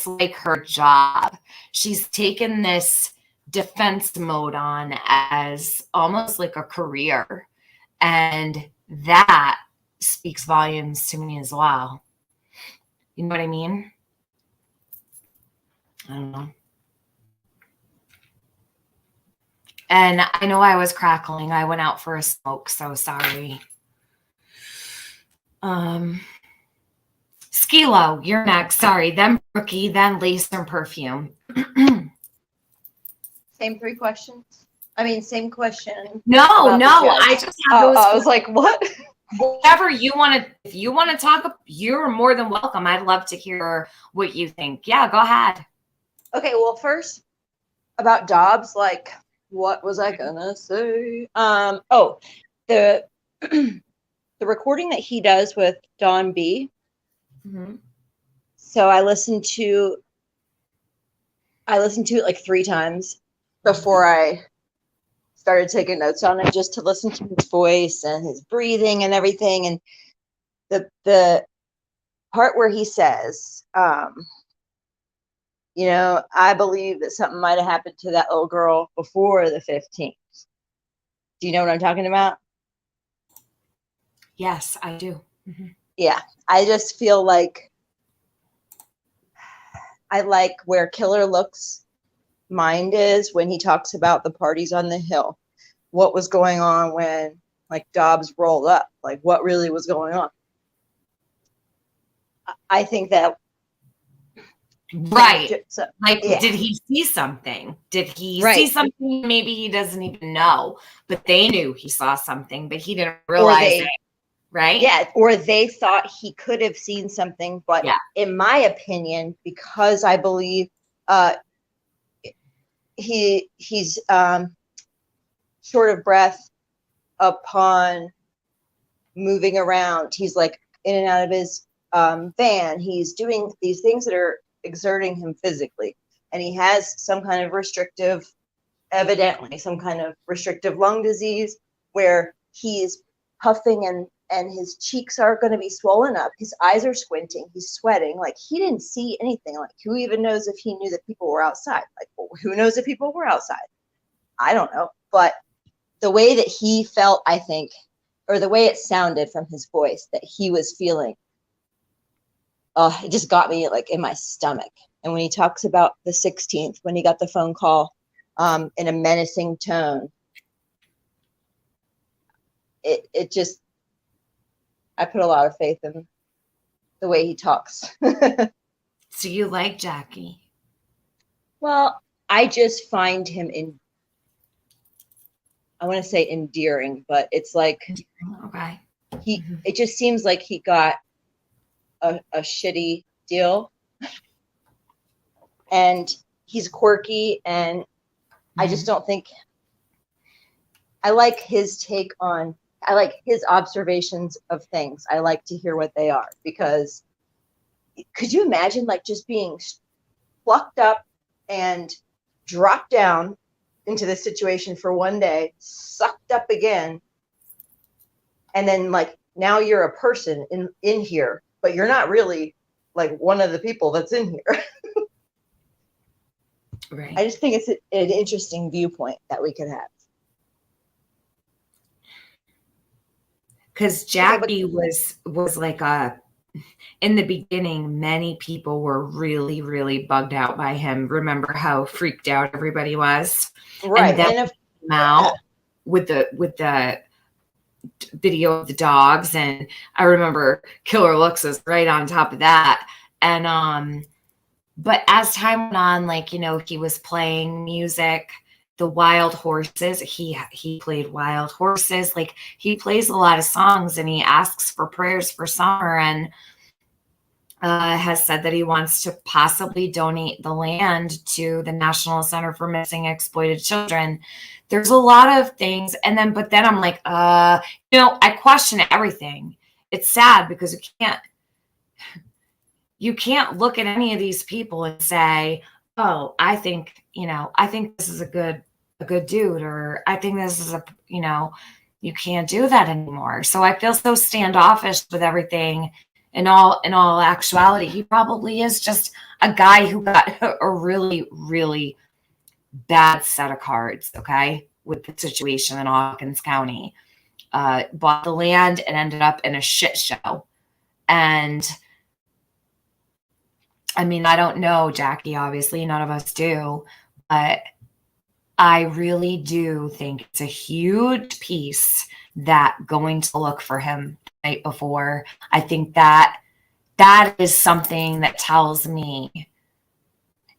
like her job. She's taken this defense mode on as almost like a career. And that speaks volumes to me as well. You know what I mean? I don't know. And I know I was crackling. I went out for a smoke, so sorry. Skilo, you're next. Sorry. Then Brookie, then Lace and Perfume.
Same three questions? Same question.
No, I just have those.
I was like, what?
Whatever you want to, if you want to talk, you're more than welcome. I'd love to hear what you think. Yeah, go ahead.
Okay, well, first, about Dobbs, like, what was I gonna say? The the recording that he does with Don B.
Mm-hmm.
So I listened to it like 3 times before I started taking notes on it, just to listen to his voice and his breathing and everything. And the part where he says, you know, I believe that something might have happened to that little girl before the 15th. Do you know what I'm talking about?
Yes, I do. Mm-hmm.
Yeah. I just feel like I like where Killer Look's mind is when he talks about the parties on the hill. What was going on when, like, Dobbs rolled up? Like, what really was going on? I think that.
Right.
So,
like,
yeah.
Did he see something? Did he
Right.
see something maybe he doesn't even know, but they knew he saw something, but he didn't realize it, right?
Yeah, or they thought he could have seen something, but in my opinion, because I believe he's short of breath upon moving around. He's like in and out of his van. He's doing these things that are exerting him physically, and he has evidently some kind of restrictive lung disease where he's puffing and his cheeks are going to be swollen up. His eyes are squinting. He's sweating. Like, he didn't see anything. Like, who even knows if he knew that people were outside? Like, who knows if people were outside? I don't know. But the way that he felt, I think, or the way it sounded from his voice, that he was feeling, it just got me like in my stomach. And when he talks about the 16th, when he got the phone call in a menacing tone, it just, I put a lot of faith in the way he talks.
So you like Jackie?
Well, I just find him I want to say endearing, but it's like,
okay.
It just seems like he got a shitty deal, and he's quirky, and I just don't think, I like his observations of things. I like to hear what they are, because could you imagine, like, just being plucked up and dropped down into this situation for one day, sucked up again, and then, like, now you're a person in here, but you're not really like one of the people that's in here.
Right.
I just think it's an interesting viewpoint that we could have.
Because Jackie was like in the beginning, many people were really, really bugged out by him. Remember how freaked out everybody was?
Right.
And then came out with the video of the dogs, and I remember Killer Looks was right on top of that. And but as time went on, like, you know, he was playing music, the Wild Horses, he played Wild Horses, like, he plays a lot of songs, and he asks for prayers for summer, and has said that he wants to possibly donate the land to the National Center for Missing and Exploited Children. There's a lot of things. But then I'm like, you know, I question everything. It's sad because you can't look at any of these people and say, oh, I think this is a good dude, or I think this is you can't do that anymore. So I feel so standoffish with everything. In all actuality, he probably is just a guy who got a really, really bad set of cards, okay, with the situation in Hawkins County. Bought the land and ended up in a shit show. And I mean, I don't know Jackie, obviously, none of us do, but I really do think it's a huge piece that going to look for him the night before. I think that is something that tells me.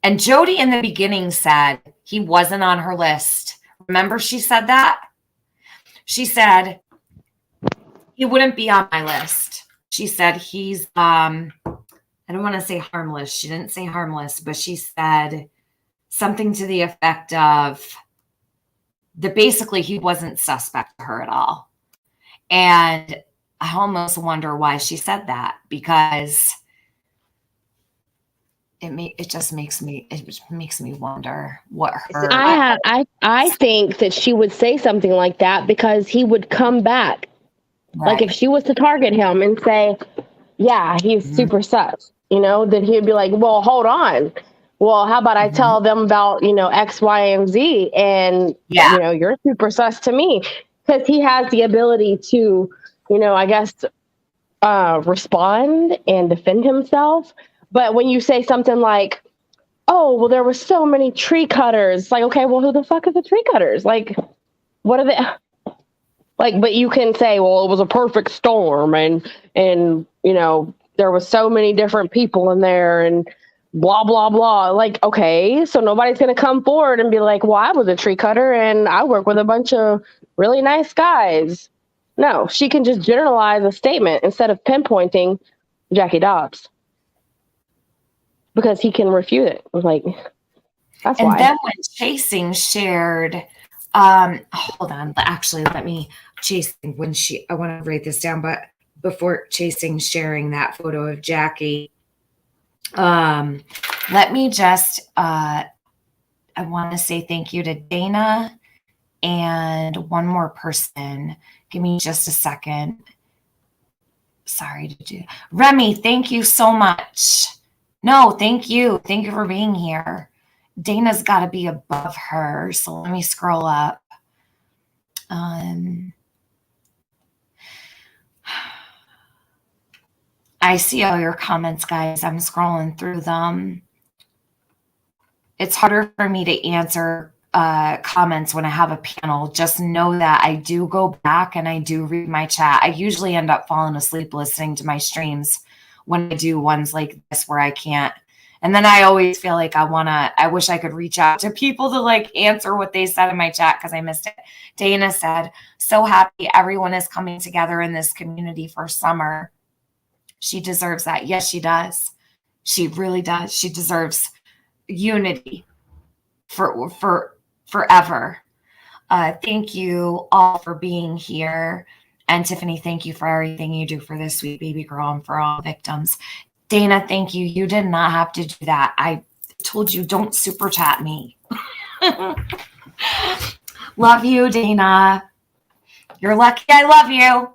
And Jody in the beginning said he wasn't on her list. Remember, she said that? She said he wouldn't be on my list. She said he's I don't want to say harmless. She didn't say harmless, but she said something to the effect of that basically he wasn't suspect to her at all. And I almost wonder why she said that, because it just makes me wonder what her.
I think that she would say something like that because he would come back.
Right.
Like if she was to target him and say, yeah, he's super sus, you know, then he'd be like, well, hold on. Well, how about I tell them about, you know, X, Y, and Z, and, you know, you're super sus to me, because he has the ability to, you know, I guess, respond and defend himself. But when you say something like, oh, well, there were so many tree cutters, like, okay, well, who the fuck are the tree cutters? Like, what are they? Like, but you can say, well, it was a perfect storm, and you know, there was so many different people in there, and blah blah blah. Like, okay, so nobody's gonna come forward and be like, well, I was a tree cutter and I work with a bunch of really nice guys. No, she can just generalize a statement instead of pinpointing Jackie Dobbs, because he can refute it. Like, that's why.
And then when Chasing shared, hold on, actually, let me Chasing when I want to write this down, but before Chasing sharing that photo of Jackie, let me just, I want to say thank you to Dana and one more person. Give me just a second. Sorry to do. Remy, thank you so much. No, thank you. Thank you for being here. Dana's got to be above her, so let me scroll up. I see all your comments, guys. I'm scrolling through them. It's harder for me to answer comments when I have a panel. Just know that I do go back and I do read my chat. I usually end up falling asleep listening to my streams when I do ones like this where I can't. And then I always feel like I wish I could reach out to people to like answer what they said in my chat because I missed it. Dana said, so happy everyone is coming together in this community for summer. She deserves that. Yes, she does. She really does. She deserves unity for forever. Thank you all for being here. And Tiffany, thank you for everything you do for this sweet baby girl and for all victims. Dana, thank you. You did not have to do that. I told you, don't super chat me. Love you, Dana. You're lucky I love you.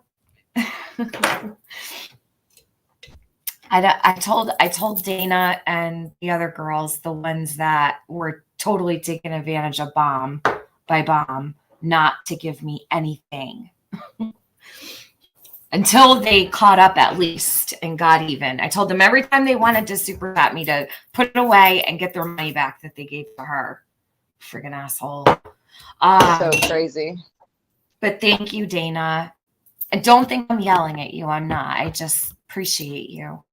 I told Dana and the other girls, the ones that were totally taken advantage of by Bomb, not to give me anything until they caught up at least and got even. I told them every time they wanted to super chat me to put it away and get their money back that they gave to her. Friggin' asshole.
So crazy. But
thank you, Dana. And don't think I'm yelling at you. I'm not. I just appreciate you.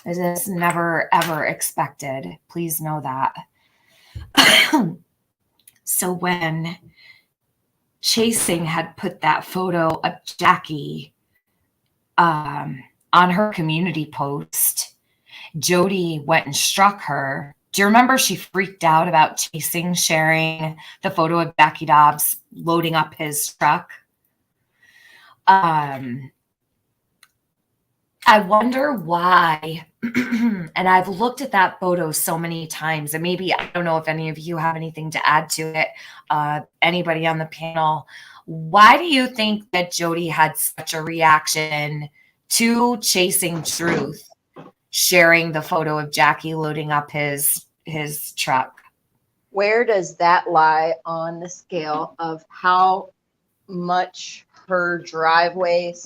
It is never, ever expected. Please know that. So when Chasing had put that photo of Jackie on her community post, Jody went and struck her. Do you remember she freaked out about Chasing sharing the photo of Jackie Dobbs loading up his truck? I wonder why, and I've looked at that photo so many times, and maybe, I don't know if any of you have anything to add to it, anybody on the panel. Why do you think that Jody had such a reaction to Chasing Truth, sharing the photo of Jackie loading up his truck?
Where does that lie on the scale of how much her driveway /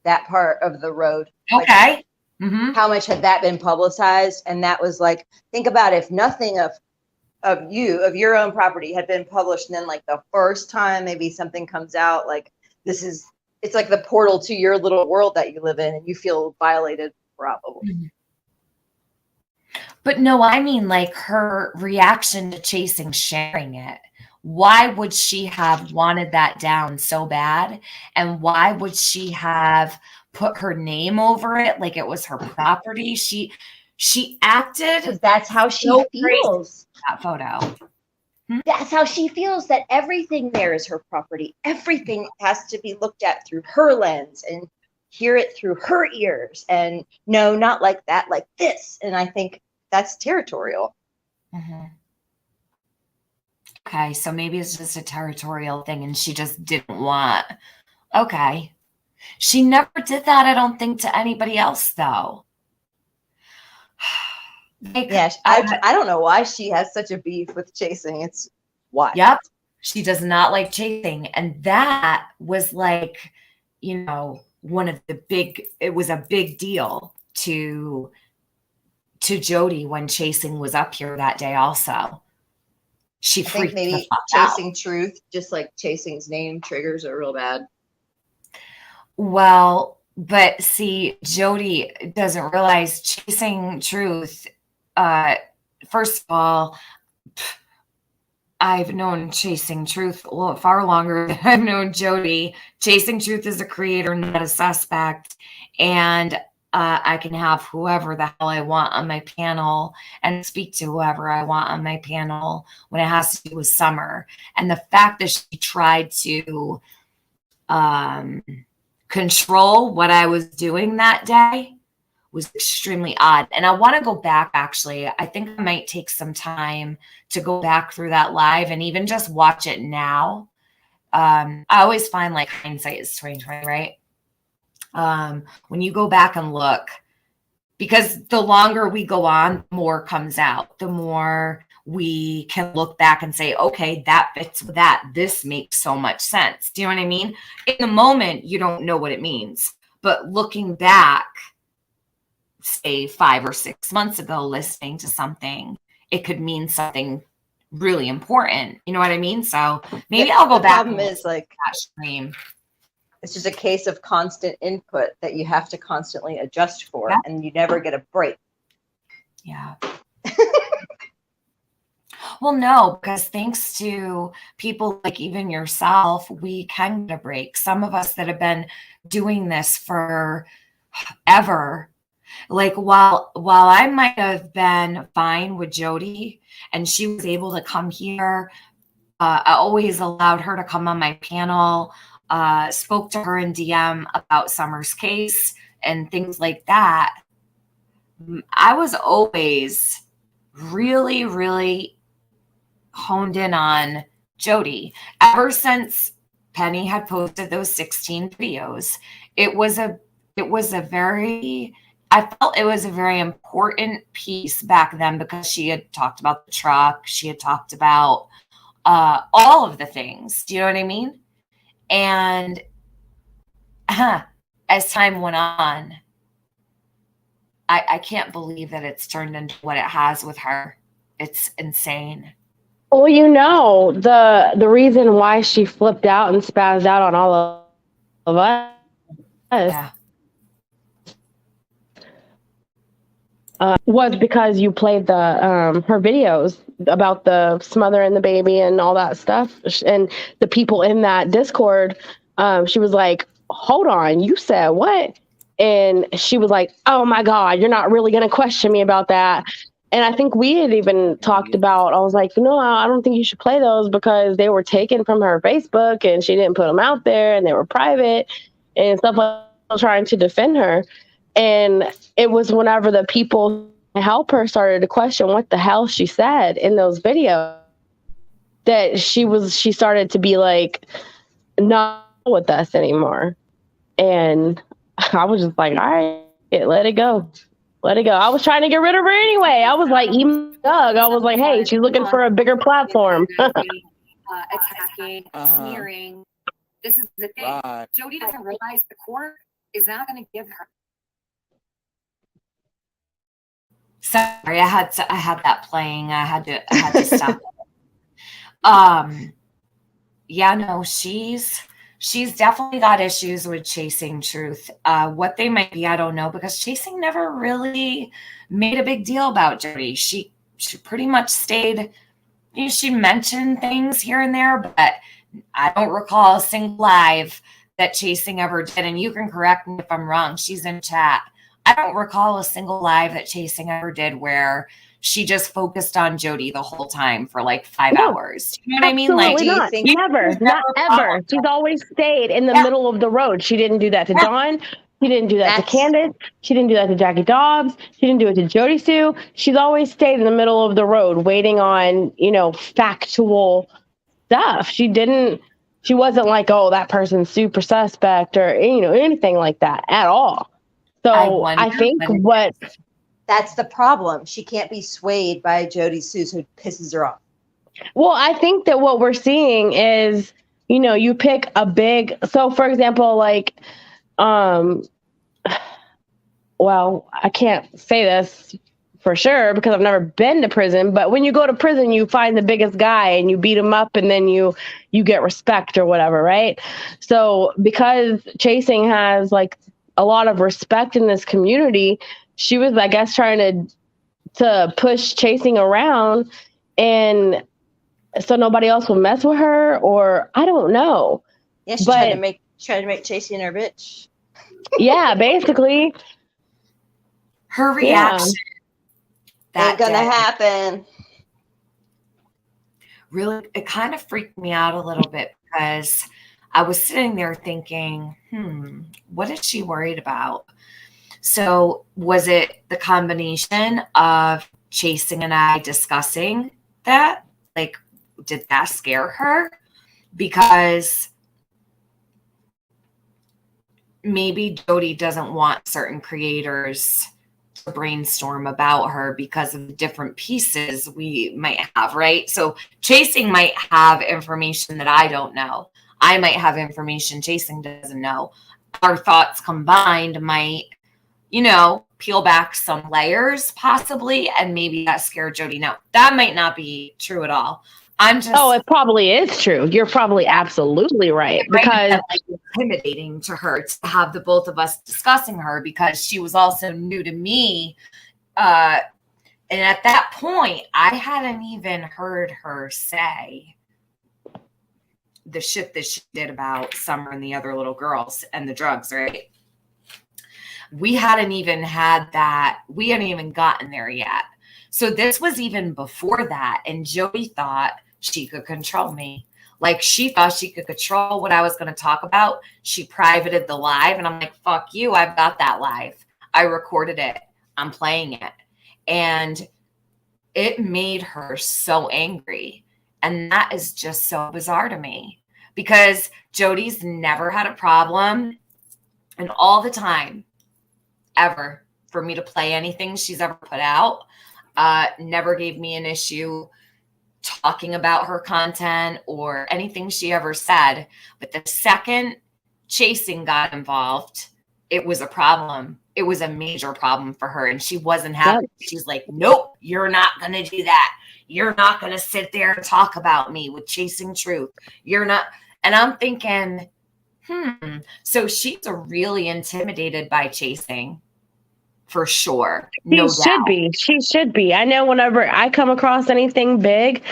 that part of the road?
Okay.
Like, how much had that been publicized? And that was like, think about if nothing of your own property had been published, and then like the first time maybe something comes out, like it's like the portal to your little world that you live in, and you feel violated probably.
But no, I mean like her reaction to Chasing sharing it. Why would she have wanted that down so bad? And why would she have put her name over it like it was her property? She acted
Because that's how she
so crazy
feels.
in that photo.
That's how she feels, that everything there is her property. Everything has to be looked at through her lens and hear it through her ears. And no, not like that, like this. And I think that's territorial.
Mm-hmm. Okay, so maybe it's just a territorial thing and she just didn't want. Okay. She never did that, I don't think, to anybody else, though.
Yeah, I don't know why she has such a beef with chasing. It's why.
Yep. She does not like chasing. And that was like, you know, it was a big deal to Jody when chasing was up here that day also. She
I think
freaked
maybe
the fuck out.
chasing truth, just like chasing's name, triggers are real bad.
Well, but see, Jody doesn't realize chasing truth. First of all, I've known Chasing Truth far longer than I've known Jody. Chasing Truth is a creator, not a suspect. And I can have whoever the hell I want on my panel and speak to whoever I want on my panel when it has to do with Summer. And the fact that she tried to control what I was doing that day was extremely odd. And I want to go back, actually. I think I might take some time to go back through that live and even just watch it now. I always find like hindsight is 2020, right? When you go back and look, because the longer we go on, the more comes out, the more we can look back and say, okay, that fits with that. This makes so much sense. Do you know what I mean? In the moment, you don't know what it means. But looking back, say 5 or 6 months ago, listening to something, it could mean something really important. You know what I mean? So maybe I'll go back.
The problem is like
that stream.
It's just a case of constant input that you have to constantly adjust for,
Yeah.
and you never get a break.
Yeah. Well, no, because thanks to people like even yourself, we can get a break. Some of us that have been doing this for ever, like while I might have been fine with Jody and she was able to come here, I always allowed her to come on my panel, spoke to her in DM about Summer's case and things like that. I was always really, really honed in on Jody. Ever since Penny had posted those 16 videos, I felt it was a very important piece back then because she had talked about the truck. She had talked about all of the things. Do you know what I mean? And as time went on, I can't believe that it's turned into what it has with her. It's insane.
Well, you know, the reason why she flipped out and spazzed out on all of us
Yeah.
Was because you played the her videos about the smothering the baby and all that stuff, and the people in that Discord. She was like, "Hold on, you said what?" And she was like, "Oh my God, you're not really gonna question me about that." And I think we had even talked about, I was like, no, I don't think you should play those because they were taken from her Facebook and she didn't put them out there and they were private and stuff like that, trying to defend her. And it was whenever the people to help her started to question what the hell she said in those videos that she started to be like, not with us anymore. And I was just like, all right, let it go. Let it go. I was trying to get rid of her anyway. I was like, even Doug, I was like, hey, she's looking for a bigger platform.
Attacking, smearing. This is the thing. Right. Jody doesn't realize the court is not going to give her.
Sorry, I had that playing. I had to stop. Yeah, no, she's definitely got issues with Chasing Truth. What they might be, I don't know, because Chasing never really made a big deal about Jody. She pretty much stayed, you know, she mentioned things here and there, but I don't recall a single live that Chasing ever did. And you can correct me if I'm wrong. She's in chat. I don't recall a single live that Chasing ever did where she just focused on Jody the whole time for like 5
No,
hours. You know what I mean?
absolutely
Like,
Do you
not.
think
Never, not ever. She's always stayed in the middle of the road. She didn't do that to Dawn. She didn't do that to
That's-
Candace. She didn't do that to Jackie Dobbs. She didn't do it to Jody Sue. She's always stayed in the middle of the road waiting on, factual stuff. She wasn't like, oh, that person's super suspect or, anything like that at all. So I think
that's the problem. She can't be swayed by Jody Sue, so it pisses her off.
Well, I think that what we're seeing is, you pick a big, so for example, like, well, I can't say this for sure because I've never been to prison, but when you go to prison, you find the biggest guy and you beat him up and then you get respect or whatever, right? So because Chasing has like a lot of respect in this community, she was, I guess, trying to push Chasing around, and so nobody else will mess with her, or I don't know.
Yeah, she's trying to make Chasing her bitch.
Yeah, basically.
Her reaction.
Ain't gonna happen.
Really, it kind of freaked me out a little bit because I was sitting there thinking, what is she worried about? So was it the combination of Chasing and I discussing that? Like, did that scare her? Because maybe Jody doesn't want certain creators to brainstorm about her because of the different pieces we might have, right? So Chasing might have information that I don't know. I might have information Chasing doesn't know. Our thoughts combined might, peel back some layers possibly, and maybe that scared Jody. Now, that might not be true at all.
It probably is true. You're probably absolutely right. Because
it's intimidating to her to have the both of us discussing her because she was also new to me. And at that point, I hadn't even heard her say the shit that she did about Summer and the other little girls and the drugs, right? We hadn't even had that. We hadn't even gotten there yet. So this was even before that. And Jody thought she could control me. Like, she thought she could control what I was going to talk about. She privated the live. And I'm like, fuck you. I've got that live. I recorded it. I'm playing it. And it made her so angry. And that is just so bizarre to me. Because Jody's never had a problem. And all the time, ever, for me to play anything she's ever put out. Never gave me an issue talking about her content or anything she ever said. But the second Chasing got involved, it was a problem. It was a major problem for her. And she wasn't happy. Yep. She's like, nope, you're not going to do that. You're not going to sit there and talk about me with Chasing Truth. You're not. And I'm thinking, so she's really intimidated by Chasing. For sure. No doubt.
She should be. I know whenever I come across anything big,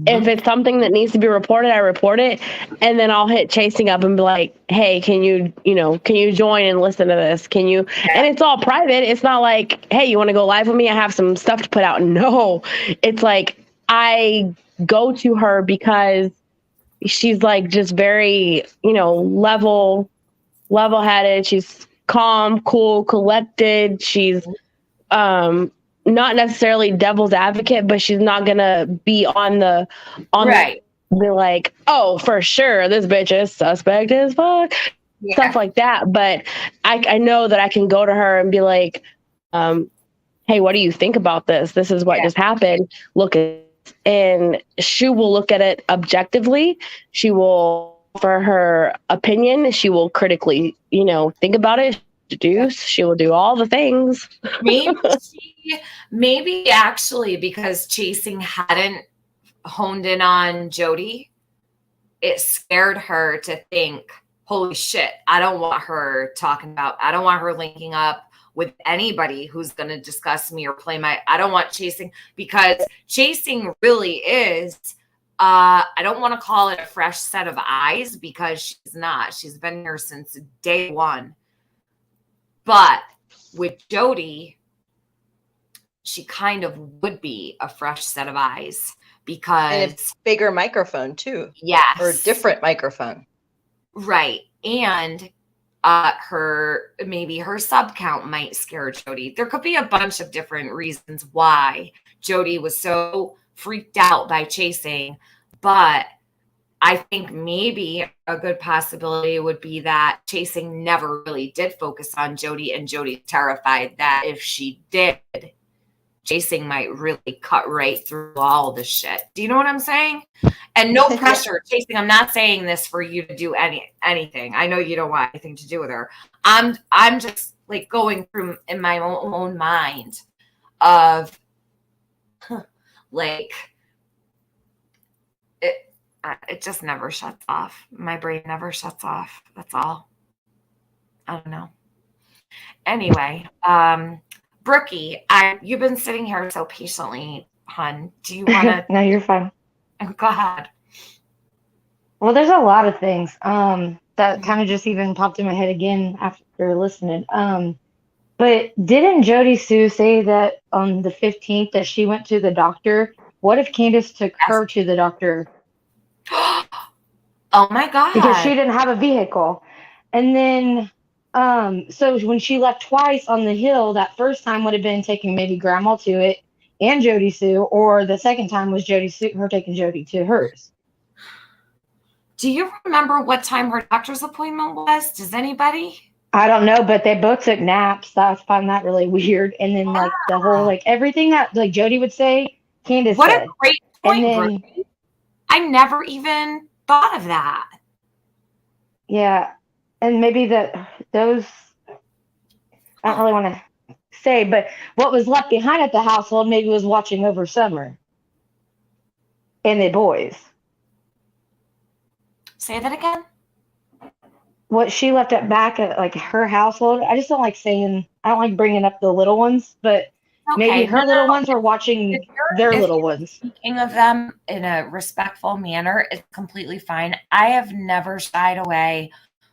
if it's something that needs to be reported, I report it. And then I'll hit Chasing up and be like, hey, can you join and listen to this? Can you? Yeah. And it's all private. It's not like, hey, you want to go live with me? I have some stuff to put out. No, it's like I go to her because she's like just very, level-headed. She's calm, cool, collected. She's not necessarily devil's advocate, but she's not gonna be on right. Be like, oh, for sure, this bitch is suspect as fuck, stuff like that. But I know that I can go to her and be like, hey, what do you think about this? This is what just happened. Look at it. And she will look at it objectively. She will offer her opinion. She will critically, think about it. She will do all the things.
Maybe actually because Chasing hadn't honed in on Jody, it scared her to think, holy shit, I don't want her linking up with anybody who's going to discuss me or play I don't want Chasing, because Chasing really is, I don't want to call it a fresh set of eyes because she's not. She's been here since day one. But with Jody, she kind of would be a fresh set of eyes because
And a bigger microphone too.
Yes.
Or a different microphone.
Right. And maybe her sub count might scare Jody. There could be a bunch of different reasons why Jody was so freaked out by chasing, but I think maybe a good possibility would be that chasing never really did focus on Jody, and Jody's terrified that if she did, chasing might really cut right through all the shit. Do you know what I'm saying? And no pressure, chasing. I'm not saying this for you to do anything. I know you don't want anything to do with her. I'm just like going through in my own mind of like it just never shuts off. My brain never shuts off. That's all. I don't know. Anyway, Brookie, you've been sitting here so patiently, hon. Do you want to?
No, you're fine.
Go ahead.
Well, there's a lot of things that kind of just even popped in my head again after listening. But didn't Jody Sue say that on the 15th that she went to the doctor? What if Candace took her to the doctor?
Oh my God.
Because she didn't have a vehicle. And then, so when she left twice on the hill, that first time would have been taking maybe grandma to it and Jody Sue, or the second time was Jody Sue, her taking Jody to hers.
Do you remember what time her doctor's appointment was? Does anybody?
I don't know, but they both took naps. I find that really weird. And then like the whole, like everything that like Jody would say, Candace
What
said.
a great point,
and then,
Brookie. I never even thought of that.
Yeah. And maybe those, I don't really want to say, but what was left behind at the household maybe was watching over Summer and the boys.
Say that again.
What she left at back at like her household. I just don't like saying, I don't like bringing up the little ones, but maybe her little ones were watching their little ones.
Speaking of them in a respectful manner, it's completely fine. I have never shied away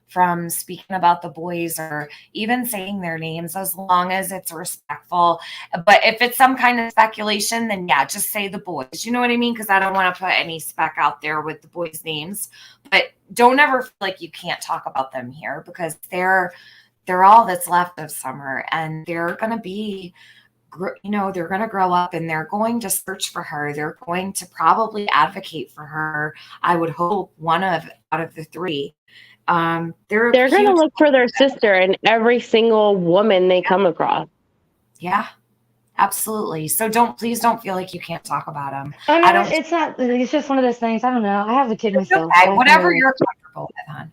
from speaking about the boys or even saying their names as long as it's respectful. But if it's some kind of speculation, then yeah, just say the boys. You know what I mean? Because I don't want to put any spec out there with the boys' names. But don't ever feel like you can't talk about them here because they're all that's left of Summer, and they're going to be, you know, they're going to grow up and they're going to search for her. They're going to probably advocate for her. I would hope out of the three. They're
going to look for their sister in every single woman they come across.
Yeah, absolutely. So please don't feel like you can't talk about them.
Oh, no, it's not. It's just one of those things. I don't know. I have a kid myself.
Okay. Whatever you're comfortable with, hon.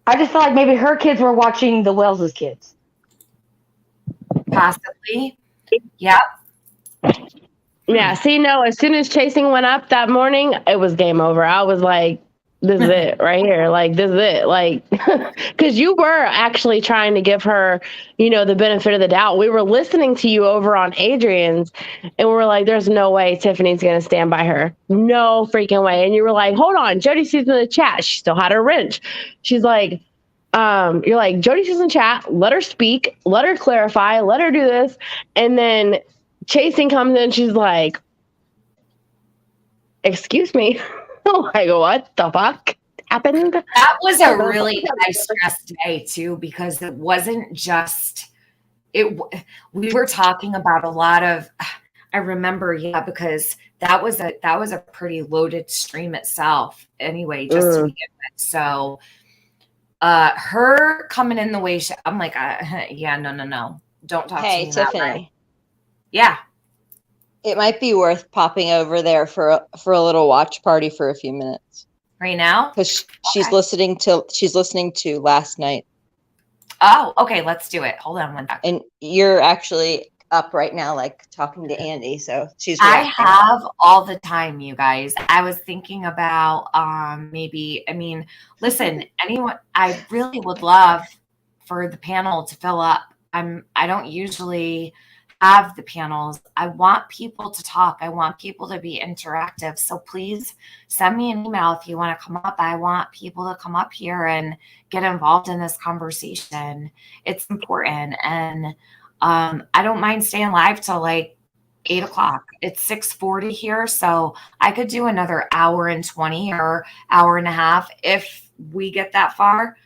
I just feel like maybe her kids were watching the Wells's kids.
Possibly. Yeah.
Yeah. See, no, as soon as chasing went up that morning, it was game over. I was like, this is it right here. Like, this is it. Like, because you were actually trying to give her, you know, the benefit of the doubt. We were listening to you over on Adrian's, and we were like, there's no way Tiffany's going to stand by her. No freaking way. And you were like, hold on. Jody sees in the chat. She still had her wrench. She's like, you're like, Jody sees in chat. Let her speak. Let her clarify. Let her do this. And then chasing comes in. She's like, excuse me. Like, what the fuck happened?
That was a really high stress day too, because it wasn't just it. We were talking about a lot of. I remember, yeah, because that was a pretty loaded stream itself. Anyway, just to begin with. So, her coming in the way I'm like, yeah, no, don't talk to me.
Hey, Tiffany.
That way. Yeah.
It might be worth popping over there for a little watch party for a few minutes.
Right now?
Because she's listening to last night.
Oh, okay. Let's do it. Hold on one second.
And you're actually up right now, like talking to Andy. So she's.
I have all the time, you guys. I was thinking about listen, anyone. I really would love for the panel to fill up. I don't usually have the panels. I want people to talk. I want people to be interactive. So please send me an email if you want to come up. I want people to come up here and get involved in this conversation. It's important. And I don't mind staying live till like 8 o'clock. It's 6:40 here, so I could do another hour and 20 or hour and a half if we get that far.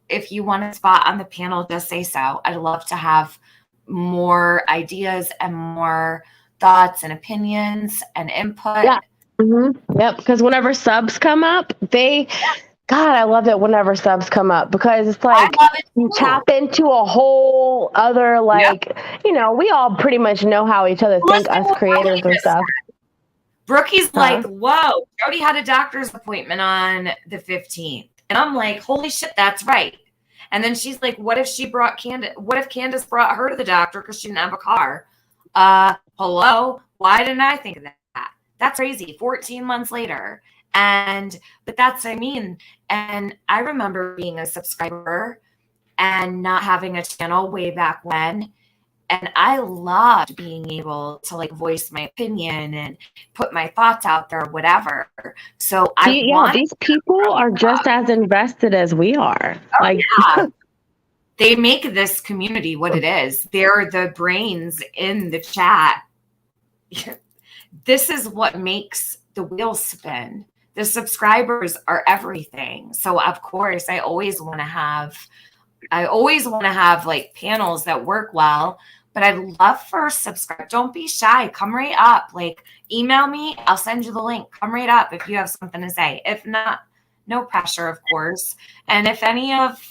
If you want a spot on the panel, just say so. I'd love to have more ideas and more thoughts and opinions and input.
Yeah. Yep. Because whenever subs come up, God, I love it whenever subs come up because it's like you tap into a whole other, like, you know, we all pretty much know how each other think, us creators and stuff.
Brookie's like, whoa, Jody had a doctor's appointment on the 15th. And I'm like, holy shit, that's right. And then she's like, what if Candace brought her to the doctor because she didn't have a car? Hello? Why didn't I think of that? That's crazy. 14 months later. But that's what I mean. And I remember being a subscriber and not having a channel way back when. And I loved being able to like voice my opinion and put my thoughts out there, whatever. So
these people are just as invested as we are.
They make this community what it is. They're the brains in the chat. This is what makes the wheels spin. The subscribers are everything. So of course, I always want to have like panels that work well. But I'd love for subscribe. Don't be shy. Come right up. Like, email me. I'll send you the link. Come right up if you have something to say. If not, no pressure, of course. And if any of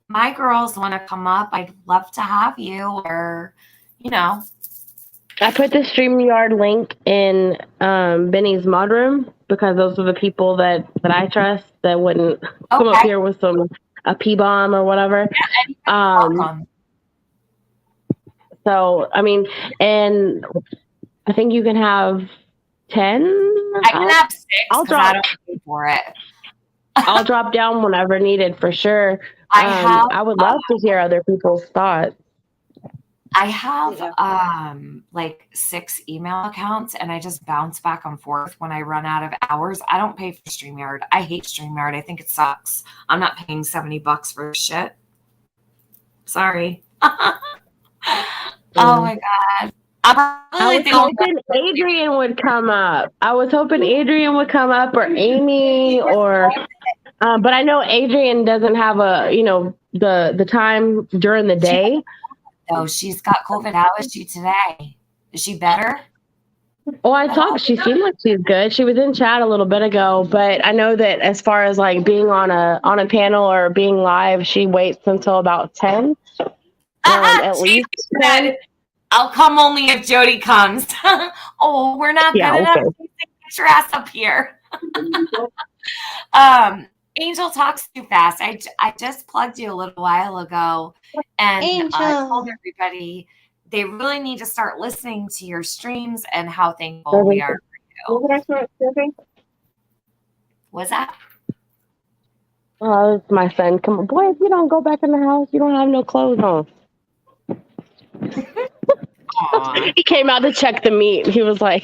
my girls want to come up, I'd love to have you. Or, you know.
I put the StreamYard link in Benny's mod room because those are the people that I trust that wouldn't come up here with a P-bomb or whatever. So, I mean, and I think you can have 10.
I can have 6 because I don't pay for it.
I'll drop down whenever needed for sure. I would love to hear other people's thoughts.
I have like 6 email accounts and I just bounce back and forth when I run out of hours. I don't pay for StreamYard. I hate StreamYard. I think it sucks. I'm not paying $70 for shit. Sorry. Oh my God.
I was hoping Adrian would come up. Or Amy or but I know Adrian doesn't have the time during the day.
Oh, she's got COVID. How is she today? Is she better?
Oh, she seemed like she's good. She was in chat a little bit ago, but I know that as far as like being on a panel or being live, she waits until about 10. At least.
Said, I'll come only if Jody comes. Oh, we're not good enough. Get your ass up here. Angel talks too fast. I just plugged you a little while ago, and I told everybody they really need to start listening to your streams and how thankful we are for you. What's that?
Oh, it's my son. Come on, boy! If you don't go back in the house, you don't have no clothes on. He came out to check the meat. He was like,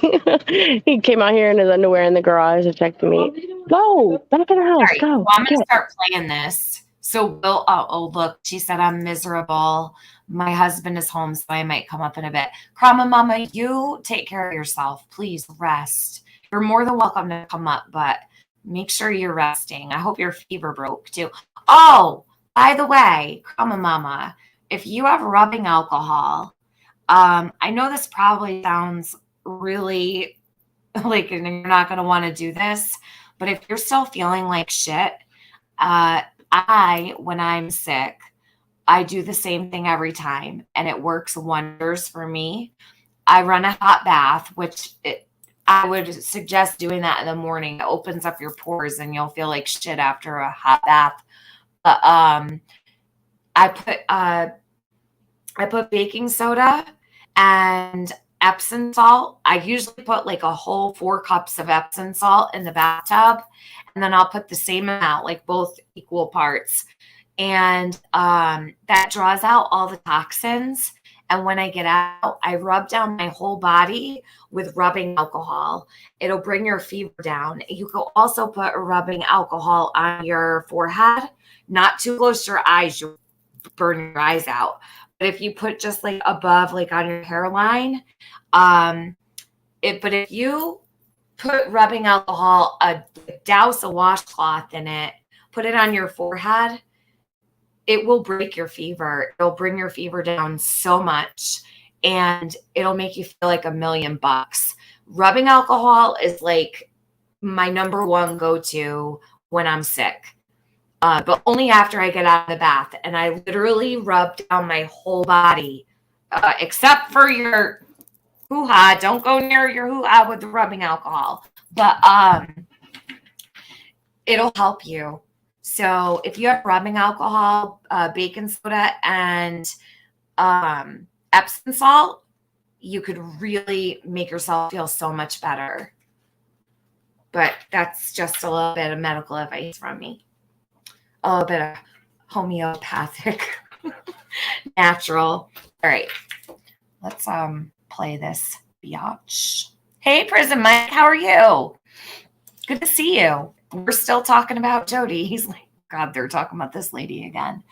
he came out here in his underwear in the garage to check the meat. Go back in the house.
Right.
Go.
Well, I'm going to start playing this. So we'll, look, she said I'm miserable. My husband is home, so I might come up in a bit. Krama Mama, you take care of yourself. Please rest. You're more than welcome to come up, but make sure you're resting. I hope your fever broke too. Oh, by the way, Krama Mama, if you have rubbing alcohol, I know this probably sounds really like you're not going to want to do this, but if you're still feeling like shit, when I'm sick, I do the same thing every time, and it works wonders for me. I run a hot bath, which I would suggest doing that in the morning. It opens up your pores, and you'll feel like shit after a hot bath. But I put baking soda and Epsom salt. I usually put like a whole 4 cups of Epsom salt in the bathtub, and then I'll put the same amount, like both equal parts. And that draws out all the toxins. And when I get out, I rub down my whole body with rubbing alcohol. It'll bring your fever down. You can also put rubbing alcohol on your forehead, not too close to your eyes. You'll burn your eyes out. But if you put just like above, like on your hairline, but if you put rubbing alcohol, douse a washcloth in it, put it on your forehead, it will break your fever. It'll bring your fever down so much, and it'll make you feel like $1,000,000. Rubbing alcohol is like my number one go-to when I'm sick. But only after I get out of the bath. And I literally rub down my whole body, except for your hoo-ha. Don't go near your hoo-ha with the rubbing alcohol. But it'll help you. So if you have rubbing alcohol, baking soda, and Epsom salt, you could really make yourself feel so much better. But that's just a little bit of medical advice from me. A little bit of homeopathic, natural. All right, let's play this biatch. Hey, Prison Mike, how are you? Good to see you. We're still talking about Jody. He's like, God, they're talking about this lady again.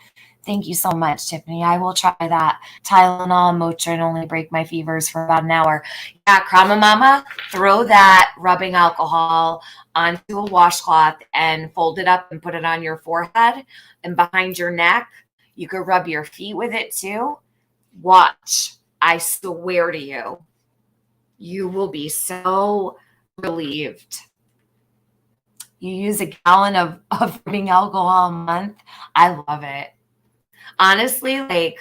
Thank you so much, Tiffany. I will try that. Tylenol and Motrin only break my fevers for about an hour. Yeah, Krama Mama, throw that rubbing alcohol onto a washcloth and fold it up and put it on your forehead and behind your neck. You could rub your feet with it too. Watch. I swear to you, you will be so relieved. You use a gallon of rubbing alcohol a month. I love it. Honestly, like,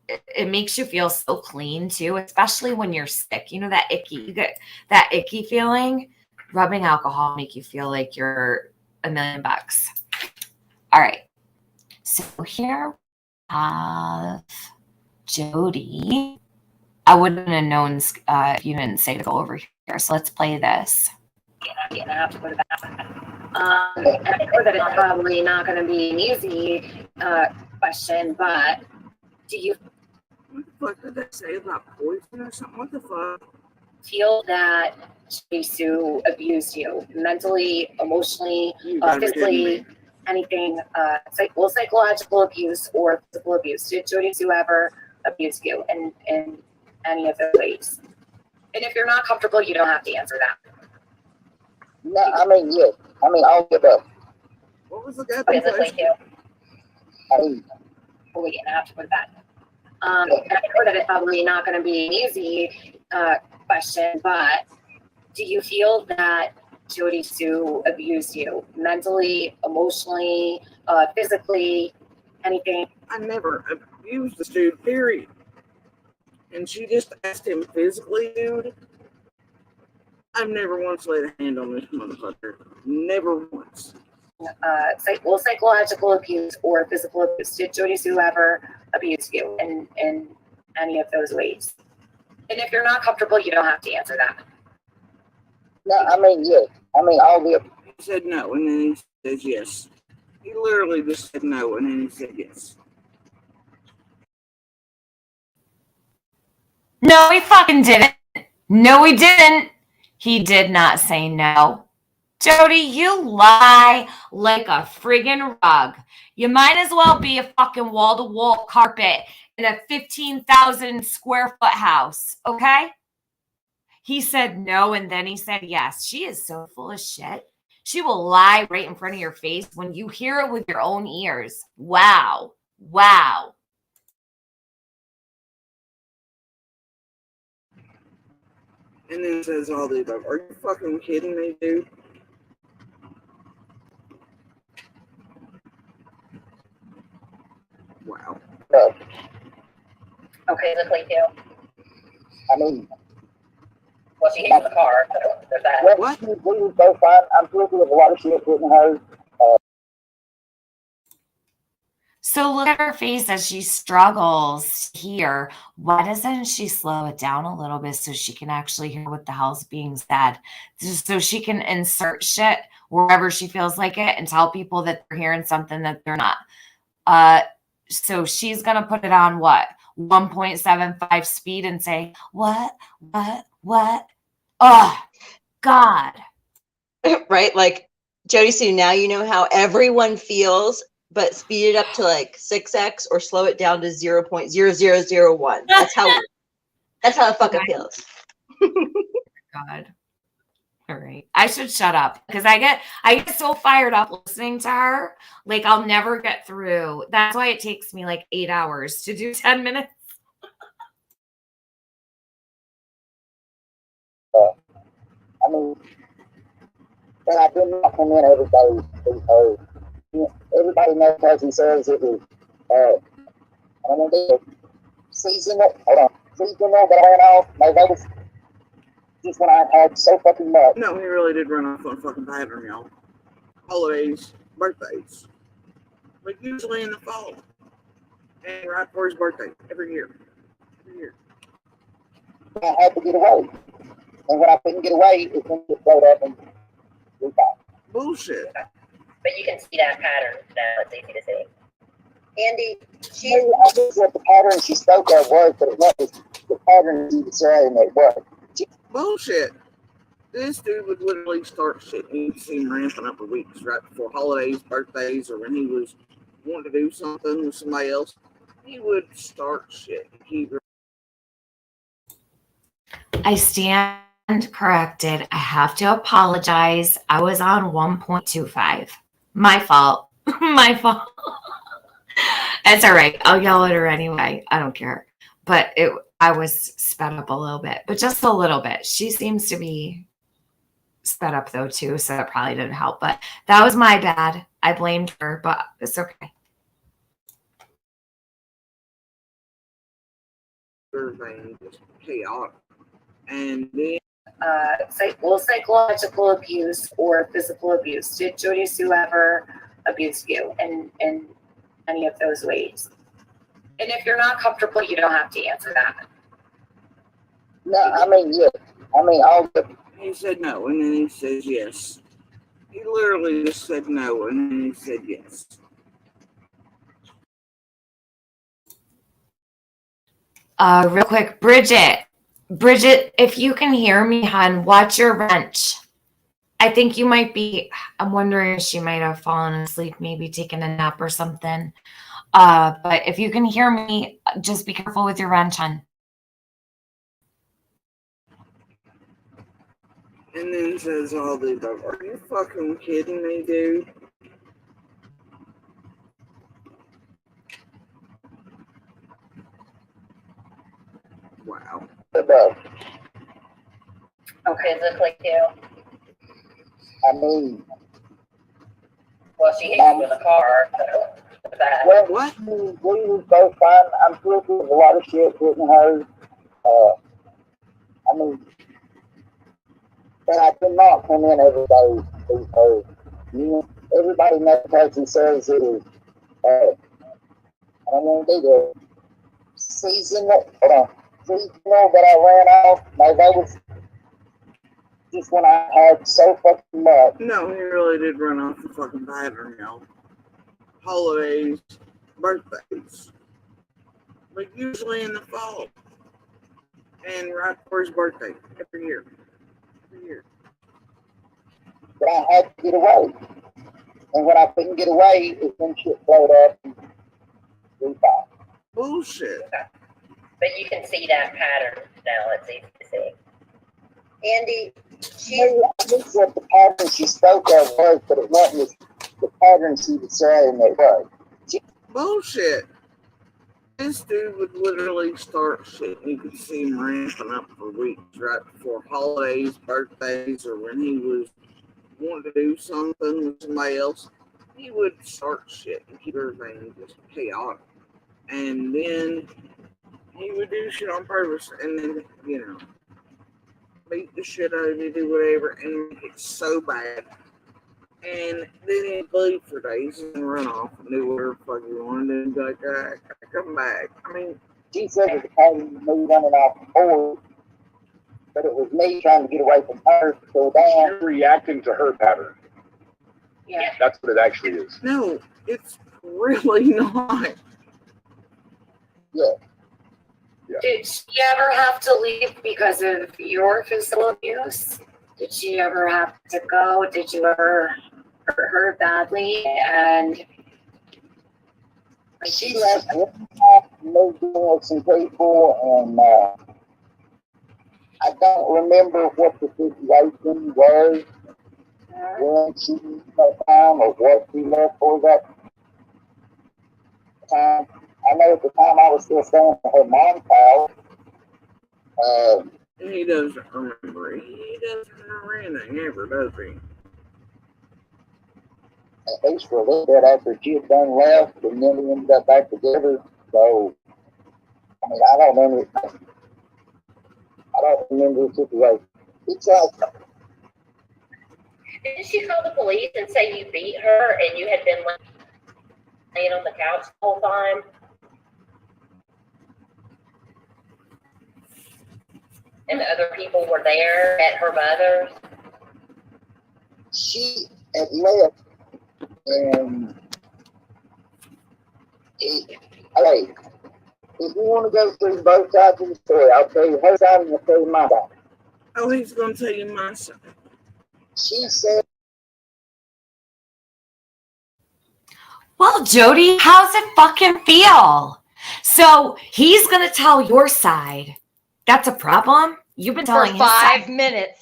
it makes you feel so clean too, especially when you're sick. You know, that icky, you get that icky feeling. Rubbing alcohol make you feel like you're $1,000,000. All right. So here we have Jody. I wouldn't have known if you didn't say to go over here. So let's play this.
And I have to go to that. And I know that it's probably not going to be an easy question, but do you
What the fuck did they say about poison or something? What the fuck?
feel that Sue abused you mentally, emotionally, physically, anything, psychological abuse or physical abuse? Did Jody Sue ever abuse you in any of those ways? And if you're not comfortable, you don't have to answer that.
No, I mean, yes. I mean, all of it.
What was the guy?
Physically too.
I mean,
Wait, and I have to put that. And I know that it's probably not going to be an easy question, but do you feel that Jody Sue abused you mentally, emotionally, physically, anything?
I never abused this dude, period. And she just asked him physically, dude. I've never once laid a hand on this motherfucker. Never once.
Psychological abuse or physical abuse. Did Jody Sue ever abuse you in any of those ways? And if you're not comfortable, you don't have to answer that.
no, I mean, yes. I mean, all of it.
He said no, and then he says yes. He literally just said no, and then he said yes.
No, he fucking didn't. No, he didn't. He did not say no. Jody, you lie like a friggin' rug. You might as well be a fucking wall-to-wall carpet in a 15,000 square foot house, okay? He said no, and then he said yes. She is so full of shit. She will lie right in front of your face when you hear it with your own ears. Wow. Wow.
And then says all the above. Are you fucking kidding me, dude? Wow.
No,
Okay, physically too.
I mean,
Well, she hates the car, so there's that.
well,
What?
we were so fine. I'm guilty of a lot of shit hitting her.
So look at her face as she struggles here. Why doesn't she slow it down a little bit so she can actually hear what the hell's being said? Just so she can insert shit wherever she feels like it and tell people that they're hearing something that they're not. So she's going to put it on what? 1.75 speed and say, what? Oh, God.
Right? Like, Jody Sue, now you know how everyone feels but speed it up to like 6x or slow it down to 0.0001. That's how the fuck it feels.
God. All right. I should shut up because I get so fired up listening to her. Like I'll never get through. That's why it takes me like 8 hours to do 10 minutes.
I mean, but I did not come in every day. Everybody knows as he says it was, I mean, they seasonal, hold on, seasonal that I went off, no, that was just when I had so fucking much.
No, he really did run off on a fucking pattern, y'all. Holidays, birthdays. Like usually in the fall. And right for his birthday, every year. Every year.
I had to get away. And when I couldn't get away, it wouldn't get blowed up and we fine.
Bullshit.
But you can see that pattern now. It's easy to see.
Andy,
I guess what the pattern she spoke of was, but it wasn't the pattern she was saying it was.
Bullshit. This dude would literally start shit and you'd see him ramping up for weeks right before holidays, birthdays, or when he was wanting to do something with somebody else. He would start shit.
I stand corrected. I have to apologize. I was on 1.25. My fault. My fault. It's all right. I'll yell at her anyway. I don't care. But I was sped up a little bit, but just a little bit. She seems to be sped up though too, so that probably didn't help. But that was my bad. I blamed her, but it's okay.
Everything just chaotic. And then
psychological abuse or physical abuse. Did Jody Sue ever abuse you in any of those ways? And if you're not comfortable, you don't have to answer that.
No, I mean, yeah. I mean, all the.
He said no, and then he says yes. He literally just said no, and then he said yes.
Real quick, Bridget, if you can hear me, hon, watch your wrench. I think you might be, I'm wondering if she might have fallen asleep, maybe taken a nap or something. But if you can hear me, just be careful with your wrench, hon.
And then says all the above. Are you fucking kidding me, dude? Wow.
Above.
Okay, physically too.
I mean.
Well, she hit you in the car. So
well, what? We was both fine. I'm sure there was a lot of shit hitting her. I mean, but I did not come in every day. Because, you know, everybody knows as he says it is. I don't want to do the seasonal. Hold on. Seasonal that I ran off. No, that was just when I had so fucking much.
No, he really did run off the fucking pattern, y'all. Holidays, birthdays. Like usually in the fall. And right for his birthday. Every year. Every year.
But I had to get away. And when I couldn't get away, it when shit blowed up and we fine.
Bullshit.
But you can see that pattern now. It's easy to see.
Andy,
I think what the pattern she spoke of was, but it wasn't the pattern she was saying it was.
Bullshit. This dude would literally start shit and you could see him ramping up for weeks right before holidays, birthdays, or when he was wanting to do something with somebody else. He would start shit and keep everything just chaotic. And then he would do shit on purpose and then, you know, beat the shit out of you, do whatever, and make it so bad. And then he'd leave for days and run off and do whatever the fuck he wanted and be like, I come back. I mean,
she said it was pattern of me running off the board, but it was me trying to get away from her to go down.
You're reacting to her pattern.
Yeah.
That's what it actually is.
no, it's really not.
Yeah.
Did she ever have to leave because of your physical abuse? Did she ever have to go? Did you ever hurt her badly? And
She left one time, moved in with some people, and I don't remember what the situation was when she left that time or what she left for that time. I know at the time I was still staying at her mom's house.
He doesn't remember. He doesn't remember anything ever, does he?
At least for a little bit after she had done left, and then we ended up back together. So, I mean, I don't remember the situation. It's like,
didn't she call the police and say you beat her and you had been laying on the couch the whole time? And the other people were there at her mother's?
She had left, and hey, if you want to go through both sides of the story, I'll tell you her side and I'll tell you my side.
Oh, he's going to tell you my side.
She said,
Well, Jody, how's it fucking feel? So he's going to tell your side. That's a problem? You've been telling
For
his
5
side.
minutes.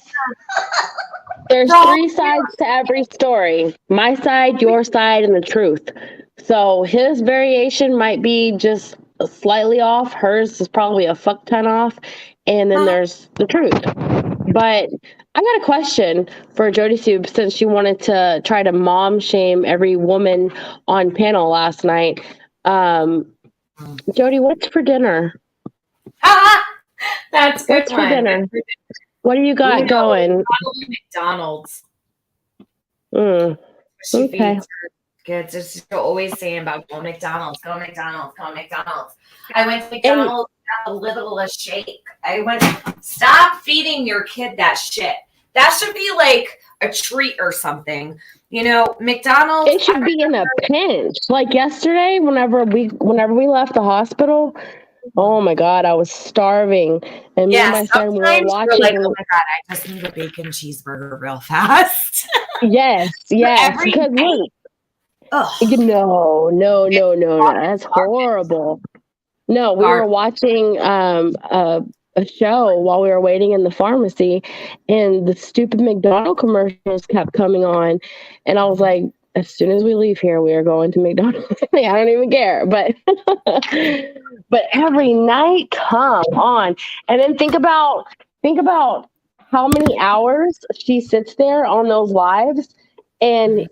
There's 3 sides to every story. My side, your side, and the truth. So his variation might be just slightly off. Hers is probably a fuck ton off. And then there's the truth. But I got a question for Jody Soup, since she wanted to try to mom shame every woman on panel last night. Jody, what's for dinner?
That's good.
What's for dinner? What do you got going?
McDonald's. She
Okay.
feeds her kids. She's always saying about go McDonald's, go McDonald's, go McDonald's. I went to McDonald's, got a little a shake. I went, stop feeding your kid that shit. That should be like a treat or something. You know, McDonald's.
It should be in a pinch. Like yesterday, whenever we left the hospital, oh my God, I was starving. And me and my son, we were watching.
Like, oh my God, I just need a bacon cheeseburger real fast.
Yes. Because look, no. That's horrible. No, we were watching a show while we were waiting in the pharmacy, and the stupid McDonald's commercials kept coming on, and I was like, as soon as we leave here, we are going to McDonald's. I don't even care, but every night, come on. And then think about how many hours she sits there on those lives, and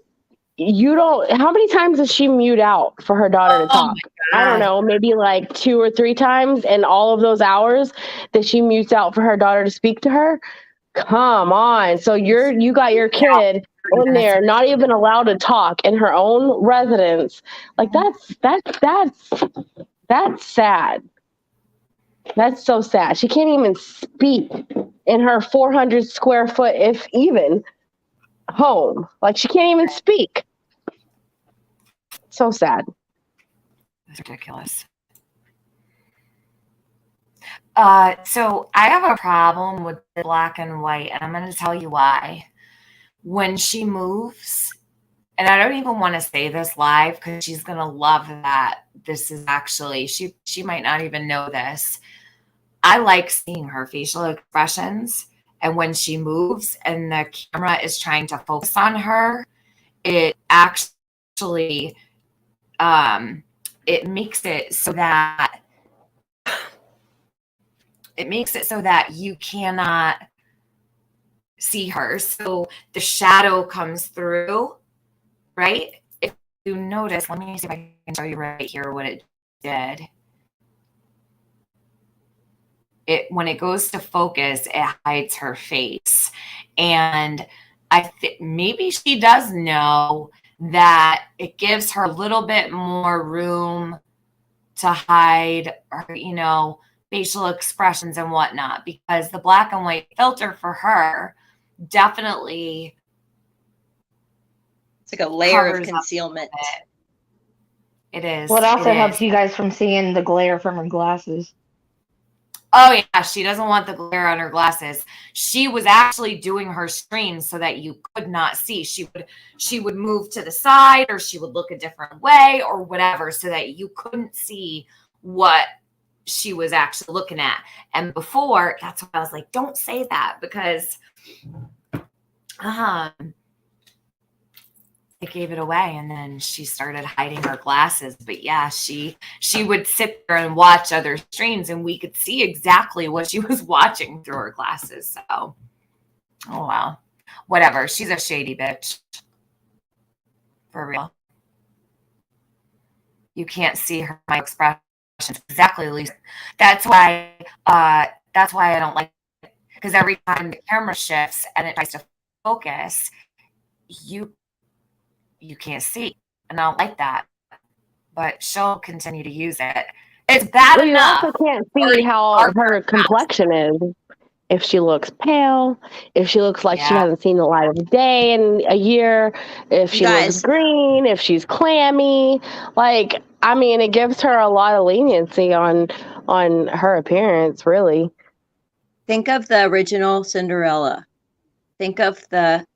how many times does she mute out for her daughter to talk? I don't know, maybe like 2 or 3 times, and all of those hours that she mutes out for her daughter to speak to her. Come on. So you got your kid in there, not even allowed to talk in her own residence. Like that's sad. That's so sad. She can't even speak in her 400 square foot, if even, home. Like she can't even speak. So sad.
It's ridiculous. So I have a problem with the black and white, and I'm going to tell you why. When she moves, and I don't even want to say this live because she's going to love that this is actually, she might not even know this. I like seeing her facial expressions, and when she moves and the camera is trying to focus on her, it actually it makes it so that you cannot see her. So the shadow comes through, right? If you notice, let me see if I can show you right here what it did. When it goes to focus, it hides her face. And I think maybe she does know that it gives her a little bit more room to hide her, facial expressions and whatnot, because the black and white filter for her definitely,
it's like a layer of concealment.
It is.
Well, it also helps you guys from seeing the glare from her glasses.
Oh yeah, she doesn't want the glare on her glasses. She was actually doing her stream so that you could not see. She would move to the side, or she would look a different way or whatever, so that you couldn't see what she was actually looking at. And before, that's why I was like, don't say that, because it gave it away, and then she started hiding her glasses. But yeah, she would sit there and watch other streams, and we could see exactly what she was watching through her glasses. So, oh wow, whatever. She's a shady bitch, for real. You can't see her expressions exactly. At least that's why I don't like it, because every time the camera shifts and it tries to focus, you can't see, and I don't like that. But she'll continue to use it. It's bad
Well, you
enough.
also can't see how her complexion is. If she looks pale, if she looks like she hasn't seen the light of day in a year, if she looks green, if she's clammy. Like, I mean, it gives her a lot of leniency on her appearance, really.
Think of the original Cinderella. Think of the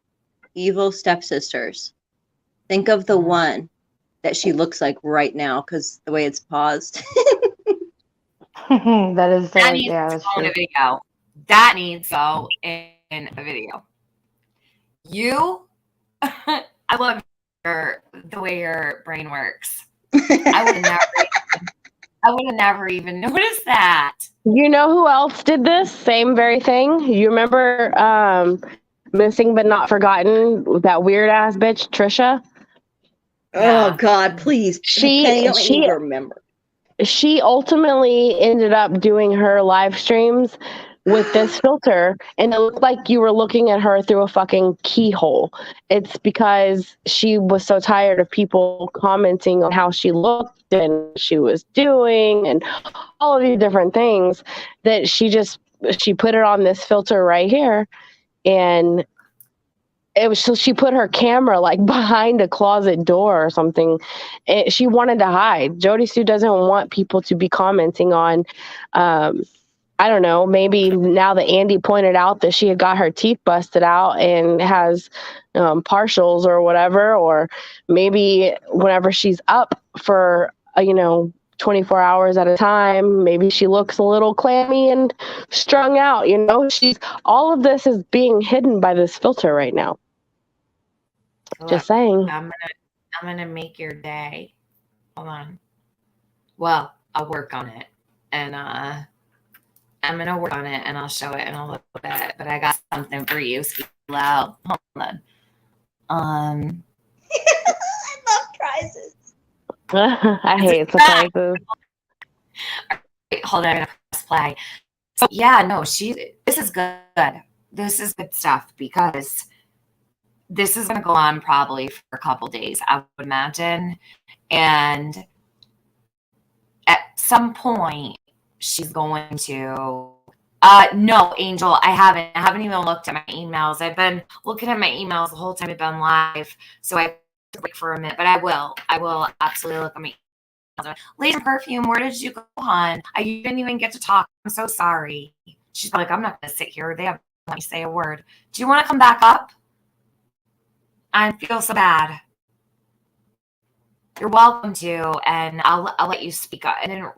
evil stepsisters. Think of the one that she looks like right now, because the way it's paused.
That is
that needs to go in a video. That needs to go in a video. You, I love the way your brain works. I would have never even noticed that.
You know who else did this same very thing? You remember Missing But Not Forgotten, that weird ass bitch Trisha?
Oh God, please! I don't even remember.
She ultimately ended up doing her live streams with this filter, and it looked like you were looking at her through a fucking keyhole. It's because she was so tired of people commenting on how she looked and what she was doing and all of these different things that she put it on this filter right here, and it was, so she put her camera like behind a closet door or something. She wanted to hide. Jody Sue doesn't want people to be commenting on, I don't know, maybe now that Andy pointed out that she had got her teeth busted out and has partials or whatever, or maybe whenever she's up for, 24 hours at a time, maybe she looks a little clammy and strung out, all of this is being hidden by this filter right now. Just saying.
I'm gonna make your day. Hold on. Well, I'll work on it, and I'm gonna work on it, and I'll show it in a little bit. But I got something for you. Speak loud. Hold on.
I love prizes.
I hate surprises.
Hold on, I'm gonna press play. So yeah, no, this is good. This is good stuff, because this is going to go on probably for a couple days, I would imagine. And at some point, she's going to. No, Angel, I haven't even looked at my emails. I've been looking at my emails the whole time I've been live, so I have to break for a minute. But I will absolutely look at my emails. Lady Perfume, where did you go, hon? You didn't even get to talk. I'm so sorry. She's like, I'm not going to sit here. They haven't let me say a word. Do you want to come back up? I feel so bad. You're welcome to, and I'll let you speak up. And then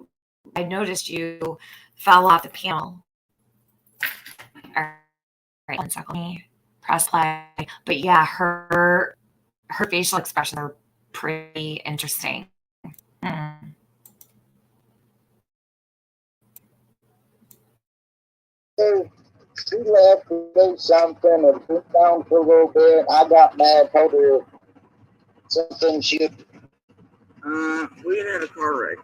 I noticed you fell off the panel. All right, 1 second. Let me press play. But yeah, her facial expressions are pretty interesting.
She left to do something and put down for a little bit. I got mad, told her something she.
We had a car wreck.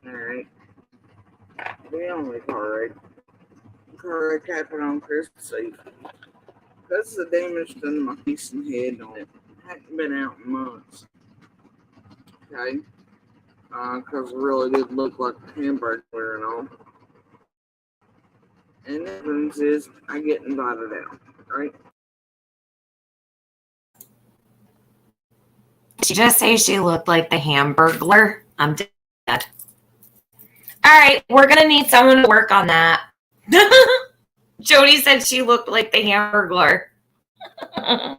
Alright. We only car wreck. Car wreck happened on Christmas Eve. Because of the damage to my face and head on it. Hadn't been out in months. Okay? Because it really did look like a hamburger and all. And the happens is I get invited out, right?
Did she just say she looked like the Hamburglar? I'm dead. All right, we're gonna need someone to work on that. Jody said she looked like the Hamburglar. Oh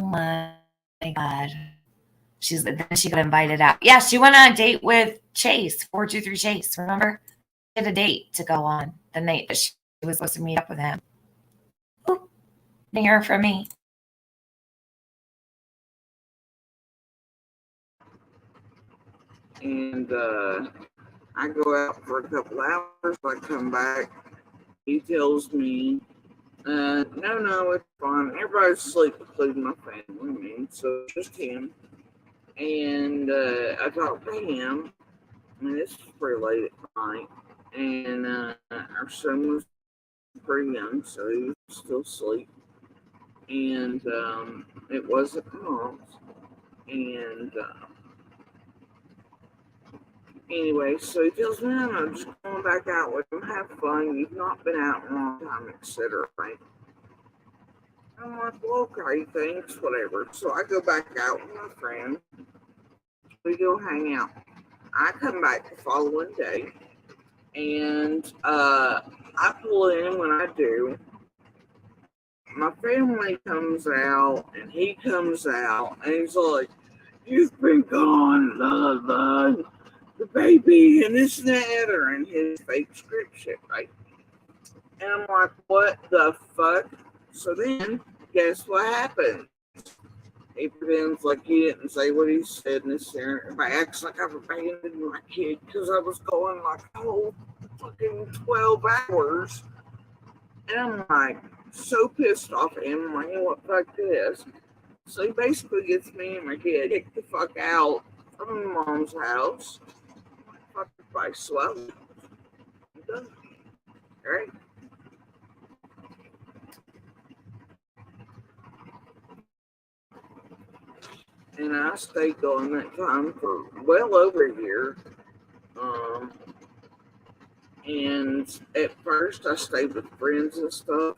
my god. Then she got invited out. Yeah, she went on a date with Chase, 423 Chase. Remember? She had a date to go on the night that she was supposed to meet up with him. Oop, didn't hear from me.
And I go out for a couple hours. I come back. He tells me, no, it's fine. Everybody's asleep, including my family, so just him. And I talked to him, and this was pretty late at night. And our son was pretty young, so he was still asleep. And it wasn't mom's. And anyway, so he tells me, I'm just going back out with him, have fun. You've not been out in a long time, etc. Right? I'm like, well, okay, thanks, whatever. So I go back out with my friend. We go hang out. I come back the following day, and I pull in when I do. My family comes out, and he comes out, and he's like, you've been gone, blah, blah, the baby, and this and that, or in his fake script shit, right? And I'm like, what the fuck? So then, guess what happened? He pretends like he didn't say what he said, and this there. Everybody acts like I've abandoned my kid because I was going like a whole fucking 12 hours. And I'm like, so pissed off at him. I'm like, you know what, fuck this. So he basically gets me and my kid kicked the fuck out from mom's house. Fuck by swell. Alright. And I stayed gone that time for well over a year. And at first I stayed with friends and stuff.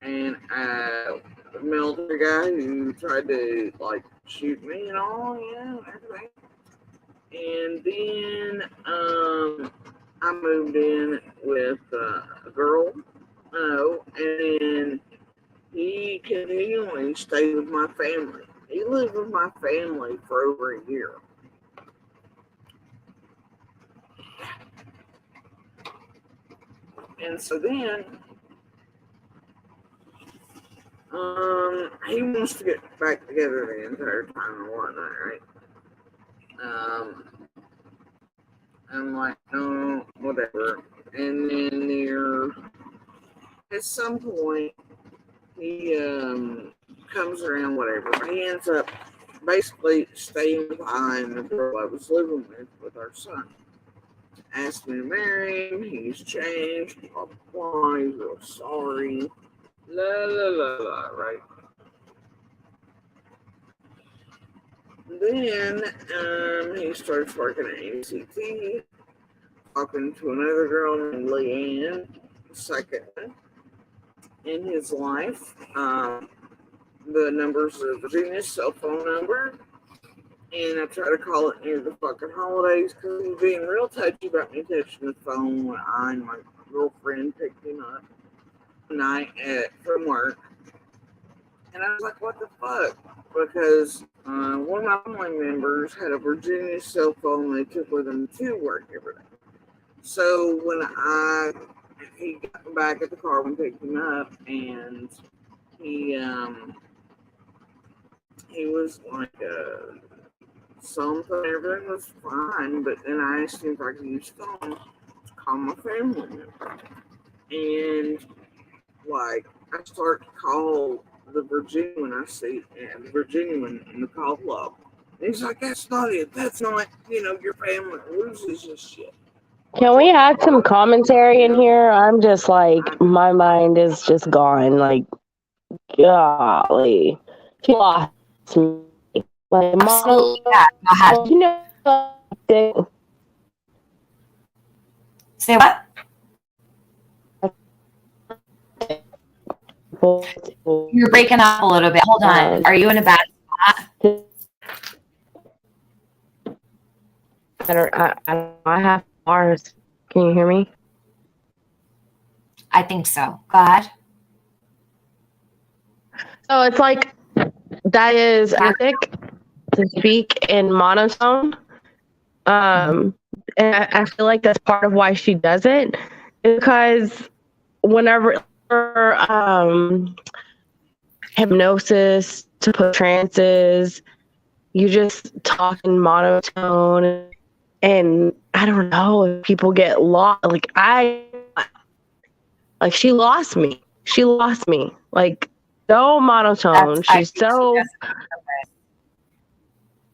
And I the military guy who tried to like shoot me and all, and everything. And then I moved in with a girl. And then he continually stayed with my family. He lived with my family for over a year. And so then he wants to get back together the entire time and whatnot, right? I'm like, no, whatever. And then at some point, he comes around, whatever. But he ends up basically staying behind the girl I was living with our son. Asked me to marry him. He's changed. Blah, blah, blah. He's real sorry. La, la, la, la, right? Then he starts working at ACT, talking to another girl named Leanne, second in his life. The number's Virginia's cell phone number. And I try to call it near the fucking holidays because he was being real touchy about me touching the phone when I and my girlfriend picked him up night from work. And I was like, what the fuck? Because one of my family members had a Virginia cell phone they took with them to work every day. So when he got back at the car and picked him up, and he was like, something, everything was fine, but then I asked him if I could use the phone to call my family member. And like, I start to call the Virginian I see, and the Virginian in the call log. And he's like, that's not it. That's not, your family loses this shit.
Can we add some commentary in here? I'm just like, my mind is just gone. Like, golly. She lost me. Like,
Absolutely. Yeah. Go ahead. Say what? You're breaking up a little bit. Hold on. Are you in a bad spot?
I have bars. Can you hear me?
I think so. Go ahead.
So it's like that is ethic to speak in monotone. And I feel like that's part of why she does it, because whenever hypnosis to put trances, you just talk in monotone, and I don't know if people get lost. She lost me. Like, so monotone. She's so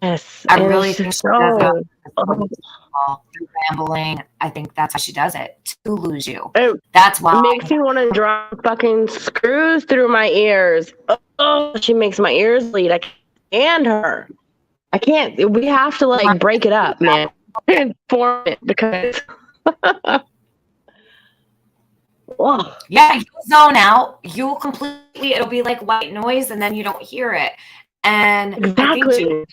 yes.
I
And
really
it's
think
just
she does
so
through rambling. I think that's why she does it, to lose you.
it
That's why.
makes me want to drive fucking screws through my ears. Oh, she makes my ears bleed. I can't stand her. I can't. We have to like break it up, man, and form it because. Oh.
Yeah, you'll zone out. You'll completely. It'll be like white noise, and then you don't hear it. And
Exactly.
I think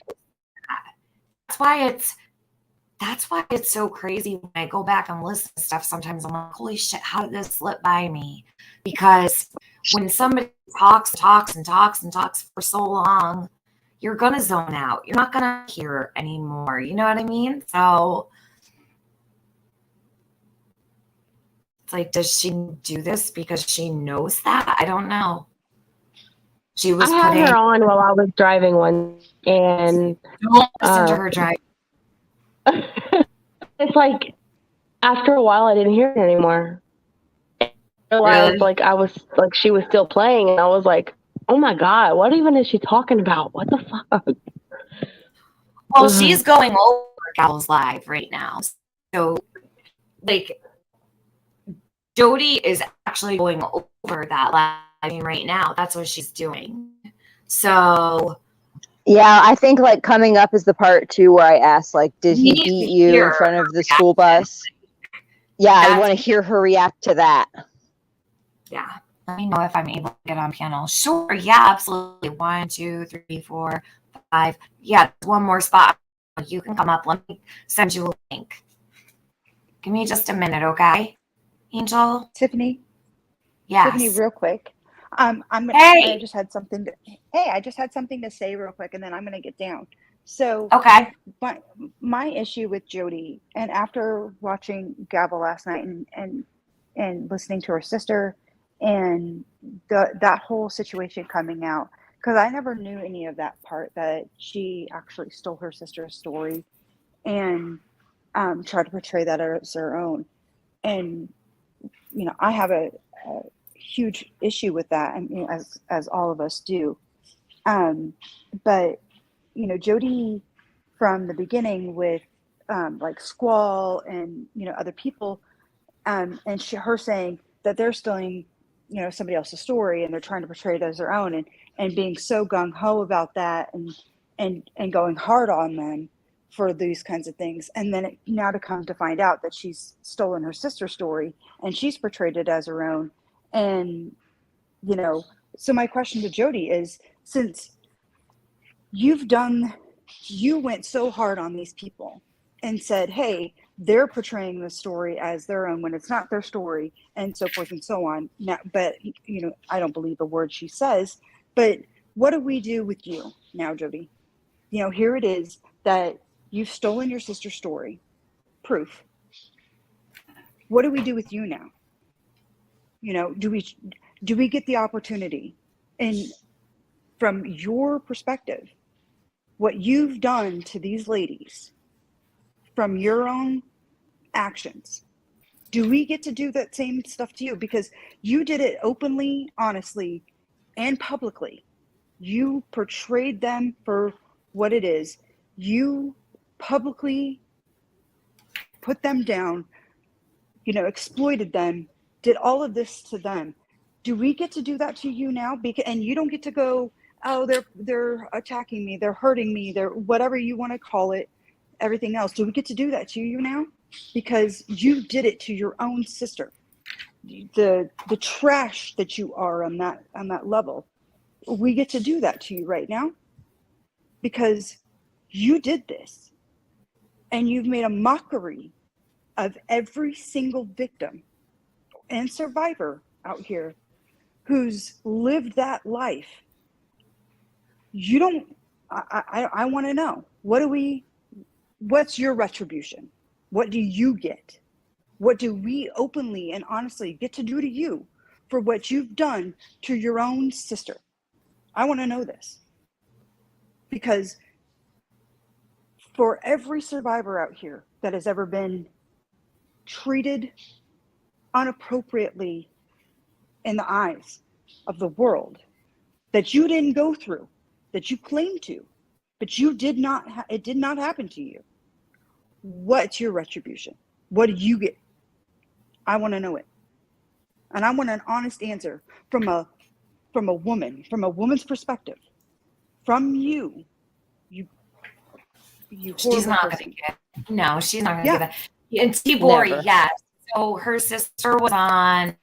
that's why it's so crazy when I go back and listen to stuff. Sometimes I'm like, holy shit, how did this slip by me? Because when somebody talks for so long, you're gonna zone out. You're not gonna hear anymore. You know what I mean? So it's like, does she do this because she knows that? I don't know. She was
I had her on while I was driving one, and
don't listen to her drive.
It's like after a while I didn't hear it anymore. I realized I was like she was still playing, and I was like, oh my god, what even is she talking about? What the fuck?
Well, she's going over Gavels Live right now. So like Jody is actually going over that live right now. That's what she's doing. So
yeah, I think like coming up is the part too where I asked, like, did he beat you in front of the school bus? Yeah, I want to hear her react to that.
Yeah. Let me know if I'm able to get on panel. Sure. Yeah, absolutely. 1, 2, 3, 4, 5. Yeah, one more spot. You can come up. Let me send you a link. Give me just a minute, okay? Angel?
Tiffany?
Yes.
Tiffany, real quick.
Hey.
I just had something to say real quick, and then I'm going to get down. So,
okay.
My issue with Jody, and after watching Gavel last night and listening to her sister and that whole situation coming out, because I never knew any of that part, that she actually stole her sister's story and tried to portray that as her own. And, I have a huge issue with that, and as all of us do. But Jody, from the beginning with like Squall and other people, and her saying that they're stealing somebody else's story and they're trying to portray it as their own, and being so gung-ho about that, and going hard on them for these kinds of things, and then now to come to find out that she's stolen her sister's story and she's portrayed it as her own. And so my question to Jody is, since you went so hard on these people and said, hey, they're portraying the story as their own when it's not their story, and so forth and so on. Now, but I don't believe a word she says. But what do we do with you now, Jody? Here it is that you've stolen your sister's story, proof. What do we do with you now? Do we get the opportunity, and from your perspective, what you've done to these ladies from your own actions, do we get to do that same stuff to you? Because you did it openly, honestly, and publicly. You portrayed them for what it is. You publicly put them down, exploited them, did all of this to them. Do we get to do that to you now? And you don't get to go, oh, they're attacking me, they're hurting me, they're whatever you want to call it, everything else. Do we get to do that to you now? Because you did it to your own sister. The trash that you are on that level. We get to do that to you right now because you did this. And you've made a mockery of every single victim and survivor out here who's lived that life. You don't, I want to know, what's your retribution? What do you get? What do we openly and honestly get to do to you for what you've done to your own sister? I want to know this. Because for every survivor out here that has ever been treated inappropriately in the eyes of the world, that you didn't go through, that you claim to, but you did not, it did not happen to you. What's your retribution? What do you get? I want to know it. And I want an honest answer from a woman, from a woman's perspective, from you.
She's not going to get it. No, she's not going to get it. And Tibor, yes. So her sister was on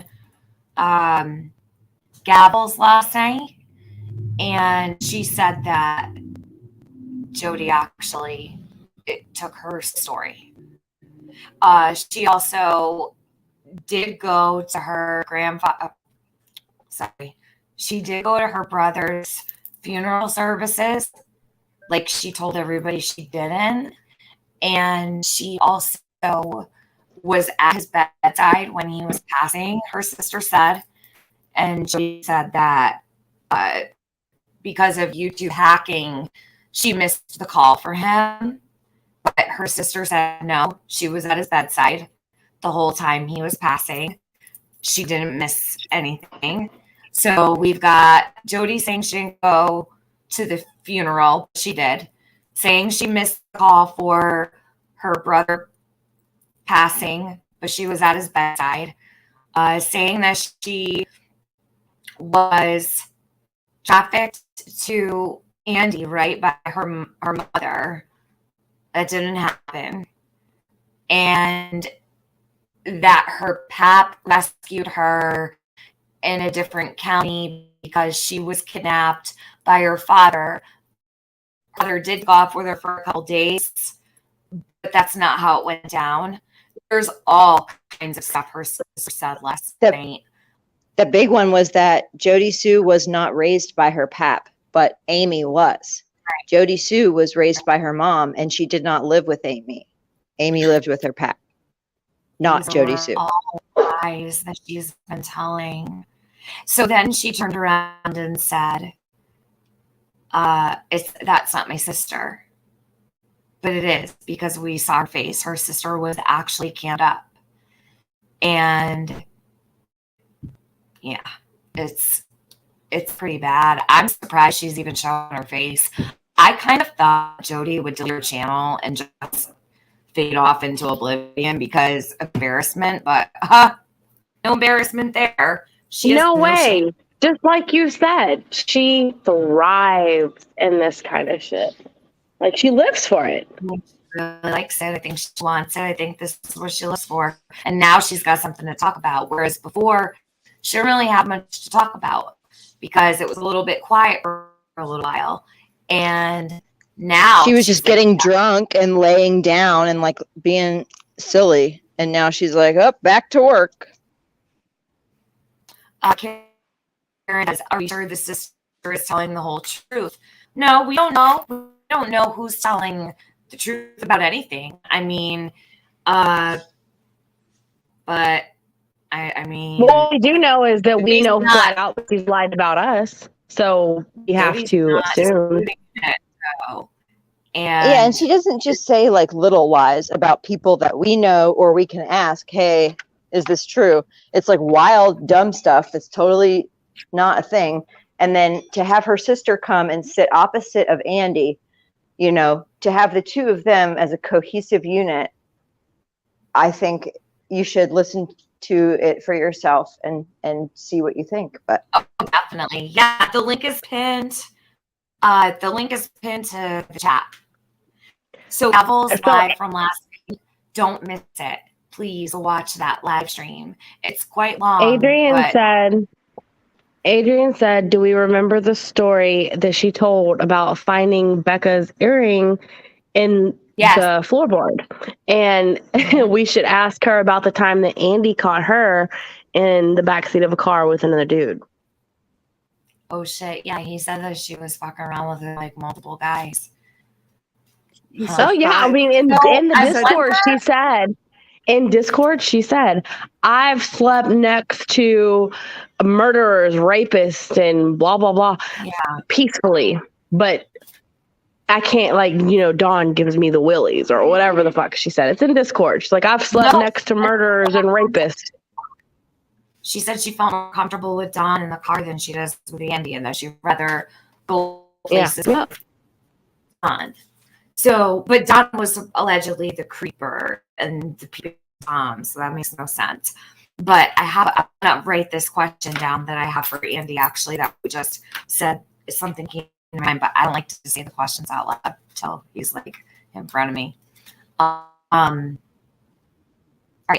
Gavels last night, and she said that Jody actually took her story. She also did go to her she did go to her brother's funeral services, like she told everybody she didn't. And she also was at his bedside when he was passing, her sister said. And she said that because of YouTube hacking, she missed the call for him. But her sister said no, she was at his bedside the whole time he was passing. She didn't miss anything. So we've got Jody saying she didn't go to the funeral. She did. Saying she missed the call for her brother passing, but she was at his bedside. Saying that she was trafficked to Andy right by her mother. That didn't happen. And that her pap rescued her in a different county because she was kidnapped by her father. Her father did go off with her for a couple days, but that's not how it went down. There's all kinds of stuff her sister said last night.
The big one was that Jody Sue was not raised by her pap, but Amy was. Right. Jody Sue was raised by her mom, and she did not live with Amy. Amy lived with her pap, not Jody Sue.
All lies that she's been telling. So then she turned around and said, that's not my sister. But it is, because we saw her face. Her sister was actually canned up. And yeah, it's pretty bad. I'm surprised she's even showing her face. I kind of thought Jody would delete her channel and just fade off into oblivion because of embarrassment, but no embarrassment there.
No way. Just like you said, she thrives in this kind of shit. Like, she lives for it.
She really likes it. I think she wants it. I think this is what she lives for. And now she's got something to talk about. Whereas before, she didn't really have much to talk about because it was a little bit quiet for a little while. And now
she was just getting drunk and laying down and like being silly. And now she's like, oh, back to work.
Karen says, are you sure the sister is telling the whole truth? No, we don't know. We don't know who's telling the truth about anything. I mean, but I mean,
what we do know is that we know flat out that she's lied about us. So we have to assume.
And she doesn't just say like little lies about people that we know, or we can ask, hey, is this true? It's like wild, dumb stuff that's totally not a thing. And then to have her sister come and sit opposite of Andy, you know, to have the two of them as a cohesive unit, I think you should listen to it for yourself and see what you think. But
definitely. Yeah, the link is pinned. The link is pinned to the chat. So Gavels live from last week. Don't miss it. Please watch that live stream. It's quite long.
Adrian said, do we remember the story that she told about finding Becca's earring in
Yes.
the floorboard. And we should ask her about the time that Andy caught her in the backseat of a car with another dude.
Oh shit! Yeah, he said that she was fucking around with like multiple guys.
He
Huh.
said
Oh yeah, I
5.
mean in
So,
the
I
Discord
wonder-
she said. In Discord, she said, I've slept next to murderers, rapists, and blah, blah, blah,
Yeah.
peacefully. But I can't, like, you know, Dawn gives me the willies or whatever the fuck she said. It's in Discord. She's like, I've slept next to murderers and rapists.
She said she felt more comfortable with Dawn in the car than she does with Andy, and that she'd rather go places with Dawn. So, but Dawn was allegedly the creeper and the people so that makes no sense. But I'm gonna write this question down that I have for Andy actually that we just said is something came to mind, but I don't like to say the questions out loud until he's like in front of me. All right,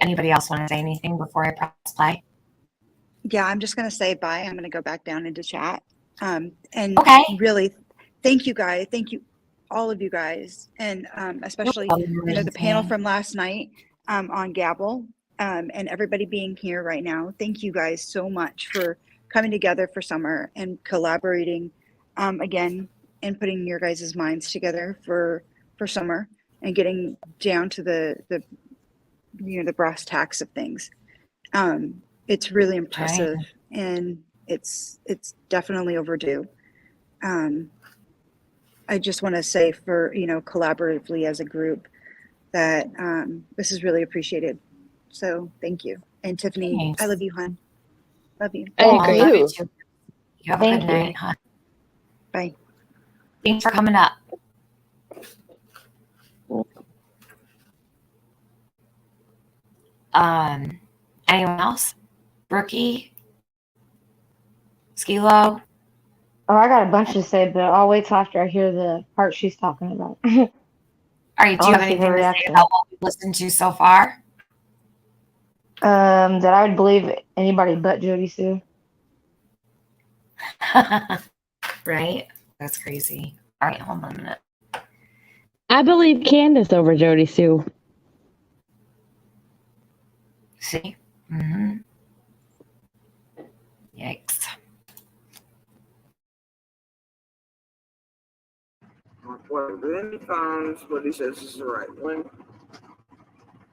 anybody else want to say anything before I press play?
Yeah, I'm just going to say bye. I'm going to go back down into chat. And really, thank you guys. Thank you, all of you guys. And especially the panel from last night on Gavels and everybody being here right now. Thank you guys so much for coming together for summer and collaborating again and putting your guys' minds together for summer and getting down to the brass tacks of things. It's really impressive, and it's definitely overdue. I just want to say for, collaboratively as a group that this is really appreciated. So thank you. And Tiffany,
Thanks.
I love you, hon. Love you.
I agree.
Love you too. You have a
Thank
good
you.
night, huh?
Bye.
Thanks for coming up. Anyone else? Brookie? Skilo?
Oh, I got a bunch to say, but I'll wait till after I hear the part she's talking about.
All right, do you have anything to say about what we've listened to so far?
That I would believe anybody but Jody Sue.
Right? That's crazy. All right, hold on a minute.
I believe Candace over Jody Sue.
See? Mm-hmm. Yikes.
Whatever. Then he finds what he says is the right one.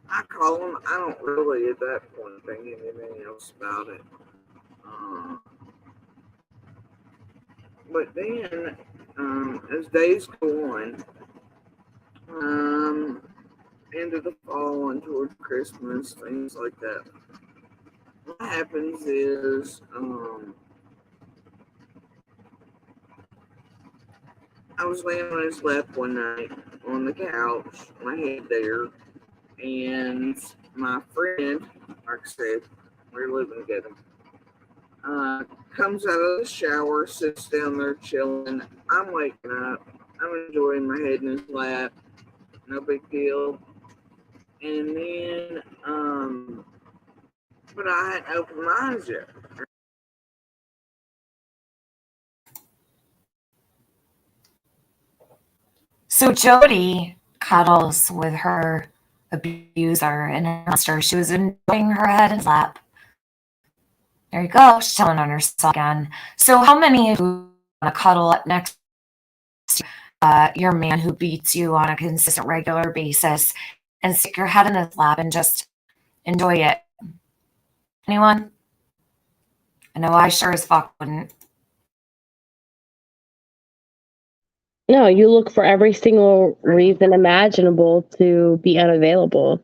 I call him. I don't really at that point think anything else about it. But then, as days go on, into the fall and towards Christmas, things like that, what happens is, I was laying on his lap one night on the couch, my head there, and my friend, like I said, we were living together, comes out of the shower, sits down there chilling. I'm waking up. I'm enjoying my head in his lap. No big deal. And then, but I hadn't opened my eyes yet.
So Jody cuddles with her abuser and monster. She was enjoying her head in his lap. There you go. She's telling on herself again. So how many of you want to cuddle up next to your man who beats you on a consistent, regular basis and stick your head in his lap and just enjoy it? Anyone? I know I sure as fuck wouldn't.
No, you look for every single reason imaginable to be unavailable.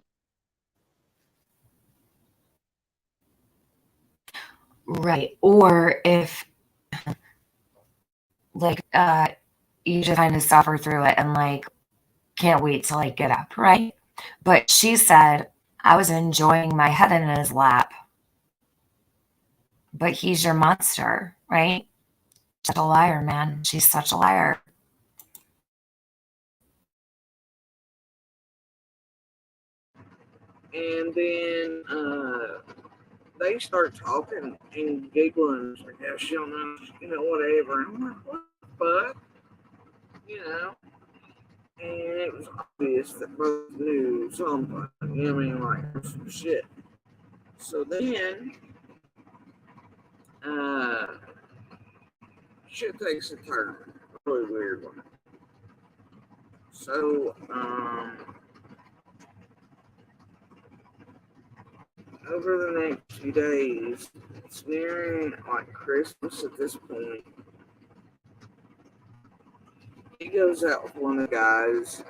Right. Or if like you just kind of suffer through it and like can't wait to like get up, right? But she said I was enjoying my head in his lap. But he's your monster, right? Such a liar, man. She's such a liar.
And then they start talking and giggling. It's like, yeah, she don't know, whatever. I'm like, what the fuck? And it was obvious that both knew something. You know what I mean? Like, some shit. So then, shit takes a turn. A really weird one. So, over the next few days, it's nearing like Christmas at this point. He goes out with one of the guys,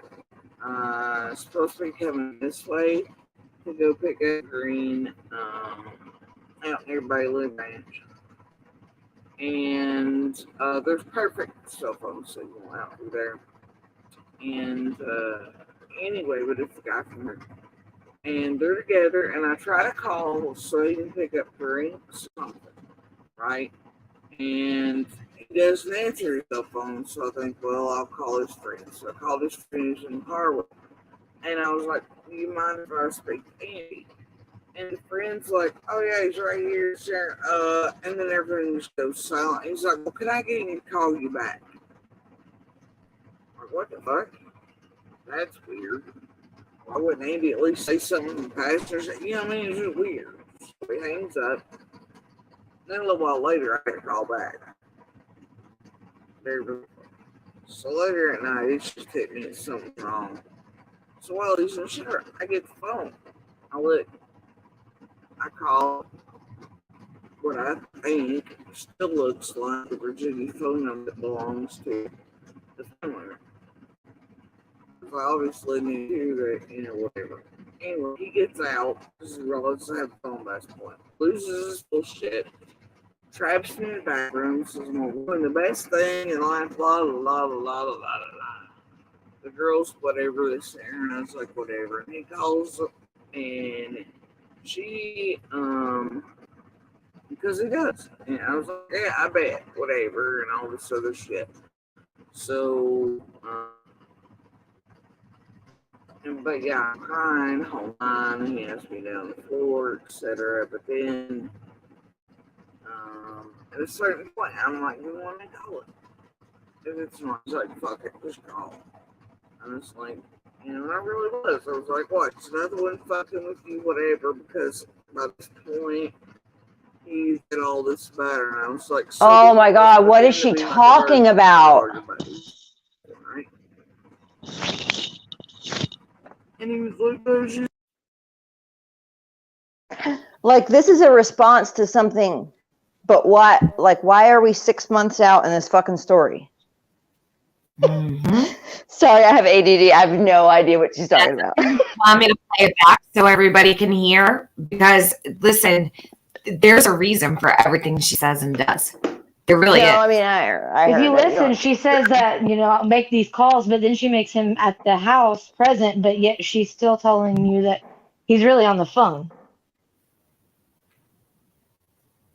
supposed to be coming this way to go pick up green out near Bailey Ranch. And there's perfect cell phone signal out through there. And anyway, but it's the guy from there. And they're together, and I try to call so he can pick up green something, right? And he doesn't answer his cell phone, so I think, well, I'll call his friend. So I called his friend in the car with him. And I was like, do you mind if I speak to Andy? And the friend's like, oh yeah, he's right here, sir. And then everything just goes silent. He's like, well, can I get him to call you back? I'm like, what the fuck? That's weird. Why wouldn't Andy at least say something in the past? You know what I mean? It's just weird. So he hangs up. Then a little while later, I get a call back. So later at night, it's just hit me it's something wrong. So while he's in the shower, I get the phone. I look. I call what I think still looks like the Virginia phone number that belongs to the family. I obviously knew that, whatever. Anyway, he gets out. This is Rollins to have a phone by this point. Loses his bullshit. Traps me in the bathroom. Says, I'm doing the best thing in life. La la la la la la la la. The girls, whatever, they say, and I was like, whatever. And he calls and she, because he does. And I was like, yeah, I bet, whatever, and all this other shit. So, but yeah, I'm crying, hold on, he has me down the floor, etc. But then, at a certain point, I'm like, you want me to call it? If it's not, he's like, fuck it, just call it. I was like, I really was. I was like, what? It's another one fucking with you, whatever, because by this point, he's did all this about her. And I was like, so
oh my God, what is she talking about?
Right? And he was like, oh, she's
like, this is a response to something, but what? Like, why are we 6 months out in this fucking story?
Mm-hmm.
Sorry, I have ADD. I have no idea what she's talking about.
Want me to play it back so everybody can hear? Because, listen, there's a reason for everything she says and does. There really is.
I mean, I
if you listen, she says that, I'll make these calls, but then she makes him at the house present, but yet she's still telling you that he's really on the phone.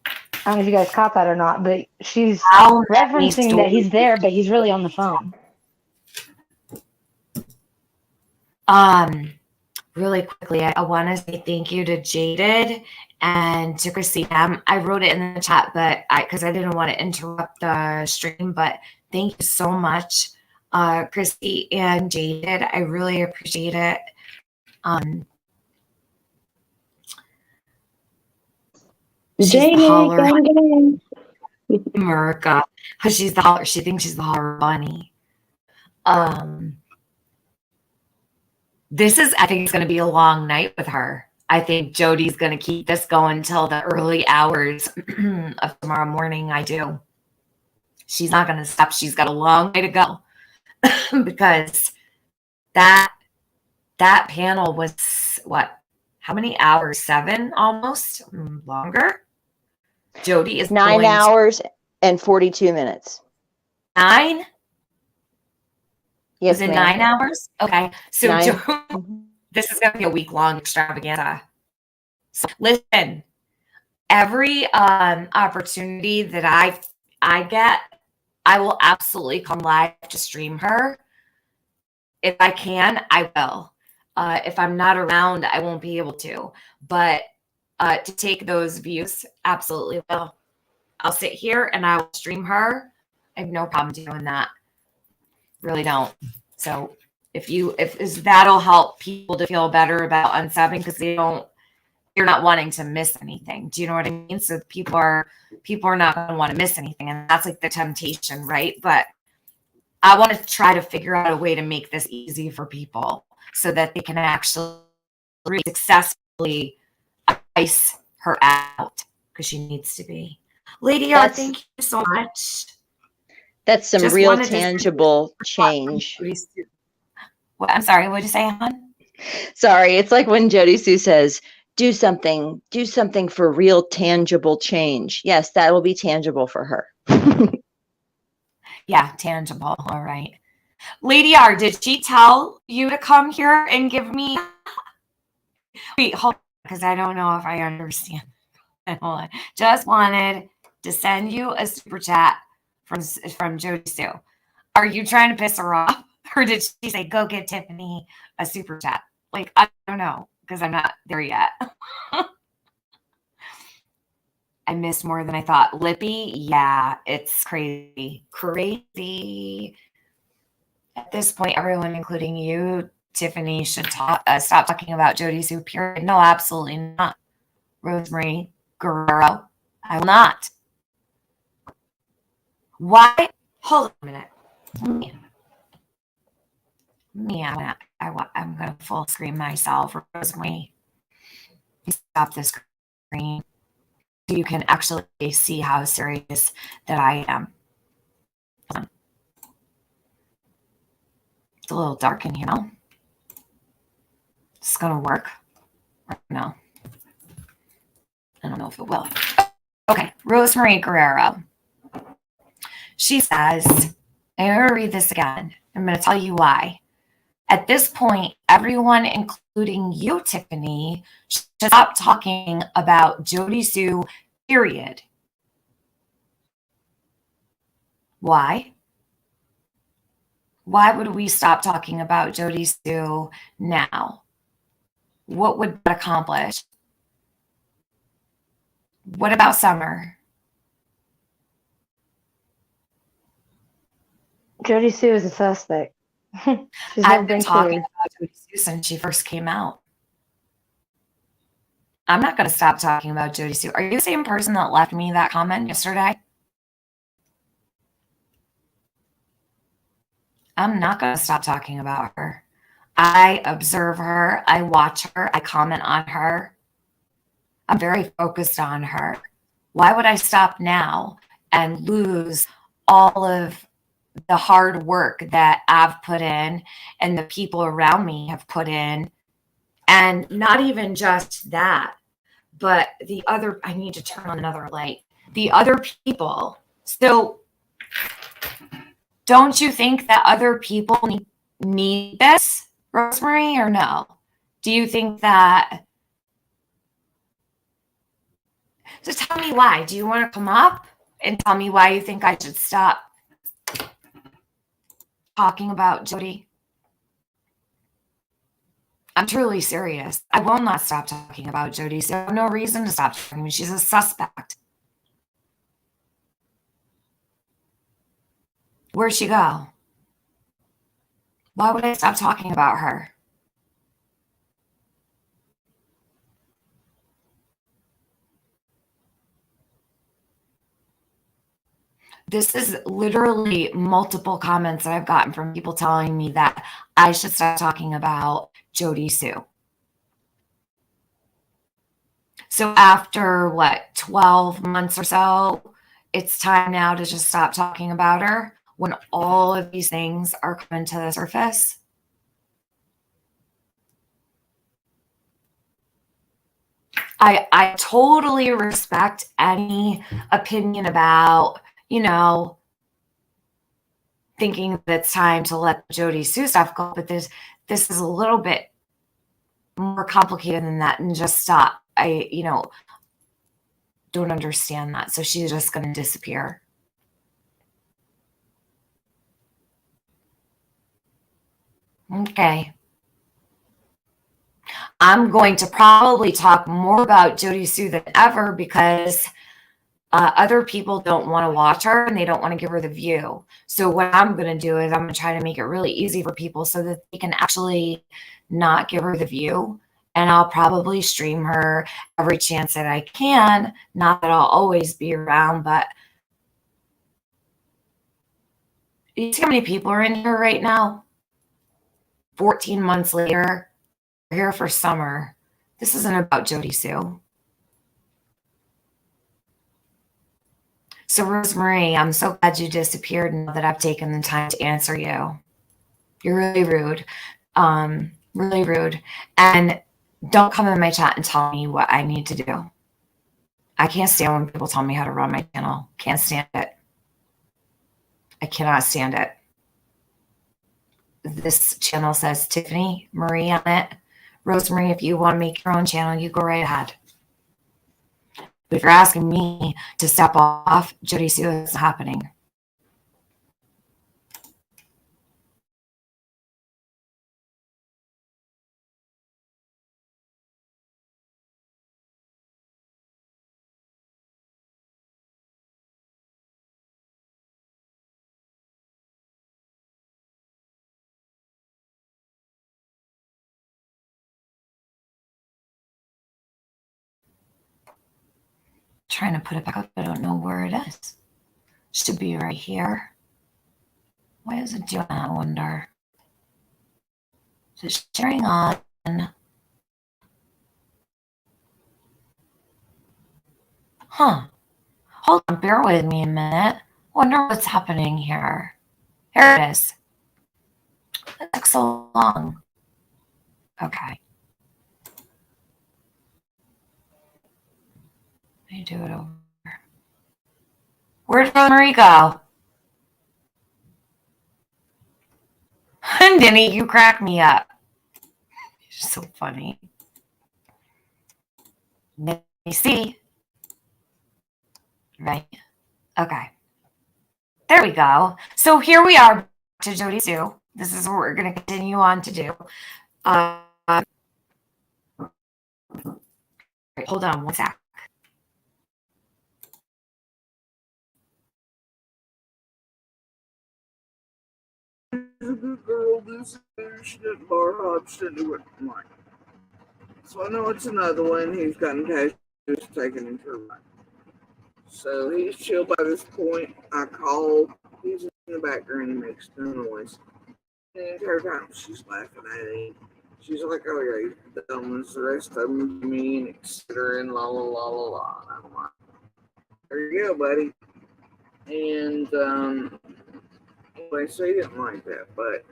I don't know if you guys caught that or not, but she's referencing that he's there, but he's really on the phone.
Really quickly, I want to say thank you to Jaded and to Christina. I wrote it in the chat, but because I didn't want to interrupt the stream, but thank you so much, Christy and Jaded. I really appreciate it.
Jaded,
America, because she's the holler. She thinks she's the holler bunny. This is, I think it's going to be a long night with her. I think Jody's going to keep this going till the early hours of tomorrow morning. I do. She's not going to stop. She's got a long way to go because that panel was what? How many hours? 7 almost? Longer? Jody is
9 hours and 42 minutes.
9?
Yes,
is it 9 hours? Okay. So this is going to be a week-long extravaganza. So listen, every opportunity that I get, I will absolutely come live to stream her. If I can, I will. If I'm not around, I won't be able to. But to take those views, absolutely will. I'll sit here and I will stream her. I have no problem doing that. Really don't. So If that'll help people to feel better about unsubbing because you're not wanting to miss anything. Do you know what I mean? So people are not going to want to miss anything, and that's like the temptation, right? But I want to try to figure out a way to make this easy for people so that they can actually successfully ice her out because she needs to be. Lady R, thank you so much.
That's some
Just
real
wanted to
tangible change.
What, I'm sorry, what did you say, hon?
Sorry, it's like when Jody Sue says, do something for real tangible change. Yes, that will be tangible for her.
Yeah, tangible. All right. Lady R, did she tell you to come here and give me? Wait, hold on, because I don't know if I understand. Hold on. Just wanted to send you a super chat from Jody Sue. Are you trying to piss her off? Or did she say, go get Tiffany a super chat? Like, I don't know, because I'm not there yet. I missed more than I thought. Lippy, yeah, it's crazy. Crazy. At this point, everyone, including you, Tiffany, should stop talking about Jody Sue, period. No, absolutely not. Rosemary Guerrero, I will not. Why? Hold on a minute. I'm going to full screen myself. Rosemary, stop this screen so you can actually see how serious that I am. It's a little dark in here now. It's going to work. No. I don't know if it will. Okay, Rosemary Guerrero. She says, I'm going to read this again. I'm going to tell you why. At this point, everyone, including you, Tiffany, should stop talking about Jody Sue, period. Why? Why would we stop talking about Jody Sue now? What would that accomplish? What about Summer?
Jody Sue is a suspect. She's
I've been
been
talking
cleared.
about Jody Sue since she first came out. I'm not going to stop talking about Jody Sue. Are you the same person that left me that comment yesterday? I'm not going to stop talking about her. I observe her. I watch her. I comment on her. I'm very focused on her. Why would I stop now and lose all of the hard work that I've put in and the people around me have put in? And not even just that, but the other, I need to turn on another light. The other people. So don't you think that other people need this, Rosemary, or no? Do you think that? Just tell me why. Do you want to come up and tell me why you think I should stop talking about Jody? I'm truly serious. I will not stop talking about Jody. So I have no reason to stop talking. She's a suspect. Where'd she go? Why would I stop talking about her? This is literally multiple comments that I've gotten from people telling me that I should stop talking about Jody Sue. So after 12 months or so, it's time now to just stop talking about her when all of these things are coming to the surface. I totally respect any opinion about, thinking that it's time to let Jody Sue stuff go, but this is a little bit more complicated than that, and just stop. I don't understand that. So she's just going to disappear. Okay. I'm going to probably talk more about Jody Sue than ever because Other people don't want to watch her and they don't want to give her the view. So what I'm going to do is I'm going to try to make it really easy for people so that they can actually not give her the view. And I'll probably stream her every chance that I can. Not that I'll always be around, but you see how many people are in here right now? 14 months later, we're here for summer. This isn't about Jody Sue. So Rosemary, I'm so glad you disappeared now that I've taken the time to answer you. You're really rude. Really rude. And don't come in my chat and tell me what I need to do. I can't stand when people tell me how to run my channel. Can't stand it. I cannot stand it. This channel says Tiffany Marie on it. Rosemary, if you want to make your own channel, you go right ahead. But if you're asking me to step off, Jody Sue, is happening. Trying to put it back up. I don't know where it is. Should be right here. Why is it doing that, I wonder? Is it sharing on? Huh. Hold on, bear with me a minute. Wonder what's happening here. Here it is. It took so long. Okay. Let me do it over. Where'd Rosemary go? Denny, you crack me up. You're so funny. Let me see. Right. Okay. There we go. So here we are to Jody Sue. This is what we're going to continue on to do. Hold on one sec.
She's a good girl. This she didn't bar hop. She didn't do it right. So I know it's another one. He's gotten cash taken into her right. So he's chill by this point. I call. He's in the background. He makes no noise. And the entire time she's laughing at him. She's like, oh yeah, you're dumb as the rest of them, mean, etc. And la la la la la. And I'm like, there you go, buddy. And anyway, so he didn't like that. But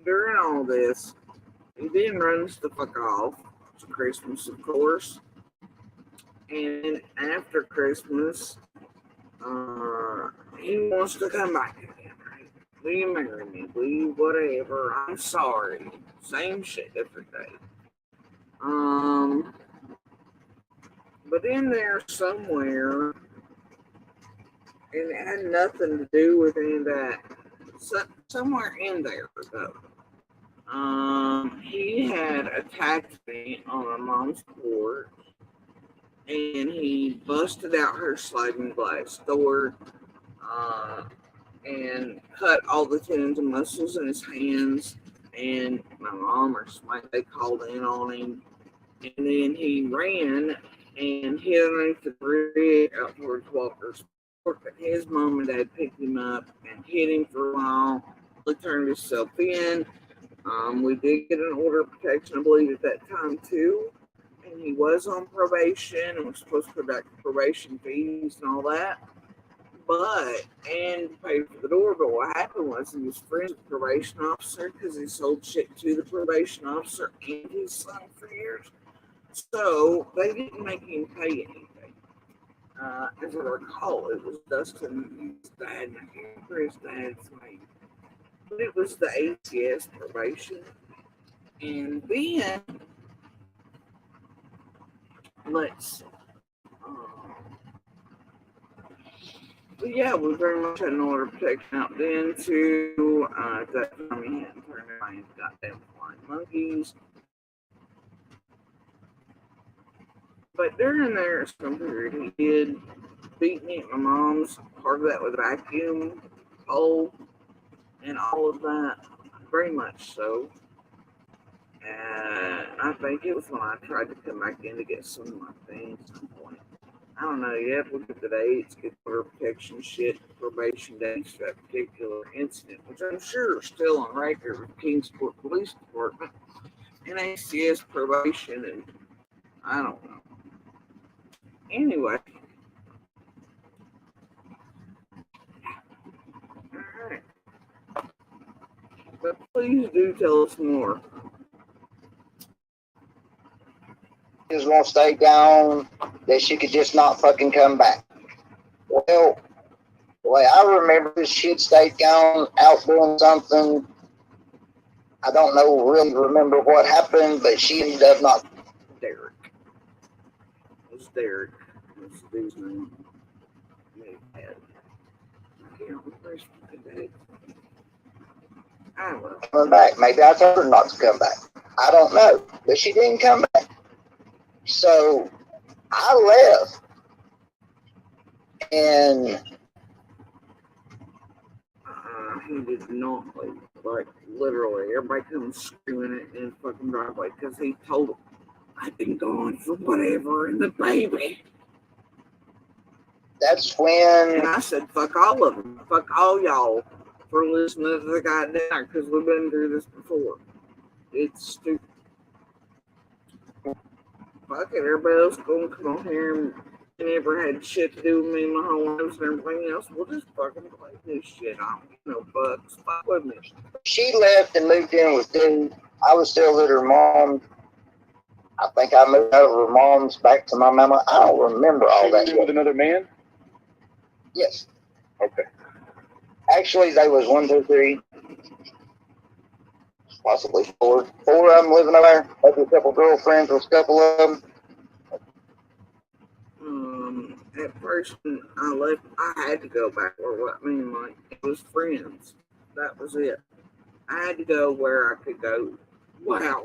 during all this, he then runs the fuck off. It's Christmas, of course. And after Christmas, he wants to come back again, right? Will you marry me? Will you whatever? I'm sorry. Same shit, different day. But in there somewhere, and it had nothing to do with any of that. Somewhere in there, though, he had attacked me on my mom's porch, and he busted out her sliding glass door, and cut all the tendons and muscles in his hands. And my mom or somebody, they called in on him, and then he ran and hid underneath the bridge out towards Walker's Fork. But his mom and dad picked him up and hid him for a while. He turned himself in. We did get an order of protection, I believe, at that time too. And he was on probation and was supposed to pay back the probation fees and all that. And paid for the door. But what happened was he was friends with the probation officer because he sold shit to the probation officer and his son for years. So they didn't make him pay anything. As I recall, it was Dustin, his dad, and I can't remember his dad's name. But it was the ATS probation. And then, let's see. But yeah, we very much had an order of protection out then too. At that time, he hadn't turned around his goddamn flying monkeys. But during there, some period he did beating me at my mom's, part of that with vacuum, pole, and all of that. Very much so. And I think it was when I tried to come back in to get some of my things at some point. I don't know, you have to look at the dates, get order protection shit, probation dates for that particular incident, which I'm sure are still on record with Kingsport Police Department and ACS probation, and I don't know. Anyway. Alright. But please do tell us more.
Just want to stay down, that she could just not fucking come back. Well, the way I remember this, she'd stayed gone out doing something. I don't know, really remember what happened, but she ended up not.
Derek. It was Derek. That's the dude's name. I can't remember his name. I don't know.
Coming back. Maybe I told her not to come back. I don't know, but she didn't come back. So I left, and
he did not leave. Like, literally, everybody comes screaming in his fucking driveway because he told them, I've been gone for whatever, and the baby.
That's when.
And I said, fuck all of them. Fuck all y'all for listening to the guy down because we've been through this before. It's stupid. Fuck it, everybody else gonna come on here and never had shit to do with me and my whole lives and everything else. We'll just fucking play this shit. I don't get no bucks. Fuck with me.
She left and moved in with dude. I was still at her mom. I think I moved out of her mom's back to my mama. I don't remember all that.
With another man?
Yes.
Okay.
Actually, they was 1, 2, 3, possibly 4. 4 of them living over there. Maybe a couple girlfriends with a couple of them.
At first when I left, I had to go back where what I mean, like, it was friends. That was it. I had to go where I could go. Wow.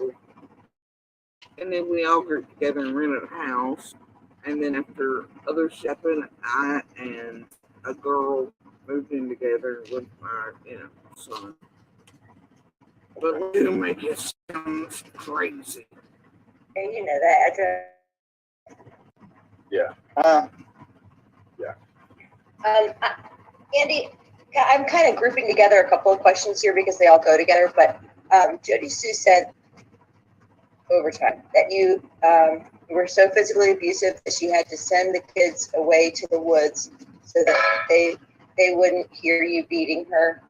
And then we all got together and rented a house. And then after other shit happened, I and a girl moved in together with my, son. But it'll make it sound crazy.
And you know that address.
Yeah. Yeah.
Andy, I'm kind of grouping together a couple of questions here because they all go together. But Jody Sue said overtime that you were so physically abusive that she had to send the kids away to the woods so that they wouldn't hear you beating her.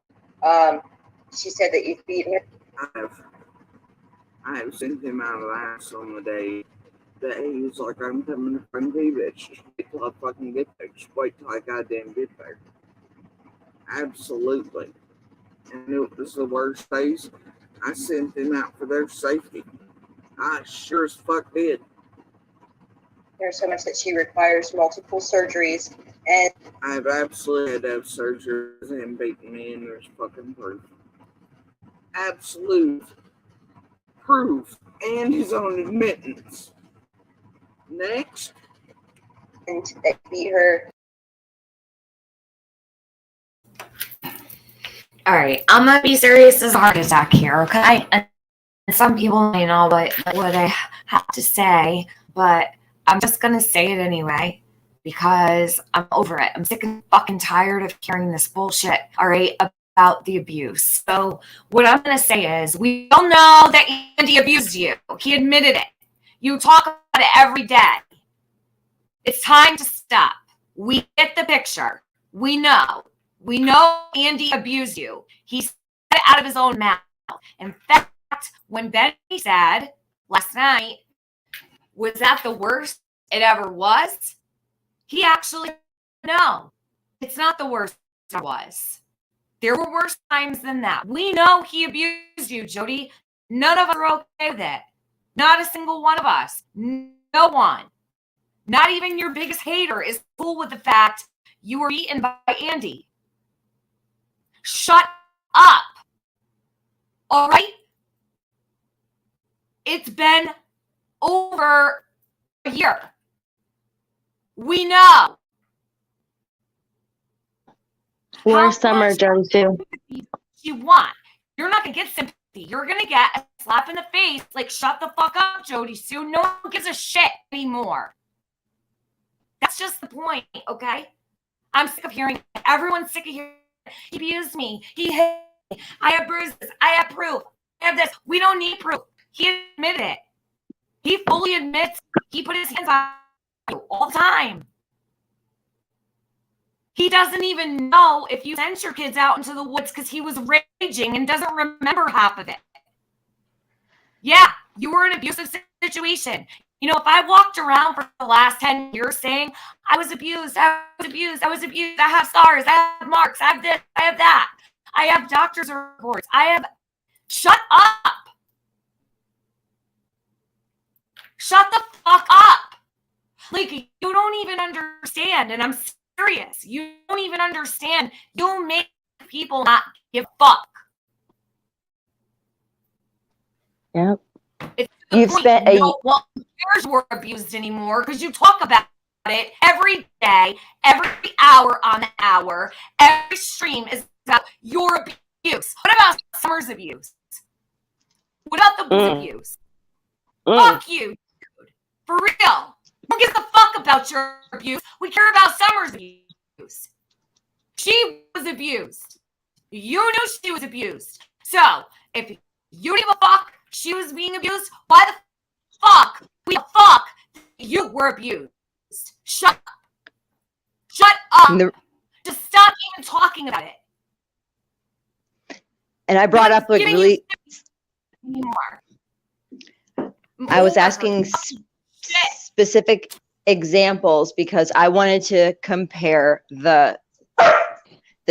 She said that you've beaten her.
I have sent him out of the house on the day that he was like, I'm coming to find you, bitch. Just wait till I fucking get there. Just wait till I goddamn get there. Absolutely. And it was the worst days. I sent them out for their safety. I sure as fuck did.
There's so much that she requires multiple surgeries, and
I've absolutely had to have surgeries and beaten me, and there's fucking proof. Absolute proof and his own admittance. Next.
And they beat her.
All right, I'm gonna be serious as a heart attack here, okay? And some people may know what I have to say, but I'm just gonna say it anyway because I'm over it. I'm sick and fucking tired of hearing this bullshit, all right, about the abuse. So what I'm gonna say is, we all know that Andy abused you. He admitted it. You talk about it every day. It's time to stop. We get the picture. We know. We know Andy abused you. He said it out of his own mouth. In fact, when Benny said last night, was that the worst it ever was? He actually said, no, it's not the worst it was. There were worse times than that. We know he abused you, Jody. None of us are okay with it. Not a single one of us. No one. Not even your biggest hater is cool with the fact you were beaten by Andy. Shut up. All right? It's been over a year. We know.
Where's Summer, Jody Sue?
You want. You're not gonna get sympathy. You're gonna get a slap in the face, like shut the fuck up, Jody Sue. No one gives a shit anymore. That's just the point, okay? I'm sick of hearing it. Everyone's sick of hearing it. He abused me. He hit me. I have bruises. I have proof. I have this. We don't need proof. He admitted it. He fully admits he put his hands on you all the time. He doesn't even know if you sent your kids out into the woods because he was raging and doesn't remember half of it. Yeah, you were in an abusive situation. You know, if I walked around for the last 10 years saying, I was abused, I was abused, I was abused, I have scars, I have marks, I have this, I have that, I have doctor's reports, I have... Shut up. Shut the fuck up. Like, you don't even understand, and I'm serious. You don't even understand. You'll make people not give a fuck.
Yep.
You've spent no one cares we're abused anymore because you talk about it every day, every hour on the hour. Every stream is about your abuse. What about Summer's abuse? What about the boys' abuse? Fuck you, dude. For real. Who gives a fuck about your abuse? We care about Summer's abuse. She was abused. You knew she was abused. So, if you didn't give a fuck she was being abused, why the fuck you were abused? Shut up. Shut up. Just stop even talking about it.
And I brought up like really... I was asking specific examples because I wanted to compare the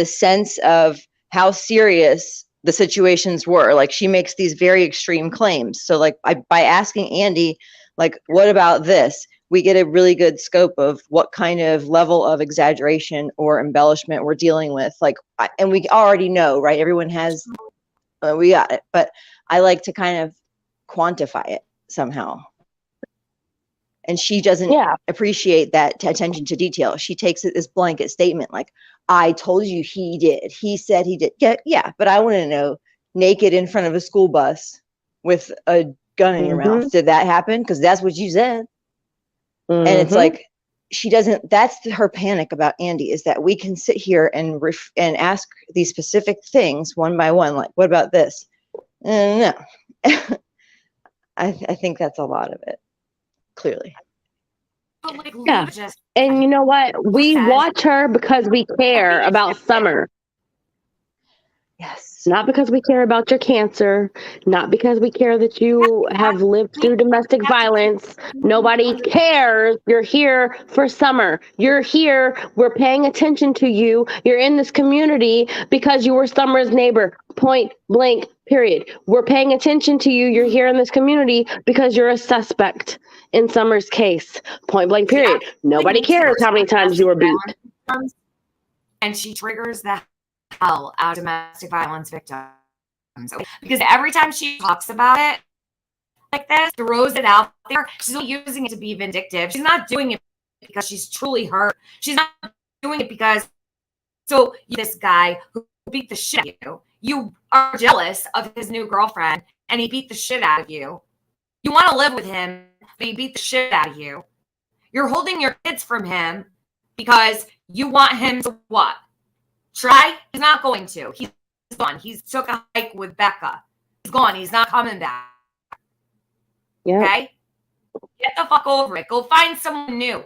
sense of how serious the situations were. Like, she makes these very extreme claims. So like by asking Andy, like, what about this? We get a really good scope of what kind of level of exaggeration or embellishment we're dealing with. Like, and we already know, right? Everyone has, we got it, but I like to kind of quantify it somehow. And she doesn't appreciate that attention to detail. She takes it as blanket statement, like, I told you he did. He said he did. Yeah, but I want to know, naked in front of a school bus with a gun in your mouth. Did that happen? Because that's what you said. And it's like, she doesn't, that's her panic about Andy, is that we can sit here and ask these specific things one by one. Like, what about this? No. I think that's a lot of it. Clearly.
Yeah. And you know what? We watch her because we care about Summer. Yes. Not because we care about your cancer, not because we care that you have lived through domestic violence. Nobody cares. You're here for Summer. You're here. We're paying attention to you. You're in this community because you were Summer's neighbor. Point blank, period. We're paying attention to you. You're here in this community because you're a suspect in Summer's case. Point blank, period. Nobody cares how many times you were beat.
And she triggers the hell out of domestic violence victims. Because every time she talks about it like this, throws it out there, she's not using it to be vindictive. She's not doing it because she's truly hurt. She's not doing it because, so this guy who beat the shit out of you, you are jealous of his new girlfriend and he beat the shit out of you. You want to live with him, but he beat the shit out of you. You're holding your kids from him because you want him to what? Try? He's not going to. He's gone. He's took a hike with Becca. He's gone. He's not coming back. Yeah. Okay? Get the fuck over it. Go find someone new.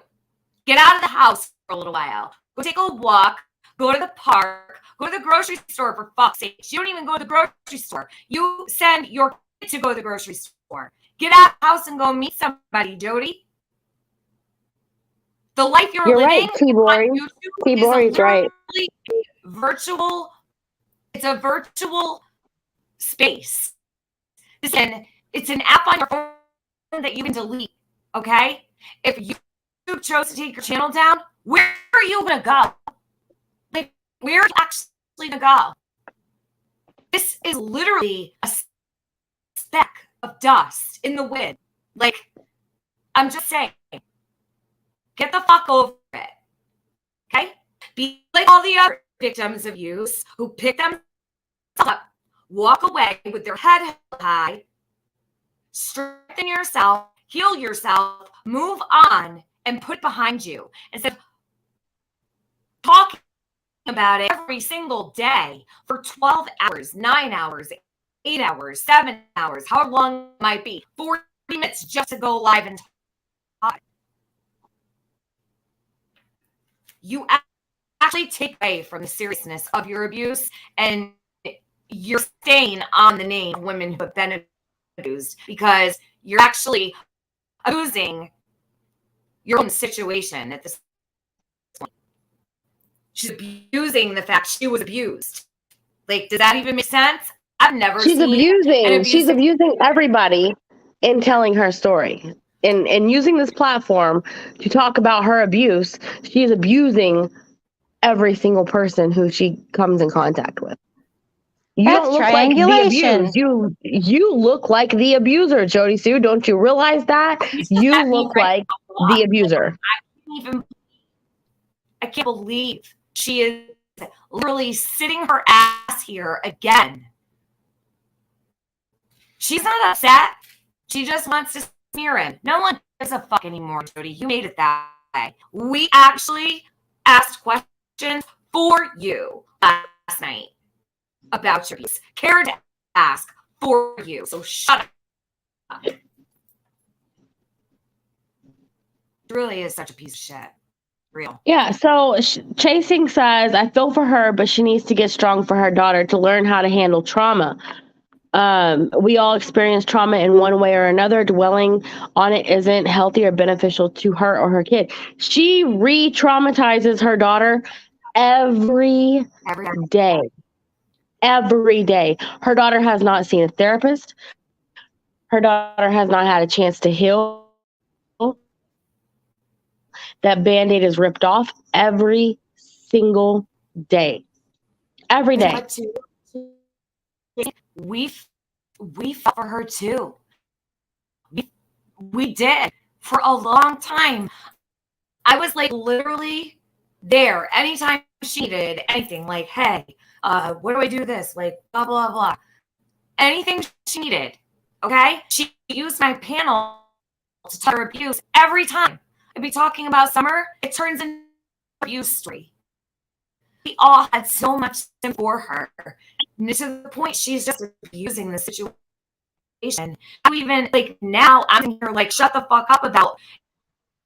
Get out of the house for a little while. Go take a walk. Go to the park. Go to the grocery store, for fuck's sake. You don't even go to the grocery store. You send your kid to go to the grocery store. Get out of the house and go meet somebody, Jody. The life you're living
right, T-Boy. T-Boy's right.
Virtual, it's a virtual space. Listen, it's an app on your phone that you can delete, okay? If you chose to take your channel down, where are you going to go? Like, where are you actually going to go? This is literally a speck of dust in the wind. Like, I'm just saying, get the fuck over it, okay? Be like all the other victims of abuse who pick themselves up, walk away with their head held high, strengthen yourself, heal yourself, move on, and put behind you. Instead of talking about it every single day for 12 hours, 9 hours, 8 hours, 7 hours, however long it might be, 40 minutes just to go live and talk. You actually take away from the seriousness of your abuse, and you're staying on the name of women who have been abused because you're actually abusing your own situation at this point. She's abusing the fact she was abused. Like, does that even make sense? I've never
She's
seen
She's abusing everybody in telling her story. And using this platform to talk about her abuse, she is abusing every single person who she comes in contact with. You
That's
don't look like the
triangulation.
abused. You look like the abuser, Jody Sue. Don't you realize that? You look like the abuser.
I can't believe she is literally sitting her ass here again. She's not upset. She just wants to smear him. No one gives a fuck anymore, Jody. You made it that way. We actually asked questions for you last night about your abuse. Cared to ask for you. So shut up. It really is such a piece of shit. Real.
Yeah, so Chasing says, I feel for her, but she needs to get strong for her daughter to learn how to handle trauma. We all experience trauma in one way or another. Dwelling on it isn't healthy or beneficial to her or her kid. She re-traumatizes her daughter every day. Every day. Her daughter has not seen a therapist. Her daughter has not had a chance to heal. That Band-Aid is ripped off every single day. Every day.
We fought for her too. We did for a long time. I was like literally there anytime she needed anything, like, hey, what do I do this? Like, blah, blah, blah. Anything she needed. Okay? She used my panel to tell her abuse every time. I'd be talking about Summer, it turns into an abuse story. We all had so much for her. And to the point she's just abusing the situation. Even like now I'm here like, shut the fuck up about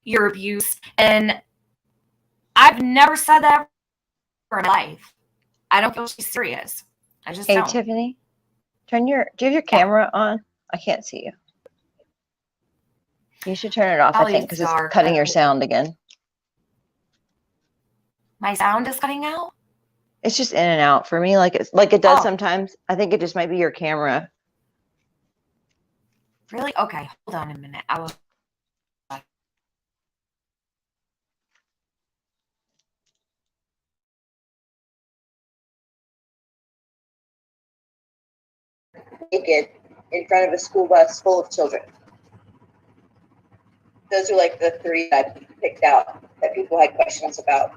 your abuse. And I've never said that in my life. I don't feel she's serious. I just don't.
Tiffany, do you have your camera on? I can't see you. You should turn it off, I think, because it's cutting your sound again.
My sound is cutting out?
It's just in and out for me, like it does sometimes. I think it just might be your camera.
Really? Okay, hold on a minute. I will.
Naked in front of a school bus full of children. Those are like the three that I picked out that people had questions about.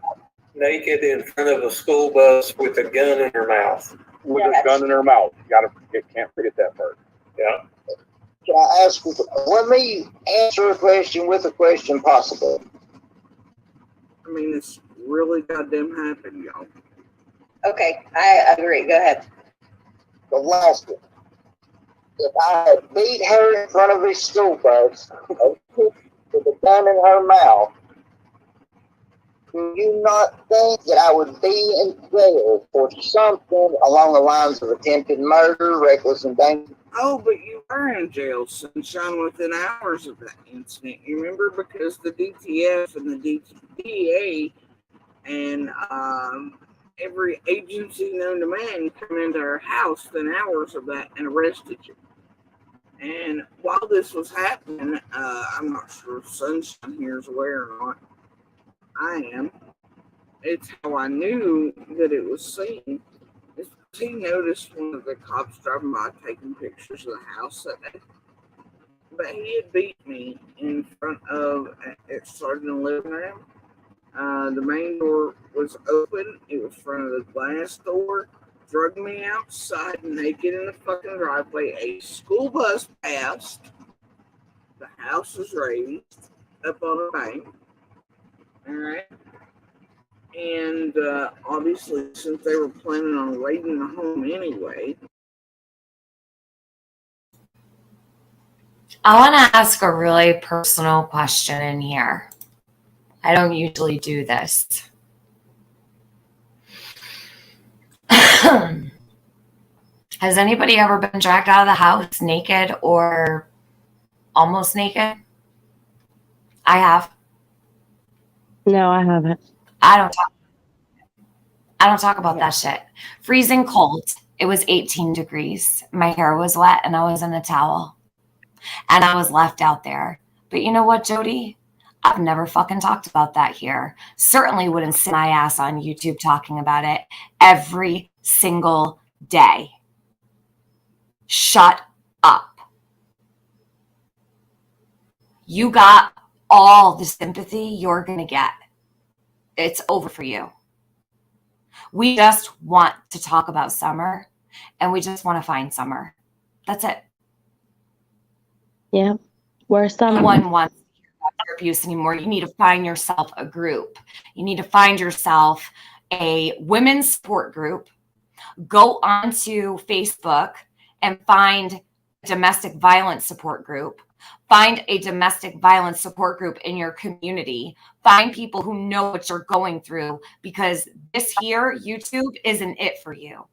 Naked in front of a school bus with a gun in her mouth.
With a gun in her mouth. Can't forget that part.
Yeah.
Can I ask you, let me answer a question with a question possible.
I mean, it's really goddamn happened, y'all.
Okay, I agree. Go ahead.
The last one. If I had beat her in front of a school bus with a gun in her mouth, do you not think that I would be in jail for something along the lines of attempted murder, reckless endangerment?
Oh, but you were in jail, Sunshine, within hours of that incident. You remember? Because the DTF and the DEA and every agency known to man came into our house within hours of that and arrested you. And while this was happening, I'm not sure if Sunshine here is aware or not. I am. It's how I knew that it was seen. He noticed one of the cops driving by taking pictures of the house that day. But he had beat me in front of, it started in the living room. The main door was open. It was front of the glass door. Drug me outside naked in the fucking driveway. A school bus passed. The house was raised up on a bank. All right. And obviously, since they were planning on raiding the home anyway.
I want to ask a really personal question in here. I don't usually do this. Has anybody ever been dragged out of the house naked or almost naked? I have.
No, I haven't.
I don't talk about that shit. Freezing cold. It was 18 degrees. My hair was wet and I was in a towel. And I was left out there. But you know what, Jody? I've never fucking talked about that here. Certainly wouldn't sit my ass on YouTube talking about it every single day. Shut up. You got all the sympathy you're going to get. It's over for you. We just want to talk about summer, and we just want to find summer. That's it.
Yeah. Where's summer?
No one wants to hear about your abuse anymore. You need to find yourself a group. You need to find yourself a women's support group. Go onto Facebook and find a domestic violence support group. Find a domestic violence support group in your community. Find people who know what you're going through, because this here, YouTube, isn't it for you.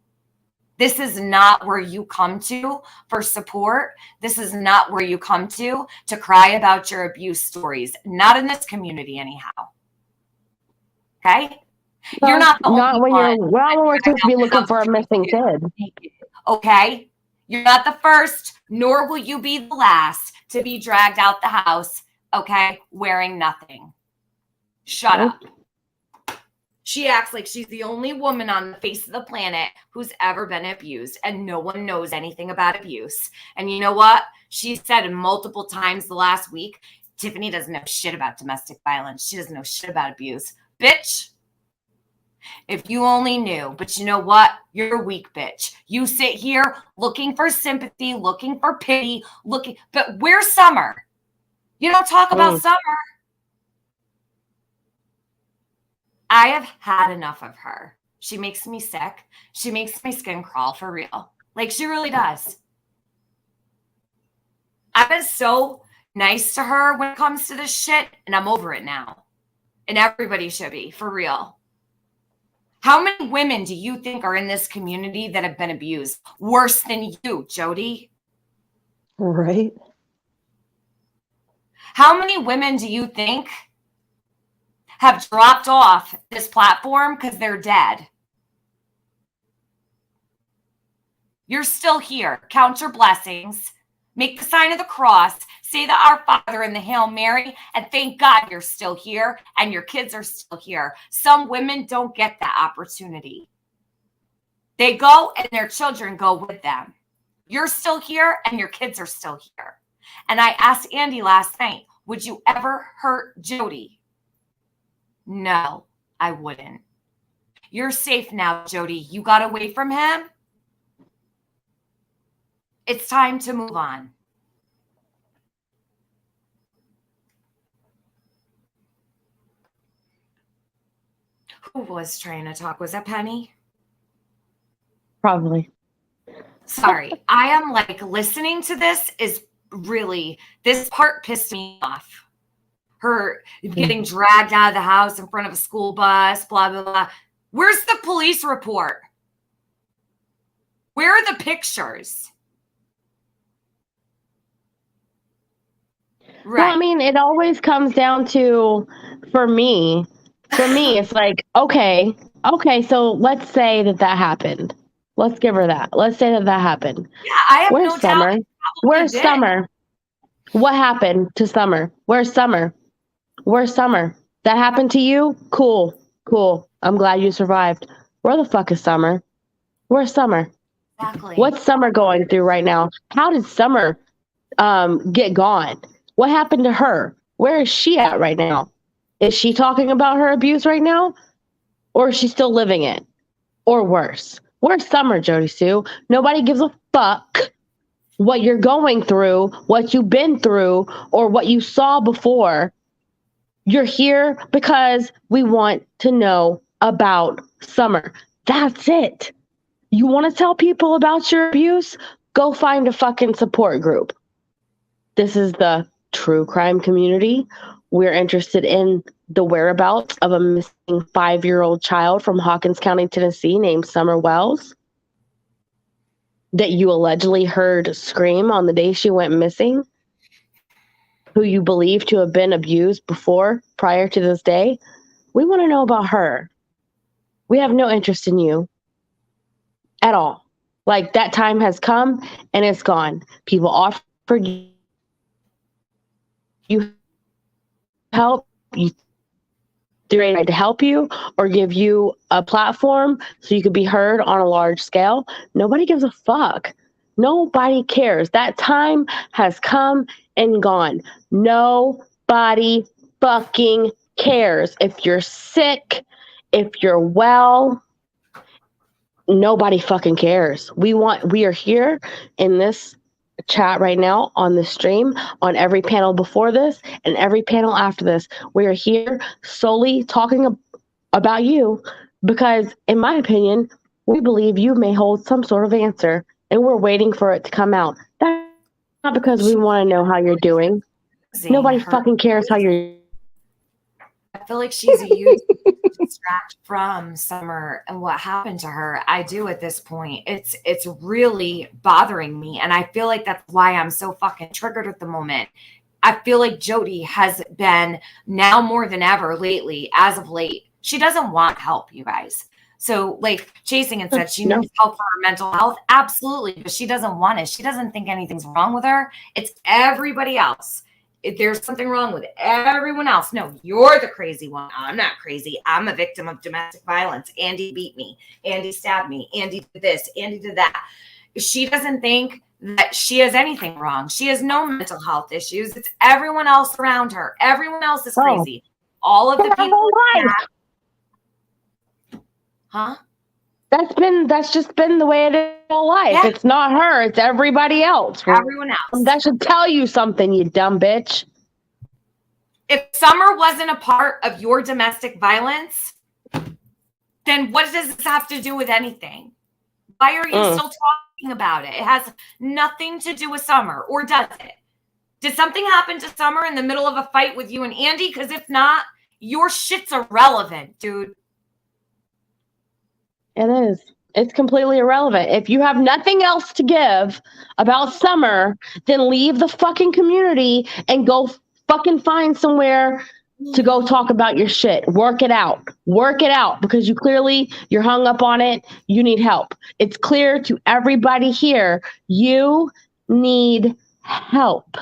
This is not where you come to for support. This is not where you come to cry about your abuse stories. Not in this community, anyhow. Okay?
Well,
you're not the
not
only
when
one.
not when we're supposed to be looking for a missing kid.
Okay? You're not the first, nor will you be the last to be dragged out the house, okay, wearing nothing. Shut up. She acts like she's the only woman on the face of the planet who's ever been abused, and no one knows anything about abuse. And you know what? She said multiple times the last week, Tiffany doesn't know shit about domestic violence. She doesn't know shit about abuse. Bitch, if you only knew. But you know what? You're a weak bitch. You sit here looking for sympathy, looking for pity, but where's Summer? You don't talk about Summer. I have had enough of her. She makes me sick. She makes my skin crawl, for real. Like, she really does. I've been so nice to her when it comes to this shit, and I'm over it now. And everybody should be, for real. How many women do you think are in this community that have been abused? Worse than you, Jody?
Right.
How many women do you think have dropped off this platform because they're dead? You're still here. Count your blessings. Make the sign of the cross. Say the Our Father and the Hail Mary, and thank God you're still here and your kids are still here. Some women don't get that opportunity. They go and their children go with them. You're still here and your kids are still here. And I asked Andy last night, would you ever hurt Jody? No, I wouldn't. You're safe now, Jody. You got away from him. It's time to move on. Who was trying to talk? Was that Penny?
Probably.
Sorry. I am like listening to this is really, this part pissed me off. Her getting dragged out of the house in front of a school bus, blah, blah, blah. Where's the police report? Where are the pictures?
Right. Well, I mean, it always comes down to, for me, it's like, okay, so let's say that happened. Let's give her that. Let's say that happened.
Yeah, I have
Where's
no
Summer?
doubt.
Where's Summer? What happened to Summer? Where's Summer? Where's Summer? That happened to you? Cool. I'm glad you survived. Where the fuck is Summer? Where's Summer?
Exactly.
What's Summer going through right now? How did Summer get gone? What happened to her? Where is she at right now? Is she talking about her abuse right now? Or is she still living it? Or worse? Where's Summer, Jody Sue? Nobody gives a fuck what you're going through, what you've been through, or what you saw before. You're here because we want to know about Summer. That's it. You want to tell people about your abuse? Go find a fucking support group. This is the true crime community. We're interested in the whereabouts of a missing 5-year-old child from Hawkins County, Tennessee, named Summer Wells, that you allegedly heard scream on the day she went missing, who you believe to have been abused prior to this day. We want to know about her. We have no interest in you at all. Like, that time has come and it's gone. People offered you help, they're ready to help you or give you a platform so you could be heard on a large scale. Nobody gives a fuck. Nobody cares. That time has come and gone. Nobody fucking cares. If you're sick, if you're well, nobody fucking cares. We are here in this chat right now, on the stream, on every panel before this and every panel after this. We are here solely talking about you because, in my opinion, we believe you may hold some sort of answer and we're waiting for it to come out. That's not because we want to know how you're doing. Nobody fucking cares how you're.
I feel like she's used to distract from Summer and what happened to her. I do at this point. It's really bothering me. And I feel like that's why I'm so fucking triggered at the moment. I feel like Jody has been, now more than ever lately, as of late, she doesn't want help, you guys. So, like Chasing and said, she needs help for her mental health. Absolutely. But she doesn't want it. She doesn't think anything's wrong with her. It's everybody else. If there's something wrong with everyone else. No, you're the crazy one. I'm not crazy. I'm a victim of domestic violence. Andy beat me. Andy stabbed me. Andy did this. Andy did that. She doesn't think that she has anything wrong. She has no mental health issues. It's everyone else around her. Everyone else is crazy. All of the people. Huh?
That's just been the way it is all life. Yeah. It's not her, it's everybody else.
Everyone else.
That should tell you something, you dumb bitch.
If Summer wasn't a part of your domestic violence, then what does this have to do with anything? Why are you still talking about it? It has nothing to do with Summer, or does it? Did something happen to Summer in the middle of a fight with you and Andy? Because if not, your shit's irrelevant, dude.
It is. It's completely irrelevant. If you have nothing else to give about Summer, then leave the fucking community and go fucking find somewhere to go talk about your shit. Work it out. Work it out, because you're hung up on it. You need help. It's clear to everybody here, you need help.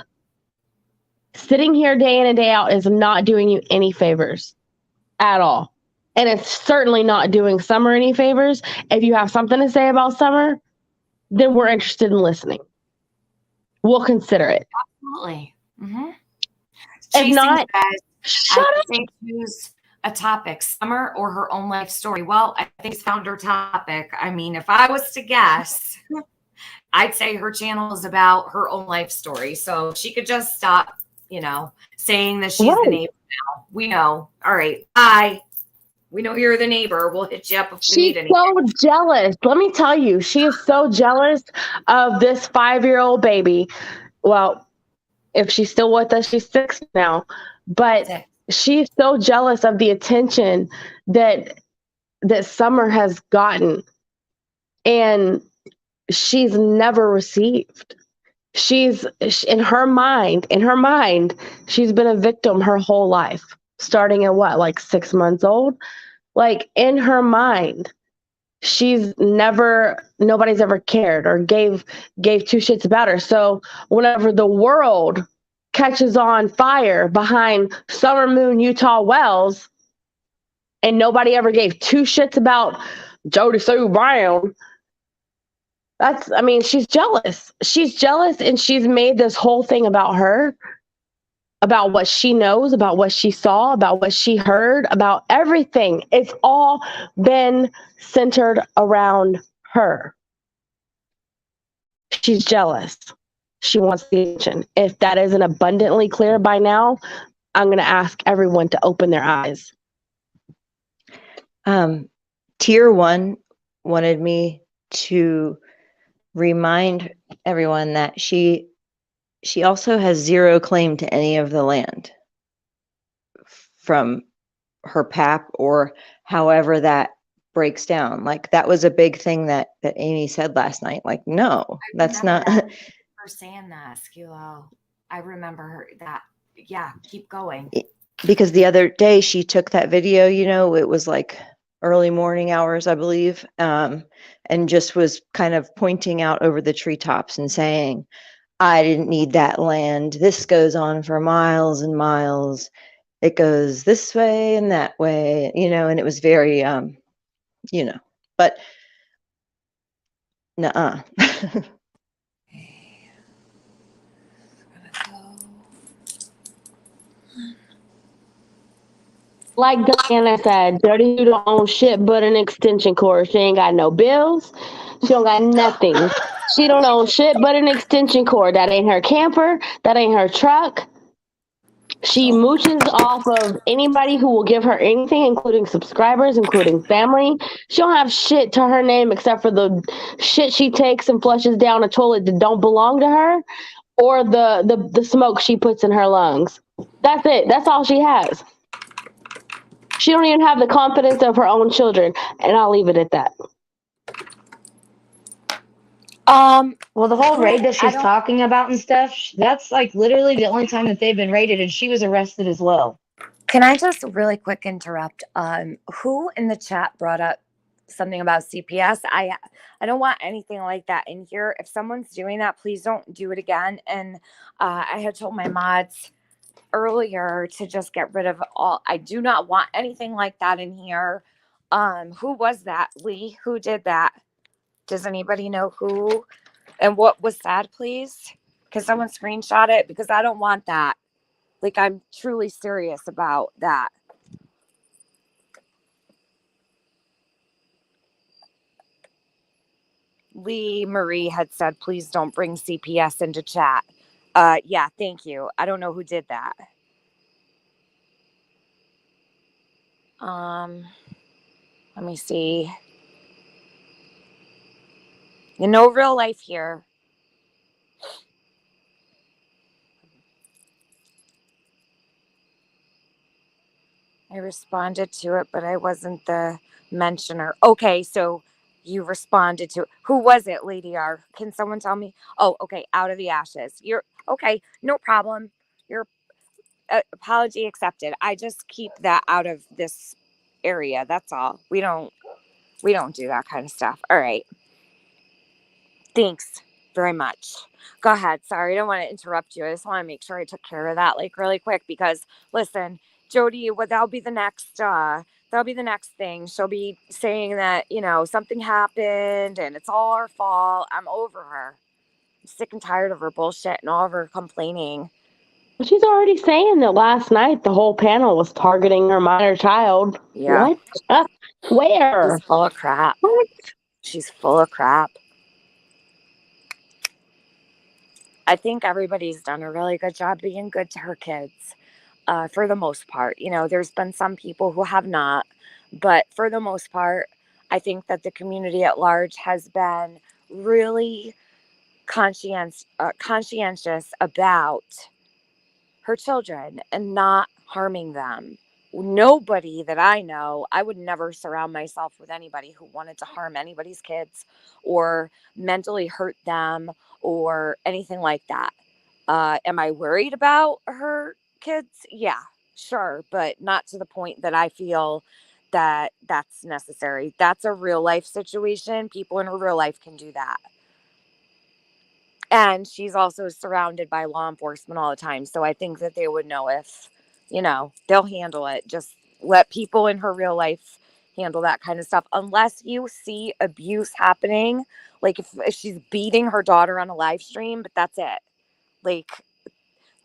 Sitting here day in and day out is not doing you any favors at all. And it's certainly not doing Summer any favors. If you have something to say about Summer, then we're interested in listening. We'll consider it.
Absolutely. Mm-hmm.
If not,
shut up. Choose a topic, Summer or her own life story. Well, I think it's found her topic. I mean, if I was to guess, I'd say her channel is about her own life story. So she could just stop, saying that she's the neighbor now. We know. All right. Bye. We know you're the neighbor. We'll hit you up if we need anything.
She's so jealous. Let me tell you, she is so jealous of this 5-year-old baby. Well, if she's still with us, she's 6 now. But she's so jealous of the attention that Summer has gotten, and she's never received. She's in her mind, she's been a victim her whole life. Starting at like 6 months old, like in her mind, nobody's ever cared or gave 2 shits about her. So whenever the world catches on fire behind Summer Moon Utah Wells, and nobody ever gave 2 shits about Jody Sue Brown, she's jealous. She's jealous, and she's made this whole thing about her. about what she knows, about what she saw, about what she heard, about everything. It's all been centered around her. She's jealous. She wants the attention. If that isn't abundantly clear by now, I'm going to ask everyone to open their eyes.
Tier 1 wanted me to remind everyone that she also has zero claim to any of the land from her pap or however that breaks down. Like, that was a big thing that Amy said last night. Like, no, that's not.
Her saying that, Skilo. I remember her that. Yeah, keep going.
Because the other day she took that video, it was like early morning hours, I believe, and just was kind of pointing out over the treetops and saying, I didn't need that land. This goes on for miles and miles. It goes this way and that way, and it was very, but nuh-uh.
Like Diana said, Jody, you don't own shit but an extension cord. She ain't got no bills. She don't got nothing. She don't own shit but an extension cord. That ain't her camper. That ain't her truck. She mooches off of anybody who will give her anything, including subscribers, including family. She don't have shit to her name except for the shit she takes and flushes down a toilet that don't belong to her, or the smoke she puts in her lungs. That's it. That's all she has. She don't even have the confidence of her own children, and I'll leave it at that.
Well, the whole raid that she's talking about and stuff, that's like literally the only time that they've been raided, and she was arrested as well.
Can I just really quick interrupt? Who in the chat brought up something about CPS? I don't want anything like that in here. If someone's doing that, please don't do it again. And I had told my mods earlier to just get rid of all. I do not want anything like that in here. Who was that, Lee? Who did that? Does anybody know who and what was said, please? Can someone screenshot it? Because I don't want that. Like, I'm truly serious about that. Lee Marie had said, please don't bring CPS into chat. Yeah, thank you. I don't know who did that. Let me see. No real life here. I responded to it, but I wasn't the mentioner. Okay, so you responded to it. Who was it, Lady R? Can someone tell me? Oh, okay, Out of the Ashes. You're okay, no problem. Your apology accepted. I just keep that out of this area. That's all. We don't do that kind of stuff. All right. Thanks very much. Go ahead. Sorry, I don't want to interrupt you. I just want to make sure I took care of that like really quick because listen, Jody, that'll be the next thing. She'll be saying that, something happened and it's all her fault. I'm over her. I'm sick and tired of her bullshit and all of her complaining.
She's already saying that last night the whole panel was targeting her minor child.
Yeah.
What? Where?
She's full of crap.
What?
She's full of crap. I think everybody's done a really good job being good to her kids, for the most part. There's been some people who have not, but for the most part, I think that the community at large has been really conscientious about her children and not harming them. Nobody that I know, I would never surround myself with anybody who wanted to harm anybody's kids or mentally hurt them or anything like that. Am I worried about her kids? Yeah, sure, but not to the point that I feel that that's necessary. That's a real life situation. People in her real life can do that. And she's also surrounded by law enforcement all the time. So I think that they would know if, they'll handle it. Just let people in her real life handle that kind of stuff. Unless you see abuse happening, like if she's beating her daughter on a live stream, but that's it. Like,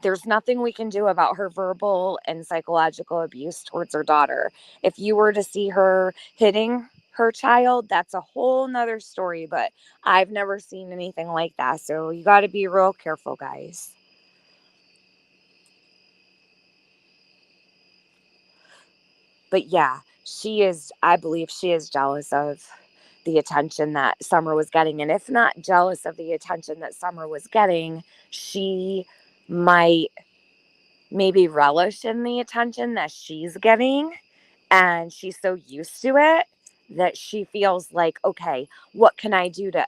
there's nothing we can do about her verbal and psychological abuse towards her daughter. If you were to see her hitting her child, that's a whole nother story, but I've never seen anything like that. So you got to be real careful, guys. But yeah, I believe she is jealous of the attention that Summer was getting. And if not jealous of the attention that Summer was getting, she might maybe relish in the attention that she's getting. And she's so used to it that she feels like, okay, what can I do to,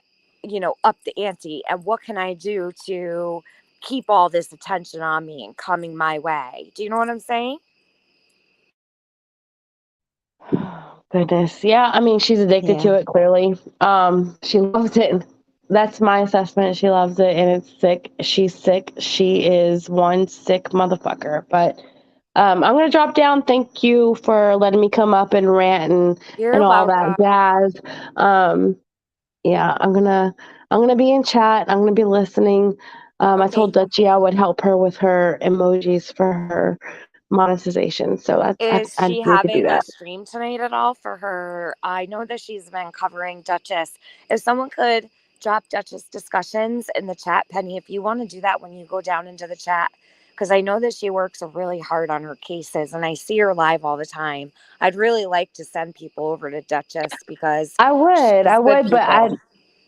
up the ante? And what can I do to keep all this attention on me and coming my way? Do you know what I'm saying?
Goodness. Yeah, I mean, she's addicted to it, clearly. She loves it. That's my assessment. She loves it, and it's sick. She's sick. She is one sick motherfucker. But I'm going to drop down. Thank you for letting me come up and rant and
You're
all
welcome.
that jazz. Yeah, I'm gonna be in chat. I'm gonna be listening. I told Dutchie I would help her with her emojis for her monetization. So
Is
I
she
need to do
having a
that.
stream tonight at all for her? I know that she's been covering Duchess. If someone could drop Duchess discussions in the chat, Penny, if you want to do that when you go down into the chat, because I know that she works really hard on her cases and I see her live all the time. I'd really like to send people over to Duchess because
I would, but
people.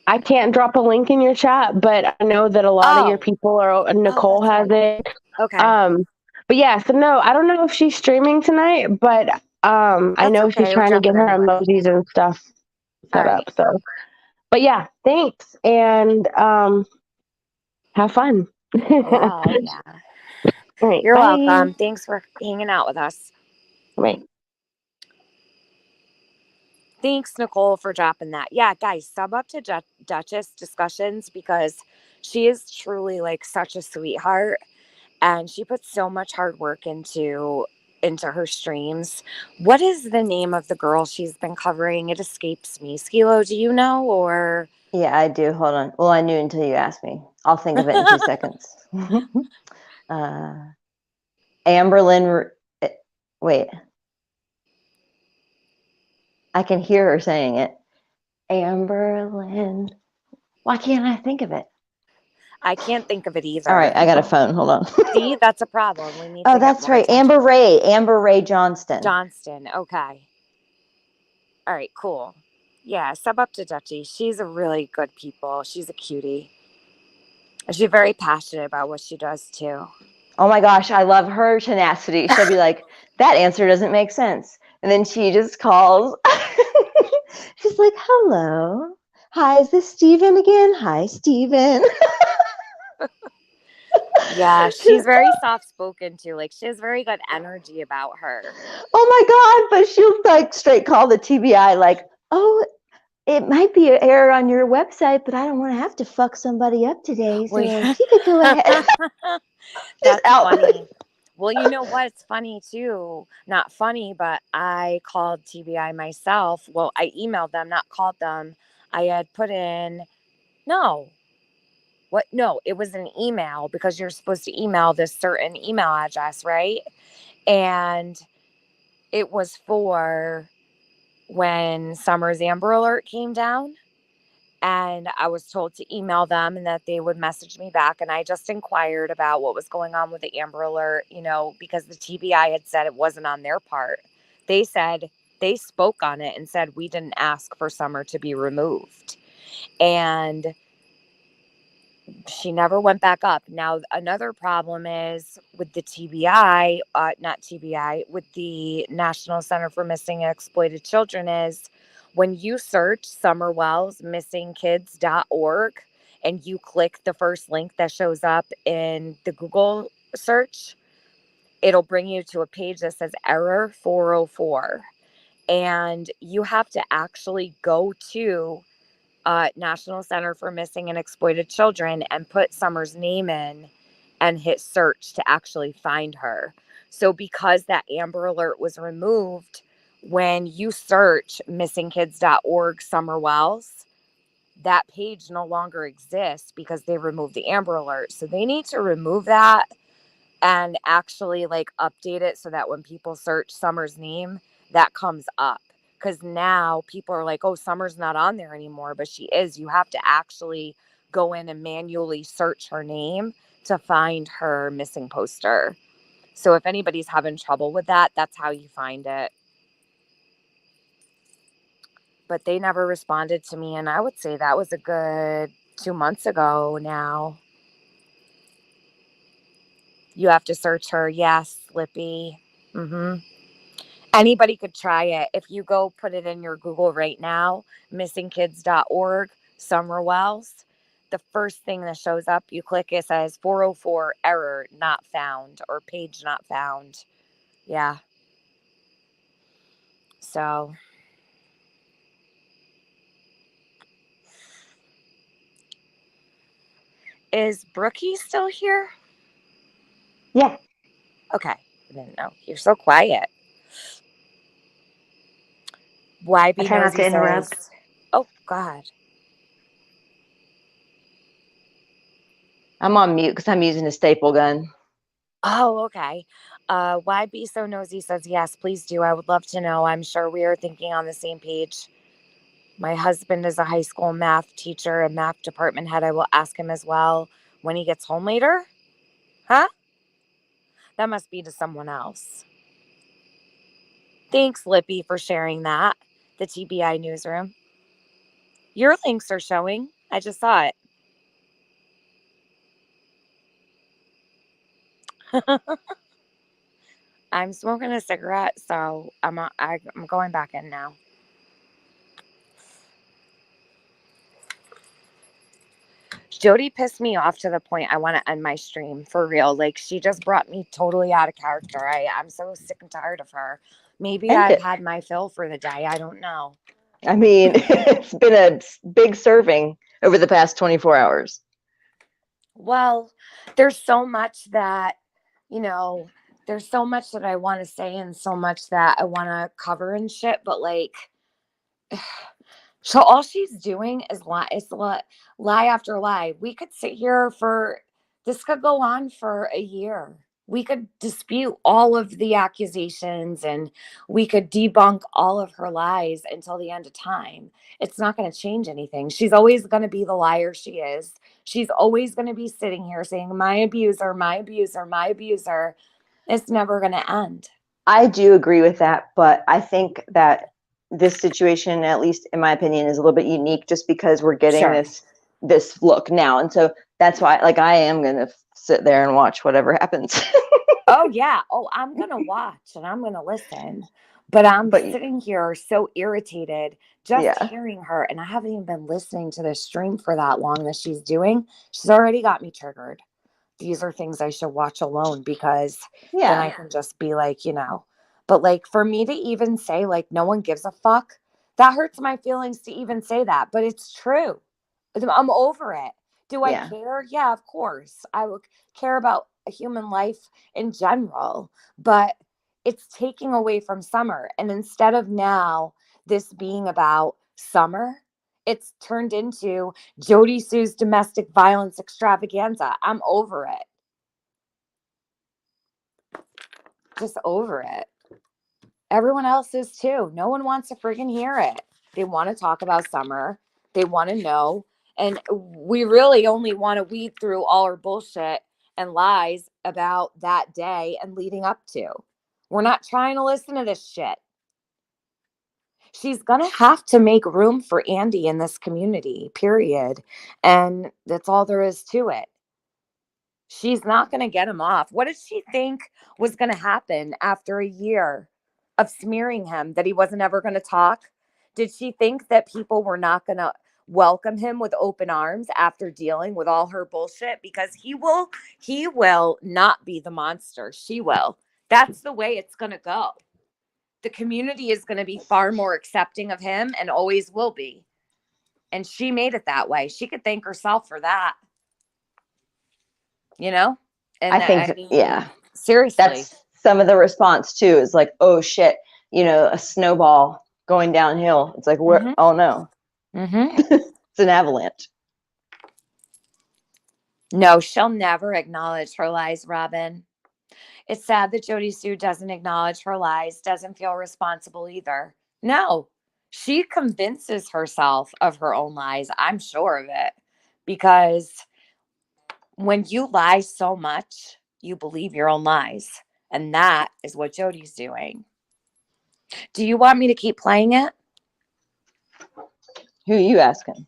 I can't drop a link in your chat. But I know that a lot of your people are. Nicole has it.
Okay.
But yeah, so no, I don't know if she's streaming tonight, but I know she's
okay, we'll
trying to
drop
get
it
her
anyway.
emojis and stuff set
All
up. So, but yeah, thanks and have fun.
Yeah.
All right,
You're
bye.
welcome. Thanks for hanging out with us.
Right.
Thanks, Nicole, for dropping that. Yeah, guys, sub up to Duchess discussions because she is truly like such a sweetheart and she puts so much hard work into her streams. What is the name of the girl she's been covering? It escapes me. Skilo, do you know or?
Yeah, I do. Hold on. Well, I knew until you asked me. I'll think of it in 2 seconds. Amberlyn. Wait. I can hear her saying it. Amberlyn. Why can't I think of it?
I can't think of it either.
All right, I got a phone. Hold on.
See, that's a problem. We need to
Oh,
get
that's
more
right.
attention.
Amber Ray Johnston.
Okay. All right, cool. Yeah, sub up to Dutchie. She's a really good people. She's a cutie. She's very passionate about what she does too.
Oh my gosh, I love her tenacity. She'll be like, that answer doesn't make sense. And then she just calls. She's like, hello. Hi, is this Steven again? Hi, Steven.
Yeah, she's very soft-spoken too. Like, she has very good energy about her.
Oh my God, but she'll like straight call the TBI like, oh, it might be an error on your website, but I don't want to have to fuck somebody up today. So if you could go ahead.
That's funny. Well, you know what? It's funny too. Not funny, but I called TBI myself. Well, I emailed them, not called them. I had put in, no, it was an email because you're supposed to email this certain email address, right? And it was for when Summer's Amber Alert came down. And I was told to email them and that they would message me back. And I just inquired about what was going on with the Amber Alert, because the TBI had said it wasn't on their part. They said they spoke on it and said we didn't ask for Summer to be removed. And she never went back up. Now, another problem is with the TBI, with the National Center for Missing and Exploited Children is when you search Summer Wells missingkids.org and you click the first link that shows up in the Google search, it'll bring you to a page that says error 404. And you have to actually go to National Center for Missing and Exploited Children and put Summer's name in and hit search to actually find her. So because that Amber Alert was removed, when you search missingkids.org Summer Wells, that page no longer exists because they removed the Amber Alert. So they need to remove that and actually like update it so that when people search Summer's name, that comes up. Because now people are like, oh, Summer's not on there anymore, but she is. You have to actually go in and manually search her name to find her missing poster. So if anybody's having trouble with that, that's how you find it. But they never responded to me, and I would say that was a good 2 months ago now. You have to search her. Yes, Slippy. Anybody could try it. If you go put it in your Google right now, missingkids.org, Summer Wells, the first thing that shows up, you click, it says 404 error not found or page not found. Yeah. So is Brookie still here?
Yeah.
Okay. I didn't know. You're so quiet. YB
I try not to
Nosy
interrupt.
says, oh, God.
I'm on mute because I'm using a staple gun.
Oh, okay. YB So Nosy says, yes, please do. I would love to know. I'm sure we are thinking on the same page. My husband is a high school math teacher and math department head. I will ask him as well when he gets home later. Huh? That must be to someone else. Thanks, Lippy, for sharing that. The TBI newsroom. Your links are showing. I just saw it. I'm smoking a cigarette, so I'm going back in now. Jody pissed me off to the point I want to end my stream for real. Like, she just brought me totally out of character. I'm so sick and tired of her. Maybe I've had my fill for the day. I don't know.
I mean, it's been a big serving over the past 24 hours.
Well, there's so much that, there's so much that I want to say and so much that I want to cover and shit. But like, so all she's doing is lie after lie. We could sit here this could go on for a year. We could dispute all of the accusations and we could debunk all of her lies until the end of time. It's not going to change anything. She's always going to be the liar she is. She's always going to be sitting here saying, my abuser, my abuser, my abuser. It's never going to end.
I do agree with that, but I think that this situation, at least in my opinion, is a little bit unique just because we're getting this look now. And so that's why, like, I am going to sit there and watch whatever happens.
Oh, yeah. Oh, I'm going to watch and I'm going to listen. But I'm sitting here so irritated just hearing her. And I haven't even been listening to this stream for that long that she's doing. She's already got me triggered. These are things I should watch alone because then I can just be like, But like for me to even say like no one gives a fuck, that hurts my feelings to even say that. But it's true. I'm over it. Do I care? Yeah, of course. I would care about a human life in general, but it's taking away from Summer. And instead of now this being about Summer, it's turned into Jody Sue's domestic violence extravaganza. I'm over it. Just over it. Everyone else is too. No one wants to friggin' hear it. They want to talk about Summer. They want to know. And we really only want to weed through all our bullshit and lies about that day and leading up to. We're not trying to listen to this shit. She's going to have to make room for Andy in this community, period. And that's all there is to it. She's not going to get him off. What did she think was going to happen after a year of smearing him, that he wasn't ever going to talk? Did she think that people were not going to welcome him with open arms after dealing with all her bullshit? Because he will not be the monster. She will. That's the way it's going to go. The community is going to be far more accepting of him and always will be. And she made it that way. She could thank herself for that. And
I think,
seriously,
that's some of the response too, is like, oh shit, a snowball going downhill. It's like, where? Oh no. It's an avalanche.
No, she'll never acknowledge her lies, Robin. It's sad that Jody Sue doesn't acknowledge her lies, doesn't feel responsible either. No, she convinces herself of her own lies. I'm sure of it. Because when you lie so much, you believe your own lies. And that is what Jody's doing. Do you want me to keep playing it?
Who are you asking?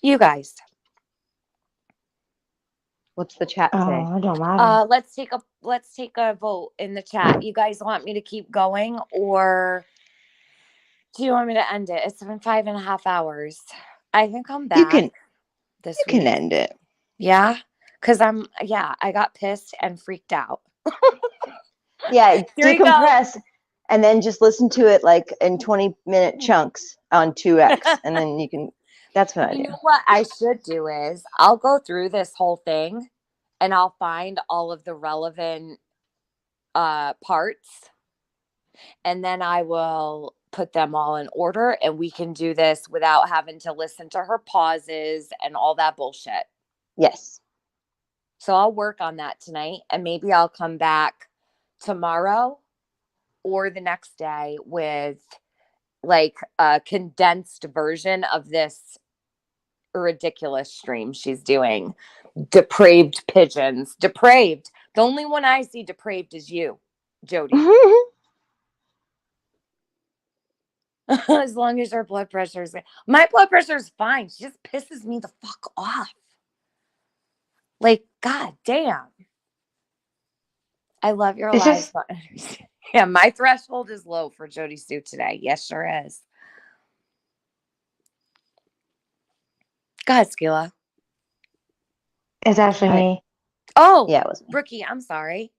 You guys.
What's the chat say?
Oh, it don't matter.
Let's take a vote in the chat. You guys want me to keep going, or do you want me to end it? It's been 5.5 hours. I can come back.
You
this
can
week.
end it.
Yeah, because I got pissed and freaked out.
Yeah,
Here you go.
decompress and then just listen to it like in 20-minute chunks on 2x, and then you can. That's what I do.
You know what I should do is I'll go through this whole thing and I'll find all of the relevant parts, and then I will put them all in order, and we can do this without having to listen to her pauses and all that bullshit.
Yes.
So I'll work on that tonight, and maybe I'll come back tomorrow or the next day with like a condensed version of this ridiculous stream she's doing. Depraved pigeons. Depraved. The only one I see depraved is you, Jody. As long as her blood pressure is, my blood pressure is fine. She just pisses me the fuck off. Like, god damn. I love your lives. Yeah, my threshold is low for Jody Sue today. Yes, sure is. Go ahead, Skila.
It's actually me.
Oh,
yeah, it was me.
Brookie, I'm sorry.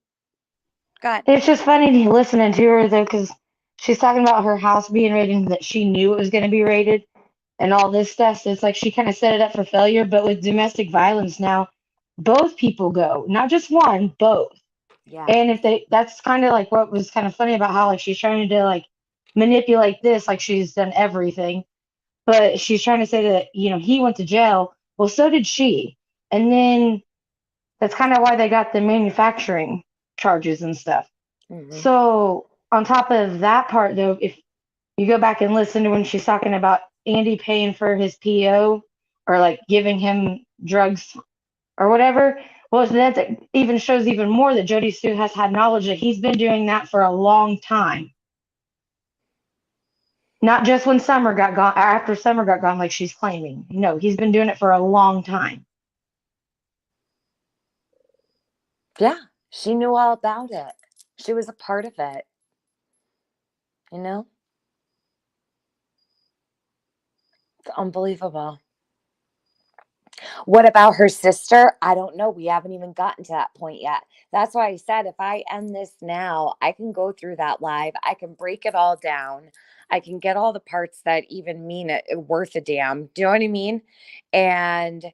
Go ahead.
It's just funny listening to her though, because she's talking about her house being rated and that she knew it was going to be rated and all this stuff. So it's like she kind of set it up for failure. But with domestic violence now, both people go, not just one, both.
Yeah.
And that's kind of like what was kind of funny about how like she's trying to like manipulate this, like she's done everything, but she's trying to say that he went to jail. Well, so did she, and then that's kind of why they got the manufacturing charges and stuff.
Mm-hmm.
So on top of that part, though, if you go back and listen to when she's talking about Andy paying for his PO or like giving him drugs or whatever, well, that even shows even more that Jody Sue has had knowledge that he's been doing that for a long time. Not just when Summer got gone, or after Summer got gone, like she's claiming. No, he's been doing it for a long time.
Yeah, she knew all about it. She was a part of it. You know? It's unbelievable. What about her sister? I don't know. We haven't even gotten to that point yet. That's why I said if I end this now, I can go through that live. I can break it all down. I can get all the parts that even mean it worth a damn. Do you know what I mean? And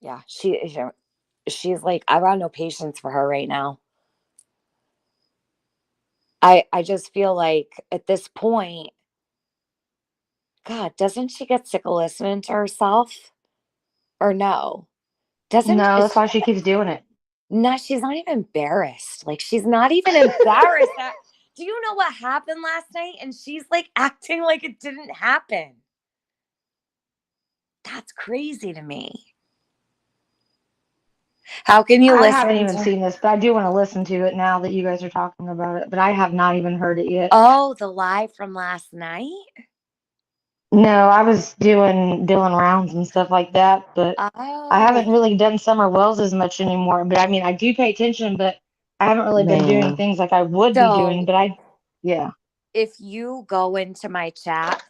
yeah, she's like, I've got no patience for her right now. I just feel like at this point, God, doesn't she get sick of listening to herself? Or no?
No, that's why she keeps doing it.
No, she's not even embarrassed. Like, she's not even embarrassed. Do you know what happened last night? And she's like acting like it didn't happen. That's crazy to me. How can you listen?
I haven't even seen this, but I do want to listen to it now that you guys are talking about it. But I have not even heard it yet.
Oh, the live from last night?
No, I was doing rounds and stuff like that, but I haven't really done Summer Wells as much anymore. But I mean, I do pay attention, but I haven't really been doing things like I would be doing. But yeah.
If you go into my chat,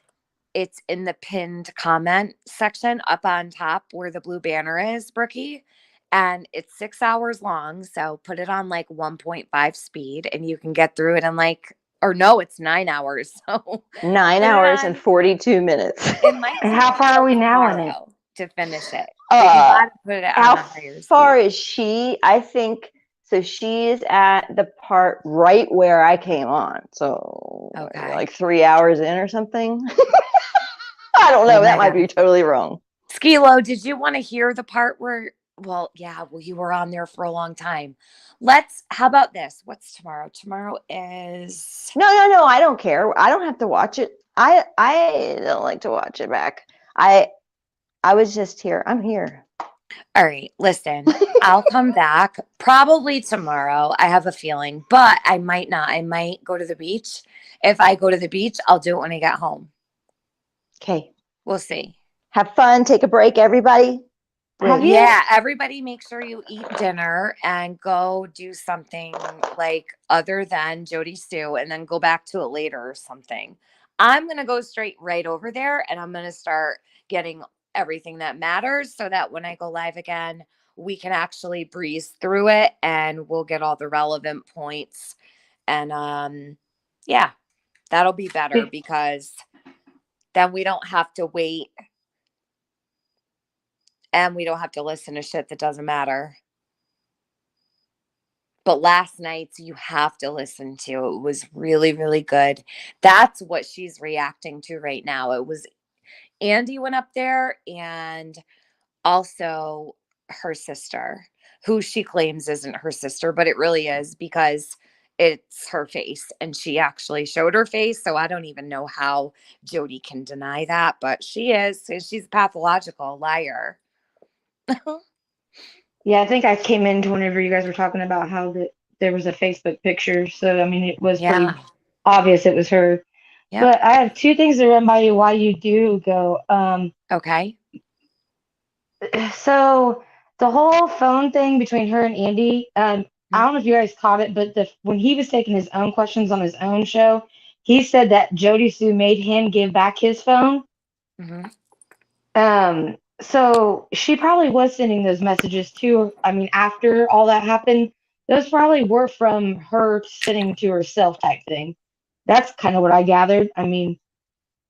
it's in the pinned comment section up on top where the blue banner is, Brookie. And it's 6 hours long. So put it on like 1.5 speed and you can get through it in like, or no, it's 9 hours. So
9 hours and 42 minutes.
It might
and how far are we now in it?
To finish it. But you gotta put it on
how
a higher
far is she? I think so. She is at the part right where I came on. So like 3 hours in or something. I don't know. That might be totally wrong.
Skilo, did you want to hear the part where Well, yeah, well, you were on there for a long time. How about this? What's tomorrow? Tomorrow is.
No, I don't care. I don't have to watch it. I don't like to watch it back. I was just here. I'm here.
All right, listen, I'll come back probably tomorrow. I have a feeling, but I might not. I might go to the beach. If I go to the beach, I'll do it when I get home.
Okay.
We'll see.
Have fun. Take a break, everybody.
Yeah, everybody make sure you eat dinner and go do something like other than Jody Sue and then go back to it later or something. I'm going to go straight right over there and I'm going to start getting everything that matters so that when I go live again, we can actually breeze through it and we'll get all the relevant points. And yeah, that'll be better because then we don't have to wait. And we don't have to listen to shit that doesn't matter. But last night's you have to listen to. It was really, really good. That's what she's reacting to right now. It was Andy went up there and also her sister, who she claims isn't her sister, but it really is because it's her face and she actually showed her face. So I don't even know how Jody can deny that, but she is. She's a pathological liar.
Yeah, I think I came in whenever you guys were talking about how there was a Facebook picture. So, I mean, it was pretty obvious it was her. Yep. But I have two things to run by you while you do go.
Okay.
So the whole phone thing between her and Andy, I don't know if you guys caught it, but when he was taking his own questions on his own show, he said that Jody Sue made him give back his phone. So she probably was sending those messages too. I mean, after all that happened, those probably were from her sending to herself type thing. That's kind of what I gathered. I mean,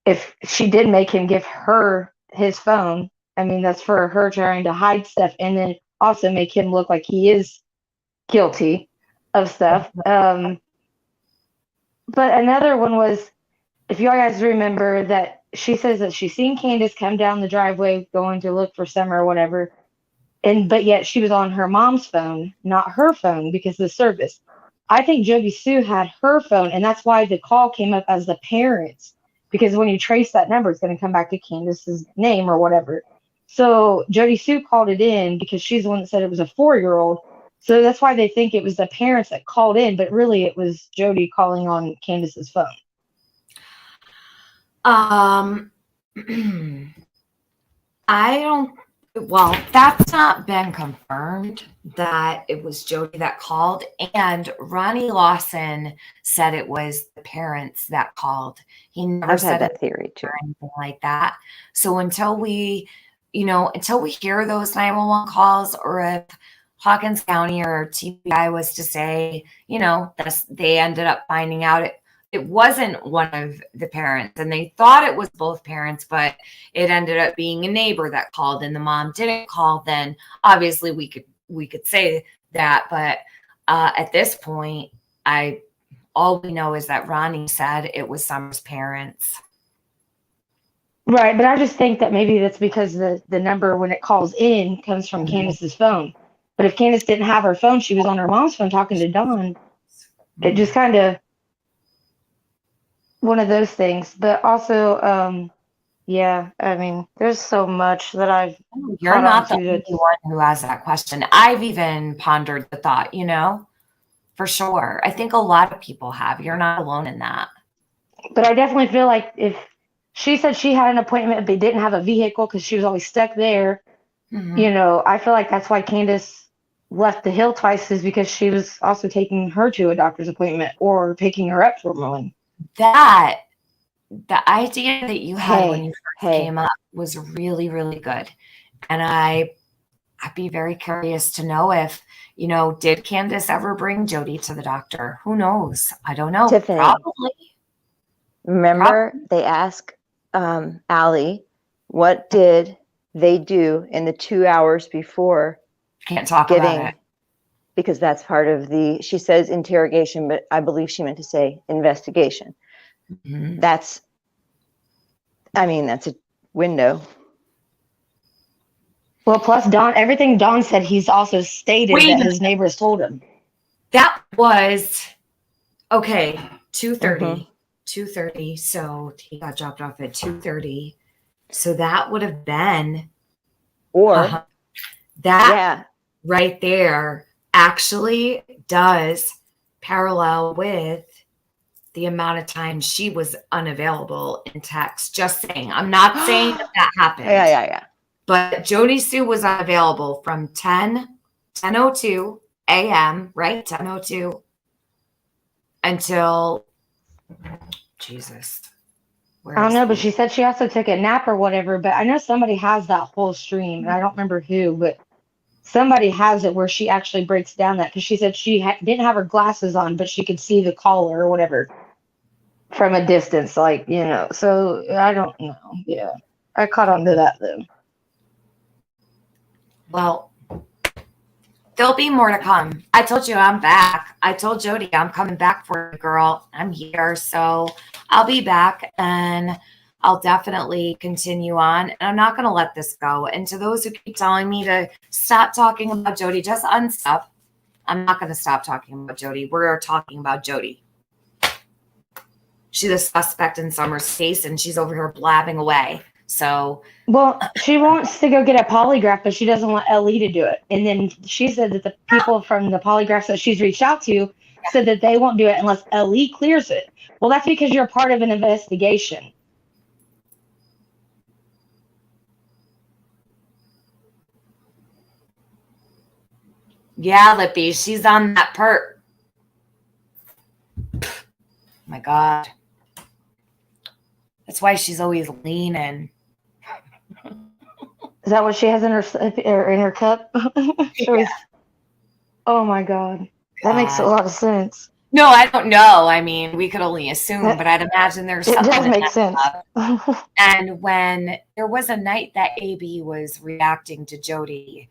if she did make him give her his phone, I mean, that's for her trying to hide stuff and then also make him look like he is guilty of stuff. But another one was, if you guys remember that she says that she's seen Candace come down the driveway going to look for Summer or whatever, but yet she was on her mom's phone, not her phone because of the service. I think Jody Sue had her phone, and that's why the call came up as the parents, because when you trace that number, it's going to come back to Candace's name or whatever. So Jody Sue called it in because she's the one that said it was a 4-year-old. So that's why they think it was the parents that called in, but really it was Jody calling on Candace's phone.
That's not been confirmed that it was Jody that called, and Ronnie Lawson said it was the parents that called. He never said
that theory too
or anything like that. So until we hear those 911 calls, or if Hawkins County or TBI was to say, they ended up finding out it wasn't one of the parents and they thought it was both parents, but it ended up being a neighbor that called and the mom didn't call, then obviously we could say that. But at this point, all we know is that Ronnie said it was Summer's parents.
Right, but I just think that maybe that's because the number when it calls in comes from Candace's phone. But if Candace didn't have her phone, she was on her mom's phone talking to Dawn. It just kind of one of those things. But also, yeah, I mean, there's so much that I've.
You're not the only one who has that question. I've even pondered the thought, for sure. I think a lot of people have. You're not alone in that.
But I definitely feel like if she said she had an appointment, but they didn't have a vehicle because she was always stuck there, I feel like that's why Candace left the hill twice, is because she was also taking her to a doctor's appointment or picking her up from one.
The idea that you had when you first came up was really, really good. And I'd be very curious to know if, did Candace ever bring Jody to the doctor? Who knows? I don't know.
Tiffany,
probably.
Remember, they asked Allie, what did they do in the 2 hours before?
Can't talk about it.
Because that's part of she says interrogation, but I believe she meant to say investigation. Mm-hmm. That's a window.
Well, plus Don, everything Don said, he's also stated
Wait a
that
minute.
his neighbors told him.
That was okay. 2:30.
Mhm.
2:30. So he got dropped off at 2:30. So that would have been
Or
that
yeah,
right there actually does parallel with the amount of time she was unavailable in text. Just saying. I'm not saying that happened.
yeah.
But Jody Sue was unavailable from 10:02 a.m., right? 10:02 until Jesus.
I don't know, but she said she also took a nap or whatever. But I know somebody has that whole stream, and I don't remember who, but somebody has it where she actually breaks down that because she said she didn't have her glasses on, but she could see the caller or whatever from a distance, like, you know. So I don't know. Yeah, I caught on to that though.
Well, there'll be more to come. I told you I'm back. I told Jody I'm coming back for you, girl. I'm here. So I'll be back and I'll definitely continue on. And I'm not going to let this go. And to those who keep telling me to stop talking about Jody, just unstop. I'm not going to stop talking about Jody. We're talking about Jody. She's a suspect in Summer's case and she's over here blabbing away. So,
well, she wants to go get a polygraph, but she doesn't want Ellie to do it. And then she said that the people from the polygraphs that she's reached out to said that they won't do it unless Ellie clears it. Well, that's because you're part of an investigation.
yeah, Lippy, she's on that perk. My God. That's why she's always leaning.
Is that what she has in her cup?
Yeah.
Oh my God. That makes a lot of sense.
No, I don't know. I mean, we could only assume, but I'd imagine there's
It
something.
does
in
make
that
sense.
cup. And when there was a night that AB was reacting to Jody,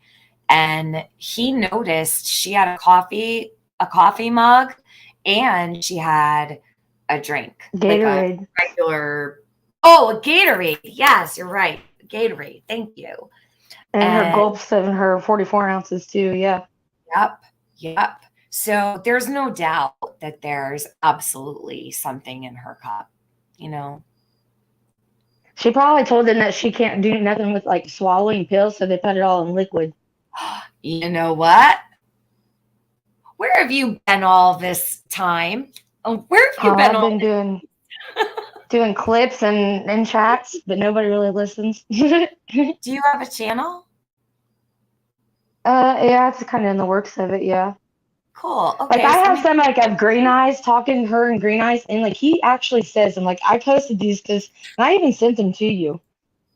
and he noticed she had a coffee mug, and she had a drink,
Gatorade.
like a regular. Oh, a Gatorade. Yes, you're right. Gatorade. Thank you.
And her gulps and her 44 ounces too. Yeah.
Yep. So there's no doubt that there's absolutely something in her cup, you know.
She probably told them that she can't do nothing with like swallowing pills, so they put it all in liquid.
You know what? Where have you been all this time? Where have you been?
I've been doing clips and chats, but nobody really listens.
Do you have a channel?
Yeah, it's kind of in the works of it. Yeah.
Cool. Okay.
Like I have some like of Green Eyes talking to her and Green Eyes, and like he actually says, and like I posted these because I even sent them to you.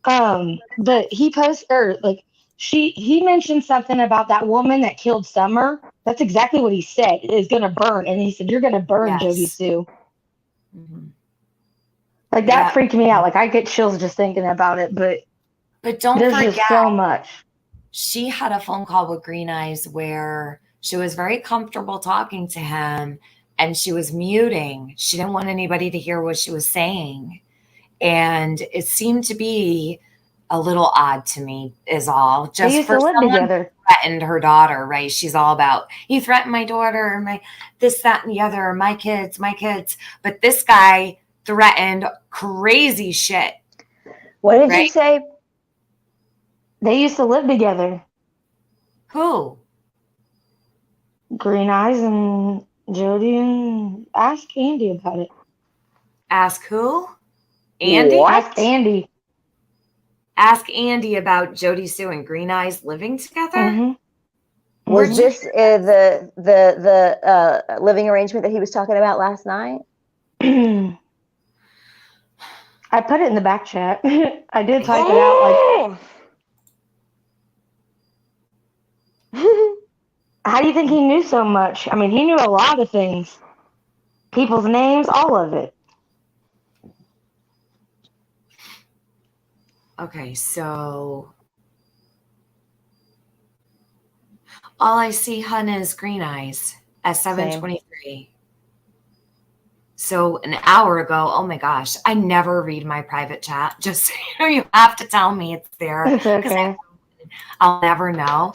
But he posted or like he mentioned something about that woman that killed Summer. That's exactly what he said. Is gonna burn, and he said you're gonna burn,
Yes.
Jody Sue.
Mm-hmm.
Like that freaked me out. Like I get chills just thinking about it. But
don't
there's
forget,
just so much.
She had a phone call with Green Eyes where she was very comfortable talking to him and she was muting. She didn't want anybody to hear what she was saying. And it seemed to be a little odd to me is all. Just
they used
for
to live
someone
together.
who threatened her daughter, right? She's all about, he threatened my daughter, my this, that, and the other, my kids. But this guy threatened crazy shit.
What did you say? They used to live together.
Who?
Green Eyes and Jody, and ask Andy about it.
Ask who? Andy?
Ask Andy.
Ask Andy about Jody Sue and Green Eyes living together.
Mm-hmm.
Was this the living arrangement that he was talking about last night?
I put it in the back chat. I did type it out. Like, how do you think he knew so much? I mean, he knew a lot of things. People's names, all of it.
Okay, so all I see, hun, is Green Eyes at 7:23. So an hour ago, oh my gosh, I never read my private chat. Just so you know, you have to tell me it's there.
It's okay.
I don't I'll never know.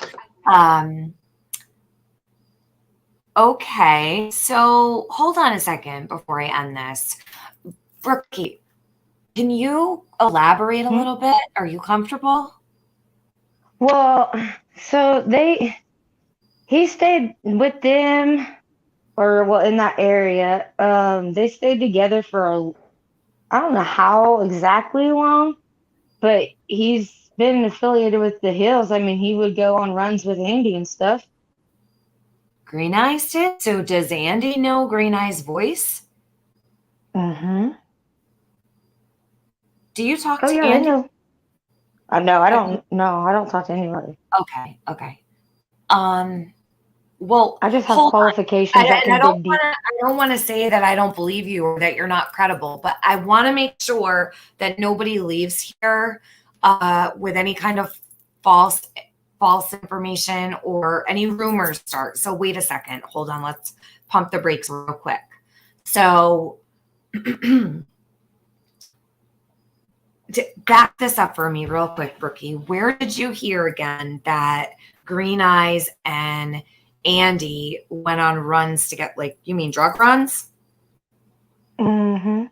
Okay, so hold on a second before I end this. Brookie, can you elaborate a little bit? Are you comfortable?
Well, so he stayed with them, or well, in that area. They stayed together for I don't know how exactly long, but he's been affiliated with the Hills. I mean, he would go on runs with Andy and stuff.
Green Eyes did? So does Andy know Green Eyes' voice?
Mm-hmm.
Do you talk
Oh
to
yeah,
Andy?
I know. No, I don't. No, I don't talk to anybody.
Okay. Well,
I just have
hold on.
qualifications that can dig deep.
I don't want to say that I don't believe you or that you're not credible, but I want to make sure that nobody leaves here with any kind of false information or any rumors start. So wait a second. Hold on. Let's pump the brakes real quick. So back this up for me real quick, Brookie. Where did you hear again that Green Eyes and Andy went on runs to get, like, you mean drug runs?
Mm-hmm.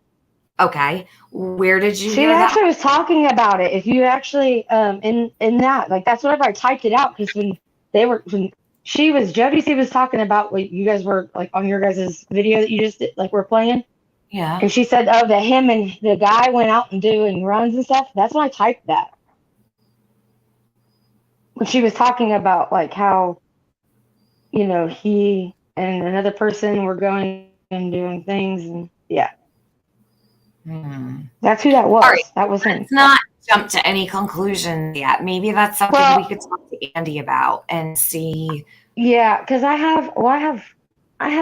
Okay. Where did you
She
hear
actually
that?
was talking about it. If you actually in that, like, that's whenever I typed it out, because when Jody C was talking about what you guys were like on your guys' video that you just did, like, we're playing.
Yeah.
And she said, oh, that him and the guy went out and doing runs and stuff. That's when I typed that. When she was talking about, like, how, he and another person were going and doing things, and yeah. That's who that was.
All right.
That was him.
Let's not jump to any conclusions yet. Maybe that's something we could talk to Andy about and see.
Yeah, because I have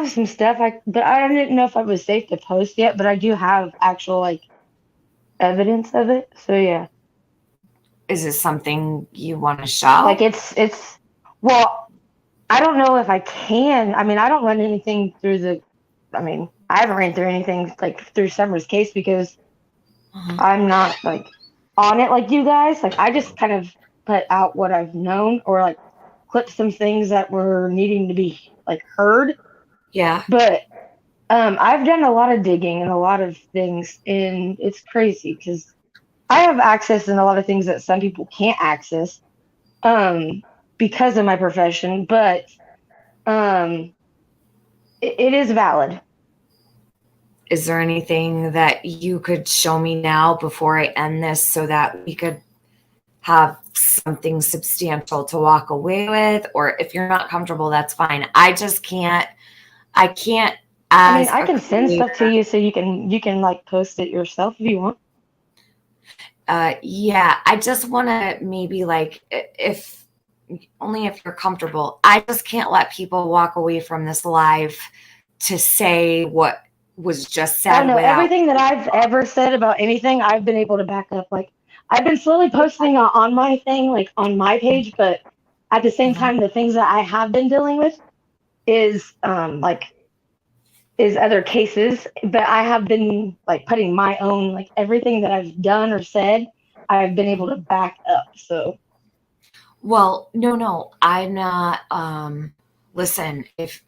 some stuff, but I didn't know if it was safe to post yet, but I do have actual, like, evidence of it. So yeah.
Is this something you want to show?
Like, well, I don't know if I can. I mean, I don't run anything through I haven't ran through anything, like, through Summer's case because I'm not, like, on it like you guys. Like, I just kind of put out what I've known, or, like, clip some things that were needing to be, like, heard.
Yeah.
But I've done a lot of digging and a lot of things, and it's crazy because I have access in a lot of things that some people can't access because of my profession, but it is valid.
Is there anything that you could show me now before I end this so that we could have something substantial to walk away with? Or if you're not comfortable, that's fine. I can't.
I can send stuff to you so you can like post it yourself if you want.
Yeah, I just want to maybe, like, if you're comfortable. I just can't let people walk away from this live to say what was just said.
I know everything that I've ever said about anything, I've been able to back up. Like, I've been slowly posting on my thing, like on my page, but at the same time, the things that I have been dealing with is other cases, but I have been, like, putting my own, like, everything that I've done or said, I've been able to back up. So,
well, no, I'm not. Listen, if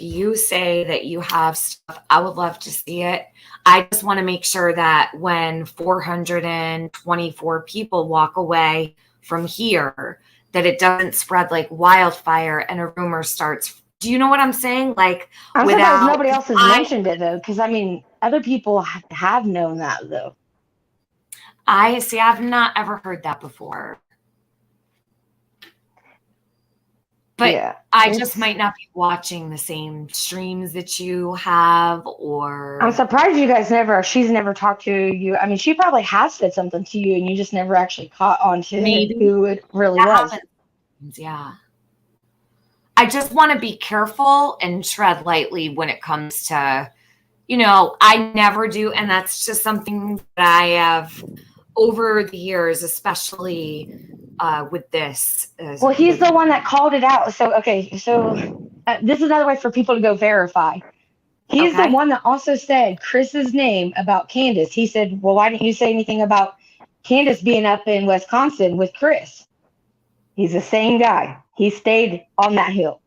you say that you have stuff, I would love to see it. I just want to make sure that when 424 people walk away from here, that it doesn't spread like wildfire and a rumor starts. Do you know what I'm saying? Like,
I'm surprised nobody else has mentioned it, though, because other people have known that, though.
I've not ever heard that before. But yeah, I just might not be watching the same streams that you have, or
I'm surprised you guys she's never talked to you. I mean, she probably has said something to you and you just never actually caught on to who it really was.
Yeah. I just want to be careful and tread lightly when it comes to, I never do. And that's just something that I have over the years, especially with this.
Well, he's the one that called it out. So, okay. So this is another way for people to go verify. He's the one that also said Chris's name about Candace. He said, well, why didn't you say anything about Candace being up in Wisconsin with Chris? He's the same guy. He stayed on that hill.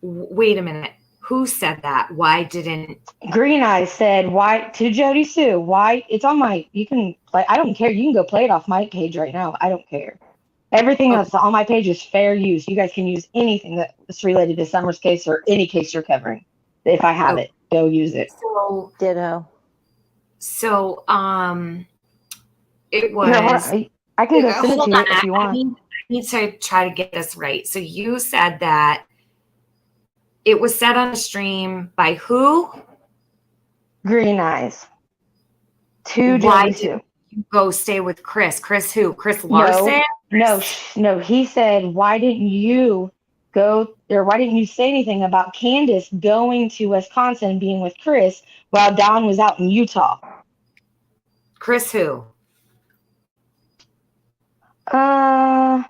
Wait a minute. Who said that? Why didn't
Green Eyes said, why to Jody Sue, why it's on my you can play I don't care. You can go play it off my page right now. I don't care. Everything that's on my page is fair use. You guys can use anything that's related to Summer's case or any case you're covering. If I have it, go use it.
So
ditto.
So it was
Here, hold on. I can go send it to you if you want.
I need to try to get this right. So you said that it was said on a stream by who?
Green Eyes. To
Why
Jody Sue.
did you go stay with Chris? Chris who? Chris Larson?
No. He said, why didn't you go, or why didn't you say anything about Candace going to Wisconsin and being with Chris while Don was out in Utah?
Chris who?
I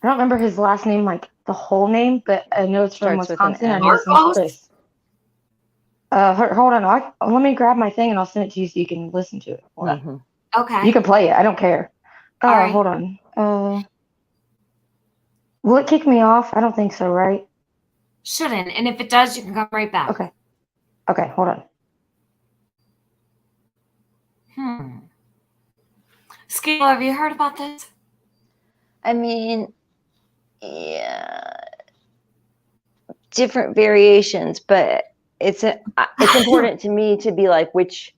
don't remember his last name, like the whole name, but I know it's from
Starts with an
Wisconsin. I
M.
know it's from Chris. Hold on. Let me grab my thing and I'll send it to you so you can listen to it. Hold on.
Okay.
You can play it. I don't care.
All right.
Hold on. Will it kick me off? I don't think so, right?
Shouldn't. And if it does, you can come right back.
Okay, hold on.
Scale, have you heard about this?
I mean, yeah, different variations, but it's important to me to be like which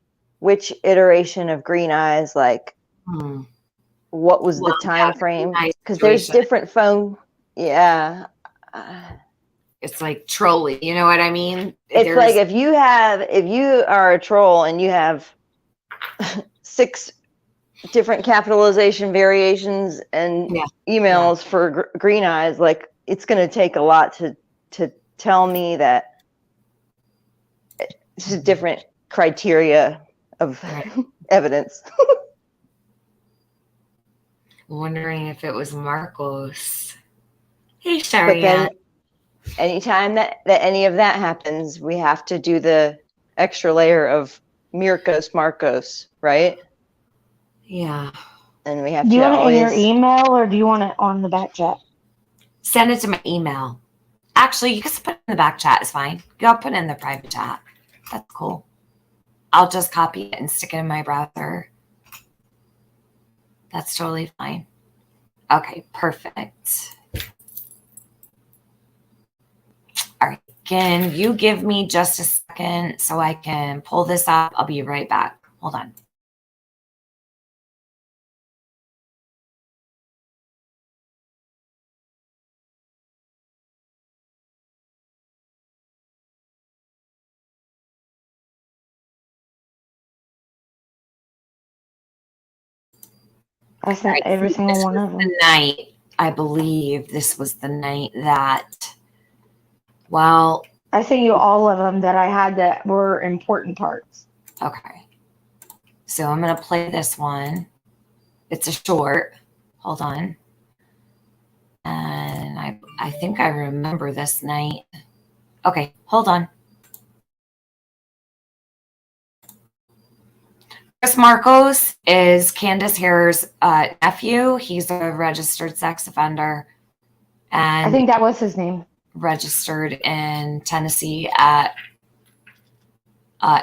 iteration of Green Eyes, like what was the time frame? Because there's different phone. Yeah.
It's like trolling, you know what I mean?
It's like if you are a troll and you have 6 different capitalization variations and emails for Green Eyes, like it's going to take a lot to tell me that it's a different criteria of evidence.
Wondering if it was Marcos. Hey,
But
Sharian.
then anytime that any of that happens, we have to do the extra layer of Marcos, right?
Yeah.
And we have
Do you
to
want it in your
always
email or do you want it on the back chat?
Send it to my email. Actually, you can put it in the back chat. It's fine. Y'all put it in the private chat. That's cool. I'll just copy it and stick it in my browser. That's totally fine. Okay, perfect. All right. Can you give me just a second so I can pull this up? I'll be right back. Hold on.
I sent every single one of them.
The night, I believe this was the night that, well,
I sent you all of them that I had that were important parts.
Okay. So I'm going to play this one. It's a short. Hold on. And I think I remember this night. Okay, hold on. Chris Marcos is Candace Hare's nephew. He's a registered sex offender. And
I think that was his name.
Registered in Tennessee at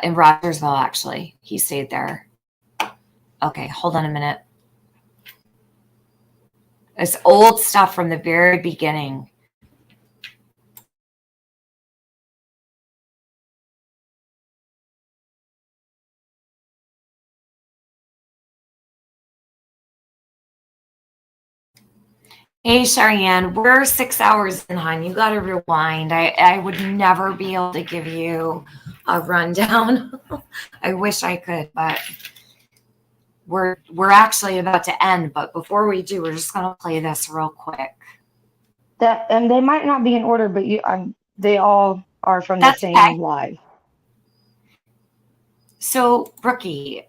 in Rogersville, actually. He stayed there. Okay, hold on a minute. It's old stuff from the very beginning. Hey, Cheyenne, we're 6 hours in, hon. You got to rewind. I would never be able to give you a rundown. I wish I could, but we're actually about to end. But before we do, we're just going to play this real quick.
And they might not be in order, but they all are from the same live.
So, Brookie,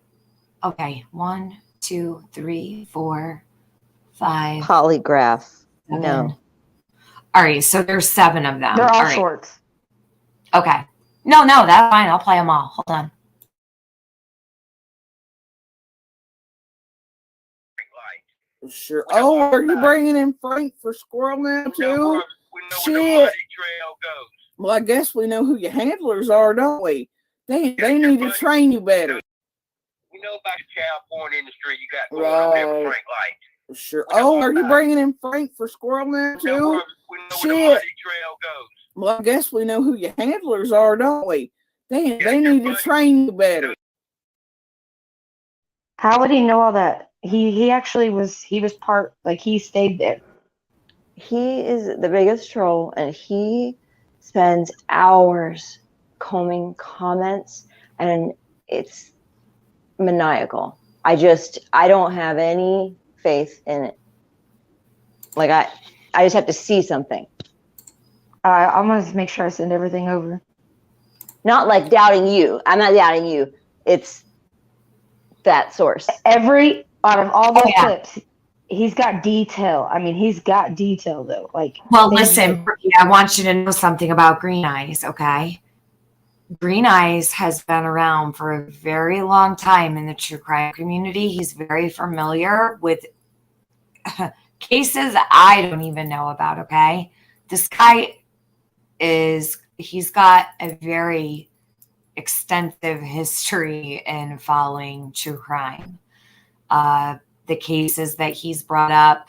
okay, 1, 2, 3, 4, 5.
Polygraph.
7.
No.
All right, so there's 7 of them.
They're all
right.
shorts.
Okay. No, that's fine. I'll play them all. Hold on.
Sure. Oh, are you bringing in Frank for squirrel now too? Shit. Well, I guess we know who your handlers are, don't we? They need to train you better.
We know about the child porn industry you got going on there with Frank Light.
Sure. Oh, are you bringing in Frank for squirrel now too? Shit. Well, I guess we know who your handlers are, don't we? They need to train you better.
How would he know all that? He actually was part, like, he stayed there.
He is the biggest troll, and he spends hours combing comments, and it's maniacal. I don't have any faith in it. Like, I just have to see something.
I'm gonna make sure I send everything over.
Not like doubting you. I'm not doubting you. It's that source.
Out of all those clips, he's got detail. I mean, he's got detail though. Like,
well, listen, I want you to know something about Green Eyes, okay? Green Eyes has been around for a very long time in the true crime community. He's very familiar with cases I don't even know about, okay? This guy he's got a very extensive history in following true crime. The cases that he's brought up,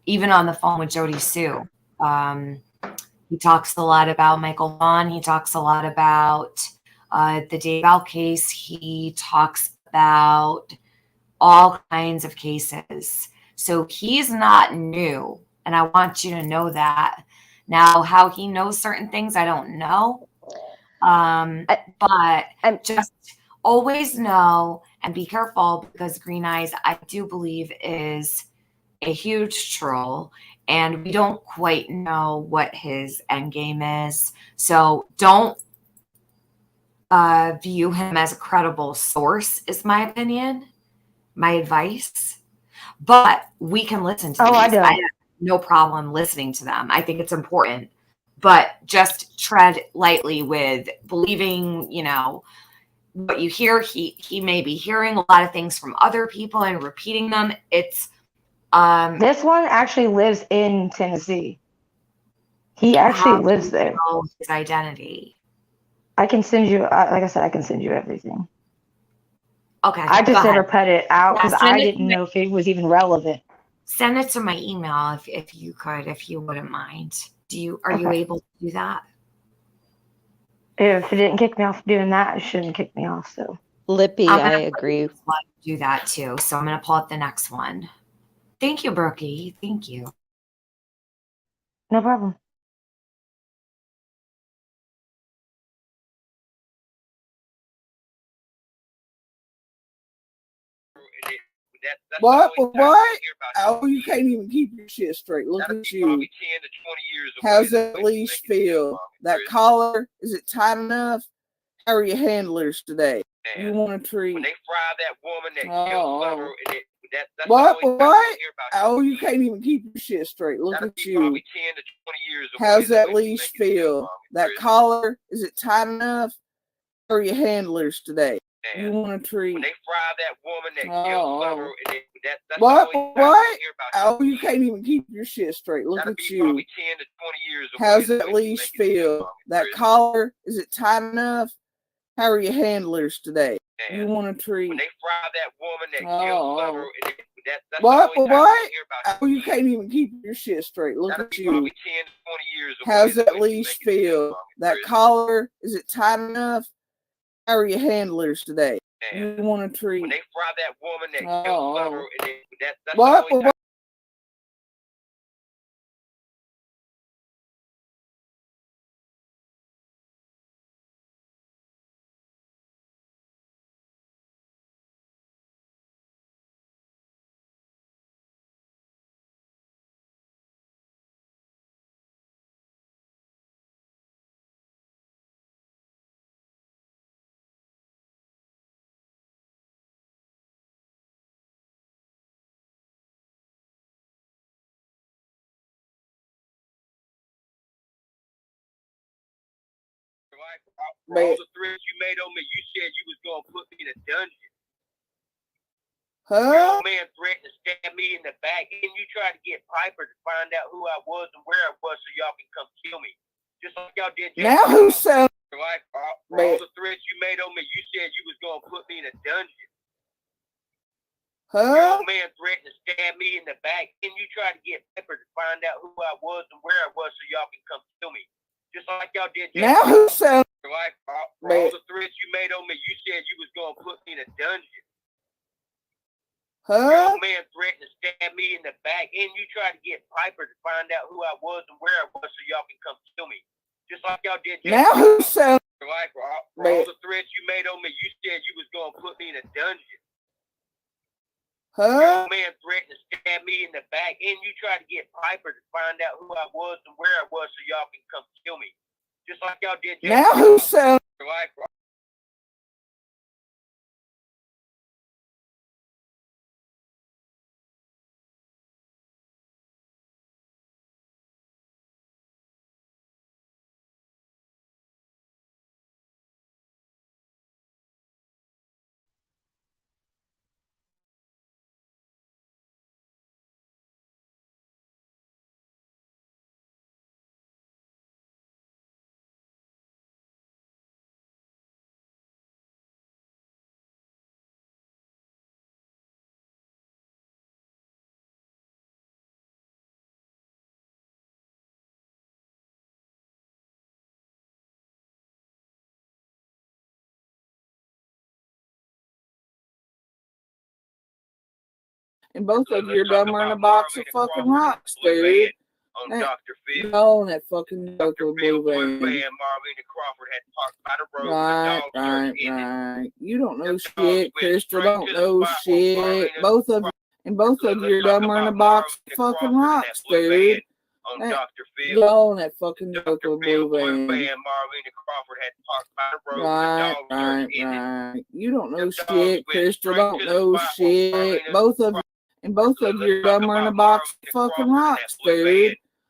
even on the phone with Jody Sue. He talks a lot about Michael Vaughn. He talks a lot about the Daybell case. He talks about all kinds of cases. So he's not new, and I want you to know that. Now, how he knows certain things, I don't know. But just always know and be careful, because Green Eyes, I do believe, is a huge troll, and we don't quite know what his end game is. So don't view him as a credible source, is my opinion, my advice. But we can listen to these.
I do.
I have no problem listening to them. I think it's important. But just tread lightly with believing, what you hear. He may be hearing a lot of things from other people and repeating them. It's
this one actually lives in Tennessee. He actually lives there.
His identity.
I can send you, like I said, I can send you everything.
Okay.
I just never put it out because I
it
didn't know if it was even relevant.
Send it to my email if you could, if you wouldn't mind. Are you able to do that?
If it didn't kick me off doing that, it shouldn't kick me off. So
Lippy, I agree.
Do that too. So I'm gonna pull up the next one. Thank you, Brookie. Thank you.
No problem.
What? Oh, you can't even keep your shit straight. Look at you. How's that leash feel? That collar, is it tight enough? How are your handlers today? You want a treat?
When they fry that woman that kills her, that's
what? Oh, you can't even keep your shit straight. Look at you.
10 to 20 years
How's that leash feel? That collar, is it tight enough? How are your handlers today? You want a treat?
When they fry that woman that kills her, that's
what? Oh, you can't even keep your shit straight. Look at you.
10 to 20 years.
How's that leash feel? That collar, is it tight enough? How are your handlers today? You want a treat?
When they fry that woman that kills her, that's
what? Oh, you can't even keep your shit straight. Look at you.
10 to 20 years.
How's that leash feel? That collar, is it tight enough? How are your handlers today? You want a treat?
When they fry that woman that kills her, that's
what?
For all the threats you made on me, you said you was gonna put me in a dungeon. Your old man threatened to stab me in the back, and you tried to get Piper to find out who I was and where I was so y'all can come kill me. Just like y'all did.
Now who sounds
like for all the threats you made on me, you said you was gonna put me in a dungeon. Your old man threatened to stab me in the back, and you tried to get Piper to find out who I was and where I was so y'all can come kill me. Just like y'all did.
Now who sounds
like for all the threats you made on me, you said you was gonna put me in a dungeon. Your old man threatened to stab me in the back, and you tried to get Piper to find out who I was and where I was so y'all can come kill me. Just like y'all did.
Now who sounds
like for all the threats you made on me, you said you was gonna put me in a dungeon. Your old man threatened to stab me in the back, and you tried to get Piper to find out who I was and where I was so y'all can come kill me. Just like y'all did.
Now who sounds
like
and both of you are dumber in a box of fucking rocks, dude.
On Dr. Phil.
No, that fucking
Dr. Phil,
blue
Blue
van.
and Marlena Crawford had talked about a road.
Right. You don't know shit, Crystal. Don't know shit. Both of you are dumber in a box of fucking rocks, dude.
On Dr. Phil.
No, that fucking
Dr. Phil,
blue
Blue
van.
and Marlena Crawford had talked about a road.
Right. You don't know shit, Crystal. Don't know shit. Both of you are dumber in a box of fucking rocks, dude.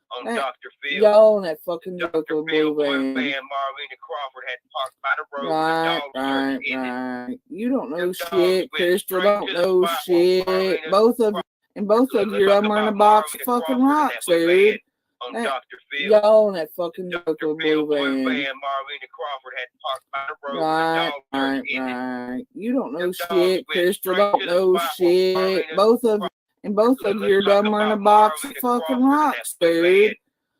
On Dr. Phil.
Y'all that fucking
Dr. Phil, Blue and
van.
Marlena Crawford had talked about a road.
Right. You don't know shit, Crystal. Don't know shit. Both of you are dumber in a box of fucking rocks, dude.
On Dr. Phil.
Y'all that fucking
Dr. Phil, Blue
van.
and Marlena Crawford had talked about a road.
Right. You don't know shit, Crystal. Don't know shit. Both of you are dumber in a box of fucking rocks, dude.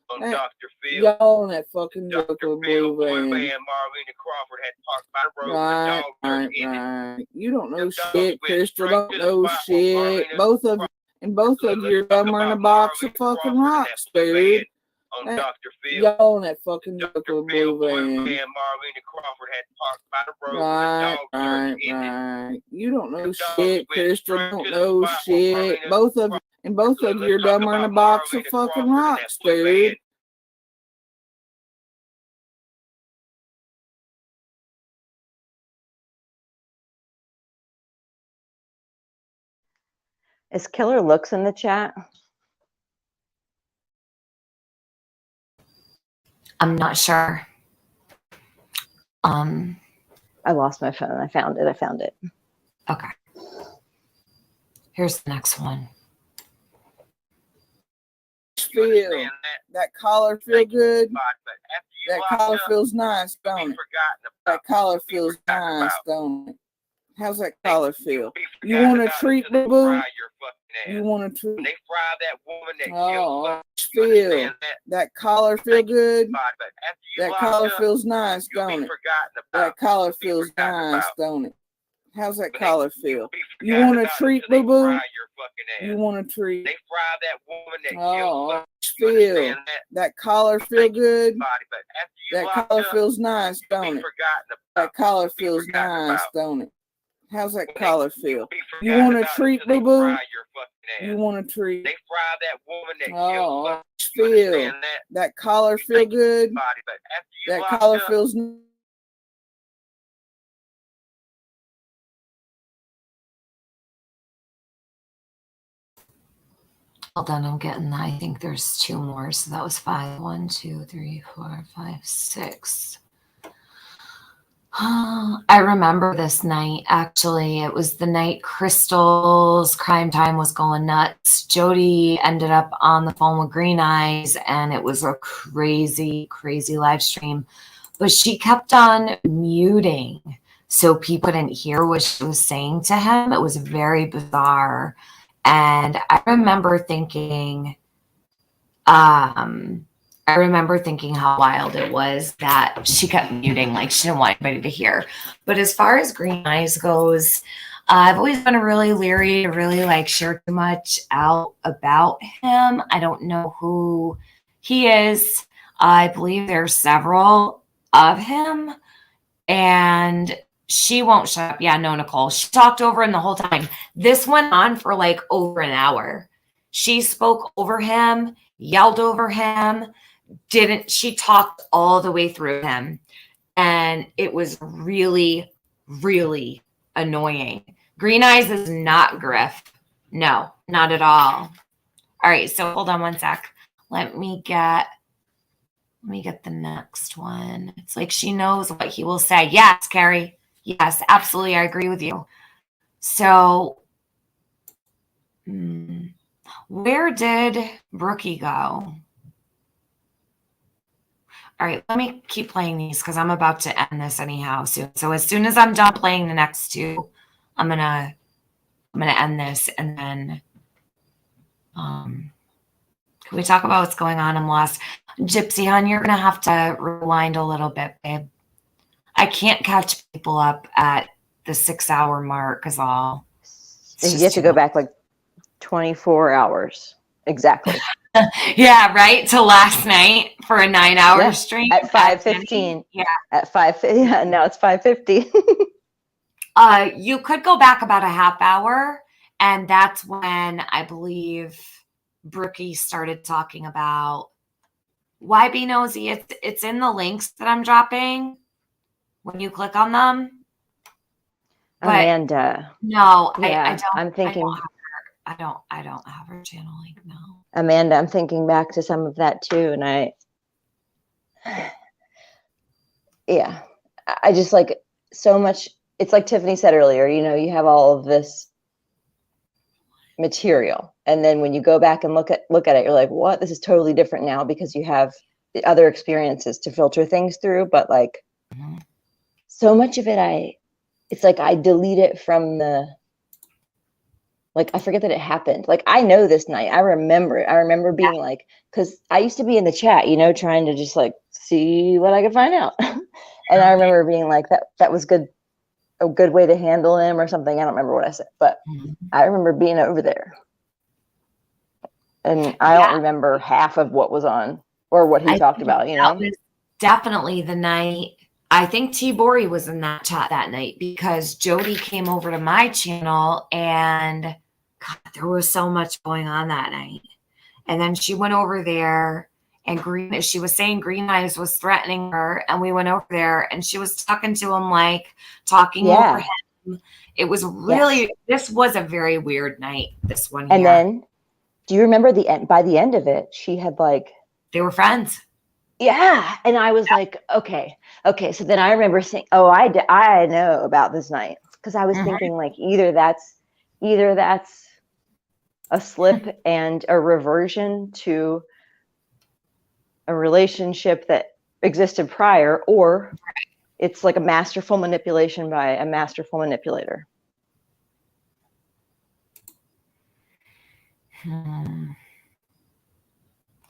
On Dr. Phil.
Y'all that fucking
Dr. Phil, Blue and Marlena Crawford had talked about a road.
Right. You don't know shit, Crystal. Don't know shit. Both of you are dumber in a box of fucking rocks, dude.
On Dr. Phil.
Y'all that fucking
Dr. Phil, Blue
van.
and Marlena Crawford had talked about a road.
Right. You don't know shit, Crystal. Don't know shit. Both of you are dumber in a box of fucking rocks, dude.
Is Killer Looks in the chat?
I'm not sure.
I lost my phone. I found it.
Okay. Here's the next one.
Feel that collar feel good. That collar feels nice, don't it? That collar feels nice, don't it? How's that collar feel? You want a treat, boo boo? You want a treat?
They fry that woman that
Oh, feel that collar feel good. That collar feels nice, don't it? That collar feels nice, don't it? How's that collar feel? You want a treat, boo boo? You want a treat?
They fry that woman that
oh, feel that collar feel good. That collar feels nice, don't it? That collar feels nice, don't it? How's that collar feel? You want a treat, boo boo? You want a treat?
They fry that woman that
oh, feel that collar feel good. That collar feels.
Hold on, I'm getting that. I think there's two more. So that was 5. 1, 2, 3, 4, 5, 6. I remember this night, actually. It was the night Crystal's crime time was going nuts. Jody ended up on the phone with Green Eyes, and it was a crazy, crazy live stream. But she kept on muting so people didn't hear what she was saying to him. It was very bizarre. And I remember thinking how wild it was that she kept muting, like she didn't want anybody to hear. But as far as Green Eyes goes, I've always been really leery to really like share too much out about him. I don't know who he is. I believe there's several of him, and she won't shut up. Yeah, no, Nicole. She talked over him the whole time. This went on for like over an hour. She spoke over him, yelled over him, she talked all the way through him, and it was really, really annoying. Green Eyes is not Griff. No, not at all. All right, so hold on one sec. Let me get the next one. It's like she knows what he will say. Yes, Carrie. Yes, absolutely. I agree with you. So where did Brookie go? All right, let me keep playing these because I'm about to end this anyhow soon. So as soon as I'm done playing the next two, I'm gonna end this, and then can we talk about what's going on in Lost? Gypsy Hun, you're gonna have to rewind a little bit, babe. I can't catch people up at the 6-hour mark is all.
You have to go back like 24 hours. Exactly.
Yeah, right. To last night for a 9-hour stream
at 5:15.
Yeah,
at 5. Yeah, now it's 5:50.
You could go back about a half hour, and that's when I believe Brookie started talking about why be nosy. It's in the links that I'm dropping when you click on them. But
Amanda.
No,
Yeah,
I don't.
I'm thinking.
I don't have her channel link. No.
Amanda, I'm thinking back to some of that too, and I just like so much. It's like Tiffany said earlier, you have all of this material, and then when you go back and look at it, you're like, what? This is totally different now because you have the other experiences to filter things through. But like so much of it, it's like I delete it from the, like, I forget that it happened. Like, I know this night. I remember it. I remember being like, because I used to be in the chat, trying to just like see what I could find out. And I remember being like, that was a good way to handle him or something. I don't remember what I said, but I remember being over there. And I don't remember half of what was on or what he talked about,
That was definitely the night. I think T-Bori was in that chat that night because Jody came over to my channel, and God, there was so much going on that night. And then she went over there, and she was saying Green Eyes was threatening her, and we went over there, and she was talking to him, like talking over him. It was really, this was a very weird night, this one here.
And then, do you remember by the end of it, she had like...
They were friends.
Yeah. And I was like, okay. So then I remember saying, oh, I know about this night. Because I was thinking like, either that's a slip and a reversion to a relationship that existed prior, or it's like a masterful manipulation by a masterful manipulator.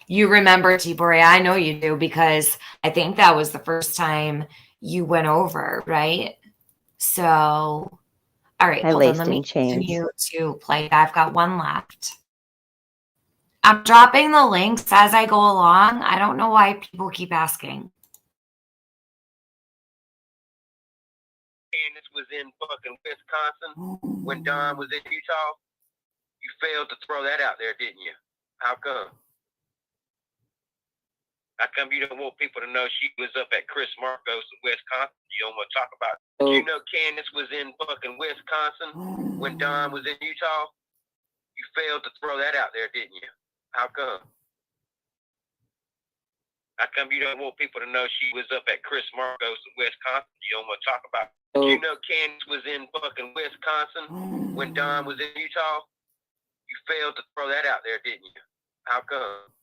You remember T-Bori? I know you do, because I think that was the first time you went over, right? So, all right, hold on. Let me continue to play. I've got one left. I'm dropping the links as I go along. I don't know why people keep asking.
Candace was in fucking Wisconsin when Don was in Utah. You failed to throw that out there, didn't you? How come? How come you don't want people to know she was up at Chris Marcos in Wisconsin? You don't want to talk about it. You know Candace was in fucking Wisconsin when Don was in Utah? You failed to throw that out there, didn't you? How come? How come you don't want people to know she was up at Chris Marcos in Wisconsin? You don't want to talk about it. You know Candace was in fucking Wisconsin when Don was in Utah? You failed to throw that out there, didn't you? How come?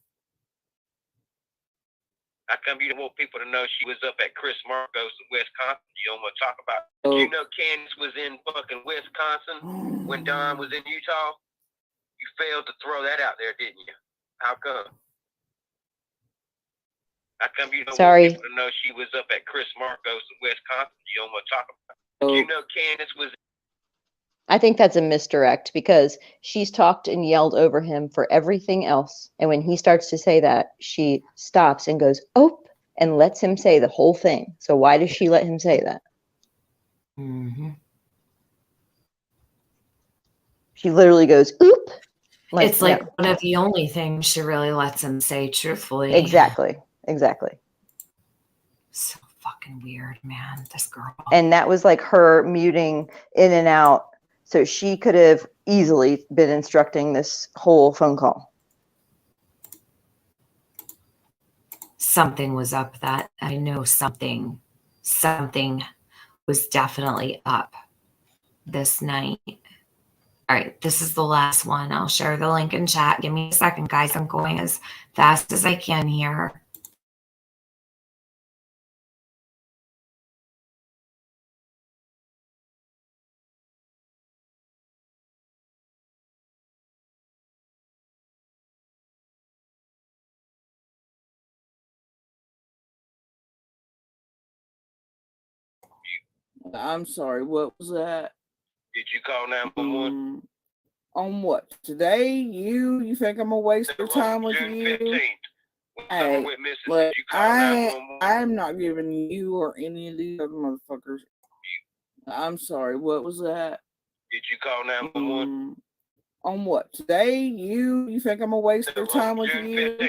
How come you don't want people to know she was up at Chris Marcos in Wisconsin? You don't want to talk about it. You know Candace was in fucking Wisconsin when Don was in Utah? You failed to throw that out there, didn't you? How come? How come you don't want people to know she was up at Chris Marcos in Wisconsin? You don't want to talk about it. You know Candace was.
I think that's a misdirect because she's talked and yelled over him for everything else. And when he starts to say that, she stops and goes, oh, and lets him say the whole thing. So why does she let him say that?
Mm-hmm.
She literally goes, oop.
Like, it's like one of the only things she really lets him say truthfully.
Exactly. Exactly.
So fucking weird, man. This girl.
And that was like her muting in and out. So she could have easily been instructing this whole phone call.
Something was up that I know something was definitely up this night. All right, this is the last one. I'll share the link in chat. Give me a second, guys. I'm going as fast as I can here.
I'm sorry, what was that?
Did you call 911?
On what? Today? You think I'm gonna waste your time with
June
you?
15th.
Hey, look, I'm not giving you or any of these other motherfuckers. I'm sorry, what was that?
Did you call 911?
On what? Today? You think I'm gonna waste your time with
June
you?
15th.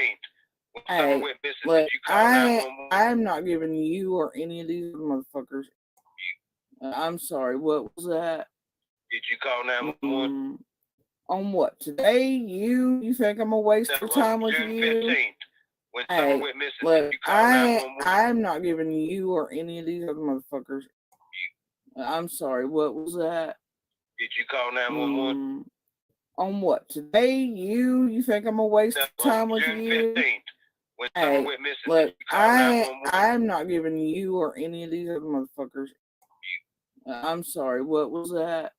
Hey, look, I'm not giving you or any of these other motherfuckers. I'm sorry, what was that?
Did you call 911?
On what? Today? You think I'm gonna waste your time with
June
you?
15th. When
hey,
someone went missing,
look,
did you call 911?
I'm not giving you or any of these other motherfuckers. I'm sorry, what was that?
Did you call 911?
On what? Today? You think I'm gonna waste your time with
June
you?
15th. When
hey,
someone went missing,
look,
did you call 911?
I'm not giving you or any of these other motherfuckers. I'm sorry, what was that?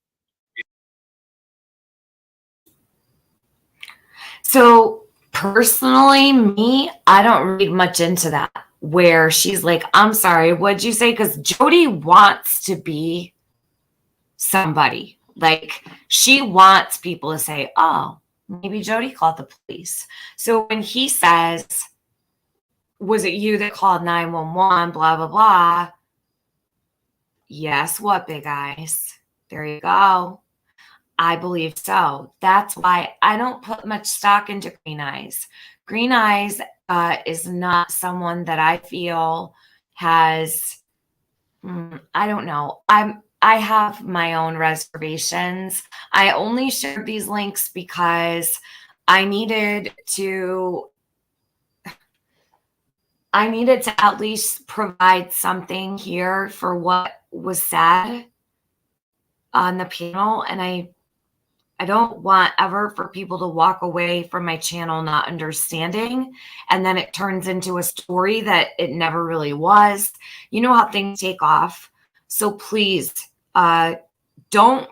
So personally, me, I don't read much into that where she's like, I'm sorry, what'd you say? Because Jody wants to be somebody. Like, she wants people to say, oh, maybe Jody called the police. So when he says, was it you that called 911, blah, blah, blah. Yes, what, big eyes? There you go. I believe so. That's why I don't put much stock into Green Eyes. Green Eyes is not someone that I feel has, I don't know. I have my own reservations. I only shared these links because I needed to at least provide something here for what was said on the panel. And I don't want ever for people to walk away from my channel not understanding, and then it turns into a story that it never really was. You know how things take off. So please, don't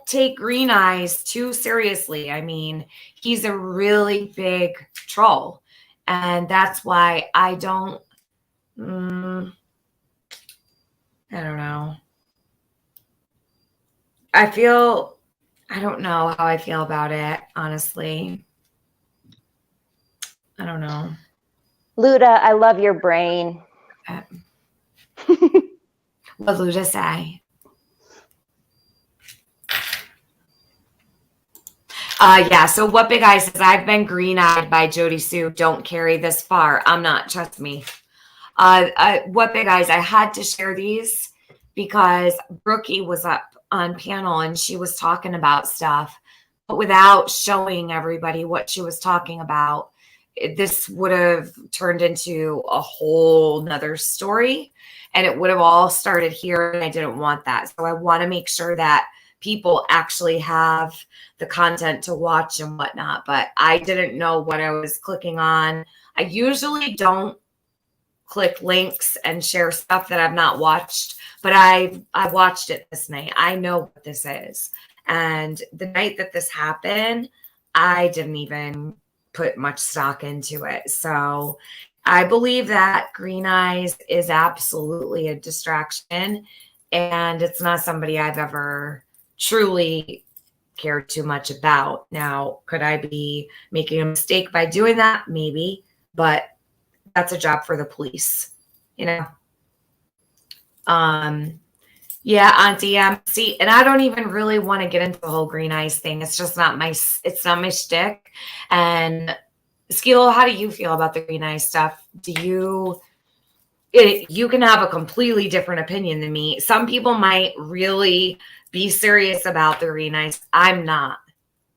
take Green Eyes too seriously. I mean, he's a really big troll, and that's why I don't. I don't know. I don't know how I feel about it, honestly. I don't know.
Luda, I love your brain.
What Luda say? Yeah, so what Big Eye says, I've been green-eyed by Jody Sue. Don't carry this far. I'm not, trust me. What Big Eyes, I had to share these because Brookie was up on panel and she was talking about stuff, but without showing everybody what she was talking about. this would have turned into a whole nother story, and it would have all started here, and I didn't want that. So I want to make sure that people actually have the content to watch and whatnot, but I didn't know what I was clicking on. I usually don't click links and share stuff that I've not watched, but I watched it this night. I know what this is. And the night that this happened, I didn't even put much stock into it. So I believe that Green Eyes is absolutely a distraction, and it's not somebody I've ever truly cared too much about. Now, could I be making a mistake by doing that? Maybe, but that's a job for the police, you know? Yeah, Auntie, see, and I don't even really want to get into the whole Green Eyes thing. It's just not it's not my shtick. And Skilo, how do you feel about the Green Eyes stuff? You can have a completely different opinion than me. Some people might really be serious about the Green Eyes. I'm not.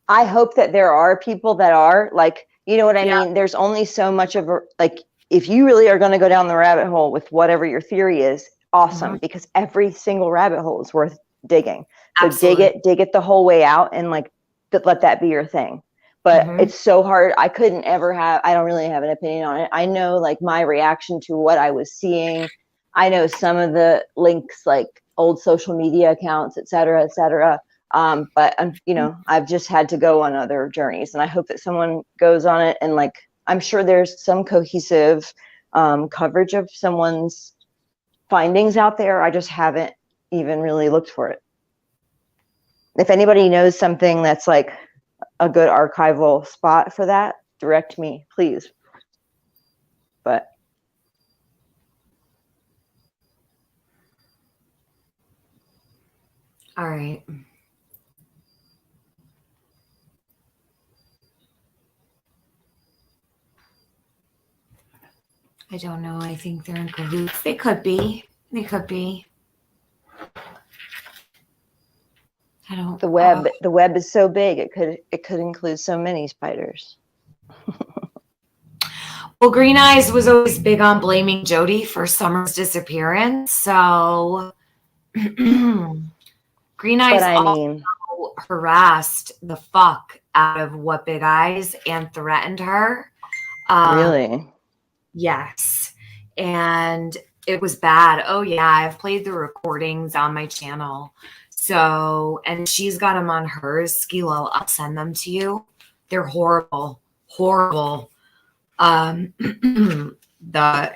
I hope that there are people that are, like, you know what I mean? There's only so much of like, if you really are going to go down the rabbit hole with whatever your theory is, awesome, because every single rabbit hole is worth digging. So
Absolutely.
dig it the whole way out, and like let that be your thing. But it's so hard. I couldn't ever I don't really have an opinion on it. I know like my reaction to what I was seeing. I know some of the links, like old social media accounts, et cetera, et cetera. But you know, I've just had to go on other journeys, and I hope that someone goes on it. And like, I'm sure there's some cohesive coverage of someone's findings out there. I just haven't even really looked for it. If anybody knows something that's like a good archival spot for that, direct me, please. But
all right. I don't know. I think they're in cahoots. They could be. They could be. I don't.
The web is so big. It could include so many spiders.
Well, Green Eyes was always big on blaming Jody for Summer's disappearance. So Green Eyes also harassed the fuck out of What Big Eyes and threatened her.
Really?
Yes. And it was bad. Oh, yeah. I've played the recordings on my channel. So, and she's got them on hers. Skilo, I'll send them to you. They're horrible. Horrible. The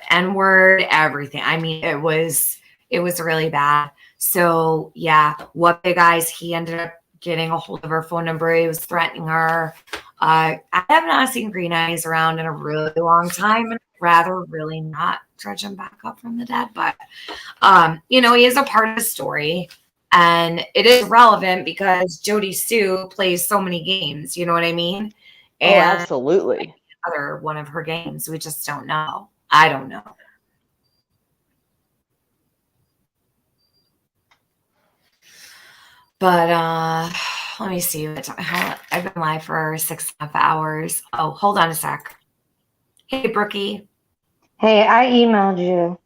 N-word, everything. I mean, it was really bad. So, yeah, What Big Eyes, he ended up getting a hold of her phone number. He was threatening her. I have not seen Green Eyes around in a really long time, and I'd rather really not dredge him back up from the dead. But, you know, he is a part of the story, and it is relevant because Jody Sue plays so many games. You know what I mean? And
absolutely.
Other one of her games. We just don't know. I don't know. But let me see. I've been live for 6.5 hours. Oh, hold on a sec. Hey, Brookie.
Hey, I emailed you.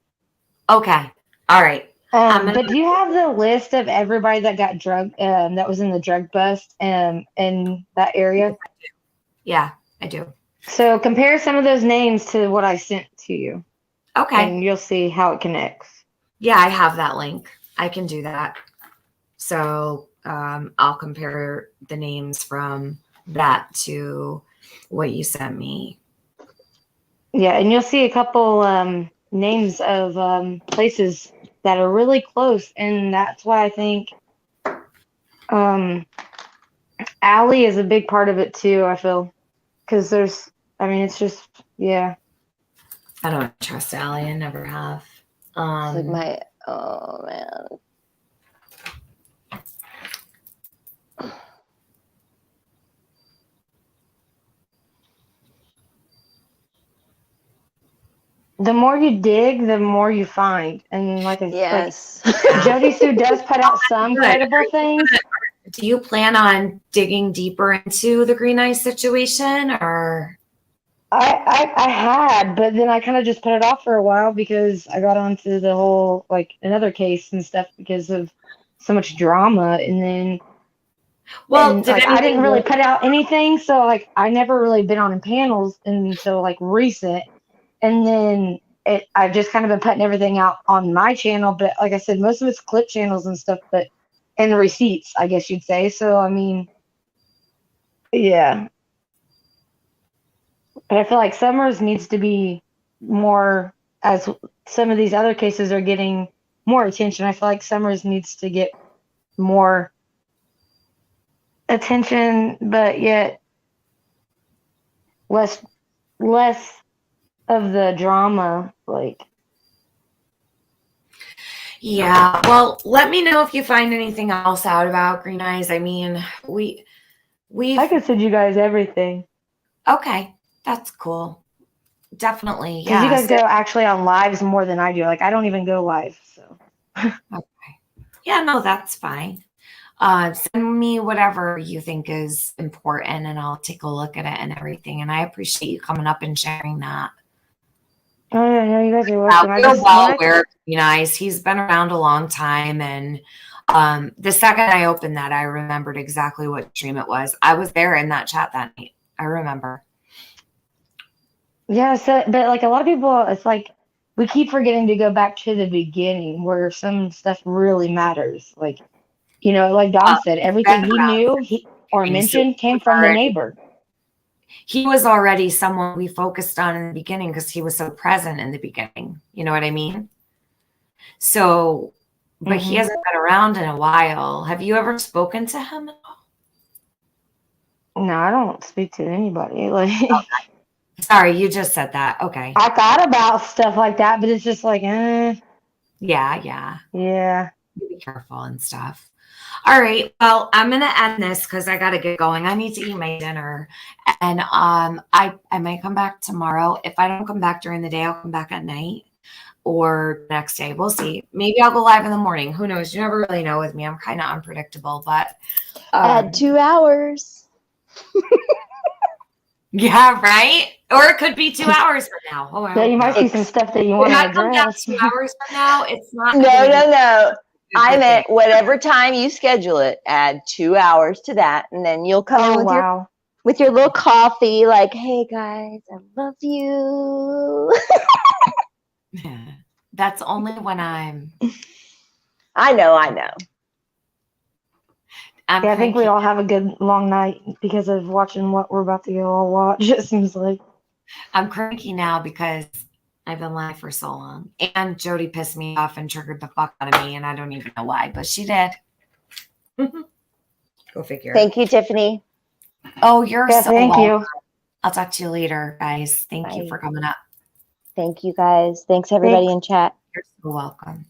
Okay. All right.
But do you have the list of everybody that got drugged, that was in the drug bust in that area?
Yeah, I do.
So compare some of those names to what I sent to you.
Okay.
And you'll see how it connects.
Yeah, I have that link. I can do that. So I'll compare the names from that to what you sent me.
Yeah, and you'll see a couple names of places that are really close, and that's why I think Allie is a big part of it too, I feel. Because it's just, yeah.
I don't trust Allie. I never have.
It's like oh, man.
The more you dig, the more you find. And like
yes.
Jody Sue does put out some credible things.
Do you plan on digging deeper into the Green Eyes situation, or?
I had, but then I kind of just put it off for a while because I got onto the whole like another case and stuff because of so much drama, and then
Well,
and
did
like I didn't
anything
really
really?
put out anything, so like I never really been on panels until like recent, and then I've just kind of been putting everything out on my channel, but like I said, most of it's clip channels and stuff, but and receipts, I guess you'd say. So I mean, yeah, but I feel like Summers needs to be more, as some of these other cases are getting more attention. I feel like Summers needs to get more attention, but yet less of the drama. Like,
Yeah. Well, let me know if you find anything else out about Green Eyes. I mean, we've
I could send you guys everything
okay. That's cool. Definitely.
because you
Yeah.
guys go actually on lives more than I do. Like, I don't even go live. So,
Okay. Yeah, no, that's fine. Send me whatever you think is important and I'll take a look at it and everything. And I appreciate you coming up and sharing that.
oh yeah, no, you guys are
Now,
welcome. I
we're
just
well aware of Green Eyes. He's been around a long time. And the second I opened that, I remembered exactly what stream it was. I was there in that chat that night. I remember.
yeah. So, but like a lot of people, it's like we keep forgetting to go back to the beginning where some stuff really matters. Like, you know, like Don said,
He's
everything
been
he
around
knew
since the
or
beginning, so
mentioned came from the neighbor.
he was already someone we focused on in the beginning because he was so present in the beginning. You know what I mean? So, but he hasn't been around in a while. Have you ever spoken to him at all?
No, I don't speak to anybody. Like,
okay. Sorry, you just said that. Okay.
I thought about stuff like that, but it's just like,
Yeah.
Yeah.
Be careful and stuff. All right. Well, I'm gonna end this because I gotta get going. I need to eat my dinner. And I might come back tomorrow. If I don't come back during the day, I'll come back at night or next day. We'll see. Maybe I'll go live in the morning. Who knows? You never really know with me. I'm kind of unpredictable, but
Add 2 hours.
Yeah, right? Or it could be 2 hours from now. Oh,
yeah, you might see some stuff that you want
If
to
I come back
address.
2 hours from now, it's not
No. I meant whatever time you schedule it, add 2 hours to that, and then you'll come in with your little coffee, like, hey guys, I love you.
That's only when I'm
I know.
I think we all have a good long night because of watching what we're about to all watch. It seems like
I'm cranky now because I've been live for so long. And Jody pissed me off and triggered the fuck out of me, and I don't even know why, but she did. Go figure.
Thank you, Tiffany.
Oh, you're so
thank
welcome.
you.
I'll talk to you later, guys. Thank you
Bye.
for coming up.
Thank you, guys. Thanks, everybody in chat.
You're so welcome.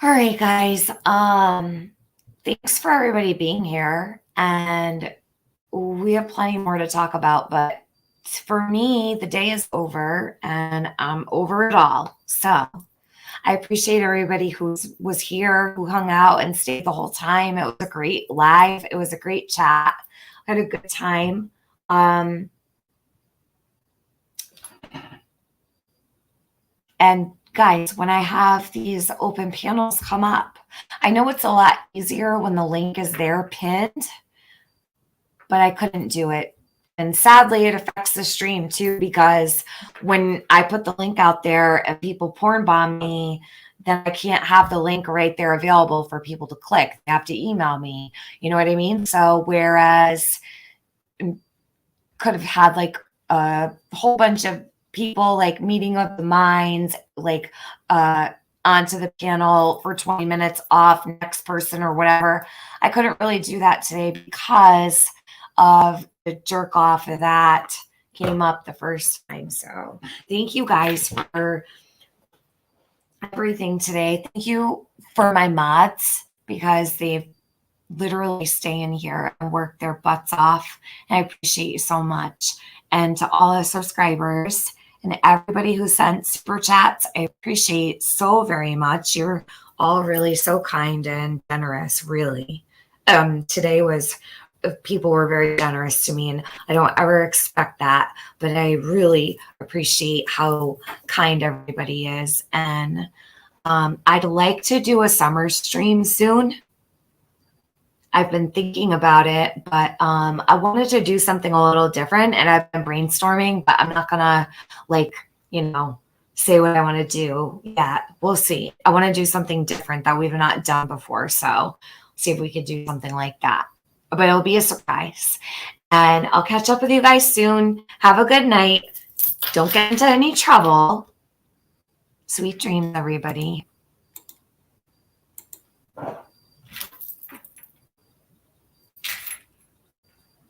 All right, guys. Thanks for everybody being here. And we have plenty more to talk about, but for me, the day is over and I'm over it all. So I appreciate everybody who was here, who hung out and stayed the whole time. It was a great live. It was a great chat. I had a good time. And guys, when I have these open panels come up, I know it's a lot easier when the link is there pinned, but I couldn't do it. And sadly, it affects the stream too, because when I put the link out there and people porn bomb me, then I can't have the link right there available for people to click. They have to email me. You know what I mean? So whereas could have had like a whole bunch of people like meeting of the minds, like onto the panel for 20 minutes off next person or whatever. I couldn't really do that today because of the jerk off of that came up the first time. So thank you guys for everything today. Thank you for my mods because they literally stay in here and work their butts off. And I appreciate you so much. And to all the subscribers and everybody who sent super chats, I appreciate so very much. You're all really so kind and generous, really. Today was people were very generous to me, and I don't ever expect that, but I really appreciate how kind everybody is. And I'd like to do a summer stream soon. I've been thinking about it, but I wanted to do something a little different, and I've been brainstorming, but I'm not gonna say what I want to do yet. We'll see. I want to do something different that we've not done before, so see if we could do something like that. But it'll be a surprise. And I'll catch up with you guys soon. Have a good night. Don't get into any trouble. Sweet dreams, everybody.